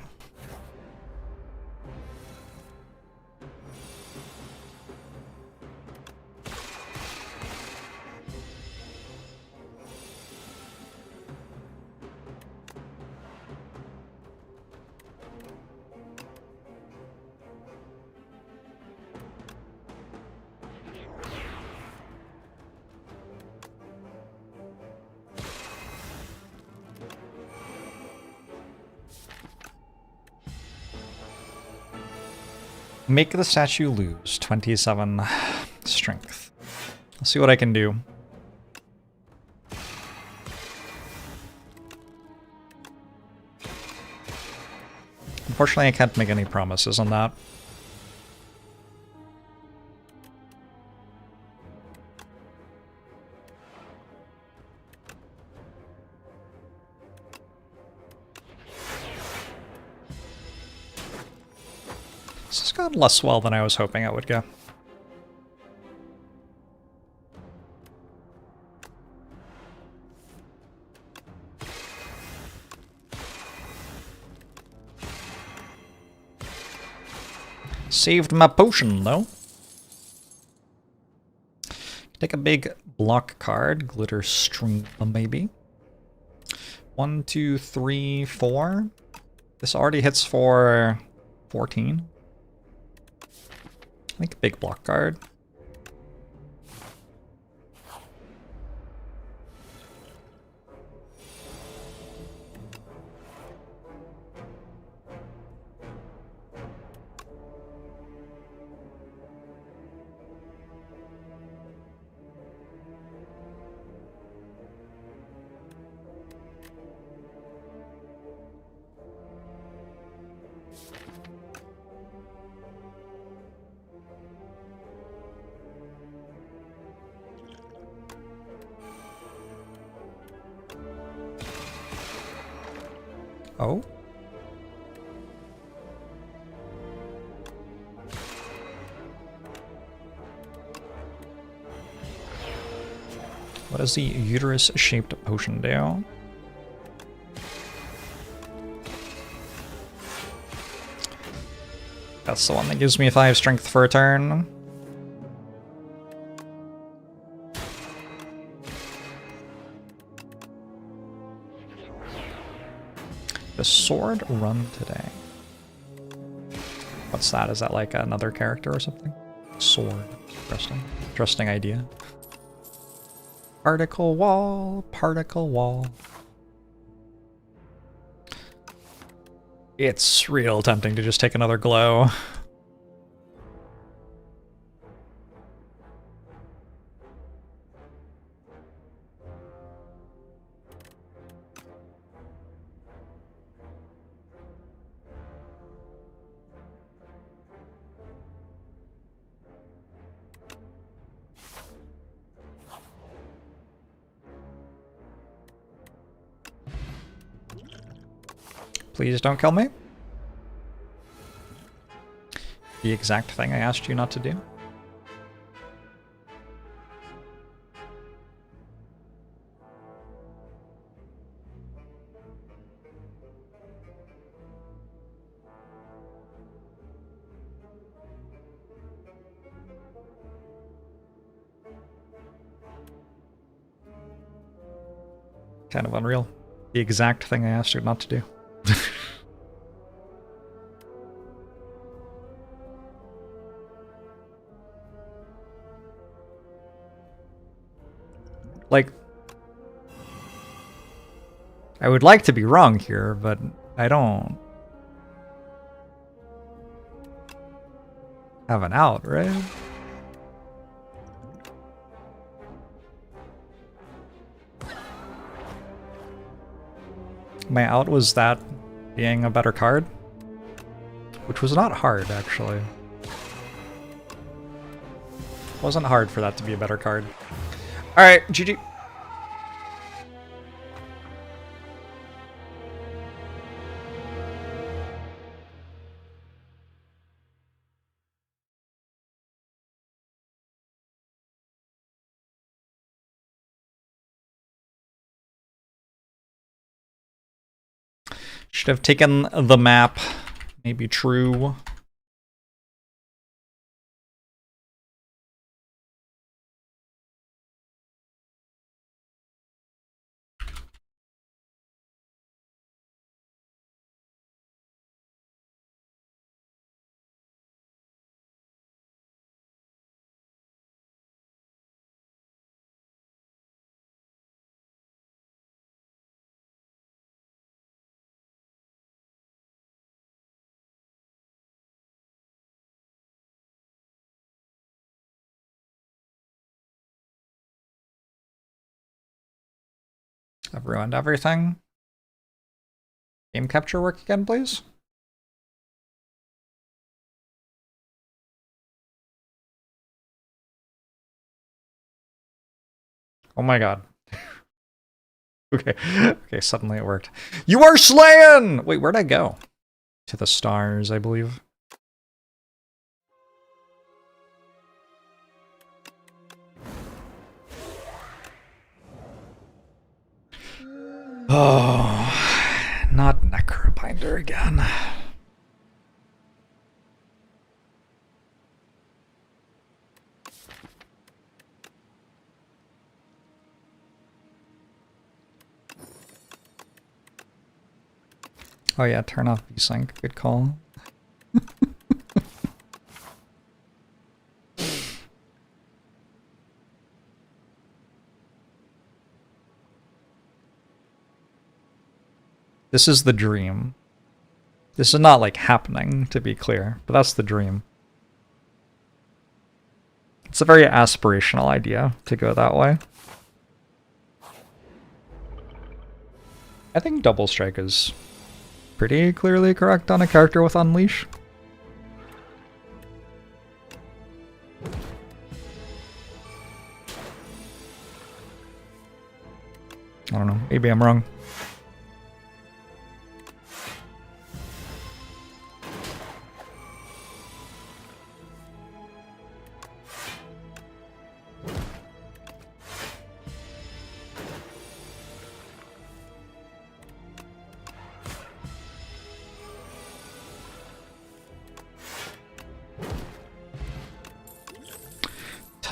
Make the statue lose 27 strength. I'll see what I can do. Unfortunately, I can't make any promises on that. This has gone less well than I was hoping it would go. Saved my potion, though. Take a big block card, glitter string, maybe. 1, 2, 3, 4. This already hits for 14. I think a big block card. Oh? What does the uterus-shaped potion do? that's the one that gives me 5 strength for a turn. The sword run today. What's that? Is that like another character or something? Sword. Interesting. Interesting idea. Particle wall, particle wall. It's real tempting to just take another glow. Please don't kill me. The exact thing I asked you not to do. Kind of unreal. The exact thing I asked you not to do. Like, I would like to be wrong here, but I don't have an out, right? My out was that being a better card, which was not hard, actually. Wasn't hard for that to be a better card. Alright, GG. Should have taken the map. Maybe true. I've ruined everything. Game capture work again, please. Oh my god. Okay. Okay, suddenly it worked. You are slain! Wait, where'd I go? To the stars, I believe. Oh, not Necrobinder again. Oh yeah, turn off VSync. Good call. This is the dream. This is not like happening, to be clear, but that's the dream. It's a very aspirational idea to go that way. I think Double Strike is pretty clearly correct on a character with Unleash. I don't know, maybe I'm wrong.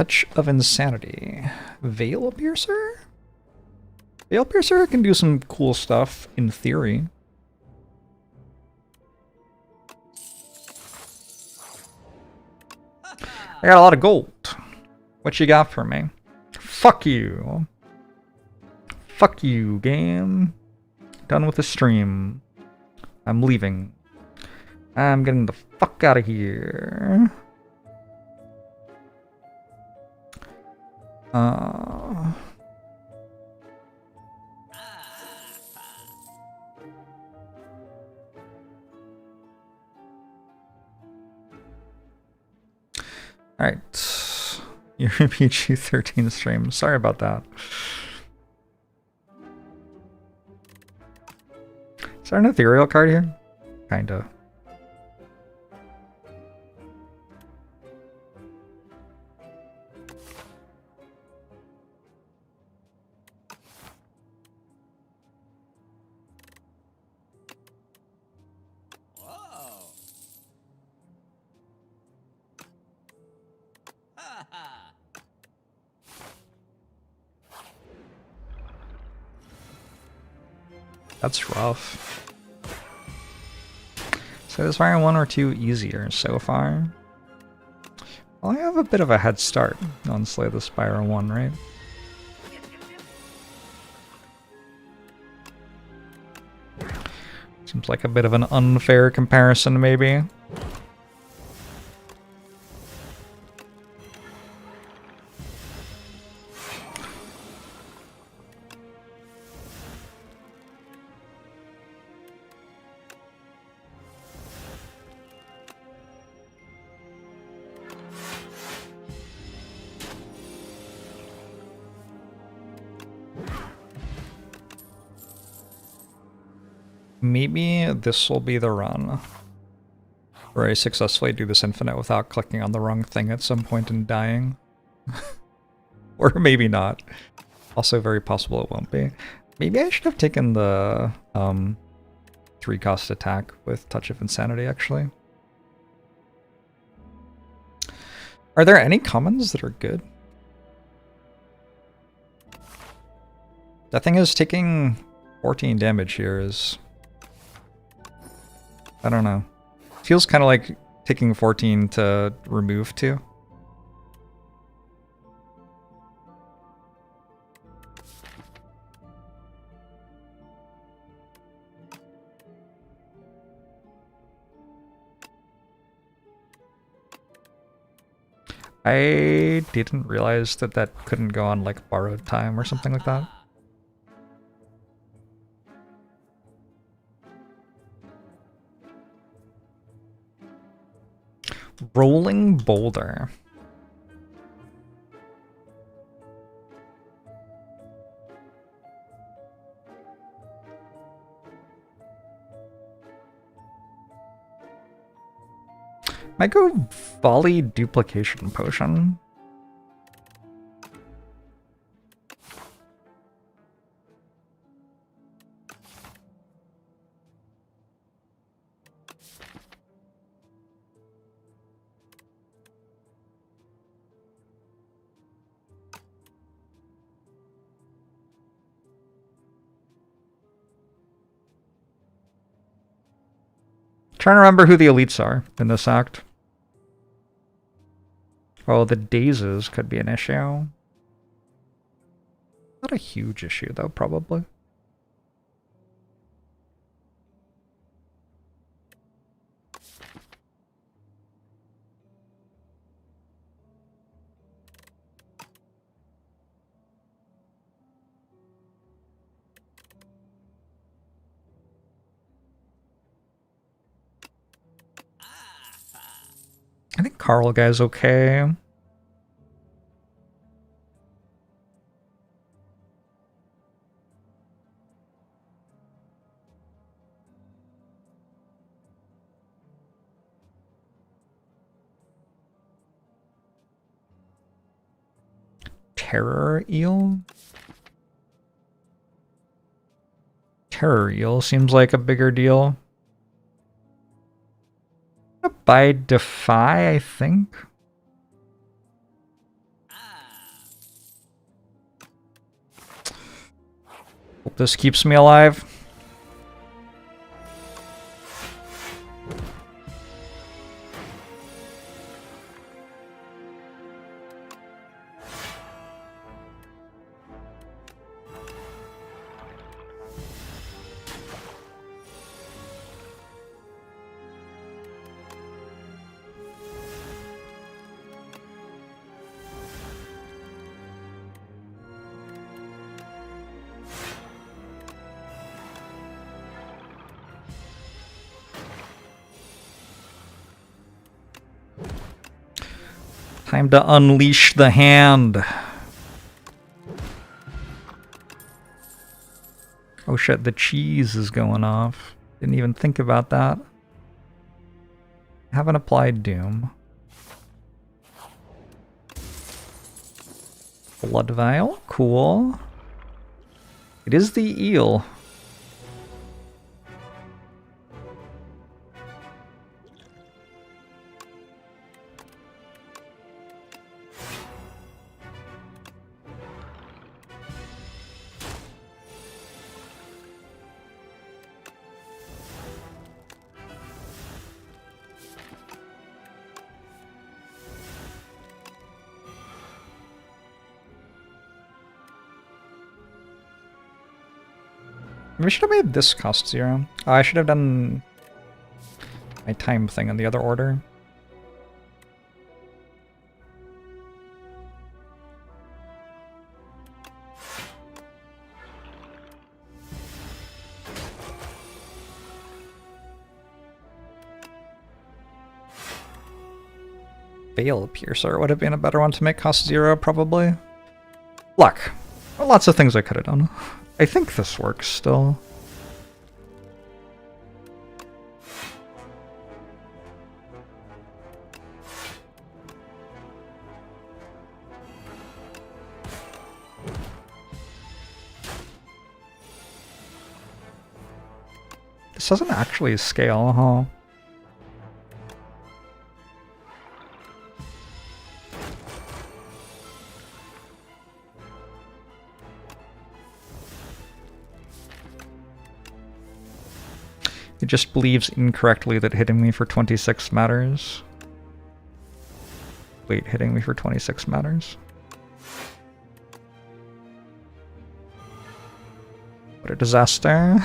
Touch of Insanity. Veil Piercer? Veil Piercer can do some cool stuff, in theory. I got a lot of gold. What you got for me? Fuck you. Fuck you, game. Done with the stream. I'm leaving. I'm getting the fuck out of here. Alright. Your PG-13 stream. Sorry about that. Is there an ethereal card here? Kinda. That's rough. So is Fire 1 or 2 easier so far? Well, I have a bit of a head start on Slay the Spire 1, right? Seems like a bit of an unfair comparison, maybe. Maybe this will be the run where I successfully do this infinite without clicking on the wrong thing at some point and dying. Or maybe not. Also very possible it won't be. Maybe I should have taken the 3-cost attack with Touch of Insanity, actually. Are there any commons that are good? The thing is, taking 14 damage here is... I don't know. Feels kind of like taking 14 to remove 2. I didn't realize that that couldn't go on like borrowed time or something like that. Rolling Boulder. Might go Volley Duplication Potion. Trying to remember who the elites are in this act. Oh, the dazes could be an issue. Not a huge issue, though, probably. I think Carl guy's okay. Terror Eel? Terror Eel seems like a bigger deal. By Defy, I think. Hope this keeps me alive. Time to unleash the hand. Oh shit, the cheese is going off. Didn't even think about that. Haven't applied Doom. Blood Vial, cool. It is the eel. We should have made this cost 0. Oh, I should have done my time thing in the other order. Veil Piercer would have been a better one to make cost 0, probably. Luck. Well, lots of things I could have done. I think this works still. This doesn't actually scale, huh? It just believes incorrectly that hitting me for 26 matters. Wait, hitting me for 26 matters? What a disaster.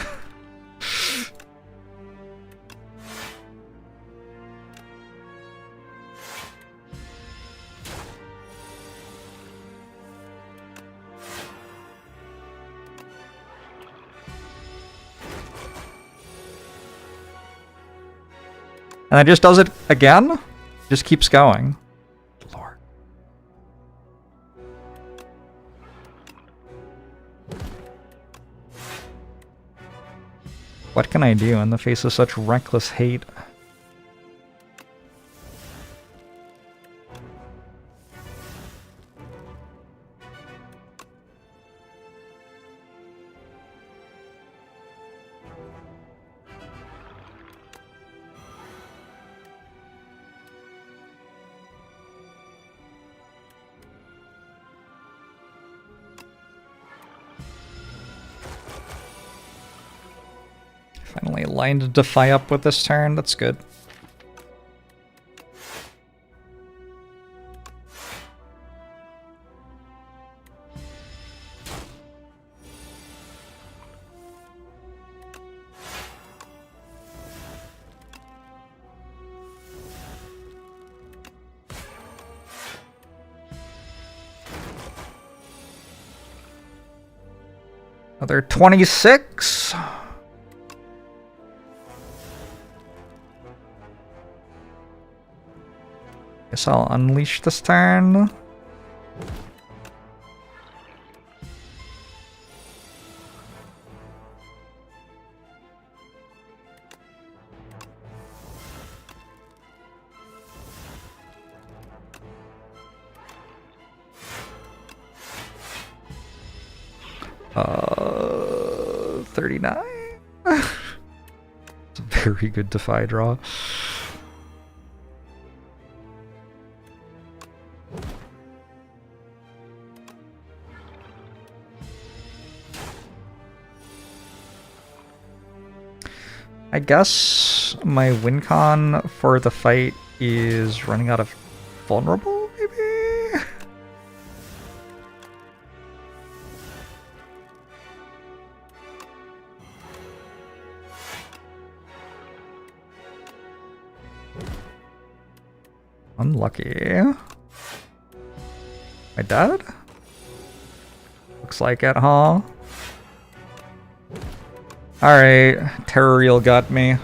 And it just does it again? Just keeps going. Lord. What can I do in the face of such reckless hate? Finally lined Defy up with this turn, that's good. Another 26. Guess I'll unleash this turn. Uh, 39? It's a very good Defy draw. I guess my win con for the fight is running out of vulnerable, maybe? Unlucky. My dad? Looks like it, huh? Alright, Terrorial got me.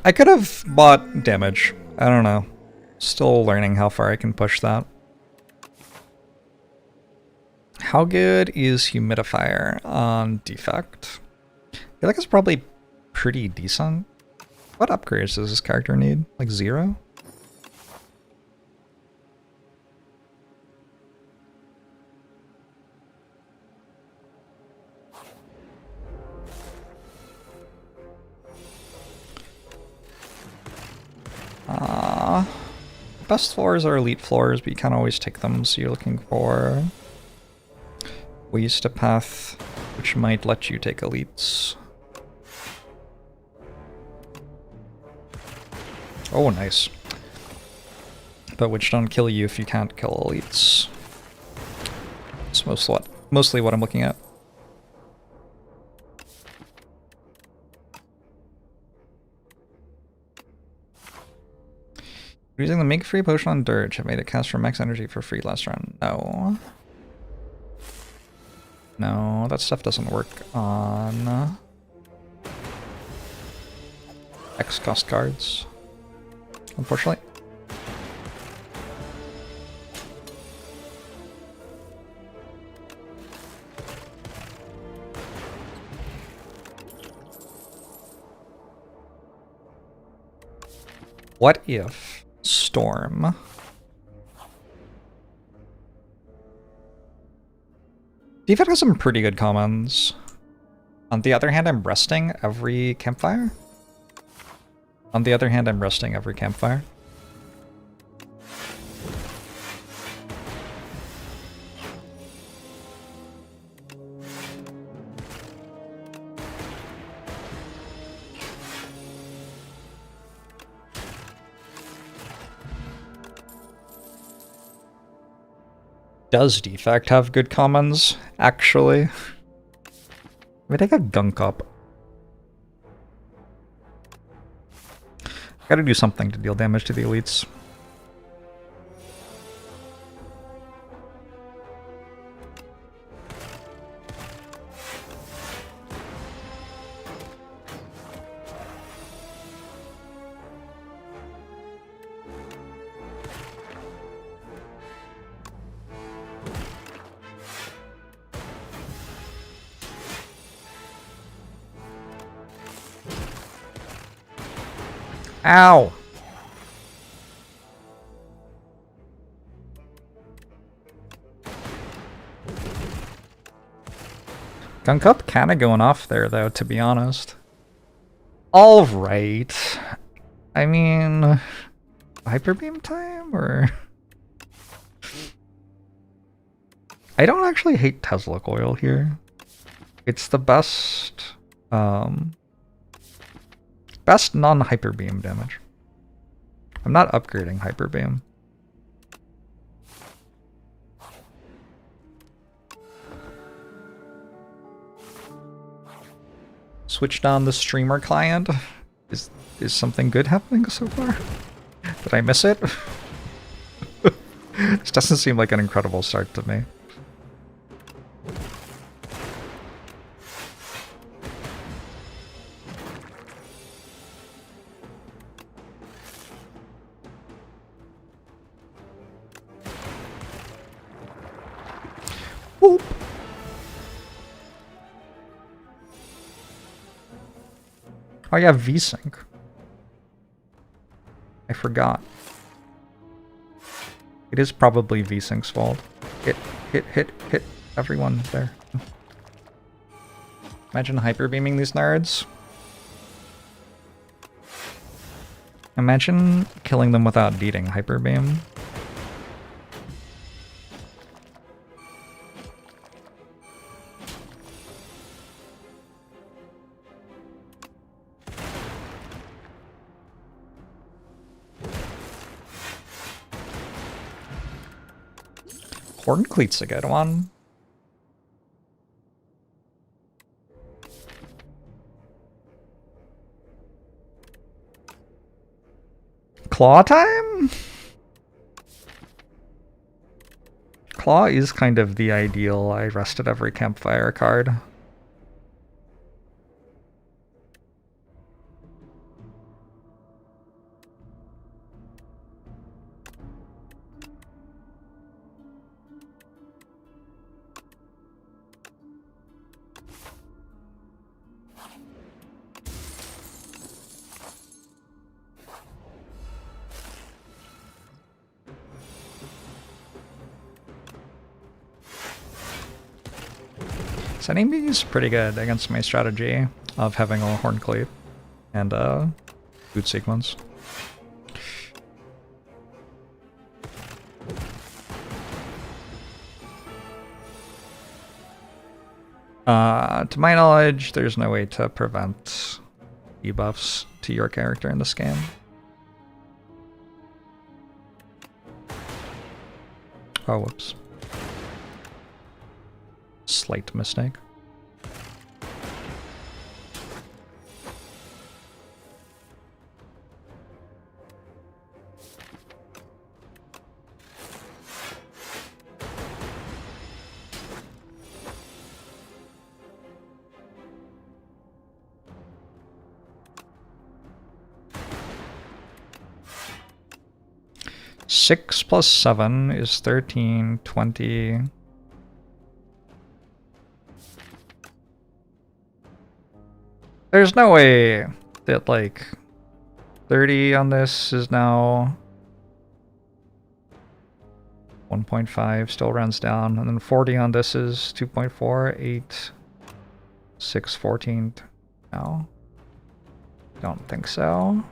I could have bought damage. I don't know. Still learning how far I can push that. How good is Humidifier on Defect? I feel like it's probably pretty decent. What upgrades does this character need? Like 0? Best floors are elite floors, but you can't always take them, so you're looking for ways to path, which might let you take elites. Oh, nice. But which don't kill you if you can't kill elites. It's mostly what I'm looking at. Using the make free potion on Dirge, I made it cast for max energy for free last round. No. No, that stuff doesn't work on X cost cards, unfortunately. What if Storm Defect has some pretty good commons. On the other hand, I'm resting every campfire. Does Defect have good commons, actually? Let me take a gunk up. Gotta do something to deal damage to the elites. Ow! Gunk up kinda going off there, though, to be honest. Alright. I mean... Hyper Beam time, or... I don't actually hate Tesla Coil here. It's the best... Best non-Hyper Beam damage. I'm not upgrading Hyper Beam. Switched on the streamer client. Is something good happening so far? Did I miss it? This doesn't seem like an incredible start to me. Help! Oh yeah, V-Sync. I forgot. It is probably V-Sync's fault. Hit everyone there. Imagine hyper beaming these nerds. Imagine killing them without needing hyper beam. Horncleat's a good one. Claw time? Claw is kind of the ideal I rested every campfire card. Sending me is pretty good against my strategy of having a Horncleat and boot sequence. To my knowledge, there's no way to prevent debuffs to your character in this game. Oh, whoops. Slight mistake. Six plus 7 is 13, 20. There's no way that, like, 30 on this is now 1.5, still runs down, and then 40 on this is 2.4, 8, 6, 14. No. Don't think so.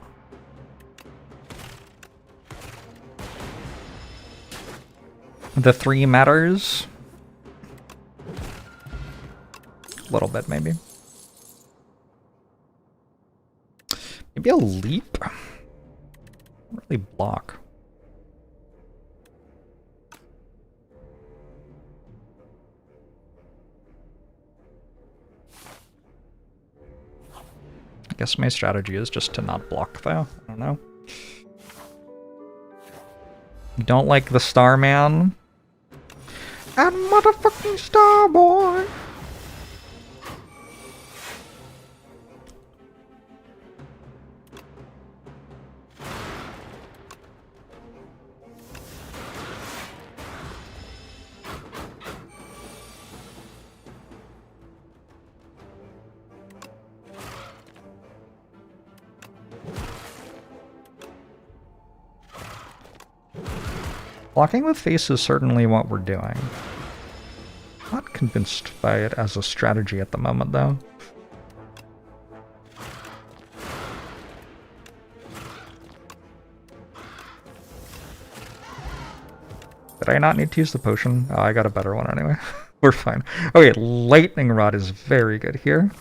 The 3 matters. A little bit, maybe. Maybe a leap? Really block. I guess my strategy is just to not block, though. I don't know. You don't like the Starman? And motherfucking Starboy! Blocking with face is certainly what we're doing. Not convinced by it as a strategy at the moment, though. Did I not need to use the potion? Oh, I got a better one anyway. We're fine. Okay, Lightning Rod is very good here.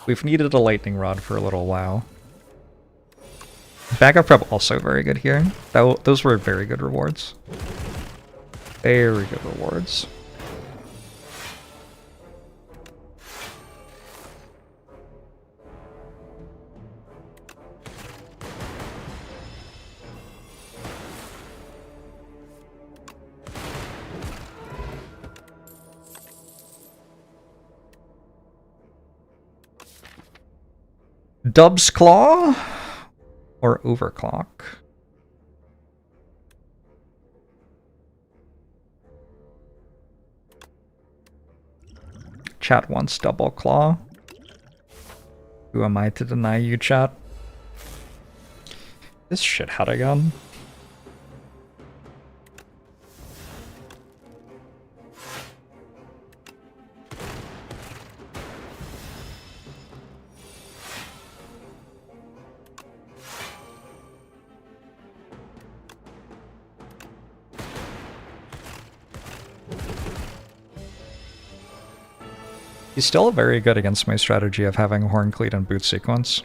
We've needed a Lightning Rod for a little while. Backup prep also very good here. Those were very good rewards. Very good rewards. Dub's Claw or Overclock? Chat wants double claw. Who am I to deny you, chat? This shit had a gun. He's still very good against my strategy of having Horn Cleat and Boot Sequence.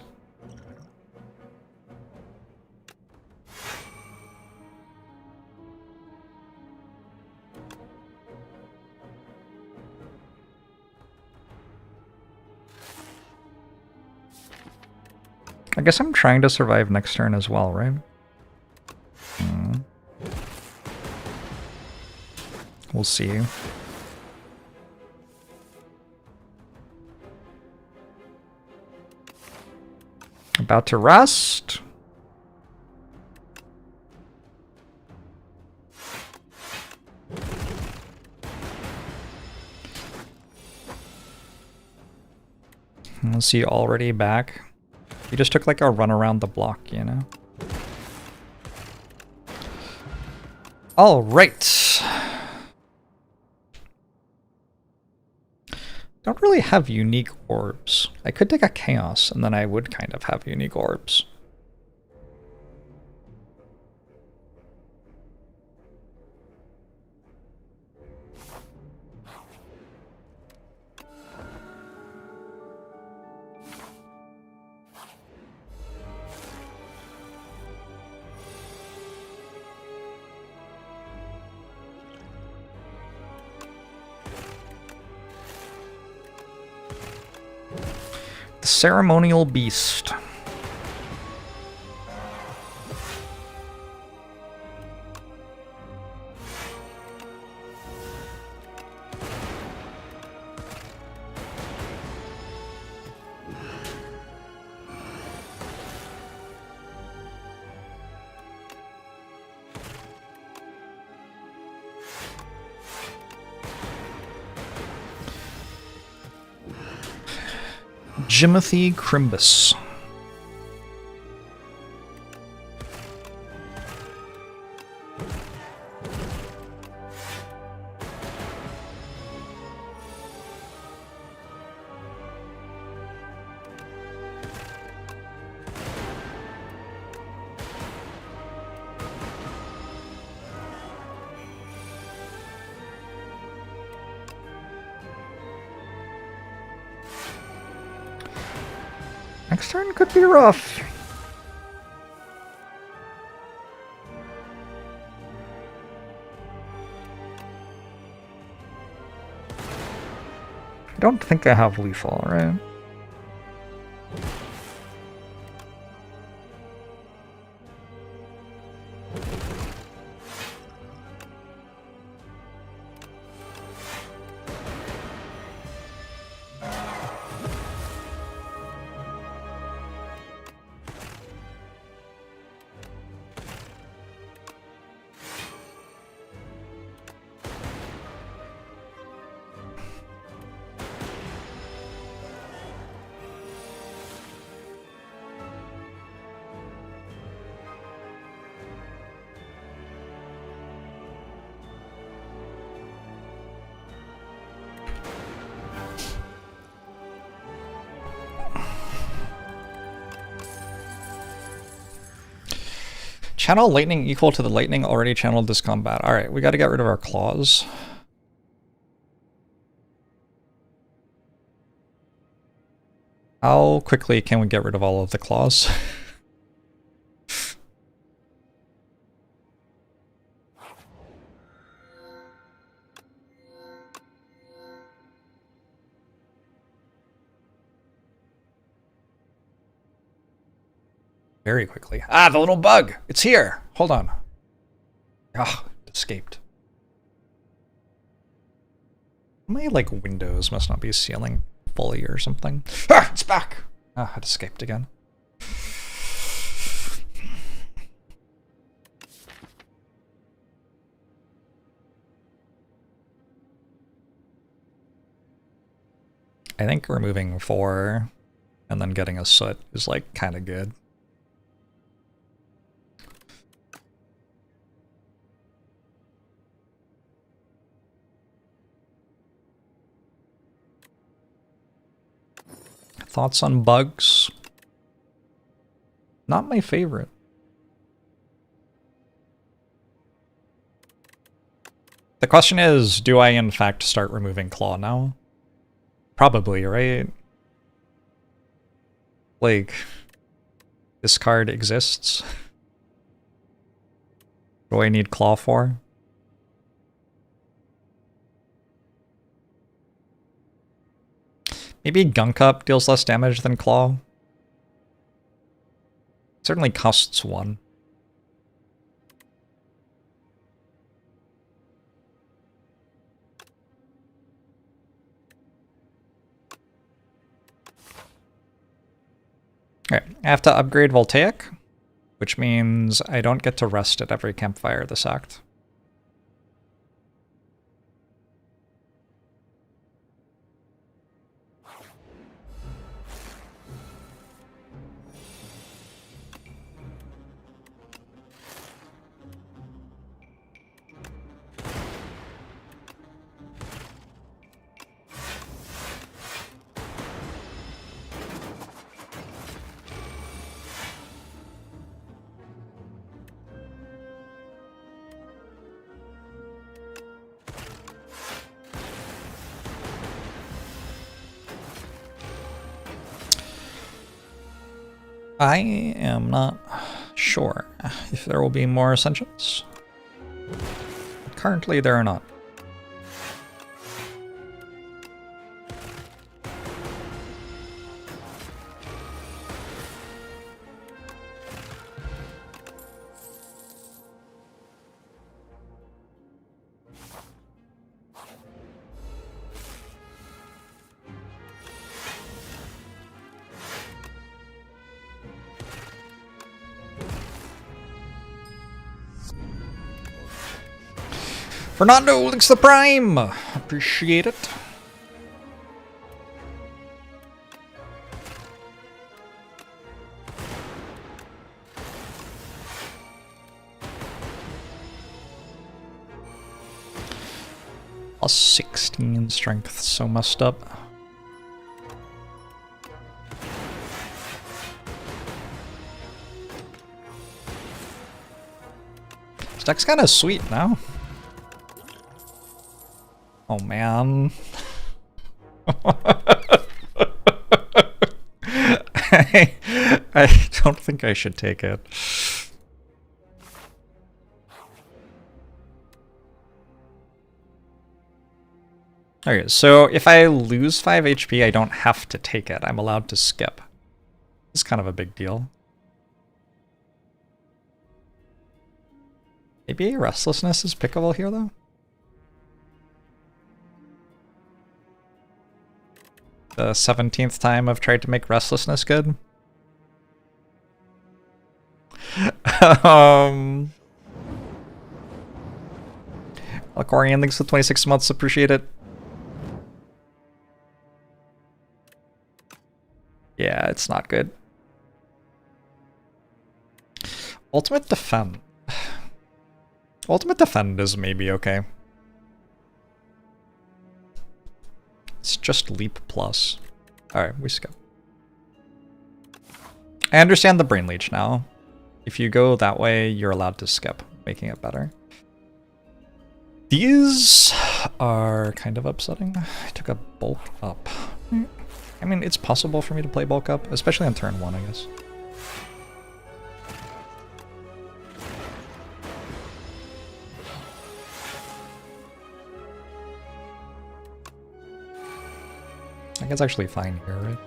I guess I'm trying to survive next turn as well, right? We'll see. About to rest. Was he already back? He just took like a run around the block, you know? All right. Don't really have unique orbs. I could take a chaos and then I would kind of have unique orbs. The Ceremonial Beast. Jimothy Crimbus. Next turn could be rough. I don't think I have lethal, right? Channel lightning equal to the lightning already channeled this combat. Alright, we gotta get rid of our claws. How quickly can we get rid of all of the claws? Very quickly. Ah, the little bug! It's here! Hold on. Ah, it escaped. My, like, windows must not be sealing fully or something. Ah, it's back! Ah, it escaped again. I think removing 4 and then getting a soot is like kind of good. Thoughts on bugs? Not my favorite. The question is, do I in fact start removing claw now? Probably, right? Like, this card exists. What do I need claw for? Maybe Gunk Up deals less damage than claw. Certainly costs 1. Alright, I have to upgrade Voltaic, which means I don't get to rest at every campfire this act. I am not sure if there will be more Ascensions. Currently, there are not. Fernando, thanks the Prime! Appreciate it. Plus 16 strength, so messed up. This deck's kind of sweet now. Oh man. I don't think I should take it. Okay, so if I lose 5 HP, I don't have to take it. I'm allowed to skip. It's kind of a big deal. Maybe Restlessness is pickable here, though? The 17th time I've tried to make Restlessness good. Alcorian, thanks for 26 months, appreciate it. Yeah, it's not good. Ultimate Defend. Ultimate Defend is maybe okay. It's just Leap Plus. Alright, we skip. I understand the Brain Leech now. If you go that way, you're allowed to skip, making it better. These are kind of upsetting. I took a Bulk Up. I mean, it's possible for me to play Bulk Up, especially on turn 1, I guess. I think it's actually fine here, right?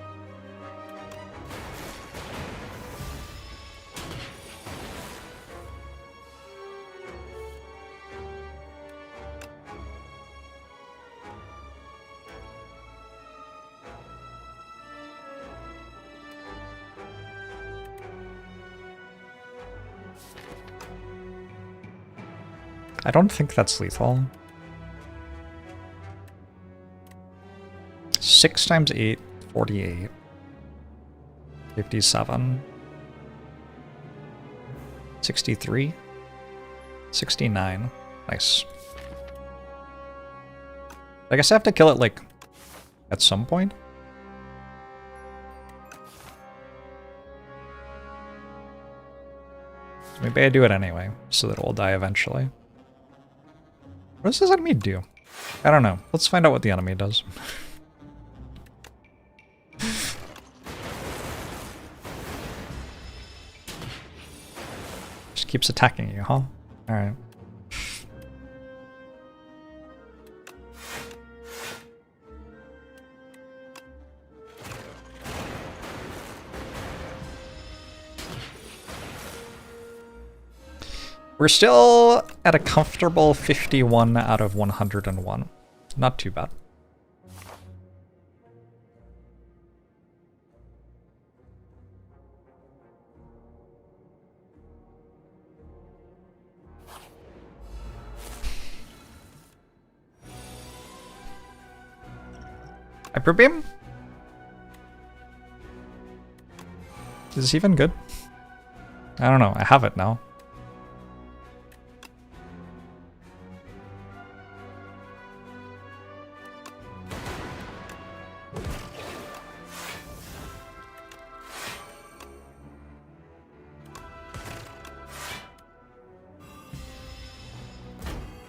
I don't think that's lethal. 6 times 8, 48. 57. 63. 69. Nice. I guess I have to kill it, like, at some point? So maybe I do it anyway, so that it will die eventually. What does this enemy do? I don't know. Let's find out what the enemy does. Just keeps attacking you, huh? Alright. We're still at a comfortable 51 out of 101. Not too bad. Hyper Beam? Is this even good? I don't know. I have it now.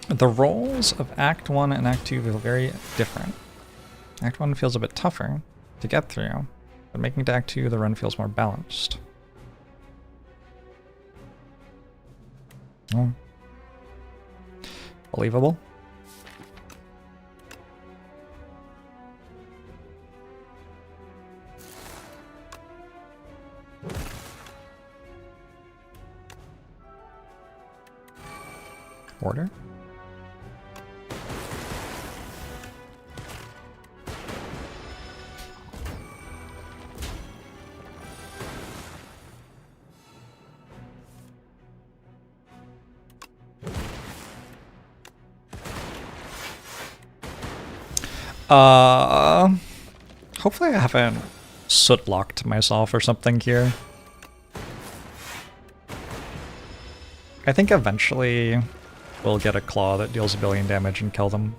The roles of Act 1 and Act 2 feel very different. Act 1 feels a bit tougher to get through, but making it to Act 2, the run feels more balanced. Oh. Believable. Order. Hopefully I haven't soot-locked myself or something here. I think eventually we'll get a claw that deals 1 billion damage and kill them.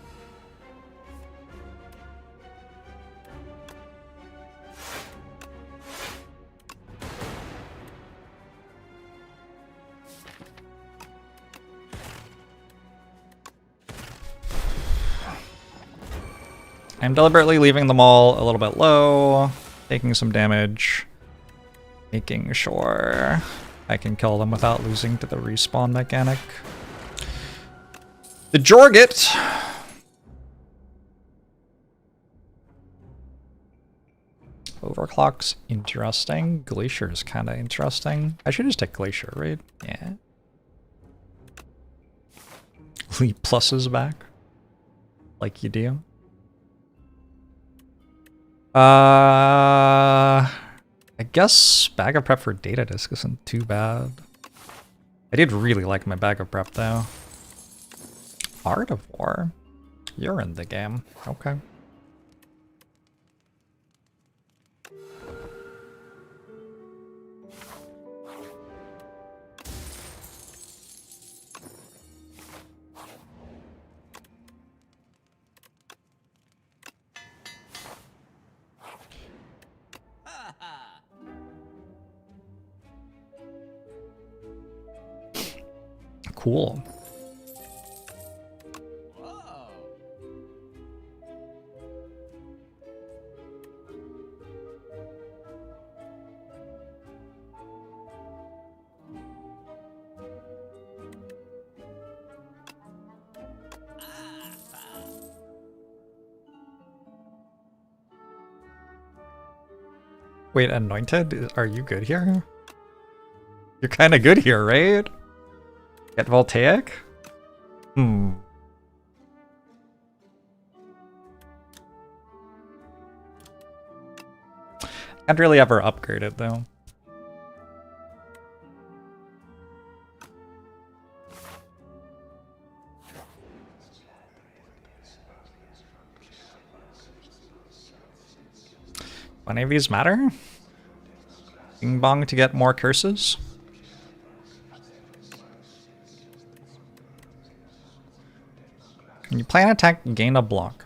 I'm deliberately leaving them all a little bit low, taking some damage, making sure I can kill them without losing to the respawn mechanic. The Jorget! Overclock's interesting. Glacier's kinda interesting. I should just take Glacier, right? Yeah. Leap pluses back. Like you do. I guess bag of prep for data disk isn't too bad. I did really like my bag of prep though. Art of War? You're in the game. Okay. Cool. Wait, Anointed? Are you good here? You're kind of good here, right? Get Voltaic? Hmm. Can't really ever upgrade it though. any of these matter? Bing bong to get more curses? When you play an attack, gain a block.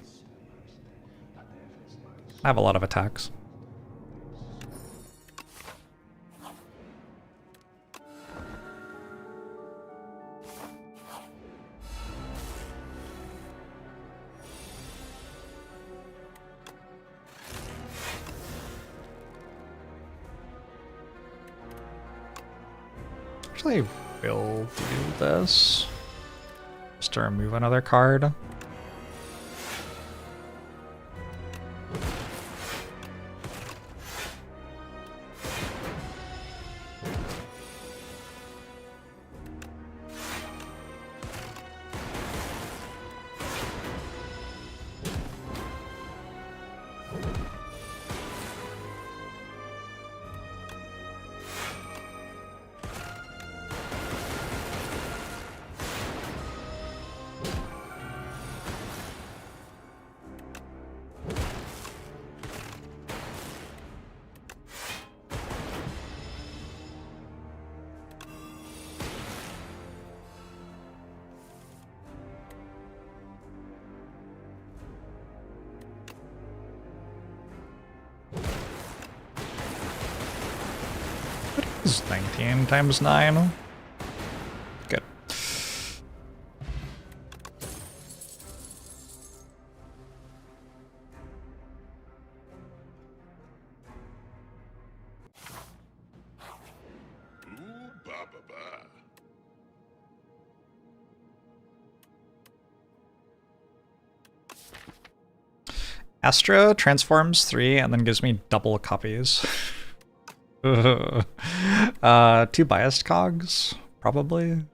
I have a lot of attacks. Actually, will do this. Just to remove another card. This is 19 times 9. Good. Astro transforms 3 and then gives me double copies. 2 biased cogs, probably.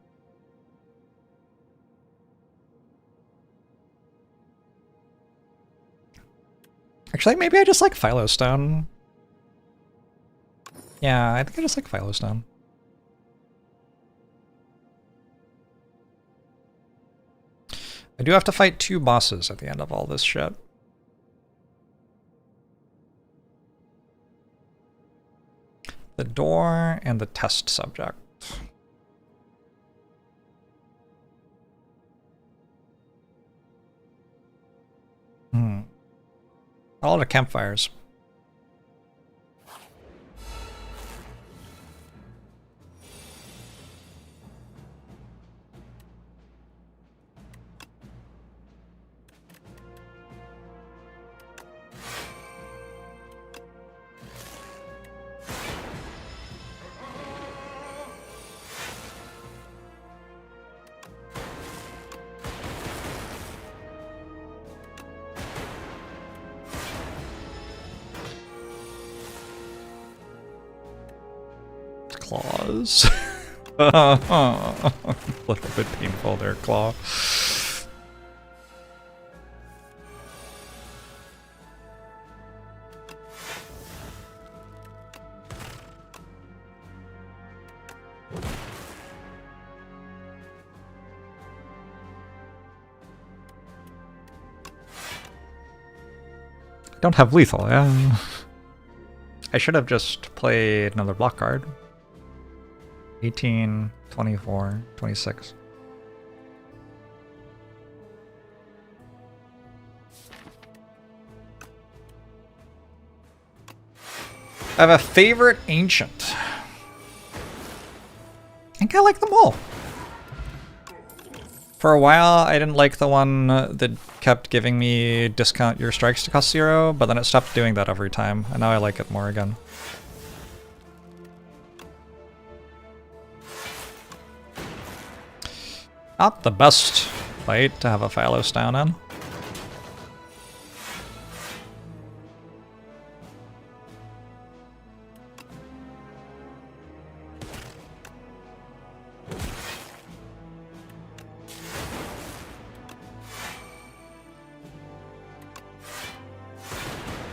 Actually, maybe I just like Philostone. Yeah, I think I just like Philostone. I do have to fight 2 bosses at the end of all this shit. The door and the test subject. A lot of campfires. Claws. A little bit painful there, Claw. Don't have lethal, yeah. I should have just played another block card. 18, 24, 26. I have a favorite ancient. I think I like them all. For a while, I didn't like the one that kept giving me discount your strikes to cost 0, but then it stopped doing that every time, and now I like it more again. Not the best fight to have a Philostone in.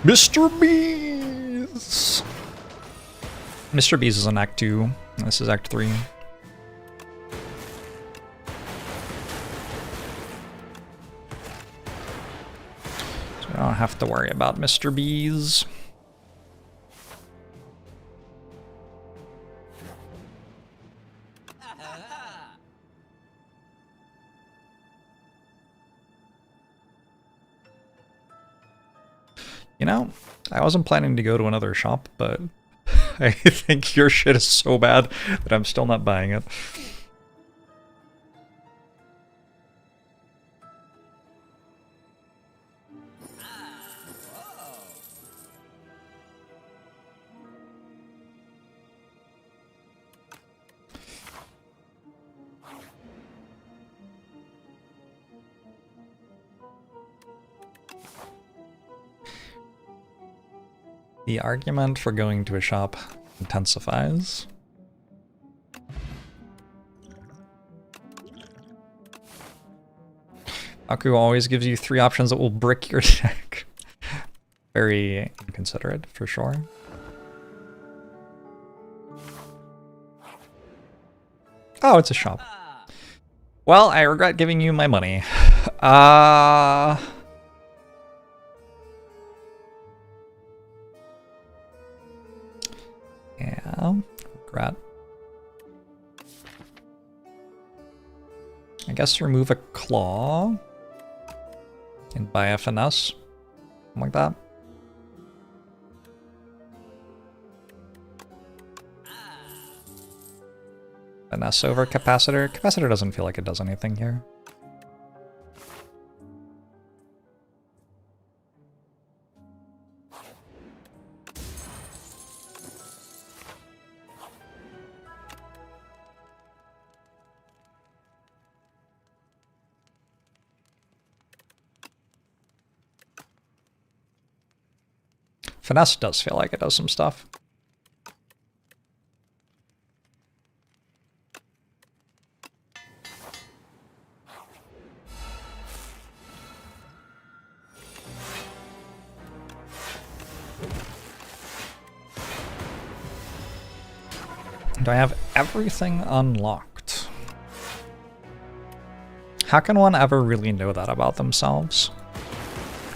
Mr. Bees! Mr. Bees is in Act 2. This is Act 3. So I don't have to worry about Mr. Bees. know, I wasn't planning to go to another shop, but I think your shit is so bad that I'm still not buying it. The argument for going to a shop intensifies. Aku always gives you 3 options that will brick your deck. Very inconsiderate, for sure. Oh, it's a shop. Well, I regret giving you my money. Yeah, regret. I guess remove a claw and buy a finesse. Something like that. Finesse over capacitor. Capacitor doesn't feel like it does anything here. Finesse does feel like it does some stuff. Do I have everything unlocked? How can one ever really know that about themselves?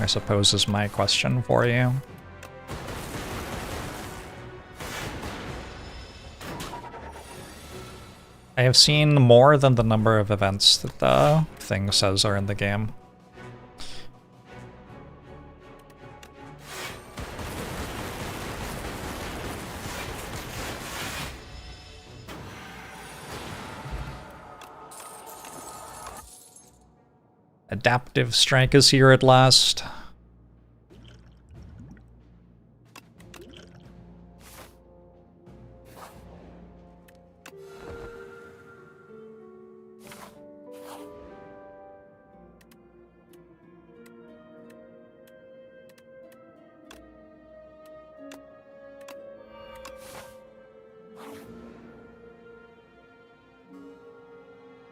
I suppose is my question for you. I have seen more than the number of events that the thing says are in the game. Adaptive strike is here at last.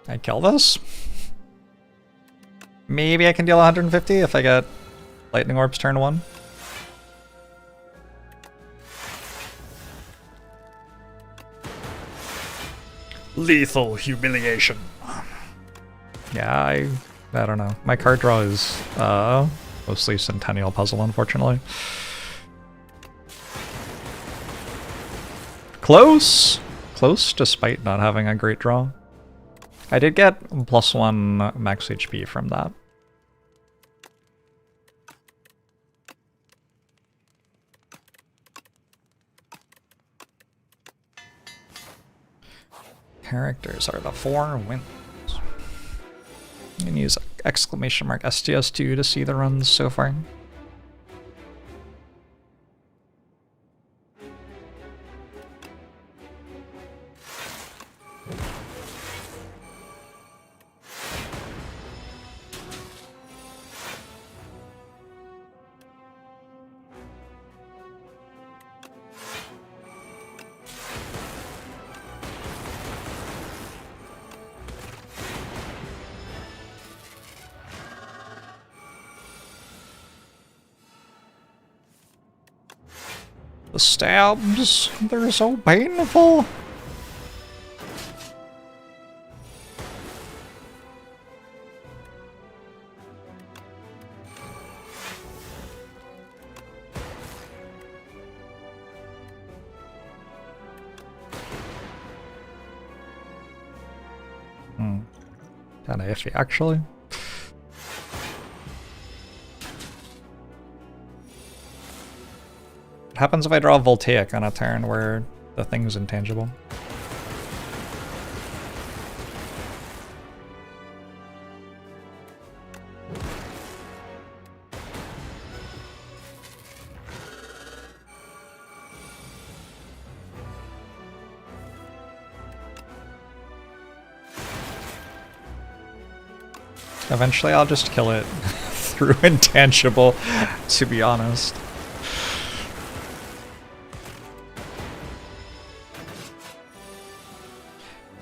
I kill this? Maybe I can deal 150 if I get Lightning Orbs turn 1. Lethal humiliation. Yeah, I don't know. My card draw is mostly Centennial Puzzle, unfortunately. Close! Close, despite not having a great draw. I did get +1 max HP from that. Characters are the 4 winds. You can use exclamation mark STS2 to see the runs so far. The stabs, they're so painful. Kinda iffy, actually. What happens if I draw Voltaic on a turn where the thing's intangible? Eventually I'll just kill it through intangible, to be honest.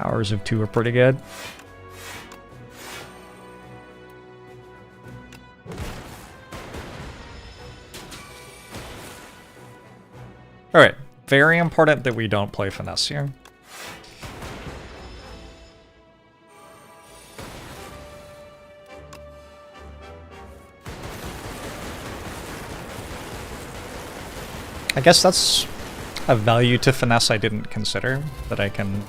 Hours of 2 are pretty good. Alright, very important that we don't play finesse here. I guess that's a value to finesse I didn't consider, that I can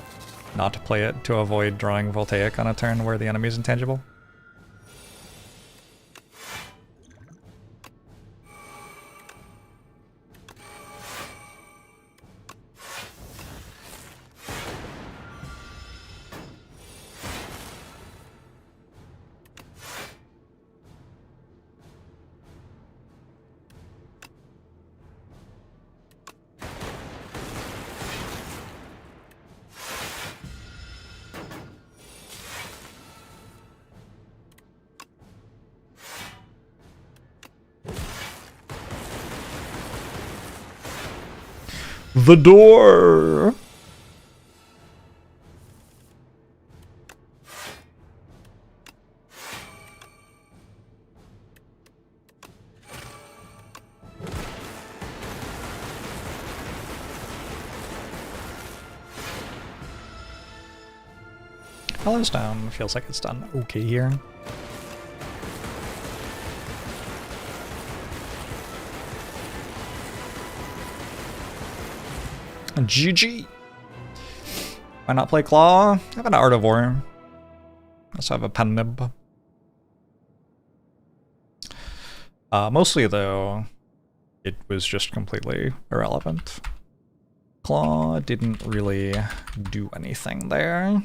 not play it to avoid drawing Voltaic on a turn where the enemy's intangible. The door! Hello's down. Feels like it's done okay here. GG! Why not play Claw? I have an Art of War. I also have a Pen Nib. Mostly, though, it was just completely irrelevant. Claw didn't really do anything there.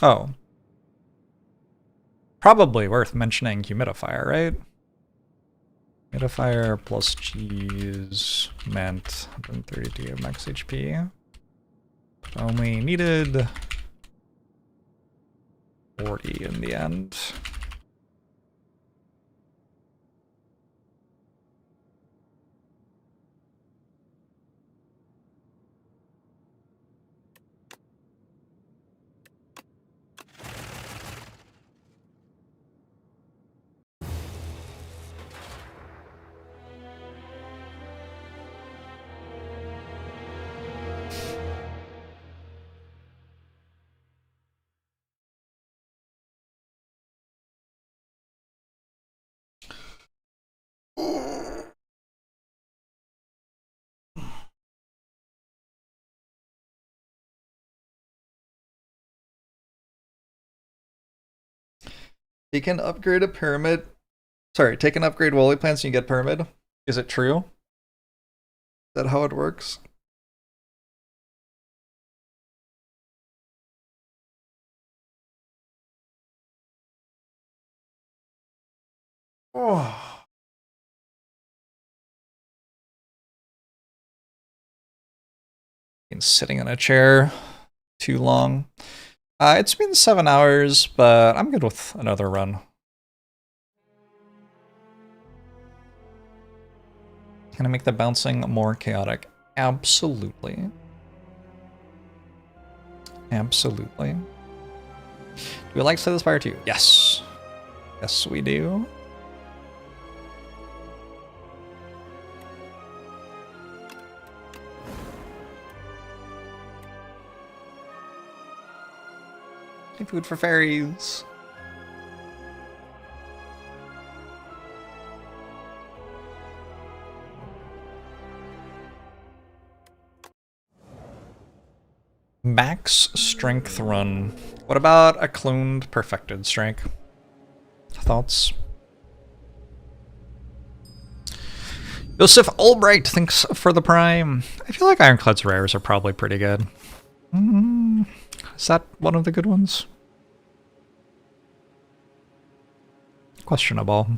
Oh. Probably worth mentioning Humidifier, right? Humidifier plus cheese meant 132 max HP. But only needed 40 in the end. You can upgrade a pyramid. Sorry, take an upgrade Woolly Plants and you get pyramid. Is it true? Is that how it works? Oh. Been sitting in a chair too long. It's been 7 hours, but I'm good with another run. Can I make the bouncing more chaotic? Absolutely. Absolutely. Do we like Slay the Spire too? Yes. Yes, we do. Food for fairies. Max strength run. What about a cloned perfected strike? Thoughts? Joseph Albright, thanks for the prime. I feel like Ironclad's rares are probably pretty good. Is that one of the good ones? Questionable.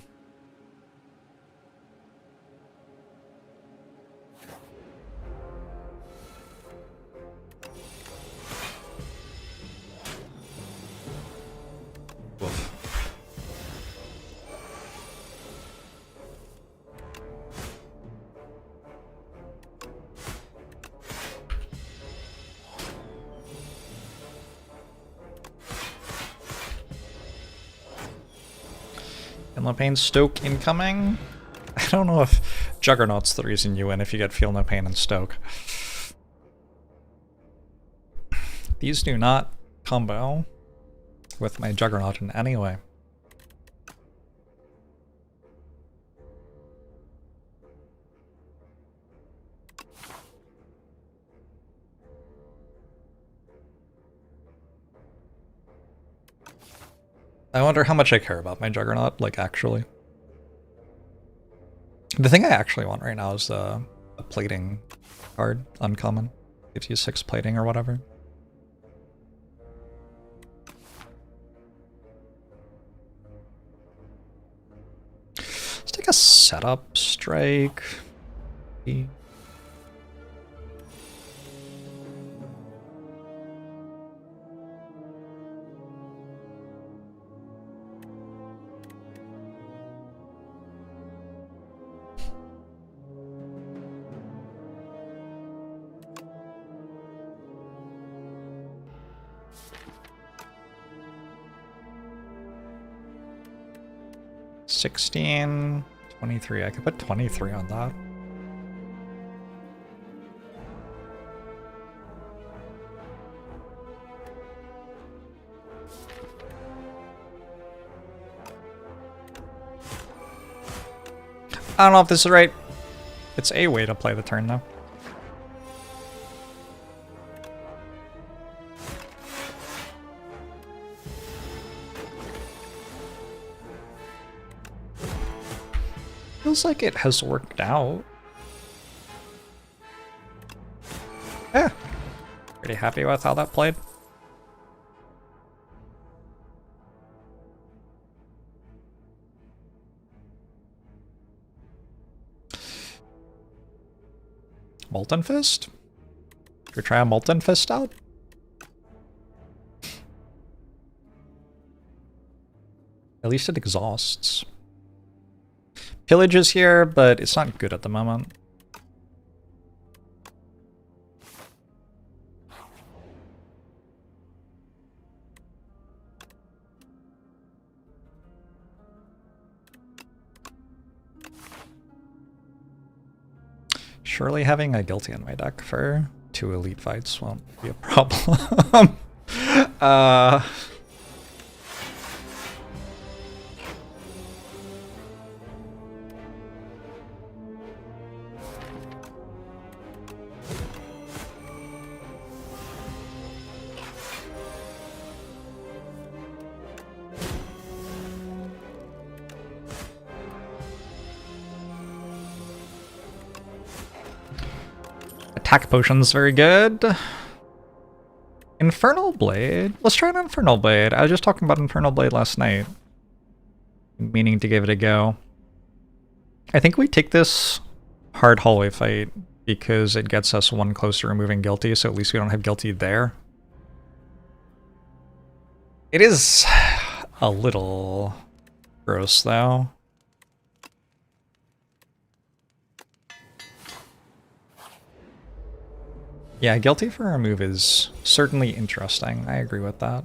Woof. Feel no pain Stoke incoming? I don't know if Juggernaut's the reason you win if you get Feel No Pain and Stoke. These do not combo with my Juggernaut in any way. I wonder how much I care about my Juggernaut, like, actually. The thing I actually want right now is a plating card, uncommon. Gives you 6 plating or whatever. Let's take a setup strike. $16, $23. I could put 23 on that. I don't know if this is right. It's a way to play the turn, though. Feels like it has worked out. Yeah. Pretty happy with how that played. Molten Fist? Should we try a Molten Fist out? At least it exhausts. Pillage is here, but it's not good at the moment. Surely having a Guilty in my deck for 2 elite fights won't be a problem. Attack potion's very good. Infernal Blade? Let's try an Infernal Blade. I was just talking about Infernal Blade last night. Meaning to give it a go. I think we take this hard hallway fight because it gets us one closer to removing Guilty, so at least we don't have Guilty there. It is a little gross, though. Yeah, Guilty for our move is certainly interesting. I agree with that.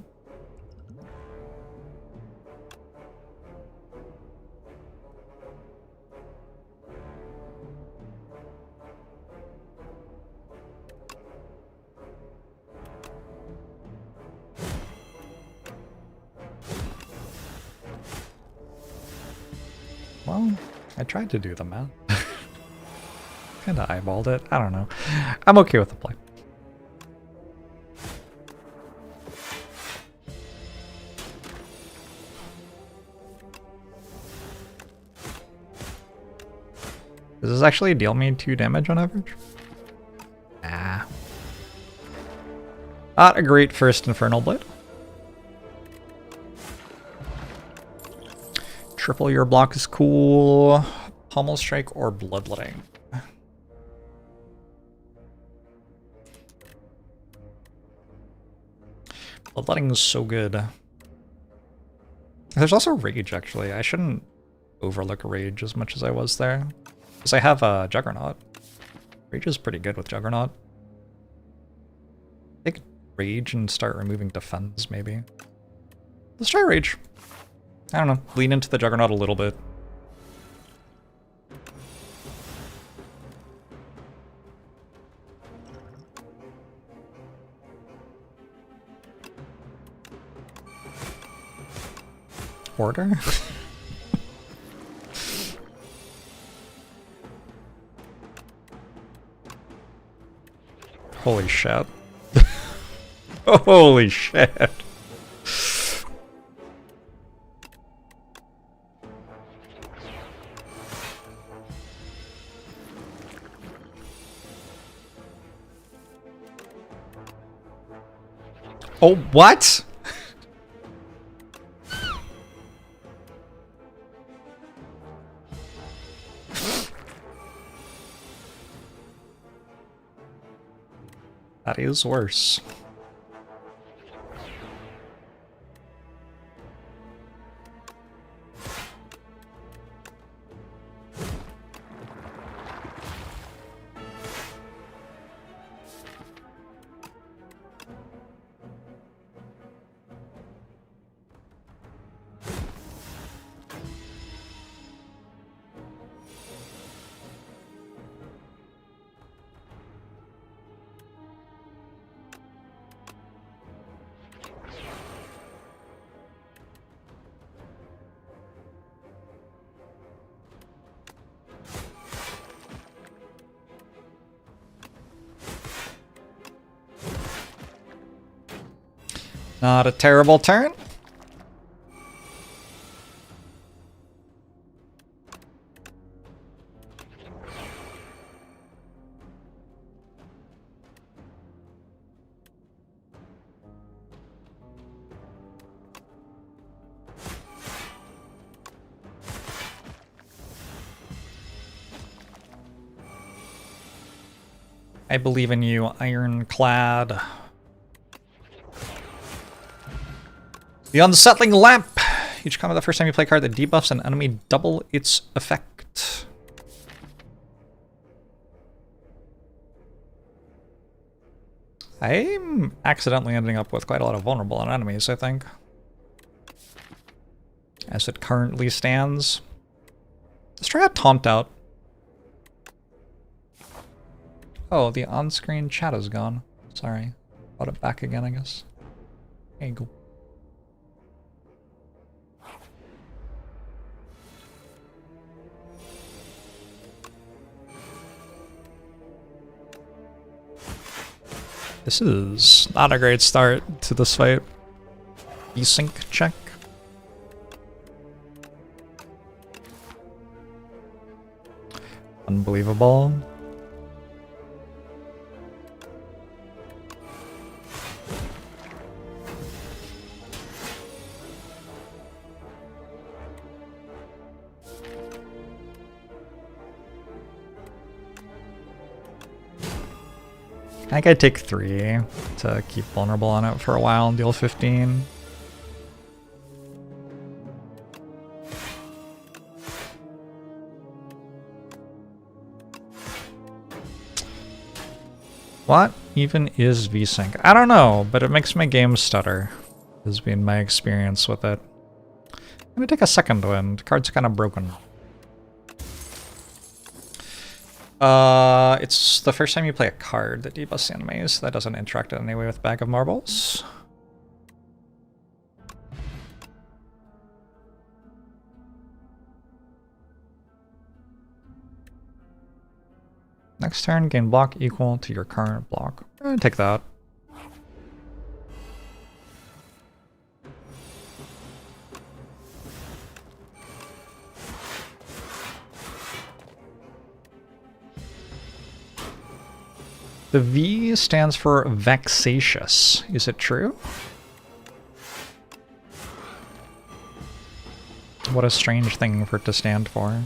Well, I tried to do the math. Kinda eyeballed it. I don't know. I'm okay with the play. Does this actually deal me 2 damage on average? Nah. Not a great first Infernal Blade. Triple your block is cool. Pommel Strike or Bloodletting. Bloodletting is so good. There's also Rage, actually. I shouldn't overlook Rage as much as I was there. Because I have a Juggernaut. Rage is pretty good with Juggernaut. Take Rage and start removing Defense, maybe. Let's try Rage. I don't know. Lean into the Juggernaut a little bit. Order? Holy shit. Holy shit. Oh, what? That is worse. Not a terrible turn. I believe in you, Ironclad. The Unsettling Lamp. Each combat the first time you play a card that debuffs an enemy, double its effect. I'm accidentally ending up with quite a lot of vulnerable on enemies, I think. As it currently stands. Let's try a Taunt out. Oh, the on-screen chat is gone. Sorry. Brought it back again, I guess. There you go. This is not a great start to this fight. Desync check. Unbelievable. I think I take 3 to keep vulnerable on it for a while and deal 15. What even is VSync? I don't know, but it makes my game stutter, has been my experience with it. Let me take a second wind. Card's kind of broken. It's the first time you play a card that debuffs enemies. That doesn't interact in any way with Bag of Marbles. Next turn, gain block equal to your current block. Take that. The V stands for vexatious. Is it true? What a strange thing for it to stand for.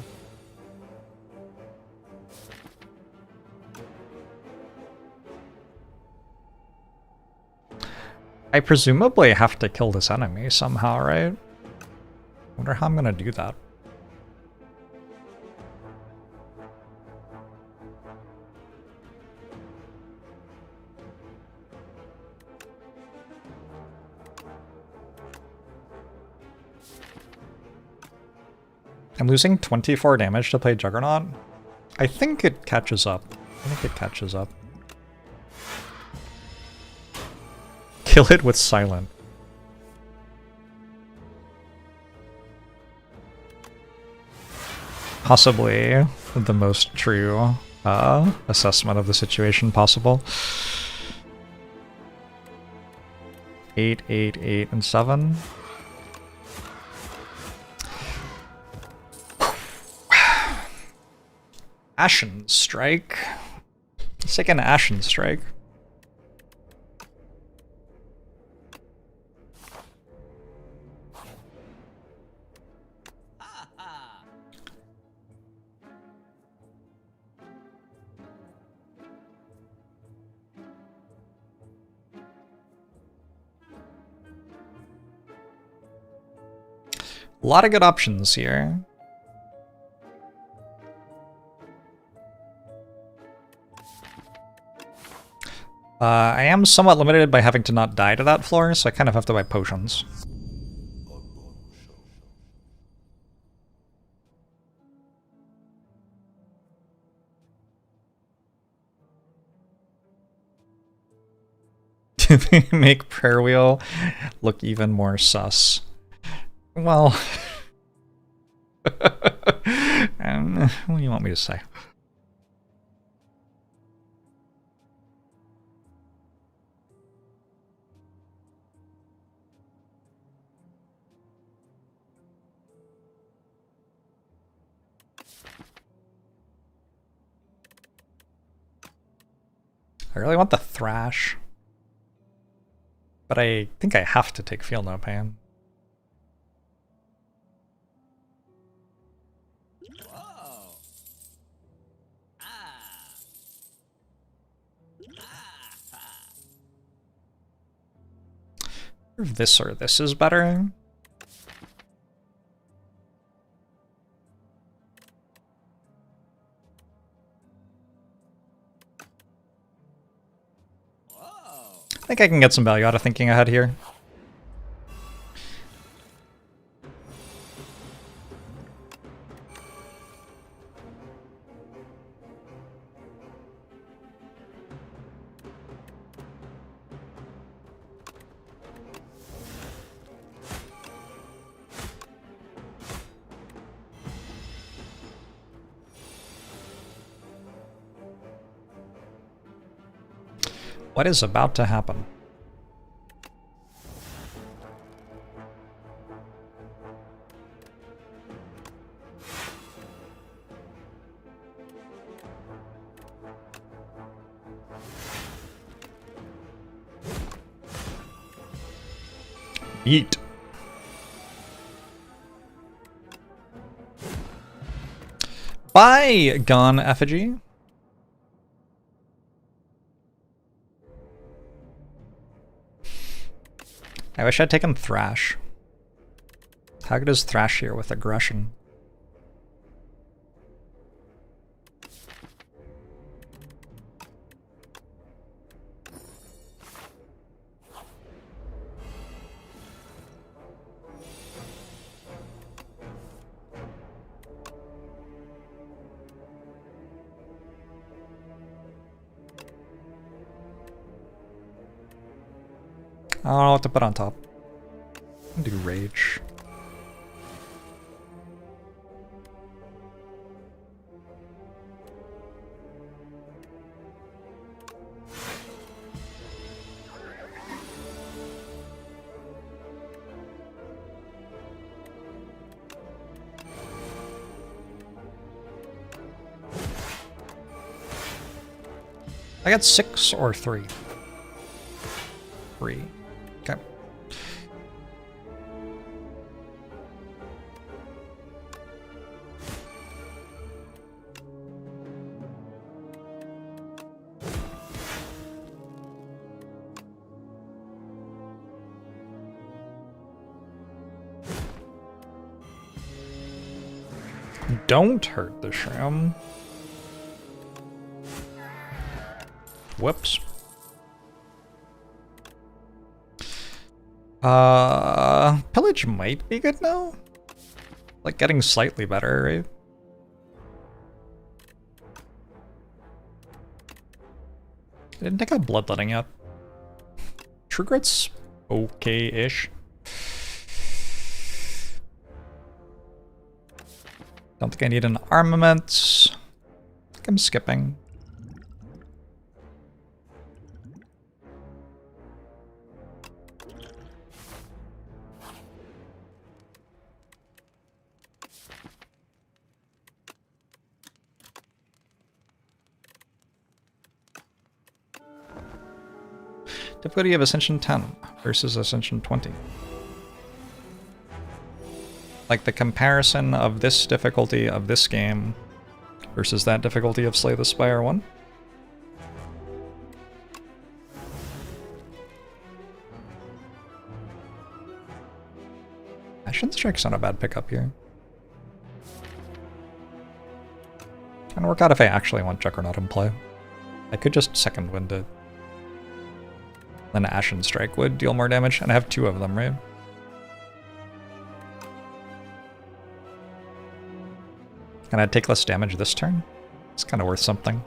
I presumably have to kill this enemy somehow, right? Wonder how I'm gonna do that. I'm losing 24 damage to play Juggernaut. I think it catches up. I think it catches up. Kill it with Silent. Possibly the most true assessment of the situation possible. 8, 8, 8, and 7. Ashen Strike. Let's take an Ashen Strike. A lot of good options here. I am somewhat limited by having to not die to that floor, so I kind of have to buy potions. Make Prayer Wheel look even more sus. Well, what do you want me to say? I really want the Thrash, but I think I have to take Feel No Pain. This or this is better. I think I can get some value out of thinking ahead here. What is about to happen? Eat. Bye, Gone Effigy. I wish I'd taken Thrash. How good is Thrash here with aggression? I don't know what to put on top. I'll do Rage. I got 6 or 3? 3. Okay. Don't hurt the shroom. Whoops. Pillage might be good now. Like getting slightly better, right? I didn't take out bloodletting yet. True Grit's okay-ish. Don't think I need an armament. I think I'm skipping. Difficulty of Ascension 10 versus Ascension 20. Like the comparison of this difficulty of this game versus that difficulty of Slay the Spire 1. Ashen Strike's not a bad pickup here. Trying to work out if I actually want Juggernaut in play. I could just second wind it. Then Ashen Strike would deal more damage, and I have 2 of them, right? Can I take less damage this turn? It's kind of worth something.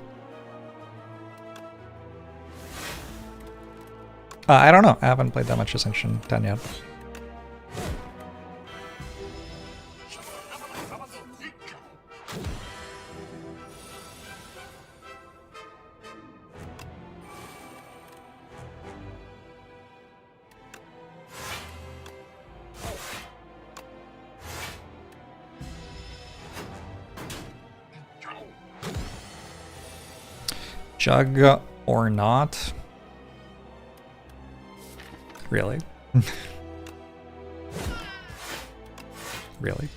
I don't know. I haven't played that much Ascension 10 yet. Jug or not? Really? Really?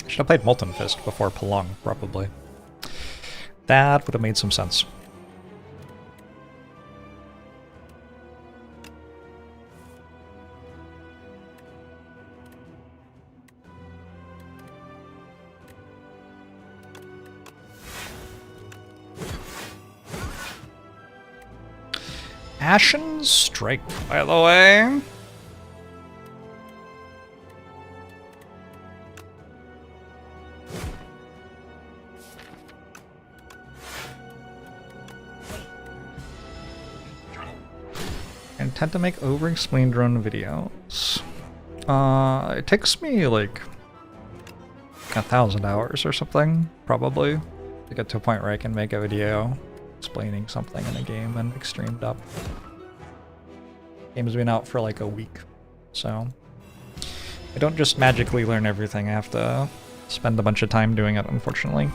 Should have played Molten Fist before Pelong, probably. That would have made some sense. Ashen Strike, by the way. I intend to make over-explained run videos. It takes me like 1,000 hours or something, probably, to get to a point where I can make a video explaining something in a game and extremed up. Game's been out for like a week, so I don't just magically learn everything. I have to spend a bunch of time doing it, unfortunately.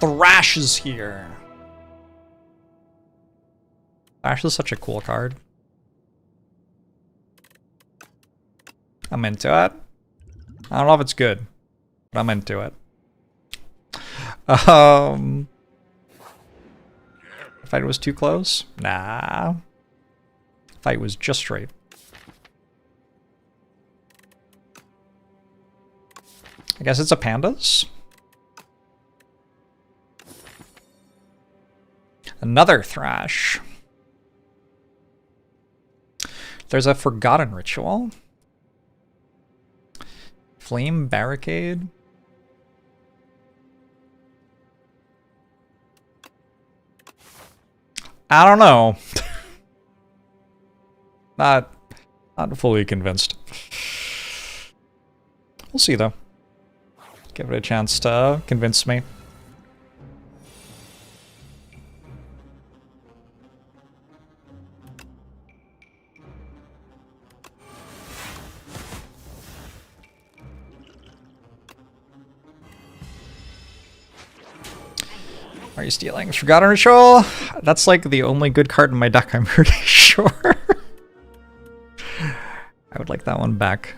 Thrash is here. Thrash is such a cool card. I'm into it. I don't know if it's good, but I'm into it. Fight was too close? Nah. Fight was just right. I guess it's a pandas? Another Thrash. There's a Forgotten Ritual. Flame Barricade. I don't know. Not fully convinced. We'll see though. Give it a chance to convince me. Are you stealing Forgotten Ritual? That's like the only good card in my deck, I'm pretty sure. I would like that one back.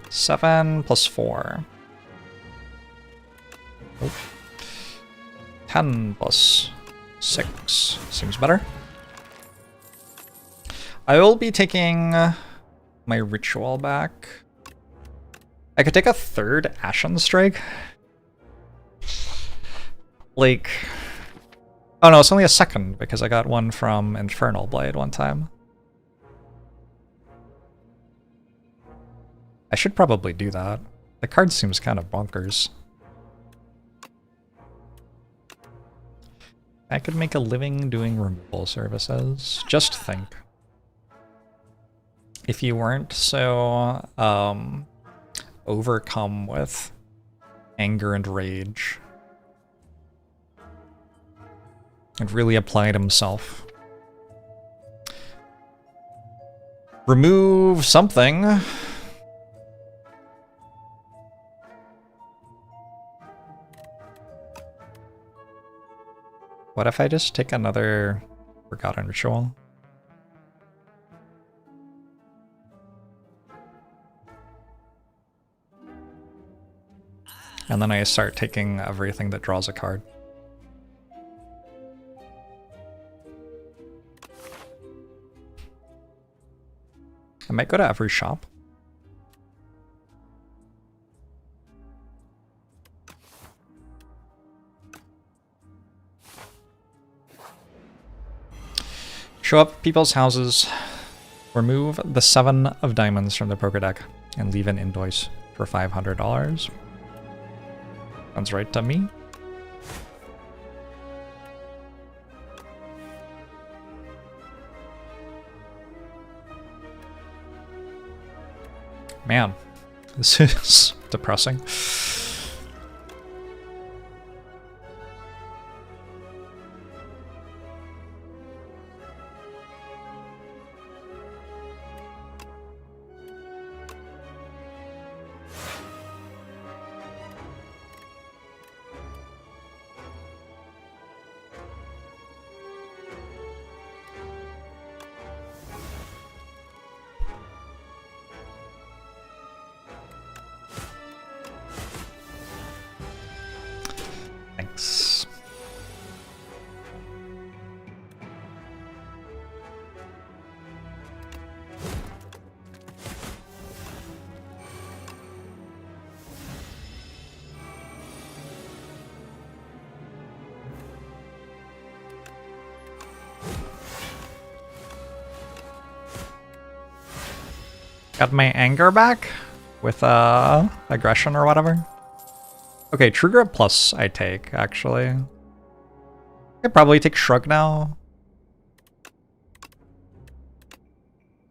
Seven plus 4. Oh. 10 plus 6. Seems better. I will be taking my ritual back. I could take a third Ashen Strike. Like... Oh no, it's only a second because I got one from Infernal Blade one time. I should probably do that. The card seems kind of bonkers. I could make a living doing removal services. Just think. If you weren't so overcome with anger and rage and really applied himself. Remove something. What if I just take another Forgotten Ritual? And then I start taking everything that draws a card. I might go to every shop. Show up people's houses, remove the 7 of diamonds from the poker deck, and leave an invoice for $500. Sounds right to me. Man, this is depressing. Thanks. Got my anger back with aggression or whatever. Okay, True Grit Plus I take, actually. I could probably take Shrug now.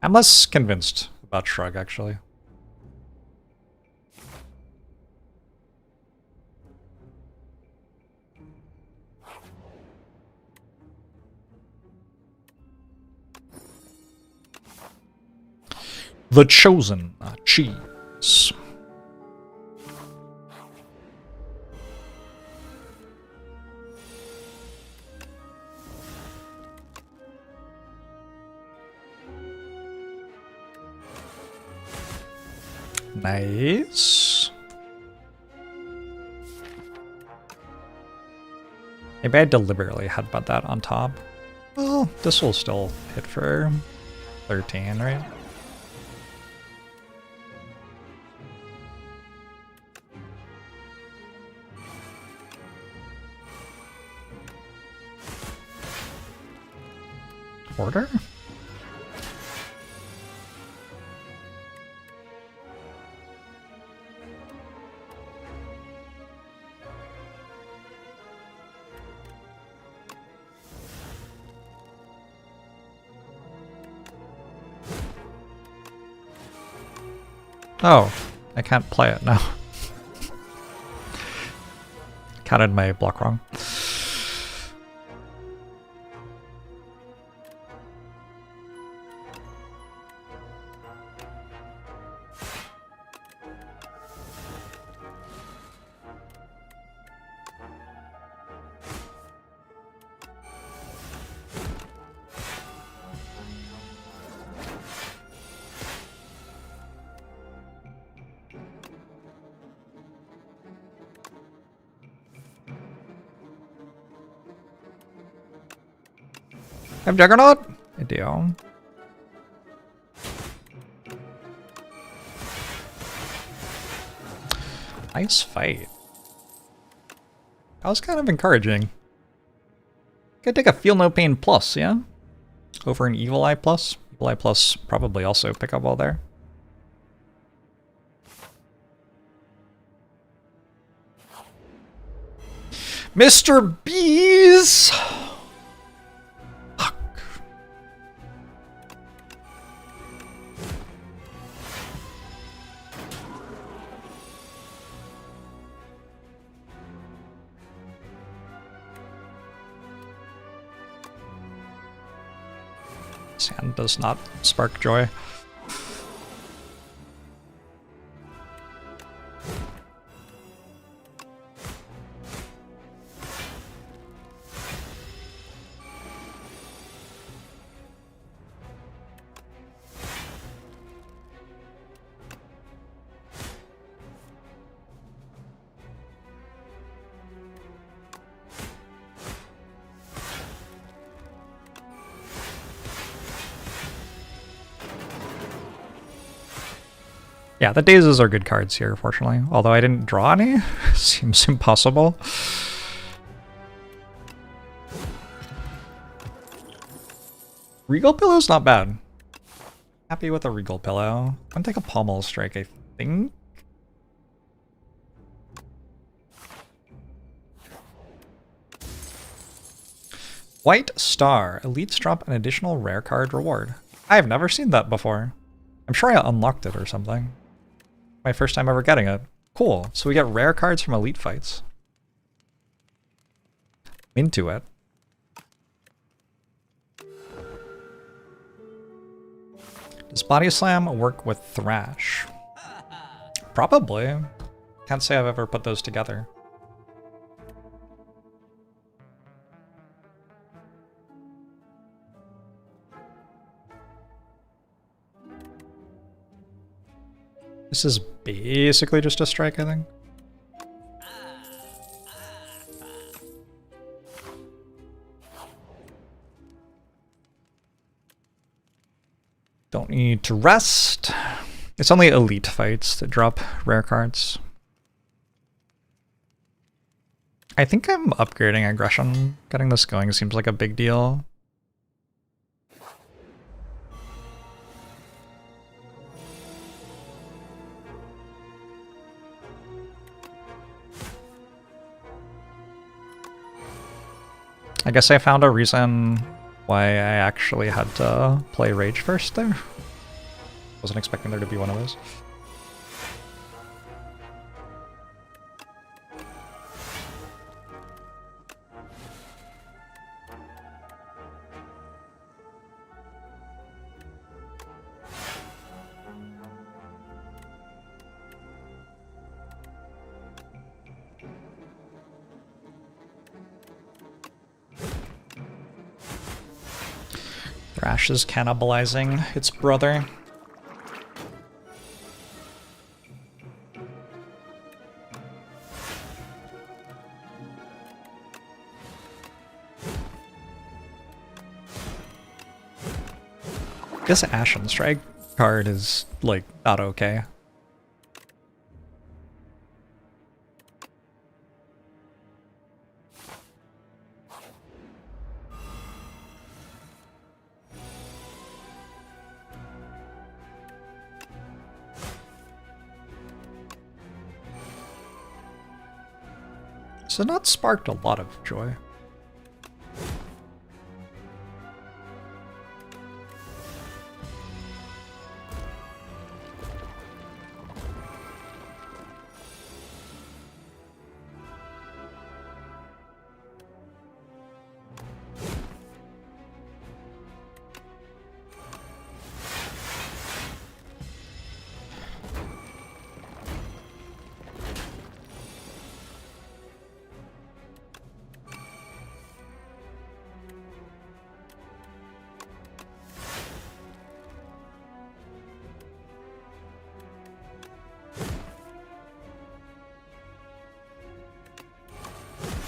I'm less convinced about Shrug, actually. The Chosen Cheese. Nice. Maybe I deliberately headbutt that on top. Well, this will still hit for 13, right? Order? Oh, I can't play it now. Counted my block wrong. I have Juggernaut? I do. Nice fight. That was kind of encouraging. Could take a Feel No Pain plus, yeah? Over an Evil Eye plus. Evil Eye plus probably also pick up all there. Mr. Bees! Sand does not spark joy. Yeah, the Dazes are good cards here, fortunately. Although I didn't draw any. Seems impossible. Regal Pillow's not bad. Happy with a Regal Pillow. I'm gonna take a Pommel Strike, I think. White Star. Elites drop an additional rare card reward. I've never seen that before. I'm sure I unlocked it or something. My first time ever getting it. Cool. So we get rare cards from elite fights. Into it. Does Body Slam work with Thrash? Probably. Can't say I've ever put those together. This is basically just a strike, I think. Don't need to rest. It's only elite fights that drop rare cards. I think I'm upgrading aggression. Getting this going seems like a big deal. I guess I found a reason why I actually had to play Rage first there. Wasn't expecting there to be one of those. Thrash is cannibalizing its brother. This Ashen Strike card is, like, not okay. So not sparked a lot of joy.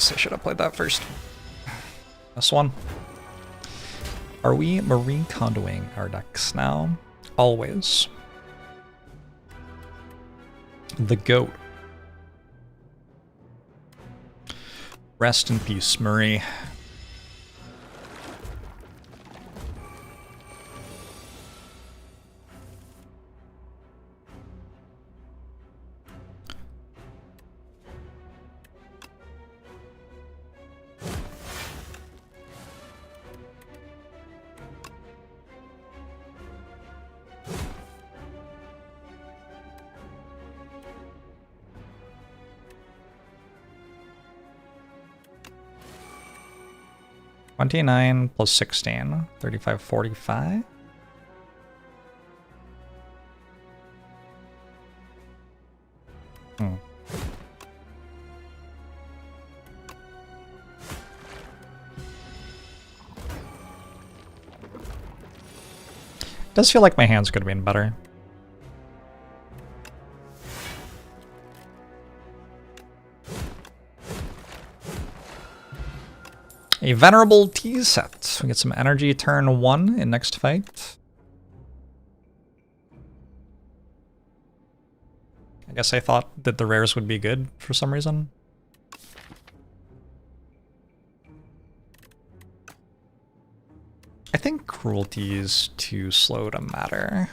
I should have played that first. This one. Are we Marine Condoing our decks now? Always. The GOAT. Rest in peace, Marie. $29 plus 16, $35.45. Does feel like my hands could have been better. A Venerable Tea set. We get some energy turn 1 in next fight. I guess I thought that the rares would be good for some reason. I think Cruelty is too slow to matter.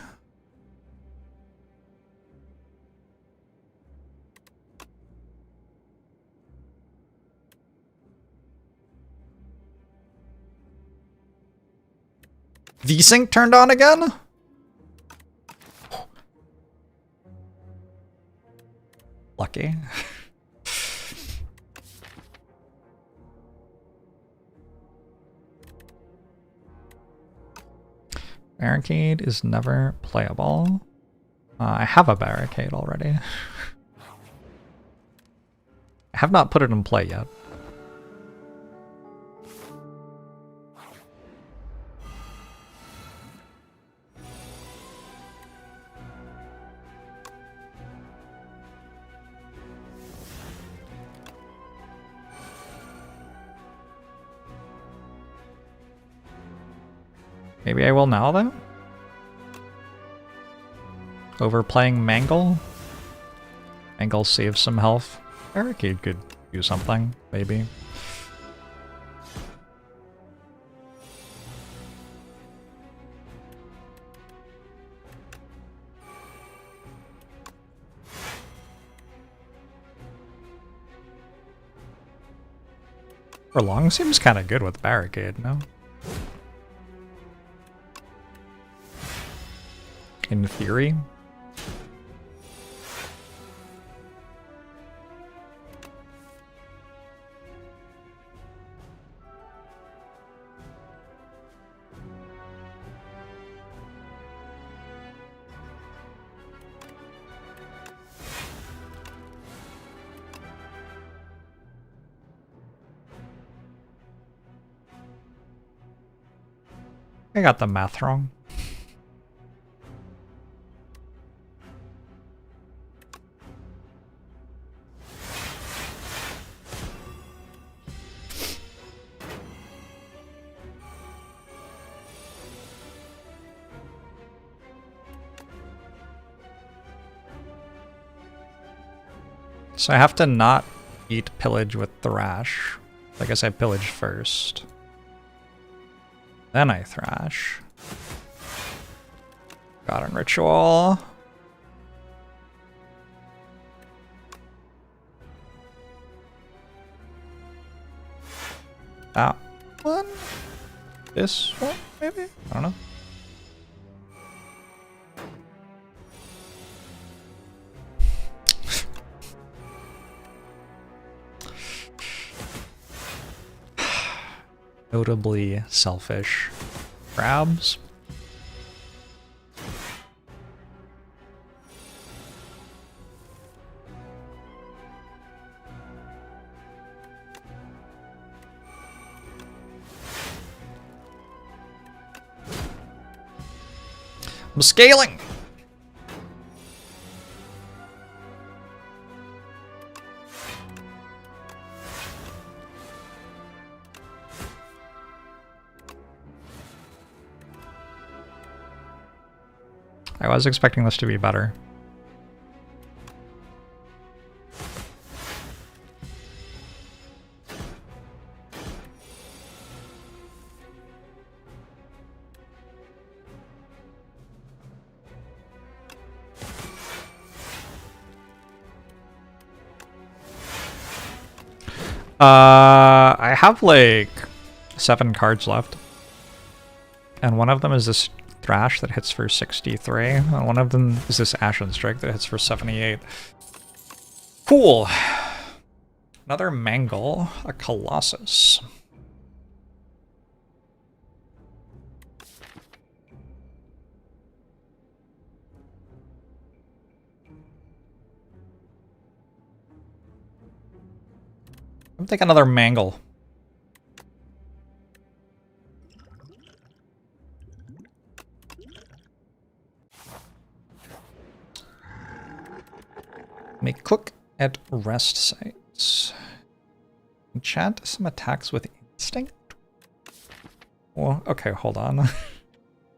V-Sync turned on again? Lucky. Barricade is never playable. I have a barricade already. I have not put it in play yet. Maybe I will now, though? Overplaying Mangle? Mangle saves some health. Barricade could do something, maybe. Prolong seems kind of good with Barricade, no? In theory. I got the math wrong. So I have to not eat pillage with thrash. I guess I pillage first. Then I thrash. Forgotten ritual. That one? This one, maybe? I don't know. Notably selfish crabs. I'm scaling! I was expecting this to be better. I have like 7 cards left. And one of them is this Thrash that hits for 63. And one of them is this Ashen Strike that hits for 78. Cool. Another Mangle, a Colossus. I'm taking another Mangle. May cook at rest sites. Enchant some attacks with instinct? Well, okay, hold on.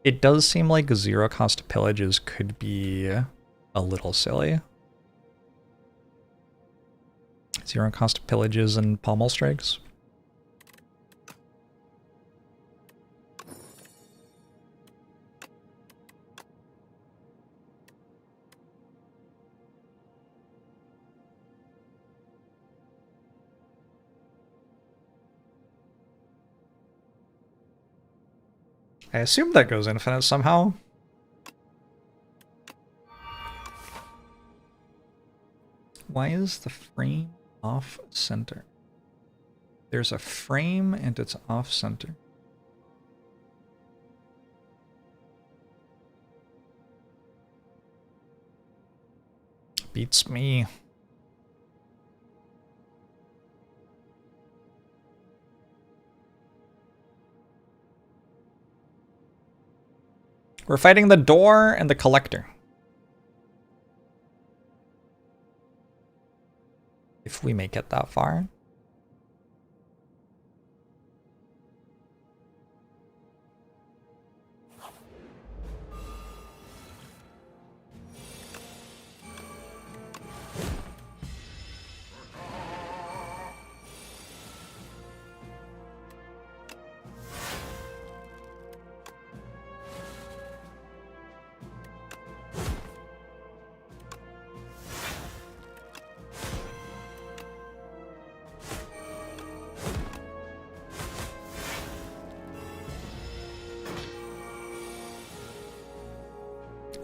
It does seem like 0 cost pillages could be a little silly. 0 cost pillages and pommel strikes. I assume that goes infinite somehow. Why is the frame off center? There's a frame and it's off center. Beats me. We're fighting the door and the collector. If we make it that far.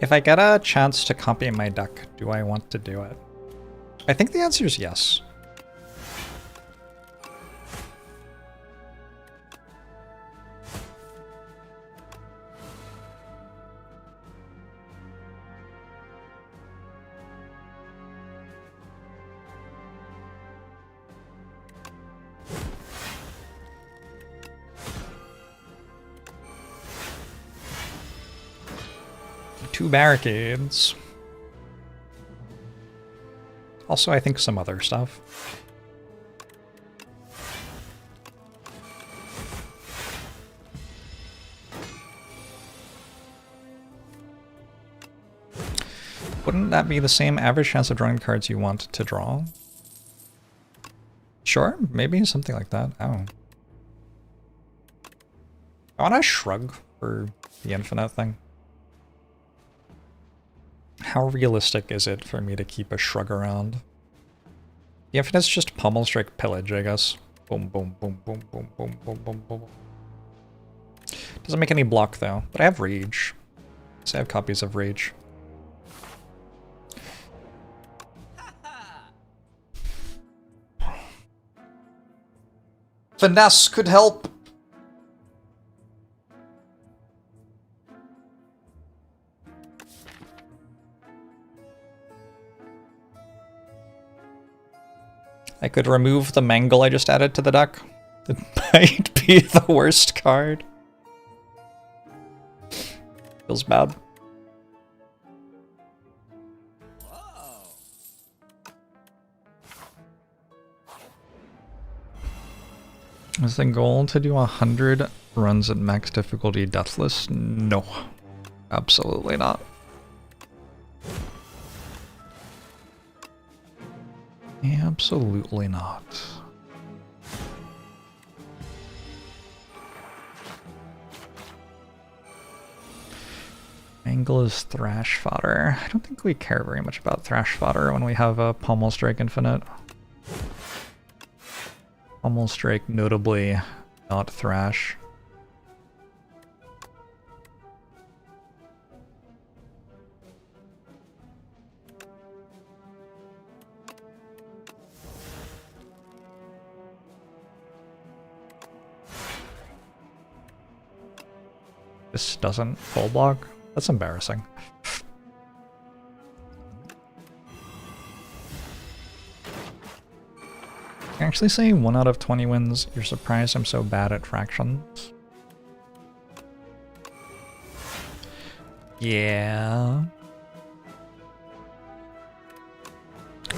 If I get a chance to copy my deck, do I want to do it? I think the answer is yes. Two barricades. Also, I think some other stuff. Wouldn't that be the same average chance of drawing cards you want to draw? Sure, maybe something like that. Oh. I want to shrug for the infinite thing. How realistic is it for me to keep a shrug around? The infinite's just pummel strike pillage, I guess. Boom, boom, boom, boom, boom, boom, boom, boom, boom. Doesn't make any block though, but I have rage. So I have copies of rage. Finesse could help. I could remove the mangle I just added to the deck. It might be the worst card. Feels bad. Is the goal to do 100 runs at max difficulty deathless? No. Absolutely not. Absolutely not. Mangle is thrash fodder. I don't think we care very much about thrash fodder when we have a pommel strike infinite. Pommel strike notably not thrash. This doesn't full block? That's embarrassing. I actually say 1 out of 20 wins. You're surprised I'm so bad at fractions? Yeah.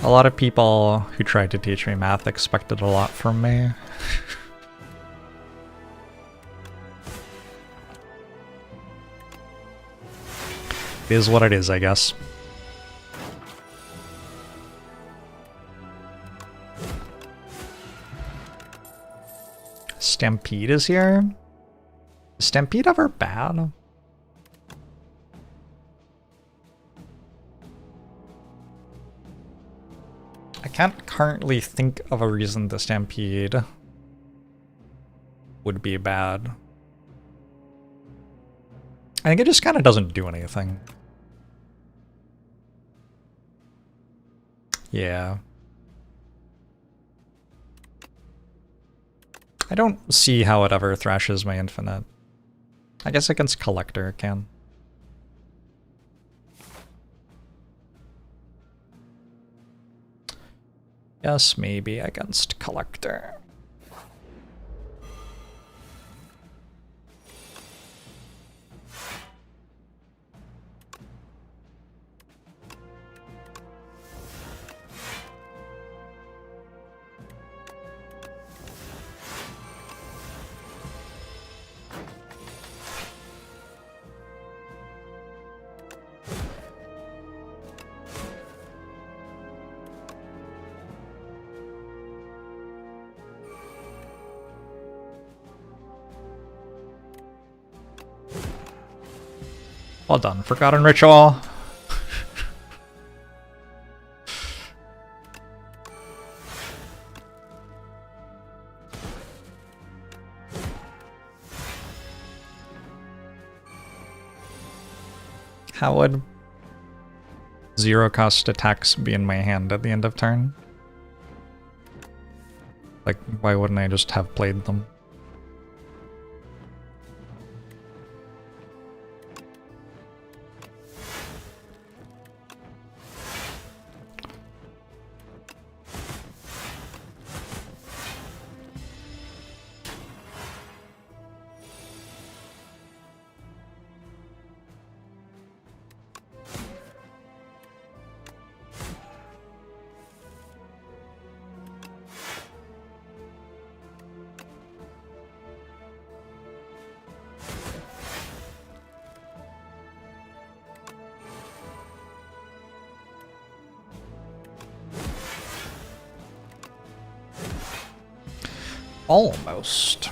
A lot of people who tried to teach me math expected a lot from me. It is what it is, I guess. Stampede is here? Is Stampede ever bad? I can't currently think of a reason the Stampede would be bad. I think it just kind of doesn't do anything. Yeah. I don't see how it ever thrashes my infinite. I guess against Collector it can. Yes, maybe against Collector. Well done, Forgotten Ritual. How would 0-cost attacks be in my hand at the end of turn? Like, why wouldn't I just have played them? Almost.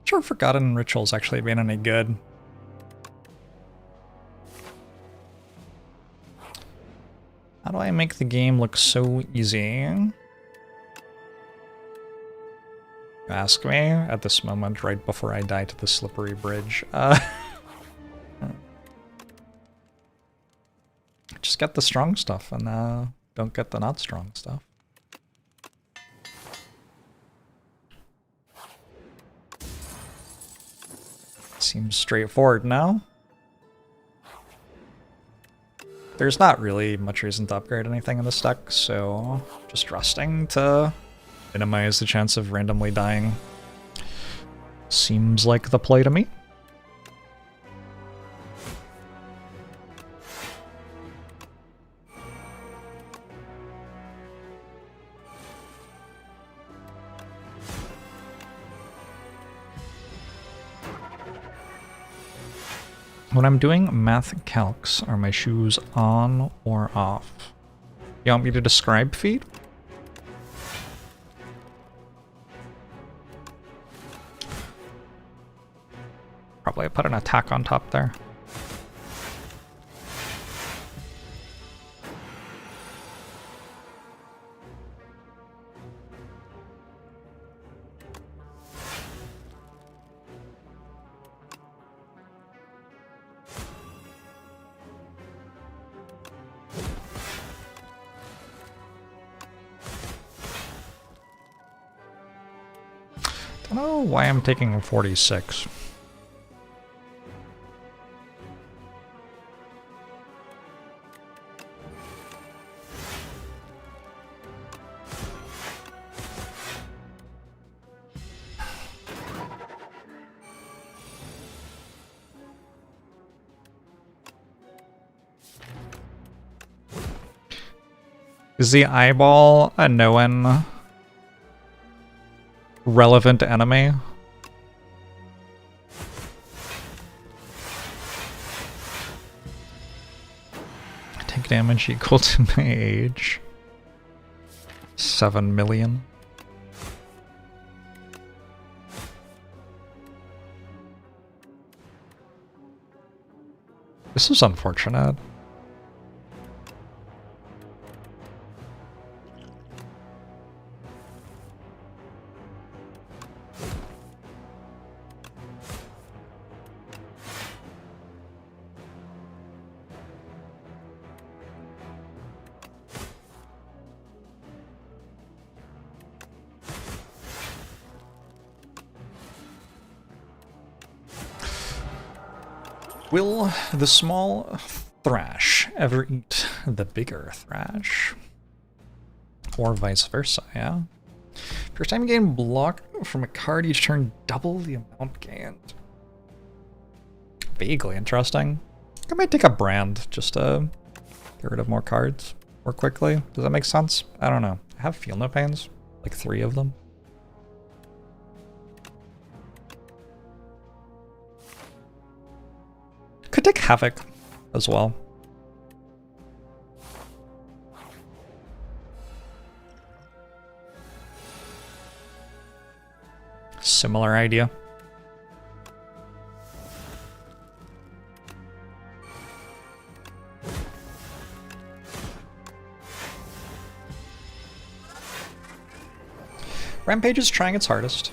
Sure, Forgotten Rituals actually being any good. How do I make the game look so easy? Ask me at this moment, right before I die to the slippery bridge. Just get the strong stuff and don't get the not strong stuff. Seems straightforward now. There's not really much reason to upgrade anything in this deck, so just resting to minimize the chance of randomly dying seems like the play to me. When I'm doing math calcs, are my shoes on or off? You want me to describe feet? Probably put an attack on top there. Don't know why I'm taking 46. Is the eyeball a known relevant enemy? I take damage equal to my age. 7 million. This is unfortunate. Will the small thrash ever eat the bigger thrash? Or vice versa, yeah? First time you gain block from a card each turn, double the amount gained. Vaguely interesting. I might take a brand just to get rid of more cards more quickly. Does that make sense? I don't know. I have Feel No Pains, like 3 of them. Could take Havoc as well. Similar idea. Rampage is trying its hardest.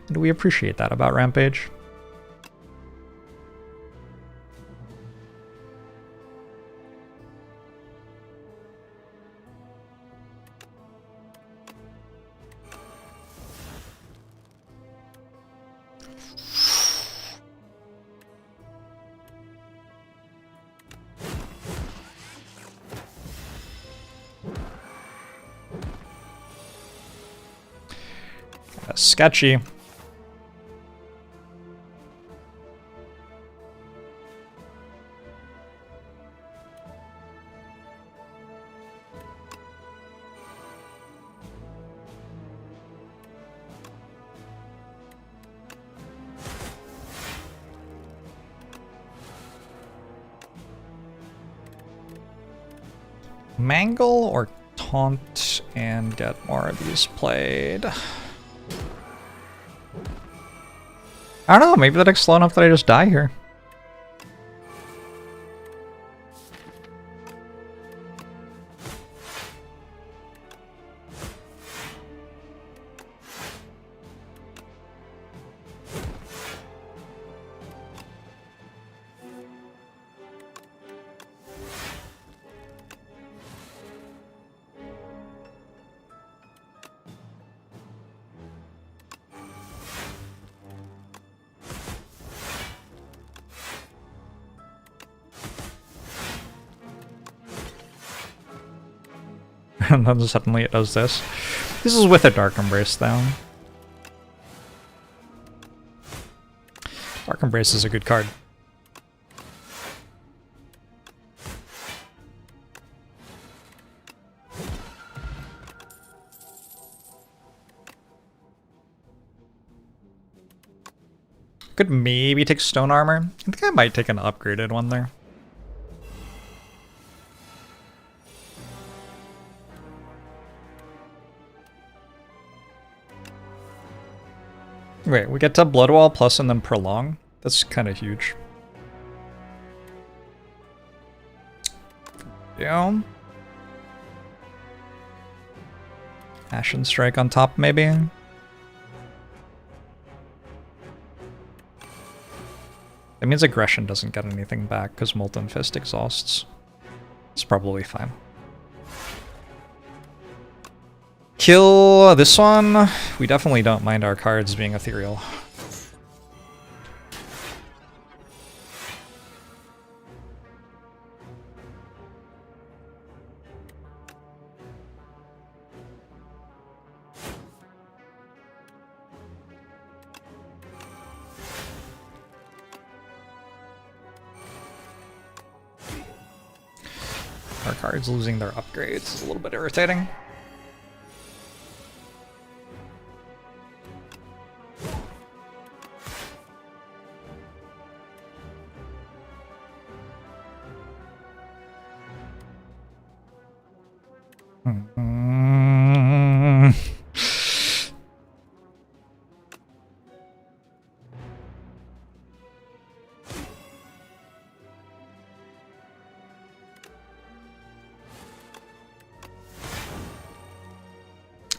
And we appreciate that about Rampage. Sketchy. Mangle or taunt and get more of these played. I don't know, maybe that takes slow enough that I just die here. And then suddenly it does this. This is with a Dark Embrace, though. Dark Embrace is a good card. Could maybe take Stone Armor. I think I might take an upgraded one there. Wait, we get to Bloodwall plus and then Prolong? That's kind of huge. Yeah. Ashen Strike on top, maybe? That means Aggression doesn't get anything back because Molten Fist exhausts. It's probably fine. Kill this one. We definitely don't mind our cards being ethereal. Our cards losing their upgrades is a little bit irritating.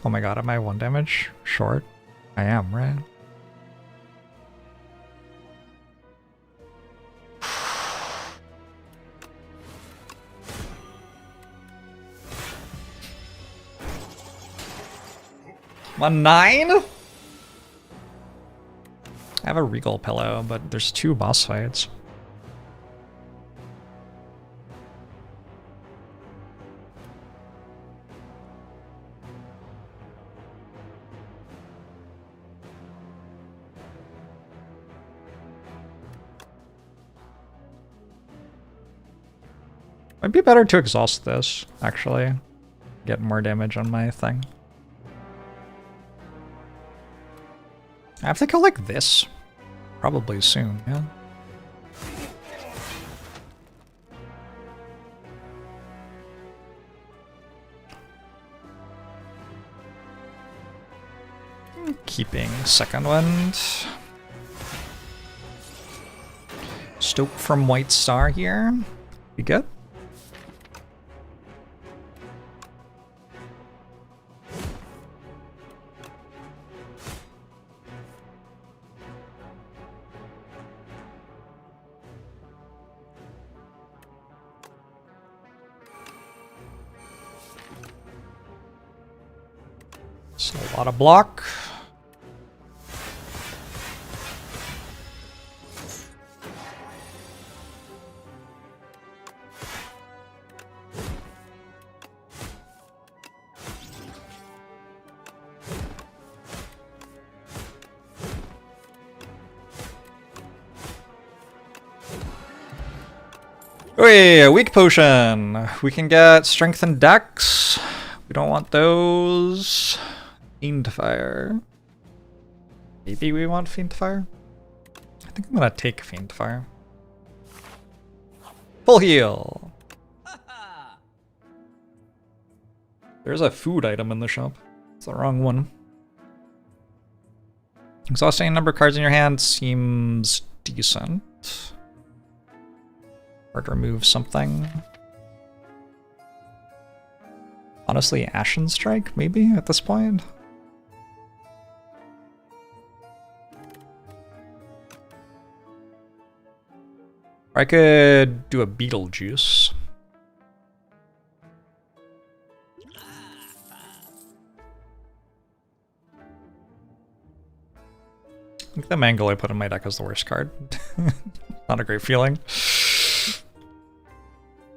Oh my god, am I 1 damage short? I am, right? I'm on 9? I have a Regal Pillow, but there's 2 boss fights. Might be better to exhaust this, actually. Get more damage on my thing. I have to go like this. Probably soon, yeah. Keeping Second Wind. Stoke from White Star here. Be good. It's a lot of block. Wait, a weak potion. We can get strength and dex. We don't want those. Fiend Fire. Maybe we want Fiend Fire? I think I'm gonna take Fiend Fire. Full heal. There's a food item in the shop. It's the wrong one. Exhausting number of cards in your hand seems decent. Or to remove something. Honestly, Ashen Strike, maybe, at this point? Or I could do a Beetlejuice. I think the Mangle I put in my deck is the worst card. Not a great feeling.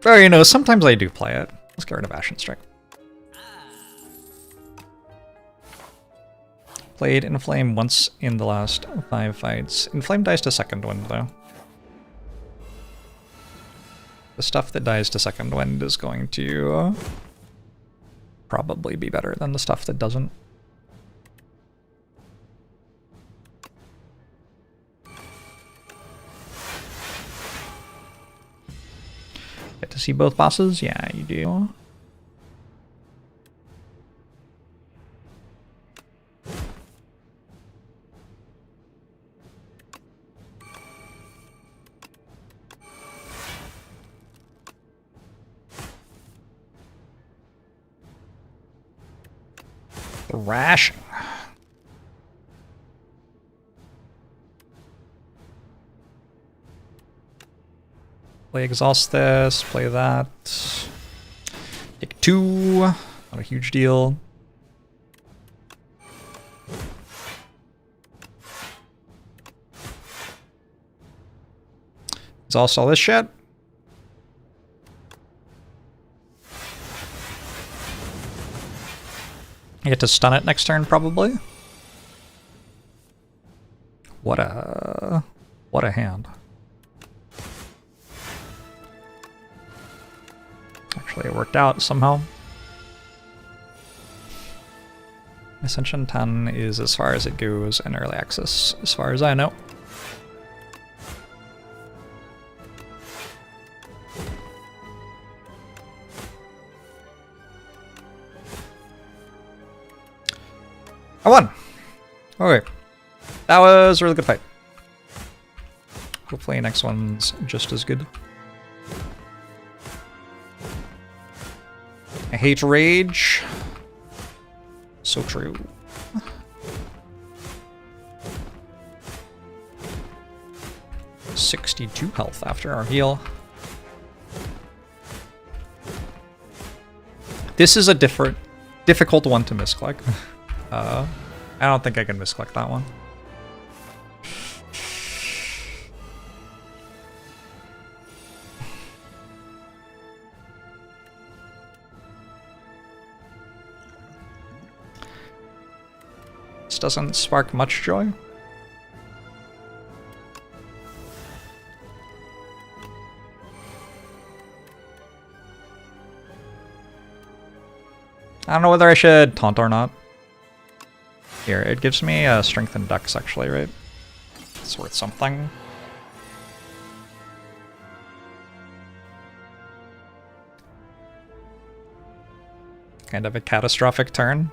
Or, you know, sometimes I do play it. Let's get rid of Ashen Strike. Played Inflame once in the last 5 fights. Inflame dies to second wind, though. The stuff that dies to second wind is going to probably be better than the stuff that doesn't. Get to see both bosses? Yeah, you do. Thrashing. Play Exhaust this, play that. Take 2. Not a huge deal. Exhaust all this shit. I get to stun it next turn, probably. What a hand. Actually, it worked out somehow. Ascension 10 is as far as it goes in early access, as far as I know. I won! Okay. That was a really good fight. Hopefully next one's just as good. I hate rage. So true. $62 health after our heal. This is a difficult one to misclick. I don't think I can misclick that one. This doesn't spark much joy. I don't know whether I should taunt or not. Here, it gives me strength and dex actually, right? It's worth something. Kind of a catastrophic turn.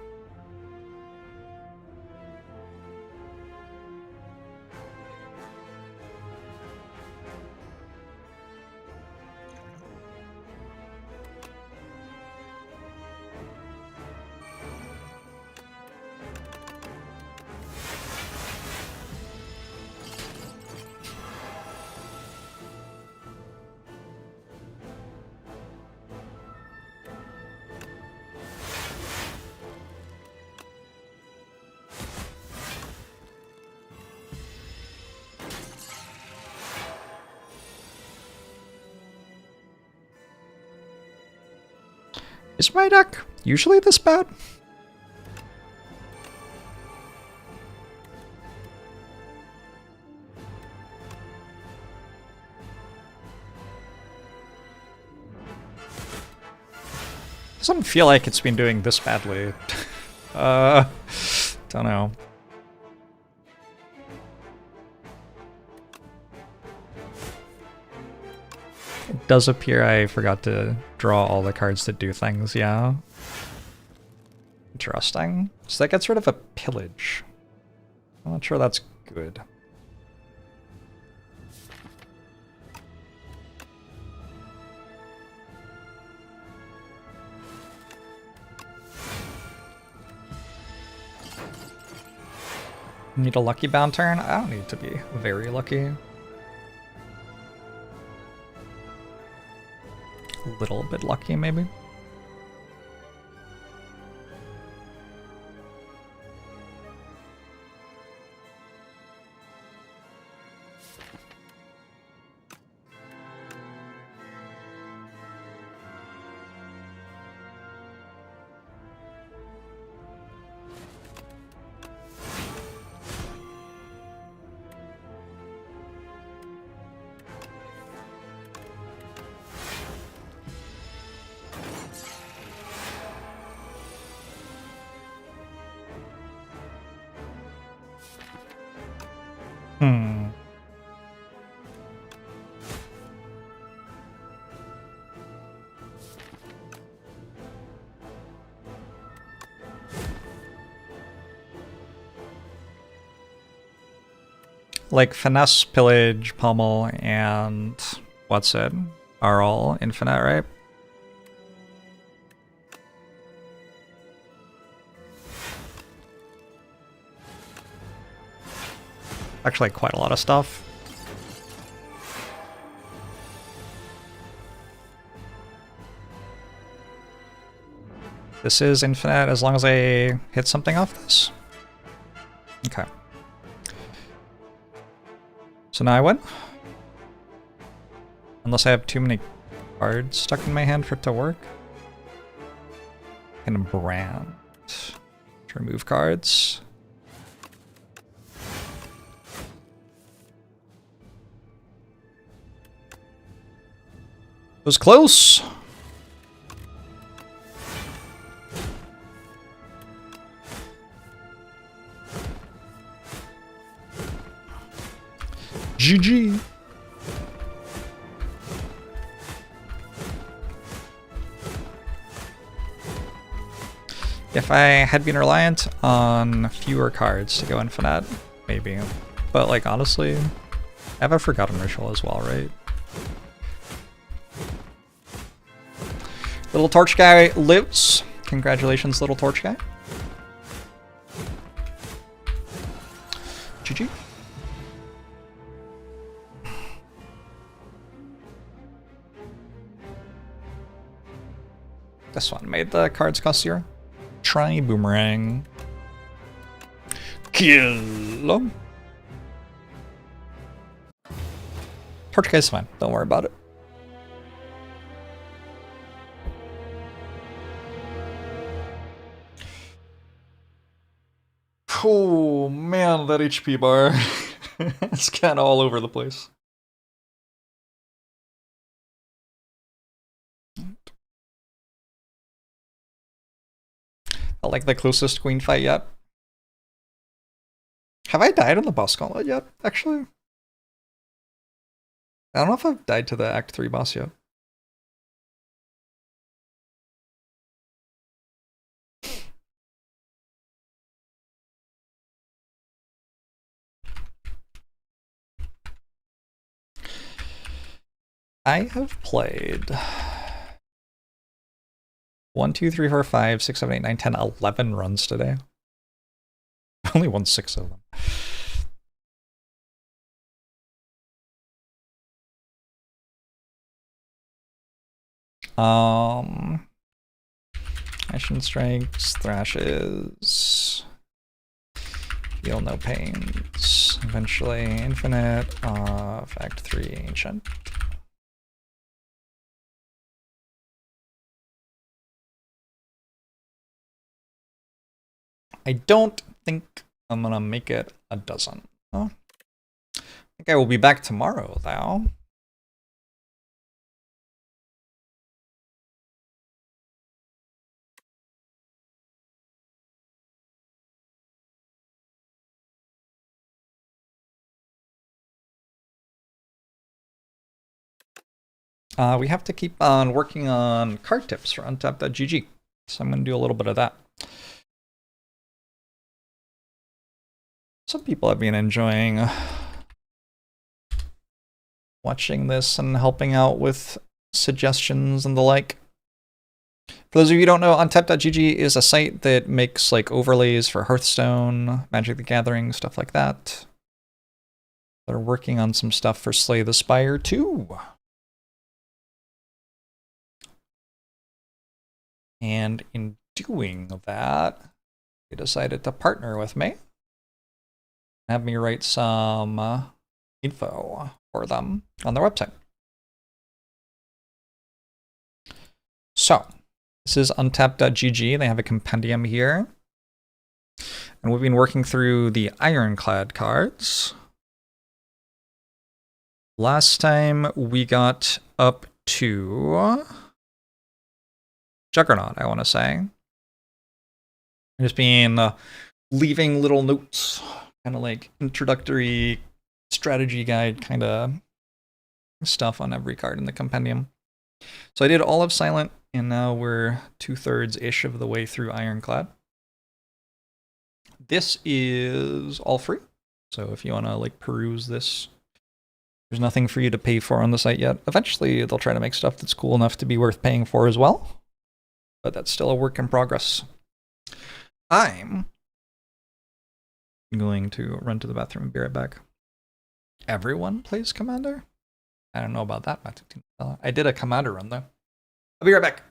Is my deck usually this bad? Doesn't feel like it's been doing this badly. Don't know. It does appear I forgot to draw all the cards that do things, yeah. Interesting. So that gets rid of a pillage. I'm not sure that's good. Need a lucky bound turn? I don't need to be very lucky. A little bit lucky, maybe. Like finesse, pillage, pummel, and what's it are all infinite, right? Actually, quite a lot of stuff. This is infinite as long as I hit something off this. Okay. So now I win. Unless I have too many cards stuck in my hand for it to work. And brand. To remove cards. It was close. GG. If I had been reliant on fewer cards to go infinite, maybe. But like honestly, I have a Forgotten Ritual as well, right? Little Torch Guy lives. Congratulations, Little Torch Guy. GG. This one made the cards cost 0. Try Boomerang. Kill. Torch Guy's fine. Don't worry about it. Oh man, that HP bar. It's kind of all over the place. I like the closest queen fight yet. Have I died in the boss gauntlet yet, actually? I don't know if I've died to the Act 3 boss yet. I have played 1, 2, 3, 4, 5, 6, 7, 8, 9, 10, 11 runs today. I only won 6 of them. Action Strikes, Thrashes, Feel No Pains, eventually Infinite off Act 3 Ancient. I don't think I'm gonna make it a dozen. Oh. I think I will be back tomorrow, though. We have to keep on working on card tips for untapped.gg, so I'm going to do a little bit of that. some people have been enjoying watching this and helping out with suggestions and the like. For those of you who don't know, Untapped.gg is a site that makes like overlays for Hearthstone, Magic the Gathering, stuff like that. They're working on some stuff for Slay the Spire too. And in doing that, they decided to partner with me. Have me write some info for them on their website. So, this is untapped.gg. They have a compendium here. And we've been working through the Ironclad cards. Last time we got up to Juggernaut, I want to say. I've just been leaving little notes, kind of like introductory strategy guide kind of stuff on every card in the compendium. So I did all of Silent, and now we're 2/3-ish of the way through Ironclad. This is all free, so if you want to like peruse this, there's nothing for you to pay for on the site yet. Eventually, they'll try to make stuff that's cool enough to be worth paying for as well, but that's still a work in progress. I'm going to run to the bathroom and be right back. Everyone plays Commander? I don't know about that, Magic. I did a Commander run, though. I'll be right back.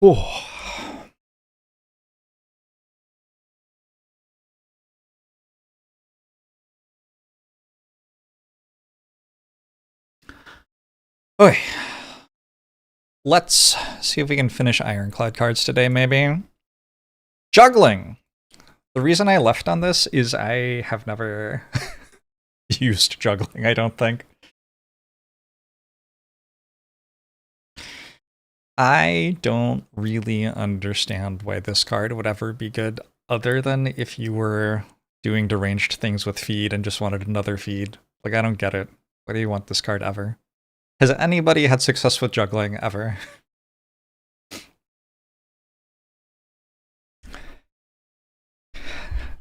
Oh. Okay. Let's see if we can finish Ironclad cards today, maybe. Juggling! The reason I left on this is I have never used juggling, I don't think. I don't really understand why this card would ever be good, other than if you were doing deranged things with feed and just wanted another feed. Like, I don't get it. Why do you want this card ever? Has anybody had success with juggling ever?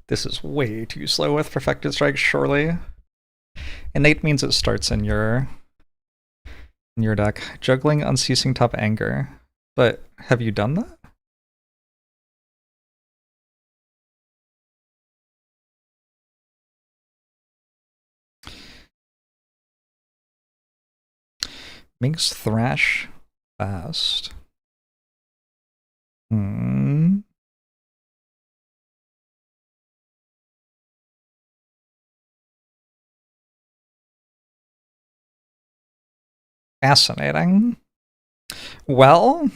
This is way too slow with Perfected Strike, surely. Innate means it starts in your deck. Juggling Unceasing Top Anger. But have you done that? Makes Thrash fast. Fascinating. Well,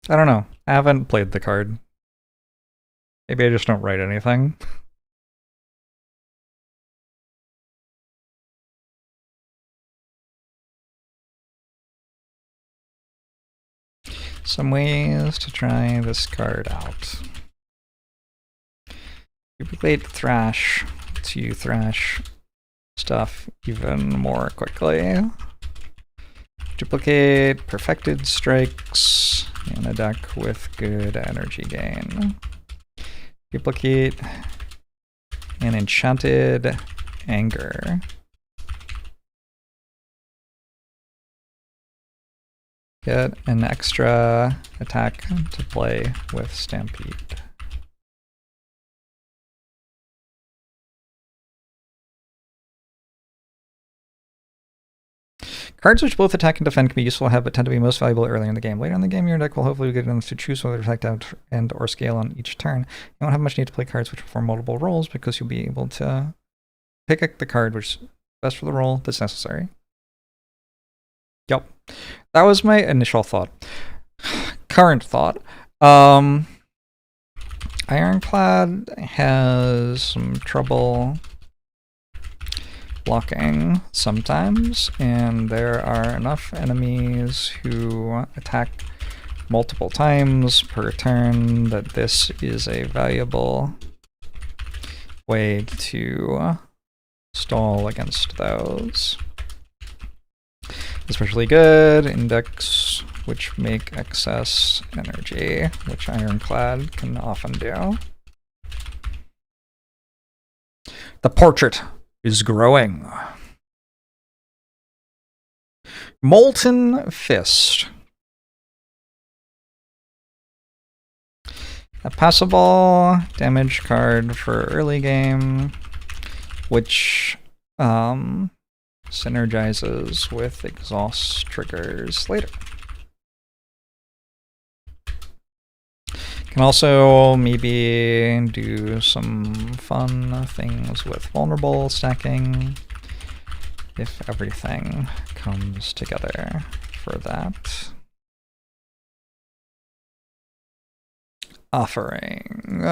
I don't know. I haven't played the card. Maybe I just don't write anything. Some ways to try this card out. Duplicate Thrash to thrash stuff even more quickly. Duplicate Perfected Strikes in a deck with good energy gain. Duplicate an Enchanted Anger. Get an extra attack to play with Stampede. Cards which both attack and defend can be useful to have, but tend to be most valuable early in the game. Later in the game, your deck will hopefully be good enough to choose whether to attack out and or scale on each turn. You won't have much need to play cards which perform multiple roles because you'll be able to pick the card which is best for the role that's necessary. Yep. That was my initial thought. Current thought. Ironclad has some trouble blocking sometimes, and there are enough enemies who attack multiple times per turn that this is a valuable way to stall against those. Especially good in decks which make excess energy, which Ironclad can often do. The portrait is growing. Molten Fist. A passable damage card for early game, which synergizes with exhaust triggers later. Can also maybe do some fun things with vulnerable stacking if everything comes together for that. Offering.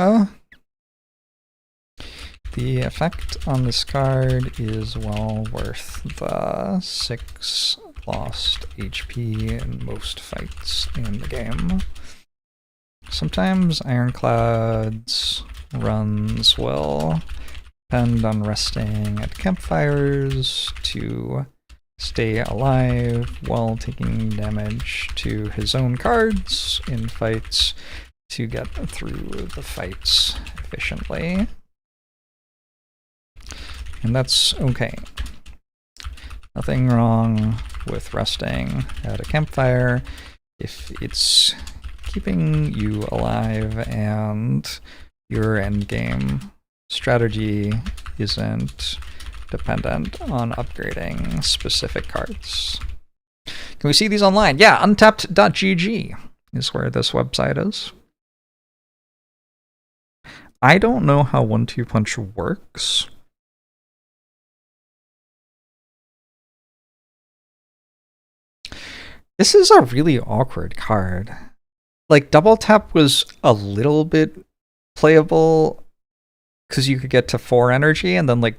The effect on this card is well worth the 6 lost HP in most fights in the game. Sometimes Ironclad's runs will depend on resting at campfires to stay alive while taking damage to his own cards in fights to get through the fights efficiently. And that's okay. Nothing wrong with resting at a campfire if it's keeping you alive and your endgame strategy isn't dependent on upgrading specific cards. Can we see these online? Yeah, untapped.gg is where this website is. I don't know how 1-2 Punch works. This is a really awkward card. Like, Double Tap was a little bit playable because you could get to 4 energy and then like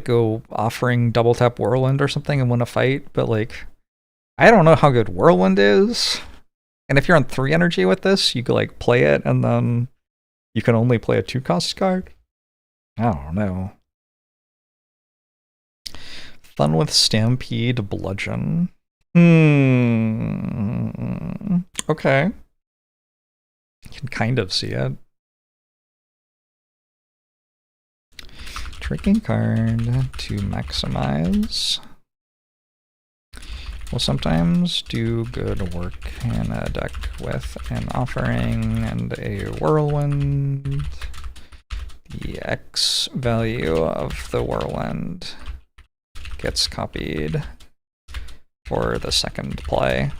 go offering Double Tap Whirlwind or something and win a fight, but like I don't know how good Whirlwind is. And if you're on 3 energy with this, you could like play it and then you can only play a 2-cost card. I don't know. Fun with Stampede Bludgeon. Okay. You can kind of see it. Tricking card to maximize will sometimes do good work in a deck with an offering and a whirlwind. The X value of the whirlwind gets copied for the second play.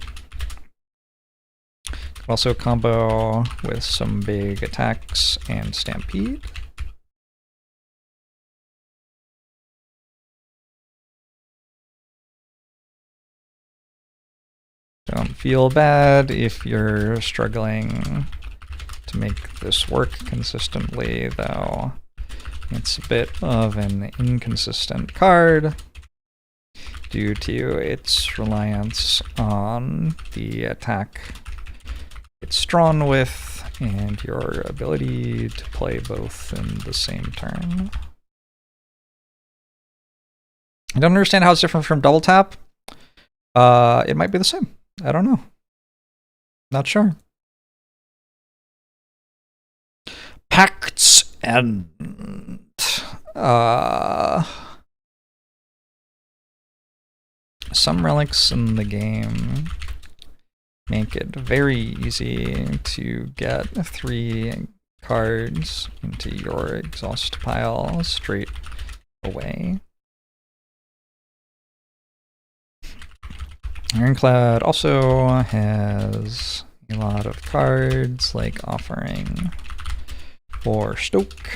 Can also combo with some big attacks and Stampede. Don't feel bad if you're struggling to make this work consistently, though. It's a bit of an inconsistent card due to its reliance on the attack it's drawn with and your ability to play both in the same turn. I don't understand how it's different from double tap. It might be the same. I don't know. Not sure. Pacts and some relics in the game make it very easy to get 3 cards into your exhaust pile straight away. Ironclad also has a lot of cards like Offering or Stoke,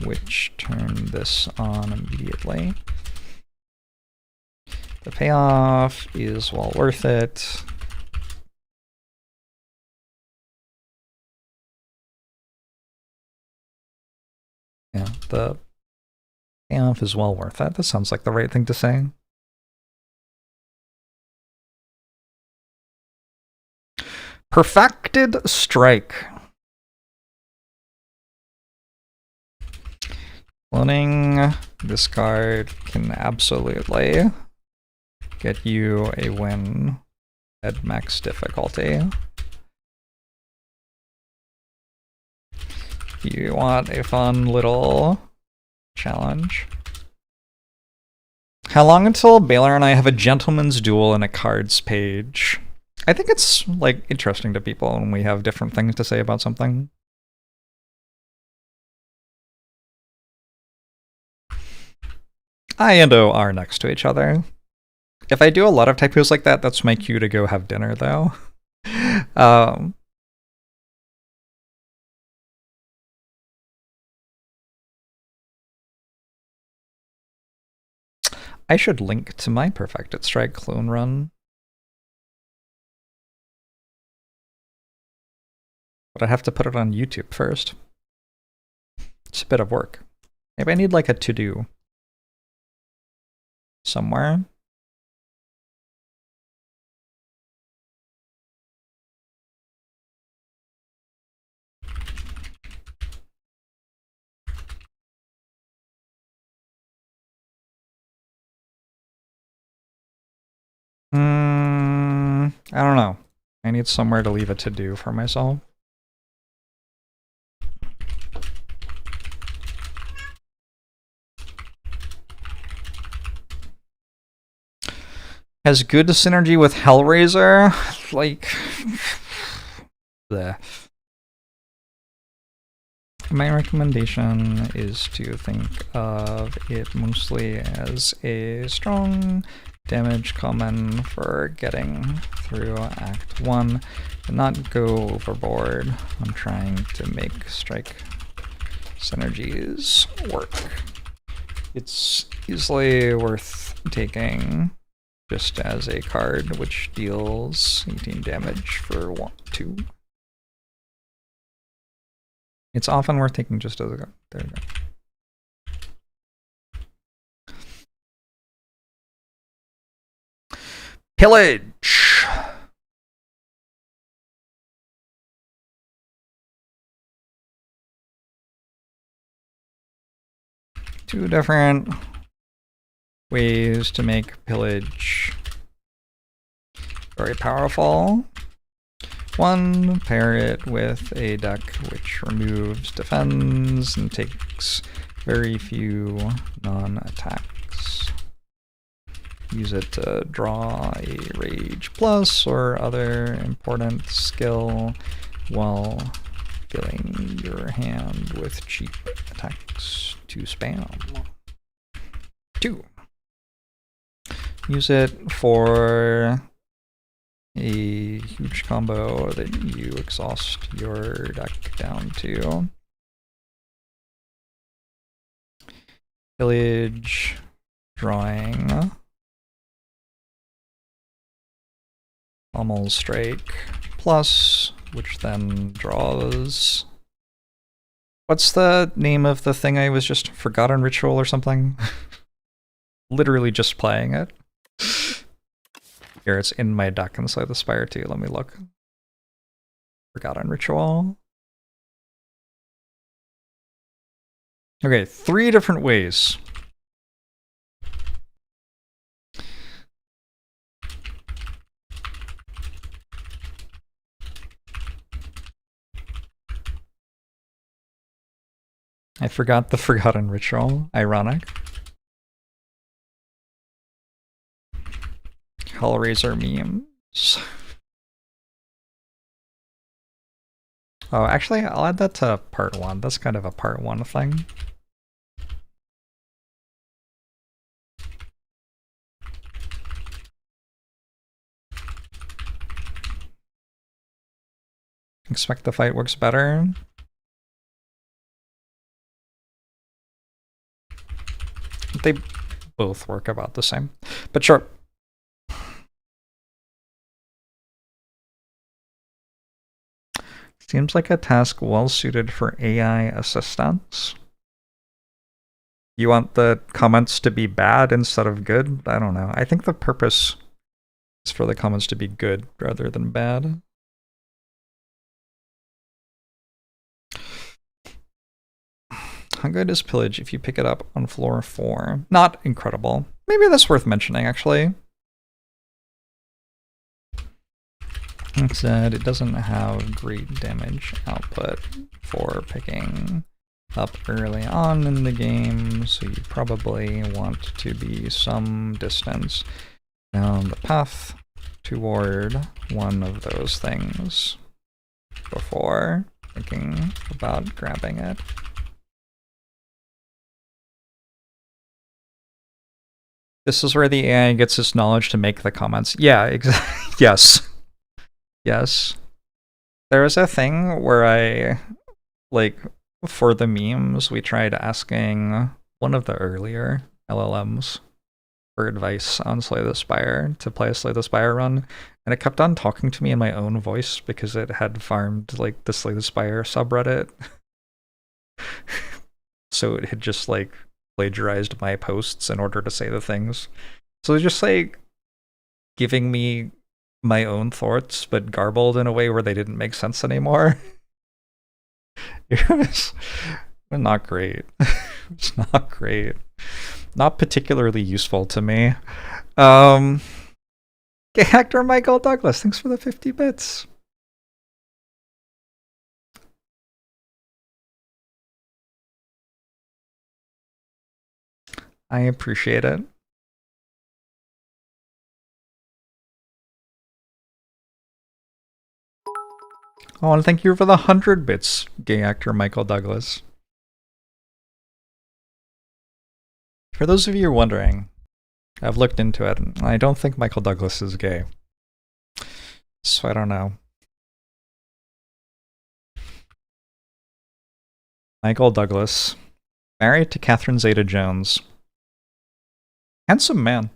which turn this on immediately. The payoff is well worth it. Yeah, the payoff is well worth it. That sounds like the right thing to say. Perfected Strike. Cloning this card can absolutely get you a win at max difficulty. If you want a fun little challenge. How long until Baylor and I have a gentleman's duel in a cards page? I think it's like interesting to people when we have different things to say about something. I and O are next to each other. If I do a lot of typos like that, that's my cue to go have dinner, though. I should link to my Perfected Strike clone run. But I have to put it on YouTube first. It's a bit of work. Maybe I need like a to-do somewhere. I don't know. I need somewhere to leave a to-do for myself. Has good synergy with Hellraiser. Like, bleh. My recommendation is to think of it mostly as a strong damage common for getting through Act 1 and not go overboard on trying to make strike synergies work. It's easily worth taking just as a card which deals 18 damage for 2. It's often worth taking just as a card. There we go. Pillage! Two different ways to make pillage very powerful. One, pair it with a deck which removes, defends, and takes very few non-attacks. Use it to draw a Rage Plus or other important skill while filling your hand with cheap attacks to spam. 2. Use it for a huge combo that you exhaust your deck down to. Pillage, drawing, Pommel Strike plus, which then draws... What's the name of the thing I was just... Forgotten Ritual or something? Literally just playing it. Here, it's in my deck inside the Spire too. Let me look. Forgotten Ritual. Okay, 3 different ways. I forgot the Forgotten Ritual. Ironic. Hellraiser memes. Oh, actually, I'll add that to part 1. That's kind of a part 1 thing. Expect the fight works better. They both work about the same. But sure. Seems like a task well suited for AI assistance. You want the comments to be bad instead of good? I don't know. I think the purpose is for the comments to be good rather than bad. How good is Pillage if you pick it up on floor 4? Not incredible. Maybe that's worth mentioning, actually. It said it doesn't have great damage output for picking up early on in the game, so you probably want to be some distance down the path toward one of those things before thinking about grabbing it. This is where the AI gets its knowledge to make the comments. Yeah, exactly. Yes. Yes. There was a thing where I, like, for the memes, we tried asking one of the earlier LLMs for advice on Slay the Spire to play a Slay the Spire run, and it kept on talking to me in my own voice because it had farmed, like, the Slay the Spire subreddit. So it had just, like, plagiarized my posts in order to say the things. So it's just like giving me my own thoughts, but garbled in a way where they didn't make sense anymore. It was not great. It's not great. Not particularly useful to me. Okay, actor Michael Douglas, thanks for the 50 bits. I appreciate it. I want to thank you for the 100 bits, gay actor Michael Douglas. For those of you wondering, I've looked into it, and I don't think Michael Douglas is gay. So I don't know. Michael Douglas, married to Catherine Zeta-Jones. Handsome man.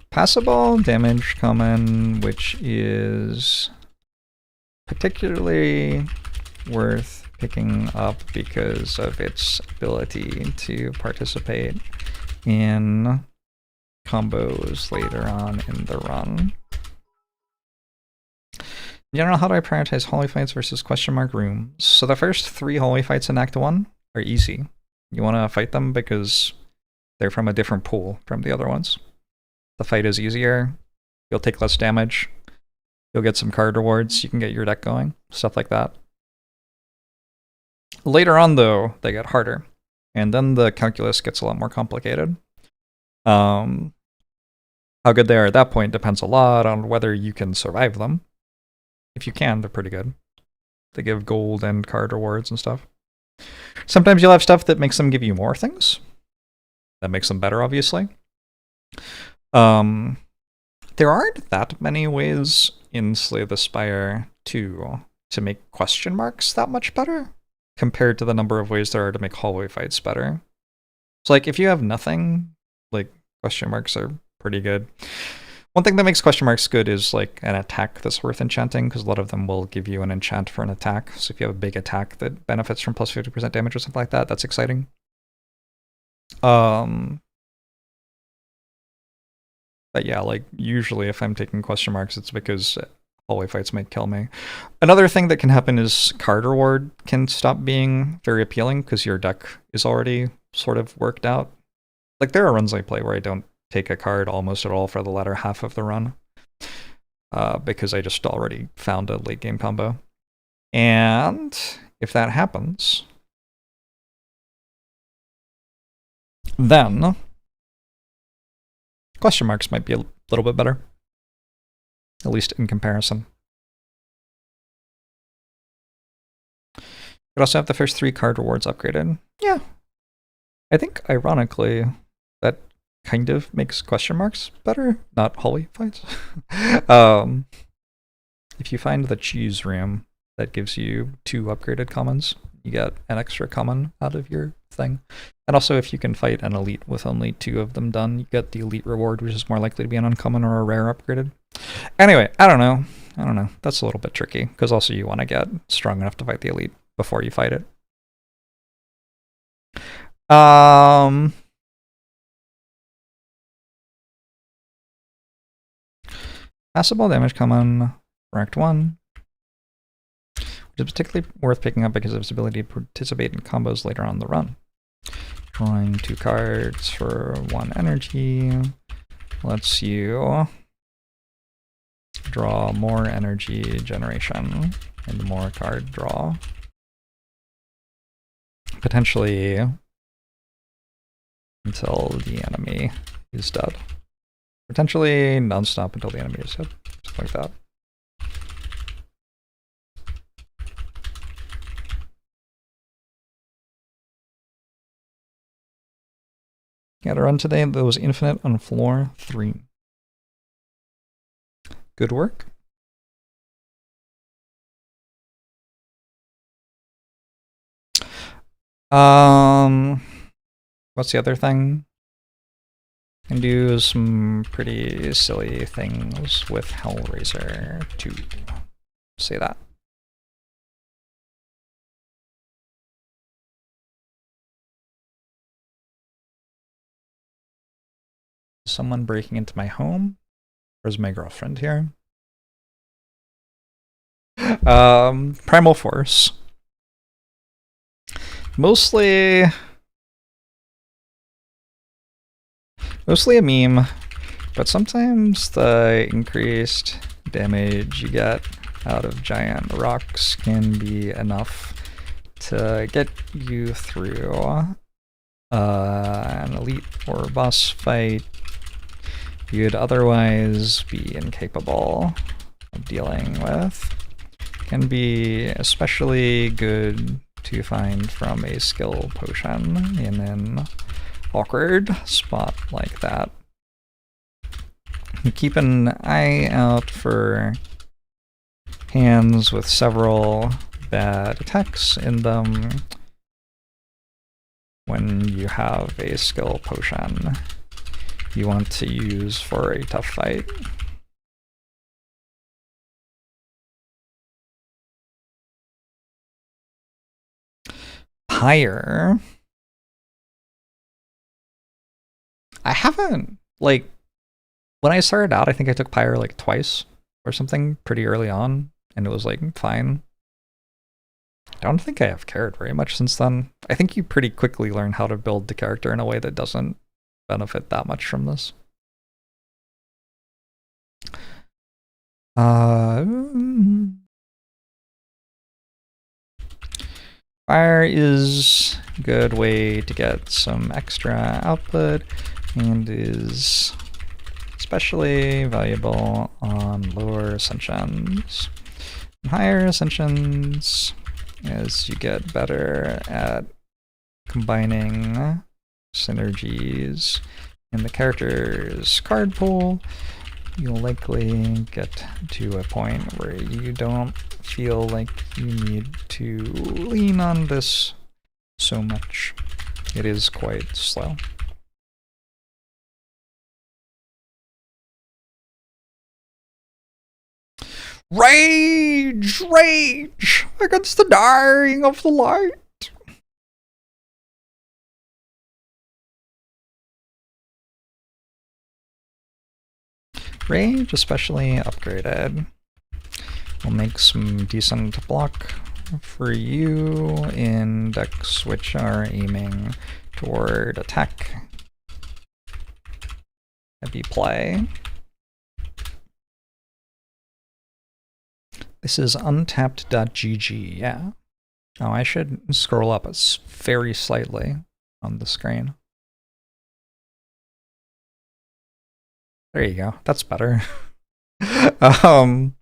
Passable damage common, which is particularly worth picking up because of its ability to participate in combos later on in the run. In general, how do I prioritize holy fights versus question mark rooms? So the first 3 holy fights in Act 1 are easy. You want to fight them because they're from a different pool from the other ones. The fight is easier, you'll take less damage, you'll get some card rewards, you can get your deck going, stuff like that. Later on, though, they get harder, and then the calculus gets a lot more complicated. How good they are at that point depends a lot on whether you can survive them. If you can, they're pretty good. They give gold and card rewards and stuff. Sometimes you'll have stuff that makes them give you more things. That makes them better, obviously. There aren't that many ways in Slay the Spire to make question marks that much better, compared to the number of ways there are to make hallway fights better. So like if you have nothing, like question marks are pretty good. One thing that makes question marks good is like an attack that's worth enchanting, because a lot of them will give you an enchant for an attack. So if you have a big attack that benefits from plus 50% damage or something like that, that's exciting. But yeah, like usually if I'm taking question marks, it's because hallway fights might kill me. Another thing that can happen is card reward can stop being very appealing because your deck is already sort of worked out. Like there are runs I play where I don't take a card almost at all for the latter half of the run because I just already found a late game combo. And if that happens, then question marks might be a little bit better, at least in comparison. You could also have the first 3 card rewards upgraded. Yeah. I think, ironically, that kind of makes question marks better, not hallway fights. If you find the cheese room, that gives you 2 upgraded commons. You get an extra common out of your thing. And also, if you can fight an elite with only 2 of them done, you get the elite reward, which is more likely to be an uncommon or a rare upgraded. Anyway, I don't know. That's a little bit tricky, because also you want to get strong enough to fight the elite before you fight it. Passable damage common, ranked 1. Which is particularly worth picking up because of its ability to participate in combos later on in the run. Drawing 2 cards for 1 energy lets you draw more energy generation and more card draw. Potentially until the enemy is dead. Potentially non-stop until the enemy is dead. Something like that. Got a run today that was infinite on floor 3. Good work. What's the other thing? Can do some pretty silly things with Hellraiser too. Say that. Someone breaking into my home? Where's my girlfriend here? Primal Force. Mostly a meme, but sometimes the increased damage you get out of giant rocks can be enough to get you through an elite or boss fight you'd otherwise be incapable of dealing with. Can be especially good to find from a skill potion in an awkward spot like that. Keep an eye out for hands with several bad attacks in them when you have a skill potion you want to use for a tough fight. Pyre. I haven't, like, when I started out, I think I took Pyre like twice or something pretty early on, and it was like fine. I don't think I have cared very much since then. I think you pretty quickly learn how to build the character in a way that doesn't benefit that much from this. Fire is a good way to get some extra output and is especially valuable on lower ascensions. Higher ascensions, as you get better at combining synergies in the character's card pool, you'll likely get to a point where you don't feel like you need to lean on this so much. It is quite slow. Rage! Rage! Against the dying of the light! Rage, especially upgraded, will make some decent block for you in decks which are aiming toward attack. Heavy play. This is untapped.gg, yeah. Oh, I should scroll up very slightly on the screen. There you go. That's better. In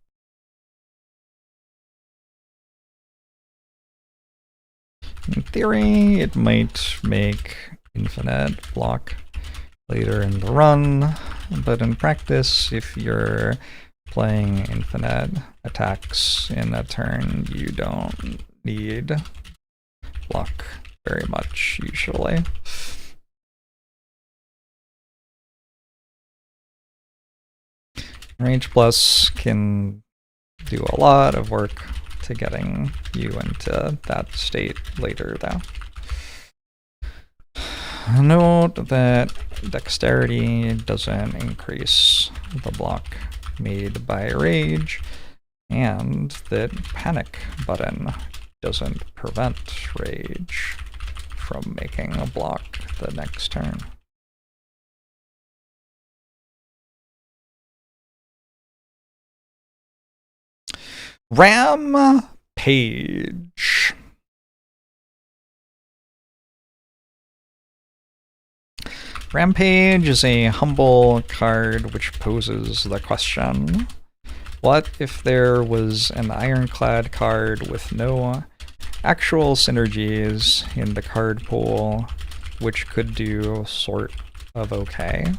theory, it might make infinite block later in the run, but in practice, if you're playing infinite attacks in a turn, you don't need block very much, usually. Rage Plus can do a lot of work to getting you into that state later, though. Note that dexterity doesn't increase the block made by rage, and that panic button doesn't prevent rage from making a block the next turn. Rampage. Rampage is a humble card which poses the question, what if there was an ironclad card with no actual synergies in the card pool which could do sort of okay?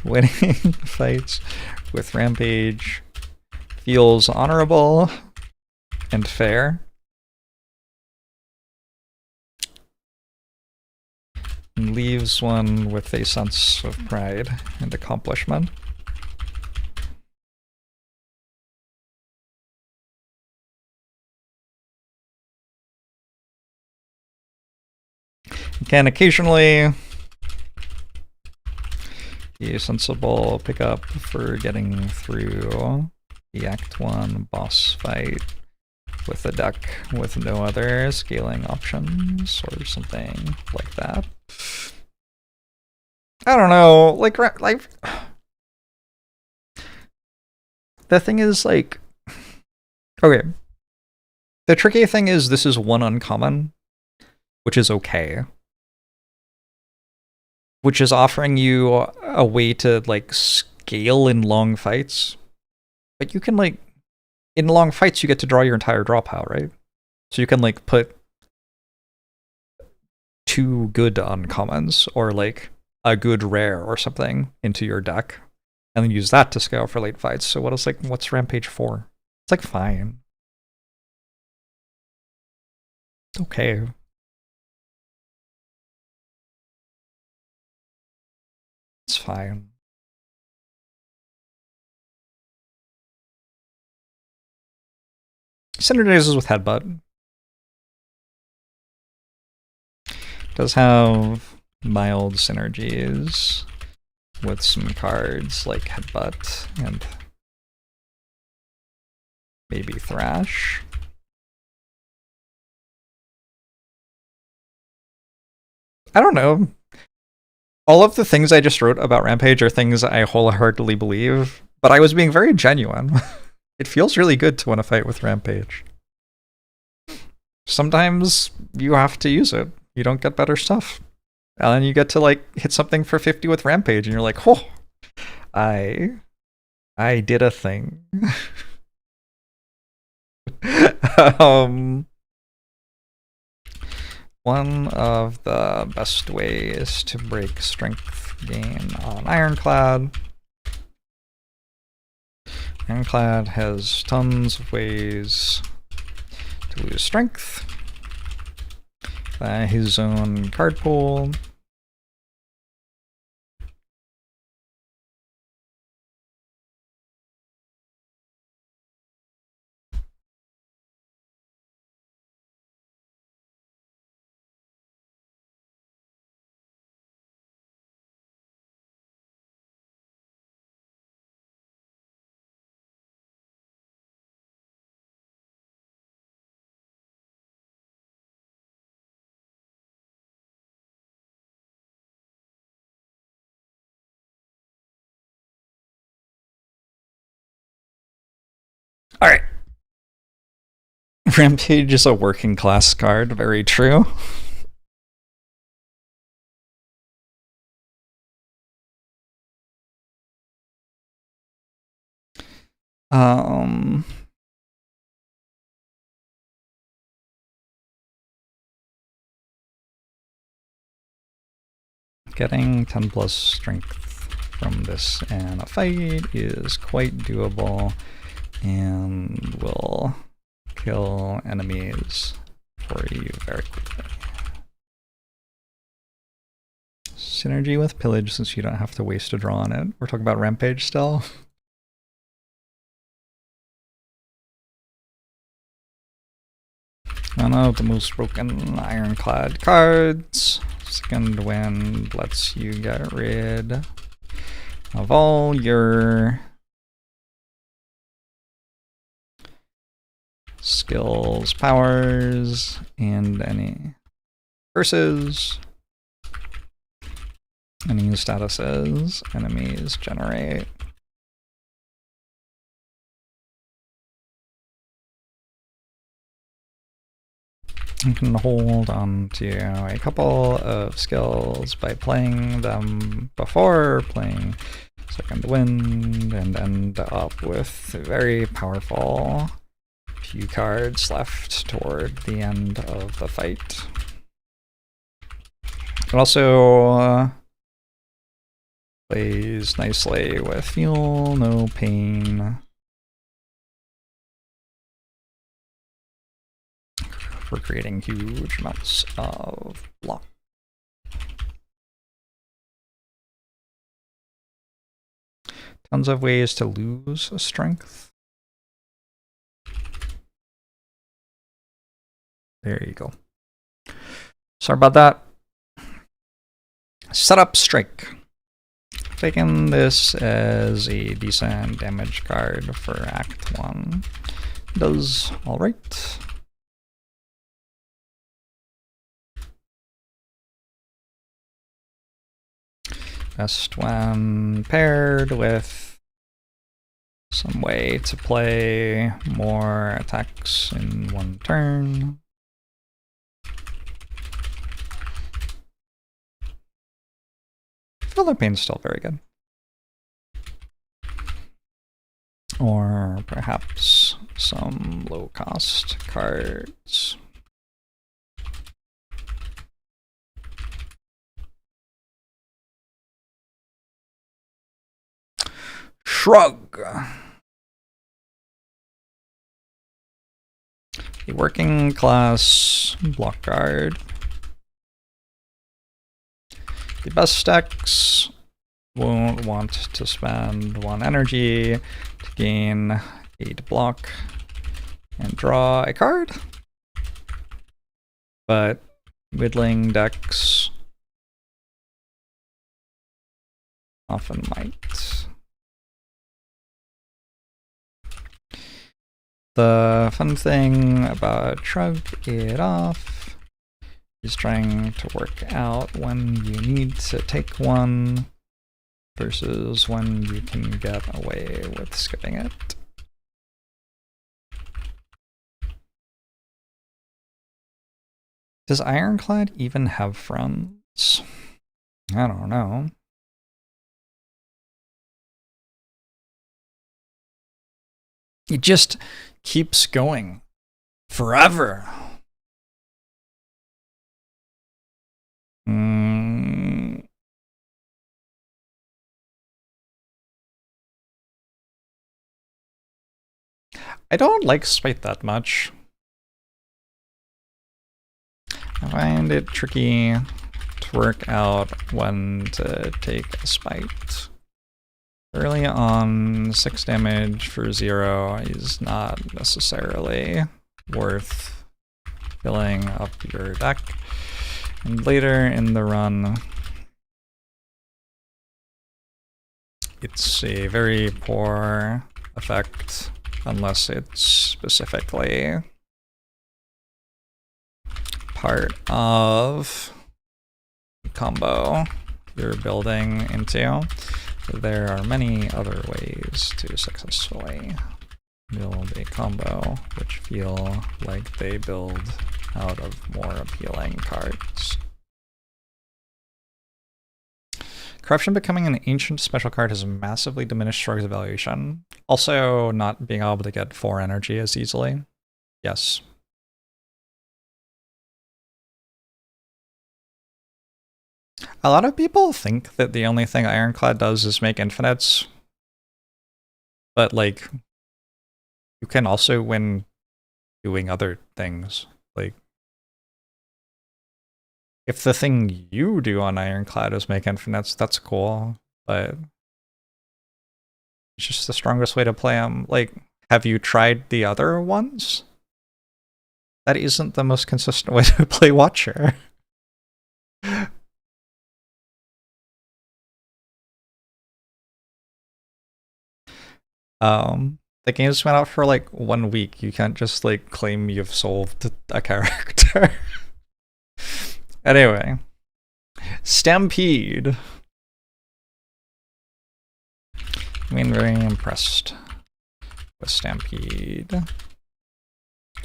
Winning fights with Rampage feels honorable and fair. And leaves one with a sense of pride and accomplishment. You can occasionally be a sensible pickup for getting through the Act 1 boss fight with a deck with no other scaling options or something like that. I don't know, like the thing is, like, okay, the tricky thing is this is one uncommon, which is okay, which is offering you a way to, like, scale in long fights. But you can, like, in long fights, you get to draw your entire draw pile, right? So you can, like, put 2 good uncommons, or, like, a good rare or something into your deck, and then use that to scale for late fights. So what's Rampage for? It's, like, fine. It's okay. It's fine. Synergizes with Headbutt. Does have mild synergies with some cards like Headbutt and maybe Thrash. I don't know. All of the things I just wrote about Rampage are things I wholeheartedly believe, but I was being very genuine. It feels really good to want to fight with Rampage. Sometimes you have to use it. You don't get better stuff. And then you get to, like, hit something for 50 with Rampage, and you're like, oh, I did a thing. One of the best ways to break strength gain on Ironclad. Ironclad has tons of ways to lose strength by his own card pool. All right. Rampage is a working class card, very true. Getting 10 plus strength from this in a fight is quite doable and will kill enemies for you very quickly. Synergy with Pillage, since you don't have to waste a draw on it. We're talking about Rampage still. One of the most broken Ironclad cards. Second Wind lets you get rid of all your skills, powers, and any curses. Any statuses enemies generate. You can hold on to a couple of skills by playing them before playing Second Wind and end up with very powerful few cards left toward the end of the fight. It also plays nicely with Feel No Pain for creating huge amounts of block. Tons of ways to lose strength. There you go. Sorry about that. Setup Strike. Taking this as a decent damage card for Act 1. Does alright. Best when paired with some way to play more attacks in one turn. Feel No Pain's still very good. Or perhaps some low-cost cards. Shrug. A working class block card. The best decks won't want to spend 1 energy to gain 8 block and draw a card. But middling decks often might. The fun thing about Shrug It Off is trying to work out when you need to take one versus when you can get away with skipping it. Does Ironclad even have fronts? I don't know. It just keeps going forever. I don't like spite that much. I find it tricky to work out when to take a spite. Early on, 6 damage for 0 is not necessarily worth filling up your deck. And later in the run, it's a very poor effect unless it's specifically part of the combo you're building into. There are many other ways to successfully build a combo which feel like they build out of more appealing cards. Corruption becoming an ancient special card has massively diminished Strog's evaluation. Also, not being able to get 4 energy as easily. Yes. A lot of people think that the only thing Ironclad does is make infinites. But, like, you can also win doing other things. Like, if the thing you do on Ironclad is make infinites, that's cool, but it's just the strongest way to play them. Like, have you tried the other ones? That isn't the most consistent way to play Watcher. The game's been out for like 1 week. You can't just like claim you've solved a character. Anyway, Stampede. I mean, very impressed with Stampede,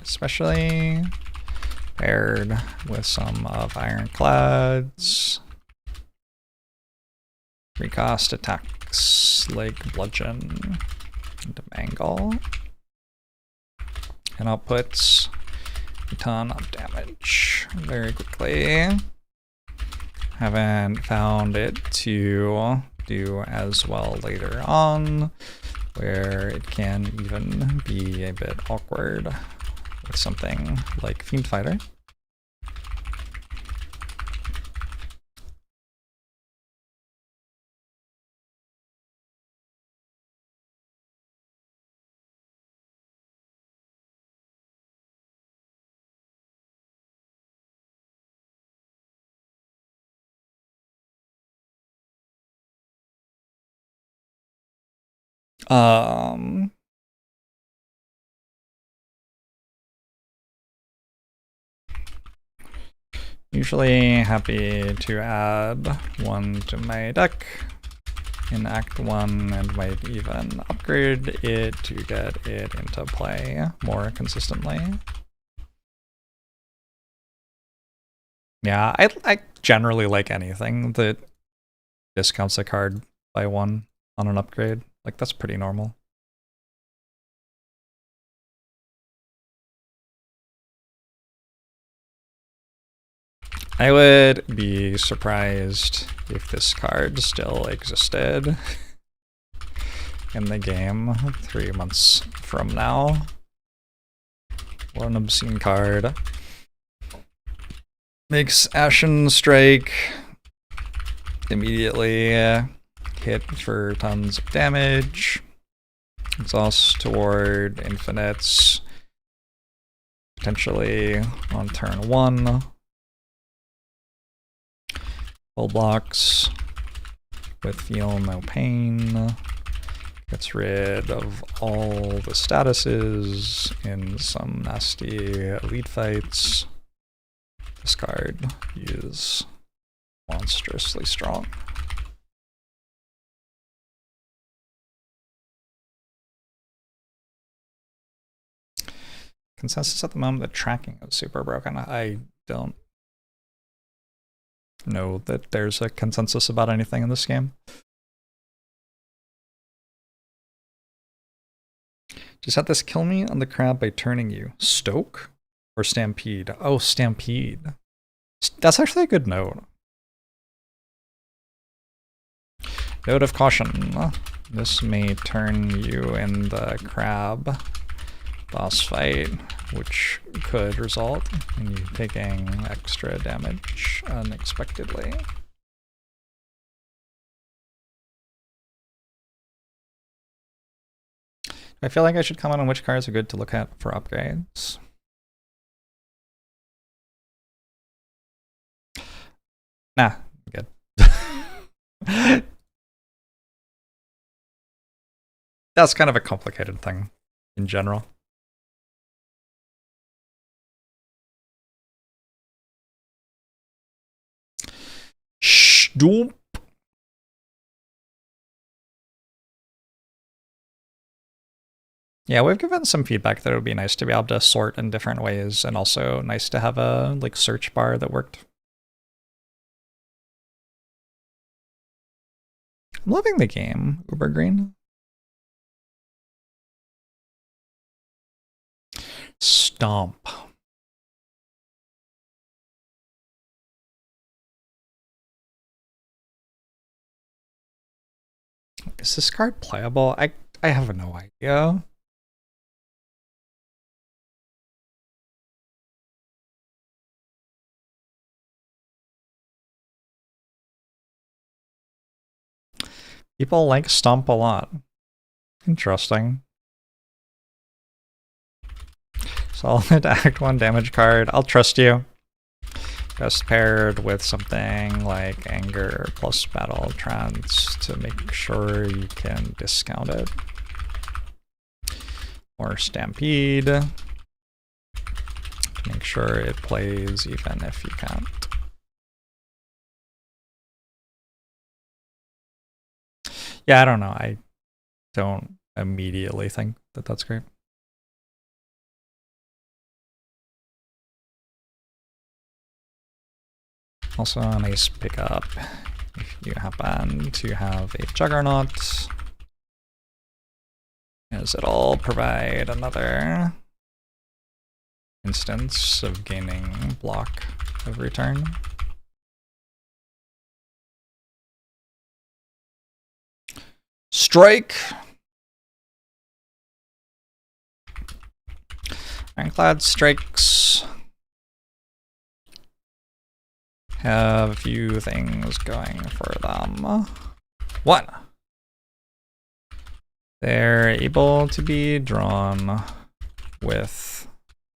especially paired with some of Ironclad's 3-cost attacks like Bludgeon and Mangle, and outputs a ton of damage very quickly. Haven't found it to do as well later on, where it can even be a bit awkward with something like Fiend Fighter. Usually happy to add 1 to my deck in Act 1 and might even upgrade it to get it into play more consistently. Yeah, I generally like anything that discounts a card by 1 on an upgrade. Like, that's pretty normal. I would be surprised if this card still existed in the game 3 months from now. What an obscene card. Makes Ashen Strike immediately hit for tons of damage. Exhaust toward infinites, potentially on turn 1. Full blocks with Feel No Pain. Gets rid of all the statuses in some nasty elite fights. This card is monstrously strong. Consensus at the moment that tracking is super broken. I don't know that there's a consensus about anything in this game. Just had this kill me on the crab by turning you. Stoke or Stampede? Oh, Stampede. That's actually a good note. Note of caution. This may turn you in the crab boss fight, which could result in you taking extra damage unexpectedly. I feel like I should comment on which cards are good to look at for upgrades. Nah, good. That's kind of a complicated thing in general. Stoop. Yeah, we've given some feedback that it would be nice to be able to sort in different ways, and also nice to have a like search bar that worked. I'm loving the game, Uber Green. Stomp. Is this card playable? I have no idea. People like Stomp a lot. Interesting. Solid Act 1 damage card. I'll trust you. Best paired with something like Anger plus Battle Trance to make sure you can discount it. Or Stampede. To make sure it plays even if you can't. Yeah, I don't know. I don't immediately think that that's great. Also a nice pickup if you happen to have a Juggernaut, as it'll provide another instance of gaining block every turn. Strike! Ironclad strikes have a few things going for them. One, they're able to be drawn with,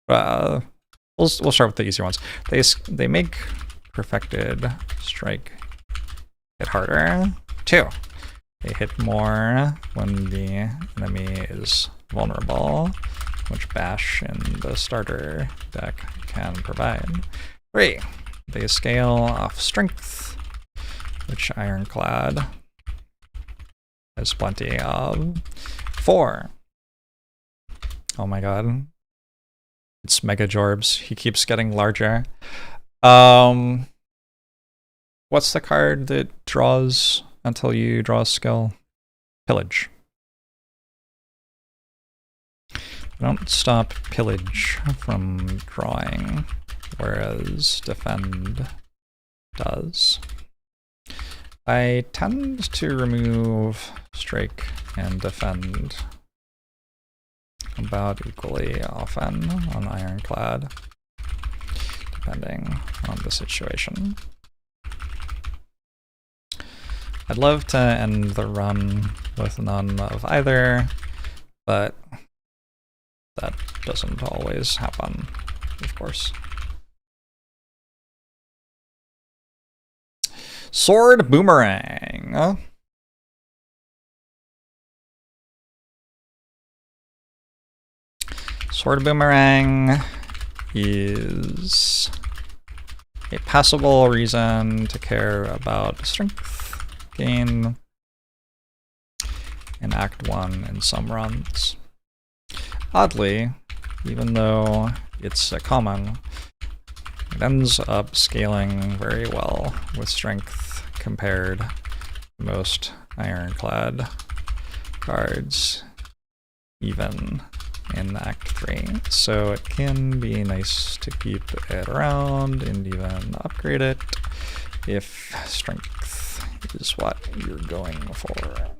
we'll start with the easier ones. They make Perfected Strike hit harder. Two, they hit more when the enemy is vulnerable, which Bash in the starter deck can provide. Three, they scale off strength, which Ironclad has plenty of. Four, oh my god, it's Mega Jorbs. He keeps getting larger. What's the card that draws until you draw a skill? Pillage. Don't stop Pillage from drawing, whereas Defend does. I tend to remove Strike and Defend about equally often on Ironclad, depending on the situation. I'd love to end the run with none of either, but that doesn't always happen, of course. Sword Boomerang. Sword Boomerang is a passable reason to care about strength gain in Act 1 in some runs. Oddly, even though it's a common, it ends up scaling very well with strength compared to most Ironclad cards, even in Act 3. So it can be nice to keep it around and even upgrade it if strength is what you're going for.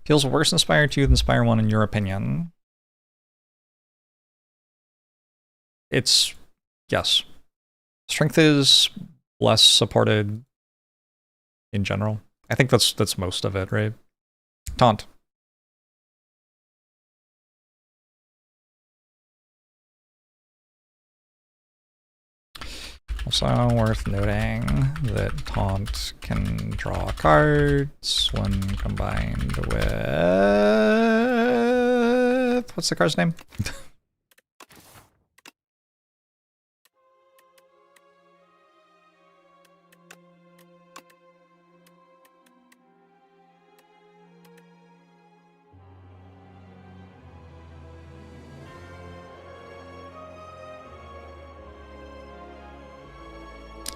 Feels worse in Spire 2 than Spire 1 in your opinion? It's, yes. Strength is less supported in general. I think that's most of it, right? Taunt. Also worth noting that Taunt can draw cards when combined with... What's the card's name?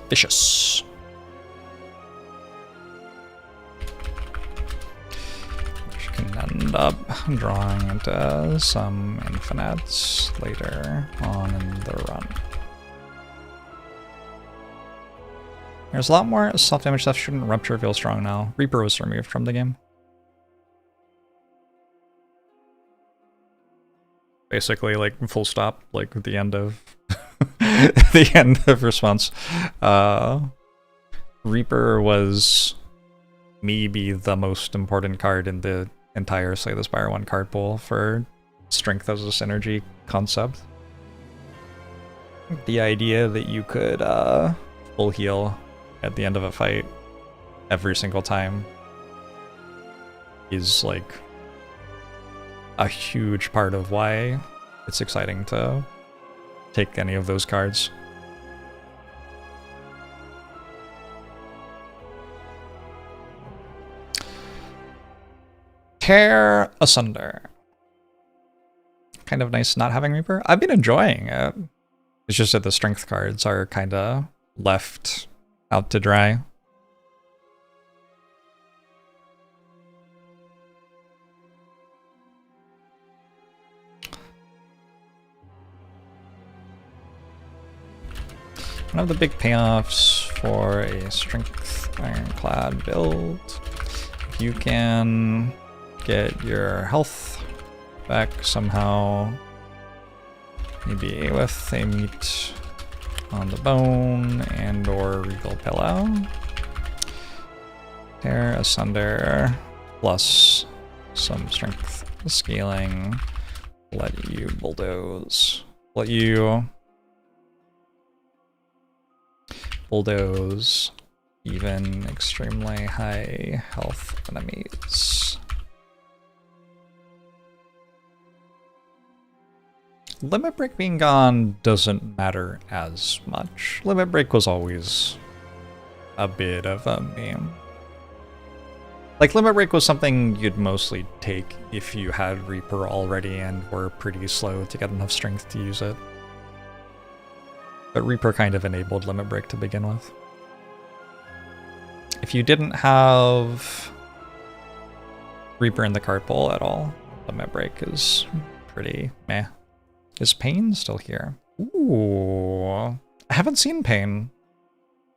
Vicious. Which can end up drawing into some infinites later on in the run. There's a lot more self-damage stuff. Shouldn't Rupture feel strong now? Reaper was removed from the game. Basically, like, full stop, like, at the end of the end of response. Reaper was maybe the most important card in the entire Slay the Spire 1 card pool for strength as a synergy concept. The idea that you could full heal at the end of a fight every single time is like a huge part of why it's exciting to take any of those cards. Tear Asunder. Kind of nice not having Reaper. I've been enjoying it. It's just that the strength cards are kind of left out to dry. One of the big payoffs for a strength ironclad build, if you can get your health back somehow, maybe with a meat on the bone and or regal pillow. Tear Asunder plus some strength scaling, let you bulldoze, let you bulldoze even extremely high health enemies. Limit Break being gone doesn't matter as much. Limit Break was always a bit of a meme. Like, Limit Break was something you'd mostly take if you had Reaper already and were pretty slow to get enough strength to use it. But Reaper kind of enabled Limit Break to begin with. If you didn't have Reaper in the card pool at all, Limit Break is pretty meh. Is Pain still here? Ooh, I haven't seen Pain.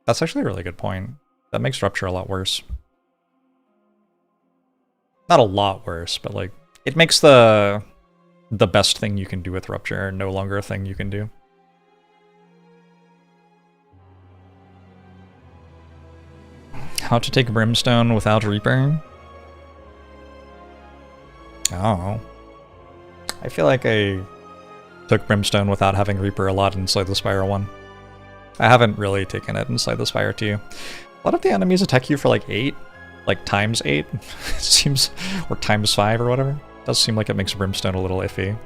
That's actually a really good point. That makes Rupture a lot worse. Not a lot worse, but like, it makes the best thing you can do with Rupture no longer a thing you can do. How to take Brimstone without Reaper? Oh. I feel like I took Brimstone without having Reaper a lot in Slay the Spire 1. I haven't really taken it in Slay the Spire 2. A lot of the enemies attack you for like 8, like times 8, it seems, or times 5 or whatever. It does seem like it makes Brimstone a little iffy.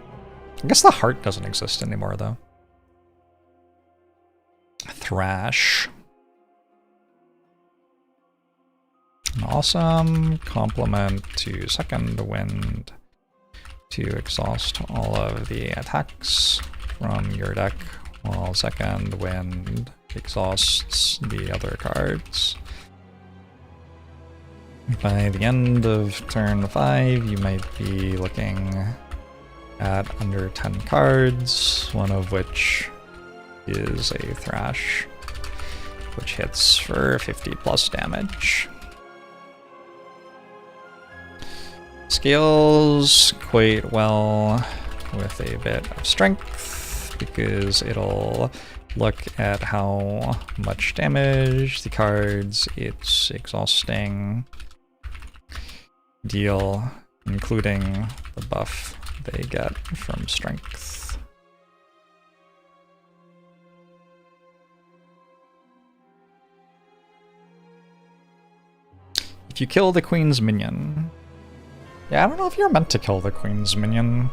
I guess the heart doesn't exist anymore though. Thrash. An awesome complement to Second Wind to exhaust all of the attacks from your deck, while Second Wind exhausts the other cards. By the end of turn 5, you might be looking at under 10 cards, one of which is a Thrash. which hits for 50 plus damage. Scales quite well with a bit of strength because it'll look at how much damage the cards it's exhausting deal, including the buff they get from strength. If you kill the queen's minion... Yeah, I don't know if you're meant to kill the queen's minion.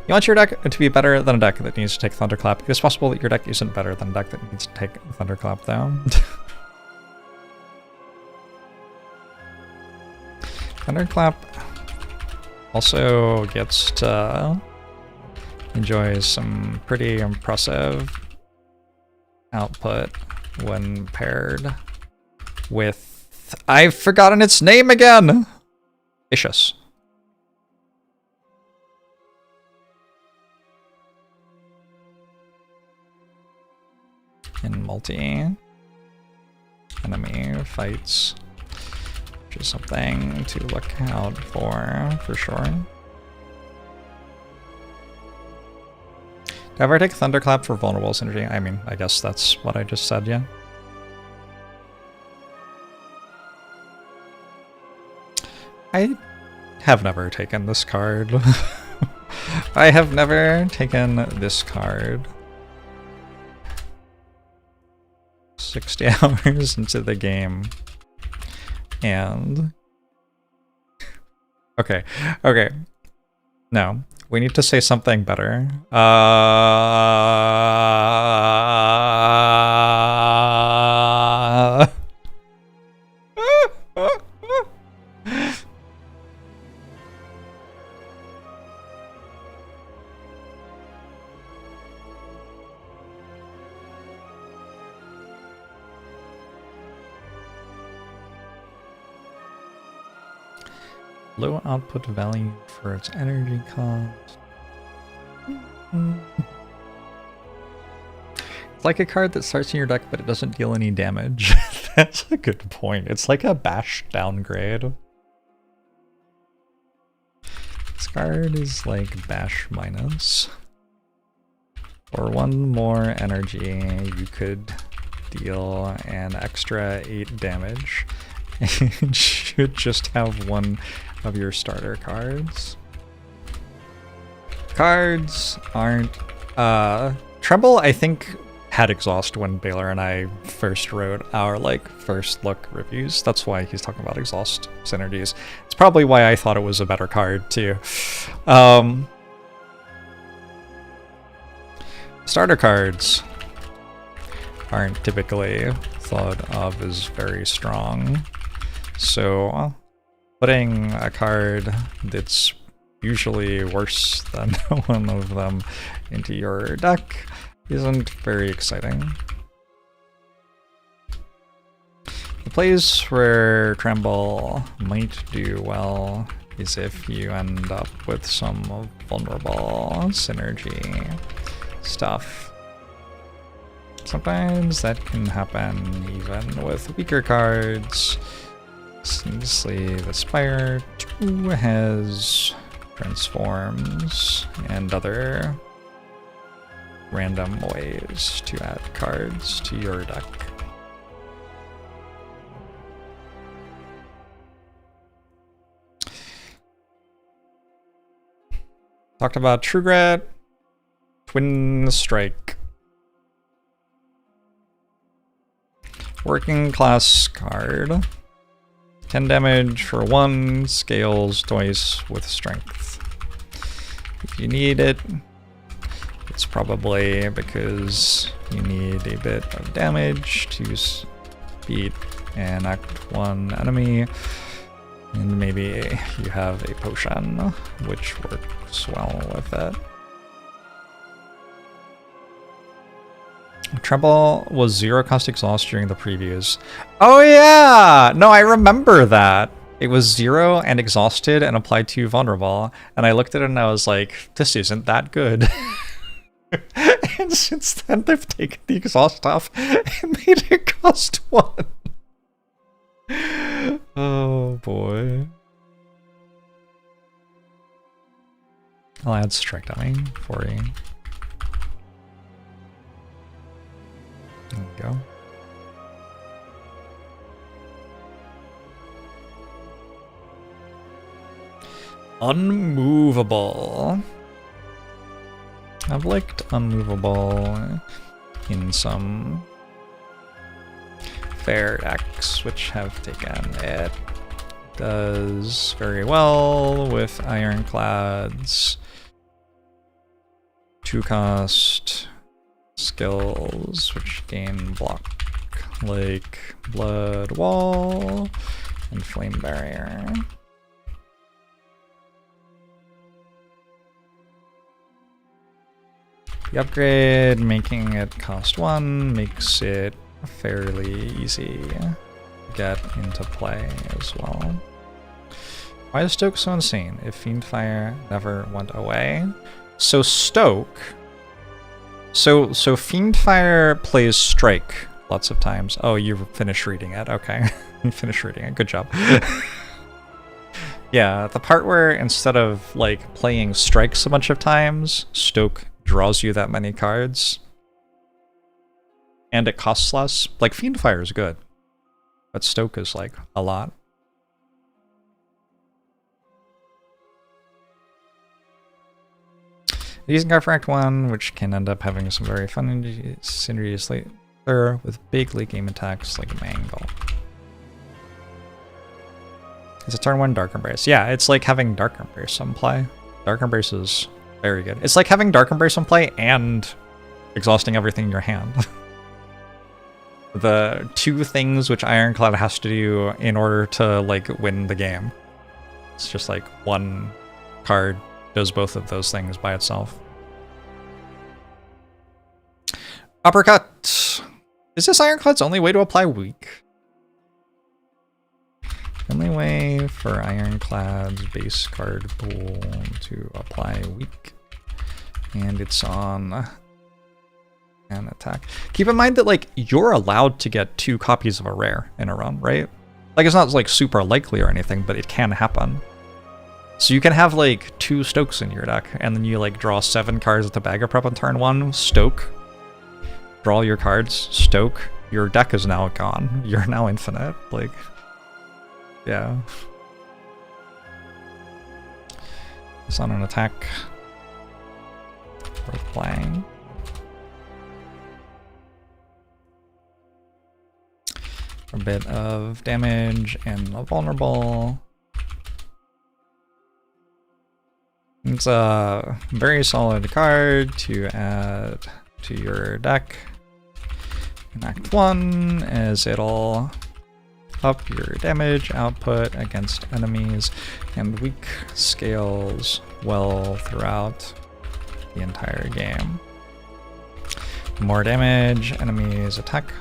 You want your deck to be better than a deck that needs to take Thunderclap. It is possible that your deck isn't better than a deck that needs to take Thunderclap, though. Thunderclap also gets to enjoy some pretty impressive output when paired with... I've forgotten its name again! Vicious. In multi-enemy fights, which is something to look out for sure. Did I ever take Thunderclap for vulnerable synergy? I mean, I guess that's what I just said, yeah. I have never taken this card. I have never taken this card. 60 hours into the game. And... Okay. No. We need to say something better. Low output value for its energy cost. It's like a card that starts in your deck, but it doesn't deal any damage. That's a good point. It's like a bash downgrade. This card is like bash minus. For 1 more energy, you could deal an extra 8 damage. And should just have 1 of your starter cards. Cards aren't... Tremble, I think, had exhaust when Baylor and I first wrote our, first look reviews. That's why he's talking about exhaust synergies. It's probably why I thought it was a better card, too. Starter cards aren't typically thought of as very strong. So, putting a card that's usually worse than one of them into your deck isn't very exciting. The place where Tremble might do well is if you end up with some vulnerable synergy stuff. Sometimes that can happen even with weaker cards. Obviously, the Spire 2 has transforms and other random ways to add cards to your deck. Talked about True Grit, Twin Strike. Working class card. 10 damage for 1, scales twice with strength. If you need it, it's probably because you need a bit of damage to beat an Act 1 enemy, and maybe you have a potion, which works well with it. Tremble was 0 cost exhaust during the previews. Oh yeah! No, I remember that. It was 0 and exhausted and applied to vulnerable. And I looked at it and I was like, this isn't that good. And since then, they've taken the exhaust off and made it cost 1. Oh boy. I'll add strike dummy for you. There we go. Unmovable. I've liked unmovable in some fair decks which have taken it. Does very well with ironclads. 2-cost skills which gain block like blood wall and flame barrier. The upgrade, making it cost 1, makes it fairly easy to get into play as well. Why is Stoke so insane if Fiendfire never went away? So Stoke... So Fiendfire plays Strike lots of times. Oh, you finished reading it. Okay. You finished reading it. Good job. Yeah, the part where instead of like playing Strikes a bunch of times, Stoke draws you that many cards. And it costs less. Like, Fiendfire is good. But Stoke is like a lot. Using card for Act 1, which can end up having some very fun synergies later with big late game attacks like Mangle. It's a turn 1 Dark Embrace. Yeah, it's like having Dark Embrace on play. Dark Embrace is very good. It's like having Dark Embrace on play and exhausting everything in your hand. The 2 things which Ironclad has to do in order to like win the game. It's just like one card does both of those things by itself. Uppercut! Is this Ironclad's only way to apply weak? Only way for Ironclad's base card pool to apply weak. And it's on an attack. Keep in mind that like you're allowed to get 2 copies of a rare in a run, right? Like it's not like super likely or anything, but it can happen. So you can have like 2 Stokes in your deck, and then you like draw 7 cards at the Bag of Prep on turn 1, Stoke. Draw your cards, Stoke. Your deck is now gone. You're now infinite. Like, yeah. It's on an attack. Worth playing. A bit of damage and a vulnerable. It's a very solid card to add to your deck in Act 1, as it'll up your damage output against enemies, and weak scales well throughout the entire game. The more damage enemies attack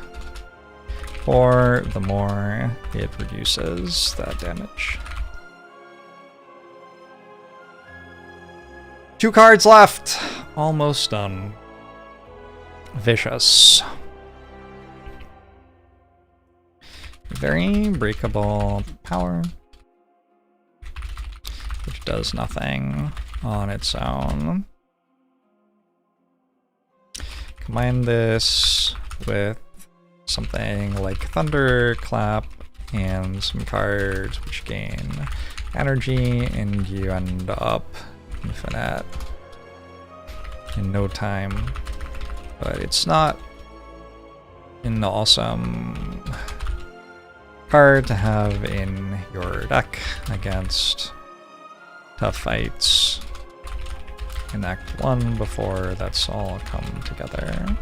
for, the more it reduces that damage. 2 cards left! Almost done. Vicious. Very breakable power, which does nothing on its own. Combine this with something like Thunderclap and some cards which gain energy, and you end up infinite in no time. But it's not an awesome card to have in your deck against tough fights in Act 1 before that's all come together.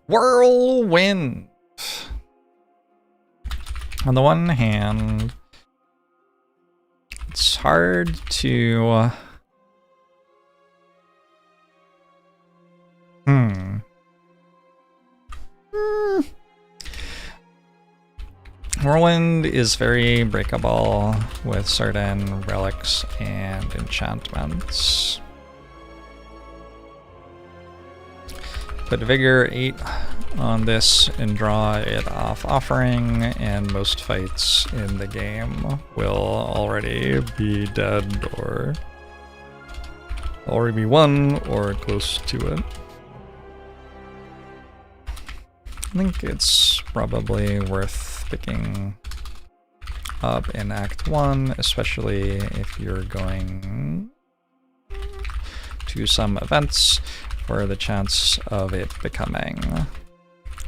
Whirlwind! On the one hand, it's hard to... Whirlwind is very breakable with certain relics and enchantments. Put Vigor 8 on this and draw it off offering, and most fights in the game will already be dead or already be won or close to it. I think it's probably worth picking up in Act 1, especially if you're going to some events for the chance of it becoming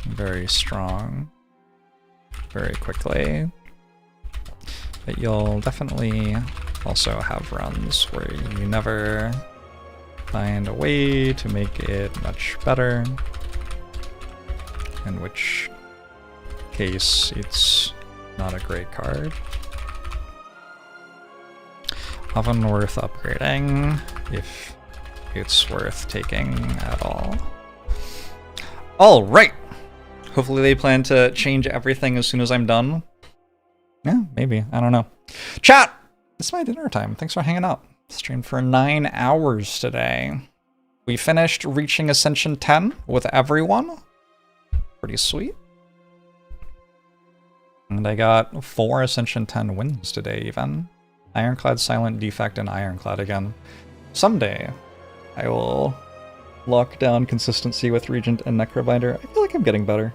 very strong very quickly. But you'll definitely also have runs where you never find a way to make it much better, in which case it's not a great card. Often worth upgrading if it's worth taking at all. All right. Hopefully they plan to change everything as soon as I'm done. Yeah, maybe. I don't know. Chat! It's my dinner time. Thanks for hanging out. Streamed for 9 hours today. We finished reaching Ascension 10 with everyone. Pretty sweet. And I got 4 Ascension 10 wins today even. Ironclad, Silent Defect, and Ironclad again. Someday I will lock down consistency with Regent and Necrobinder. I feel like I'm getting better.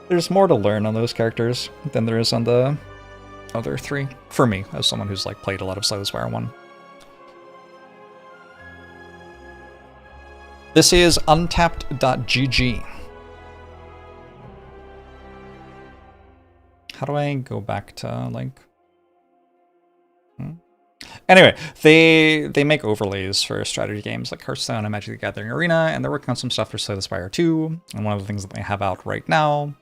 There's more to learn on those characters than there is on the other 3. For me, as someone who's like played a lot of Slay the Spire 1. This is untapped.gg. How do I go back to like... Anyway, they make overlays for strategy games like Hearthstone and Magic the Gathering Arena, and they're working on some stuff for Slay the Spire 2. And one of the things that they have out right now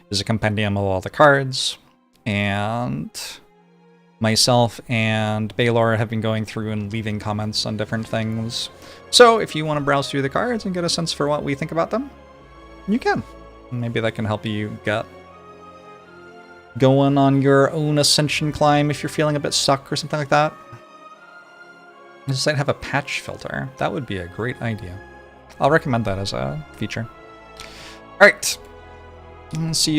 is a compendium of all the cards. And myself and Baylor have been going through and leaving comments on different things. So if you want to browse through the cards and get a sense for what we think about them, you can. Maybe that can help you get going on your own ascension climb if you're feeling a bit stuck or something like that. This site have a patch filter. That would be a great idea. I'll recommend that as a feature. All right. See you.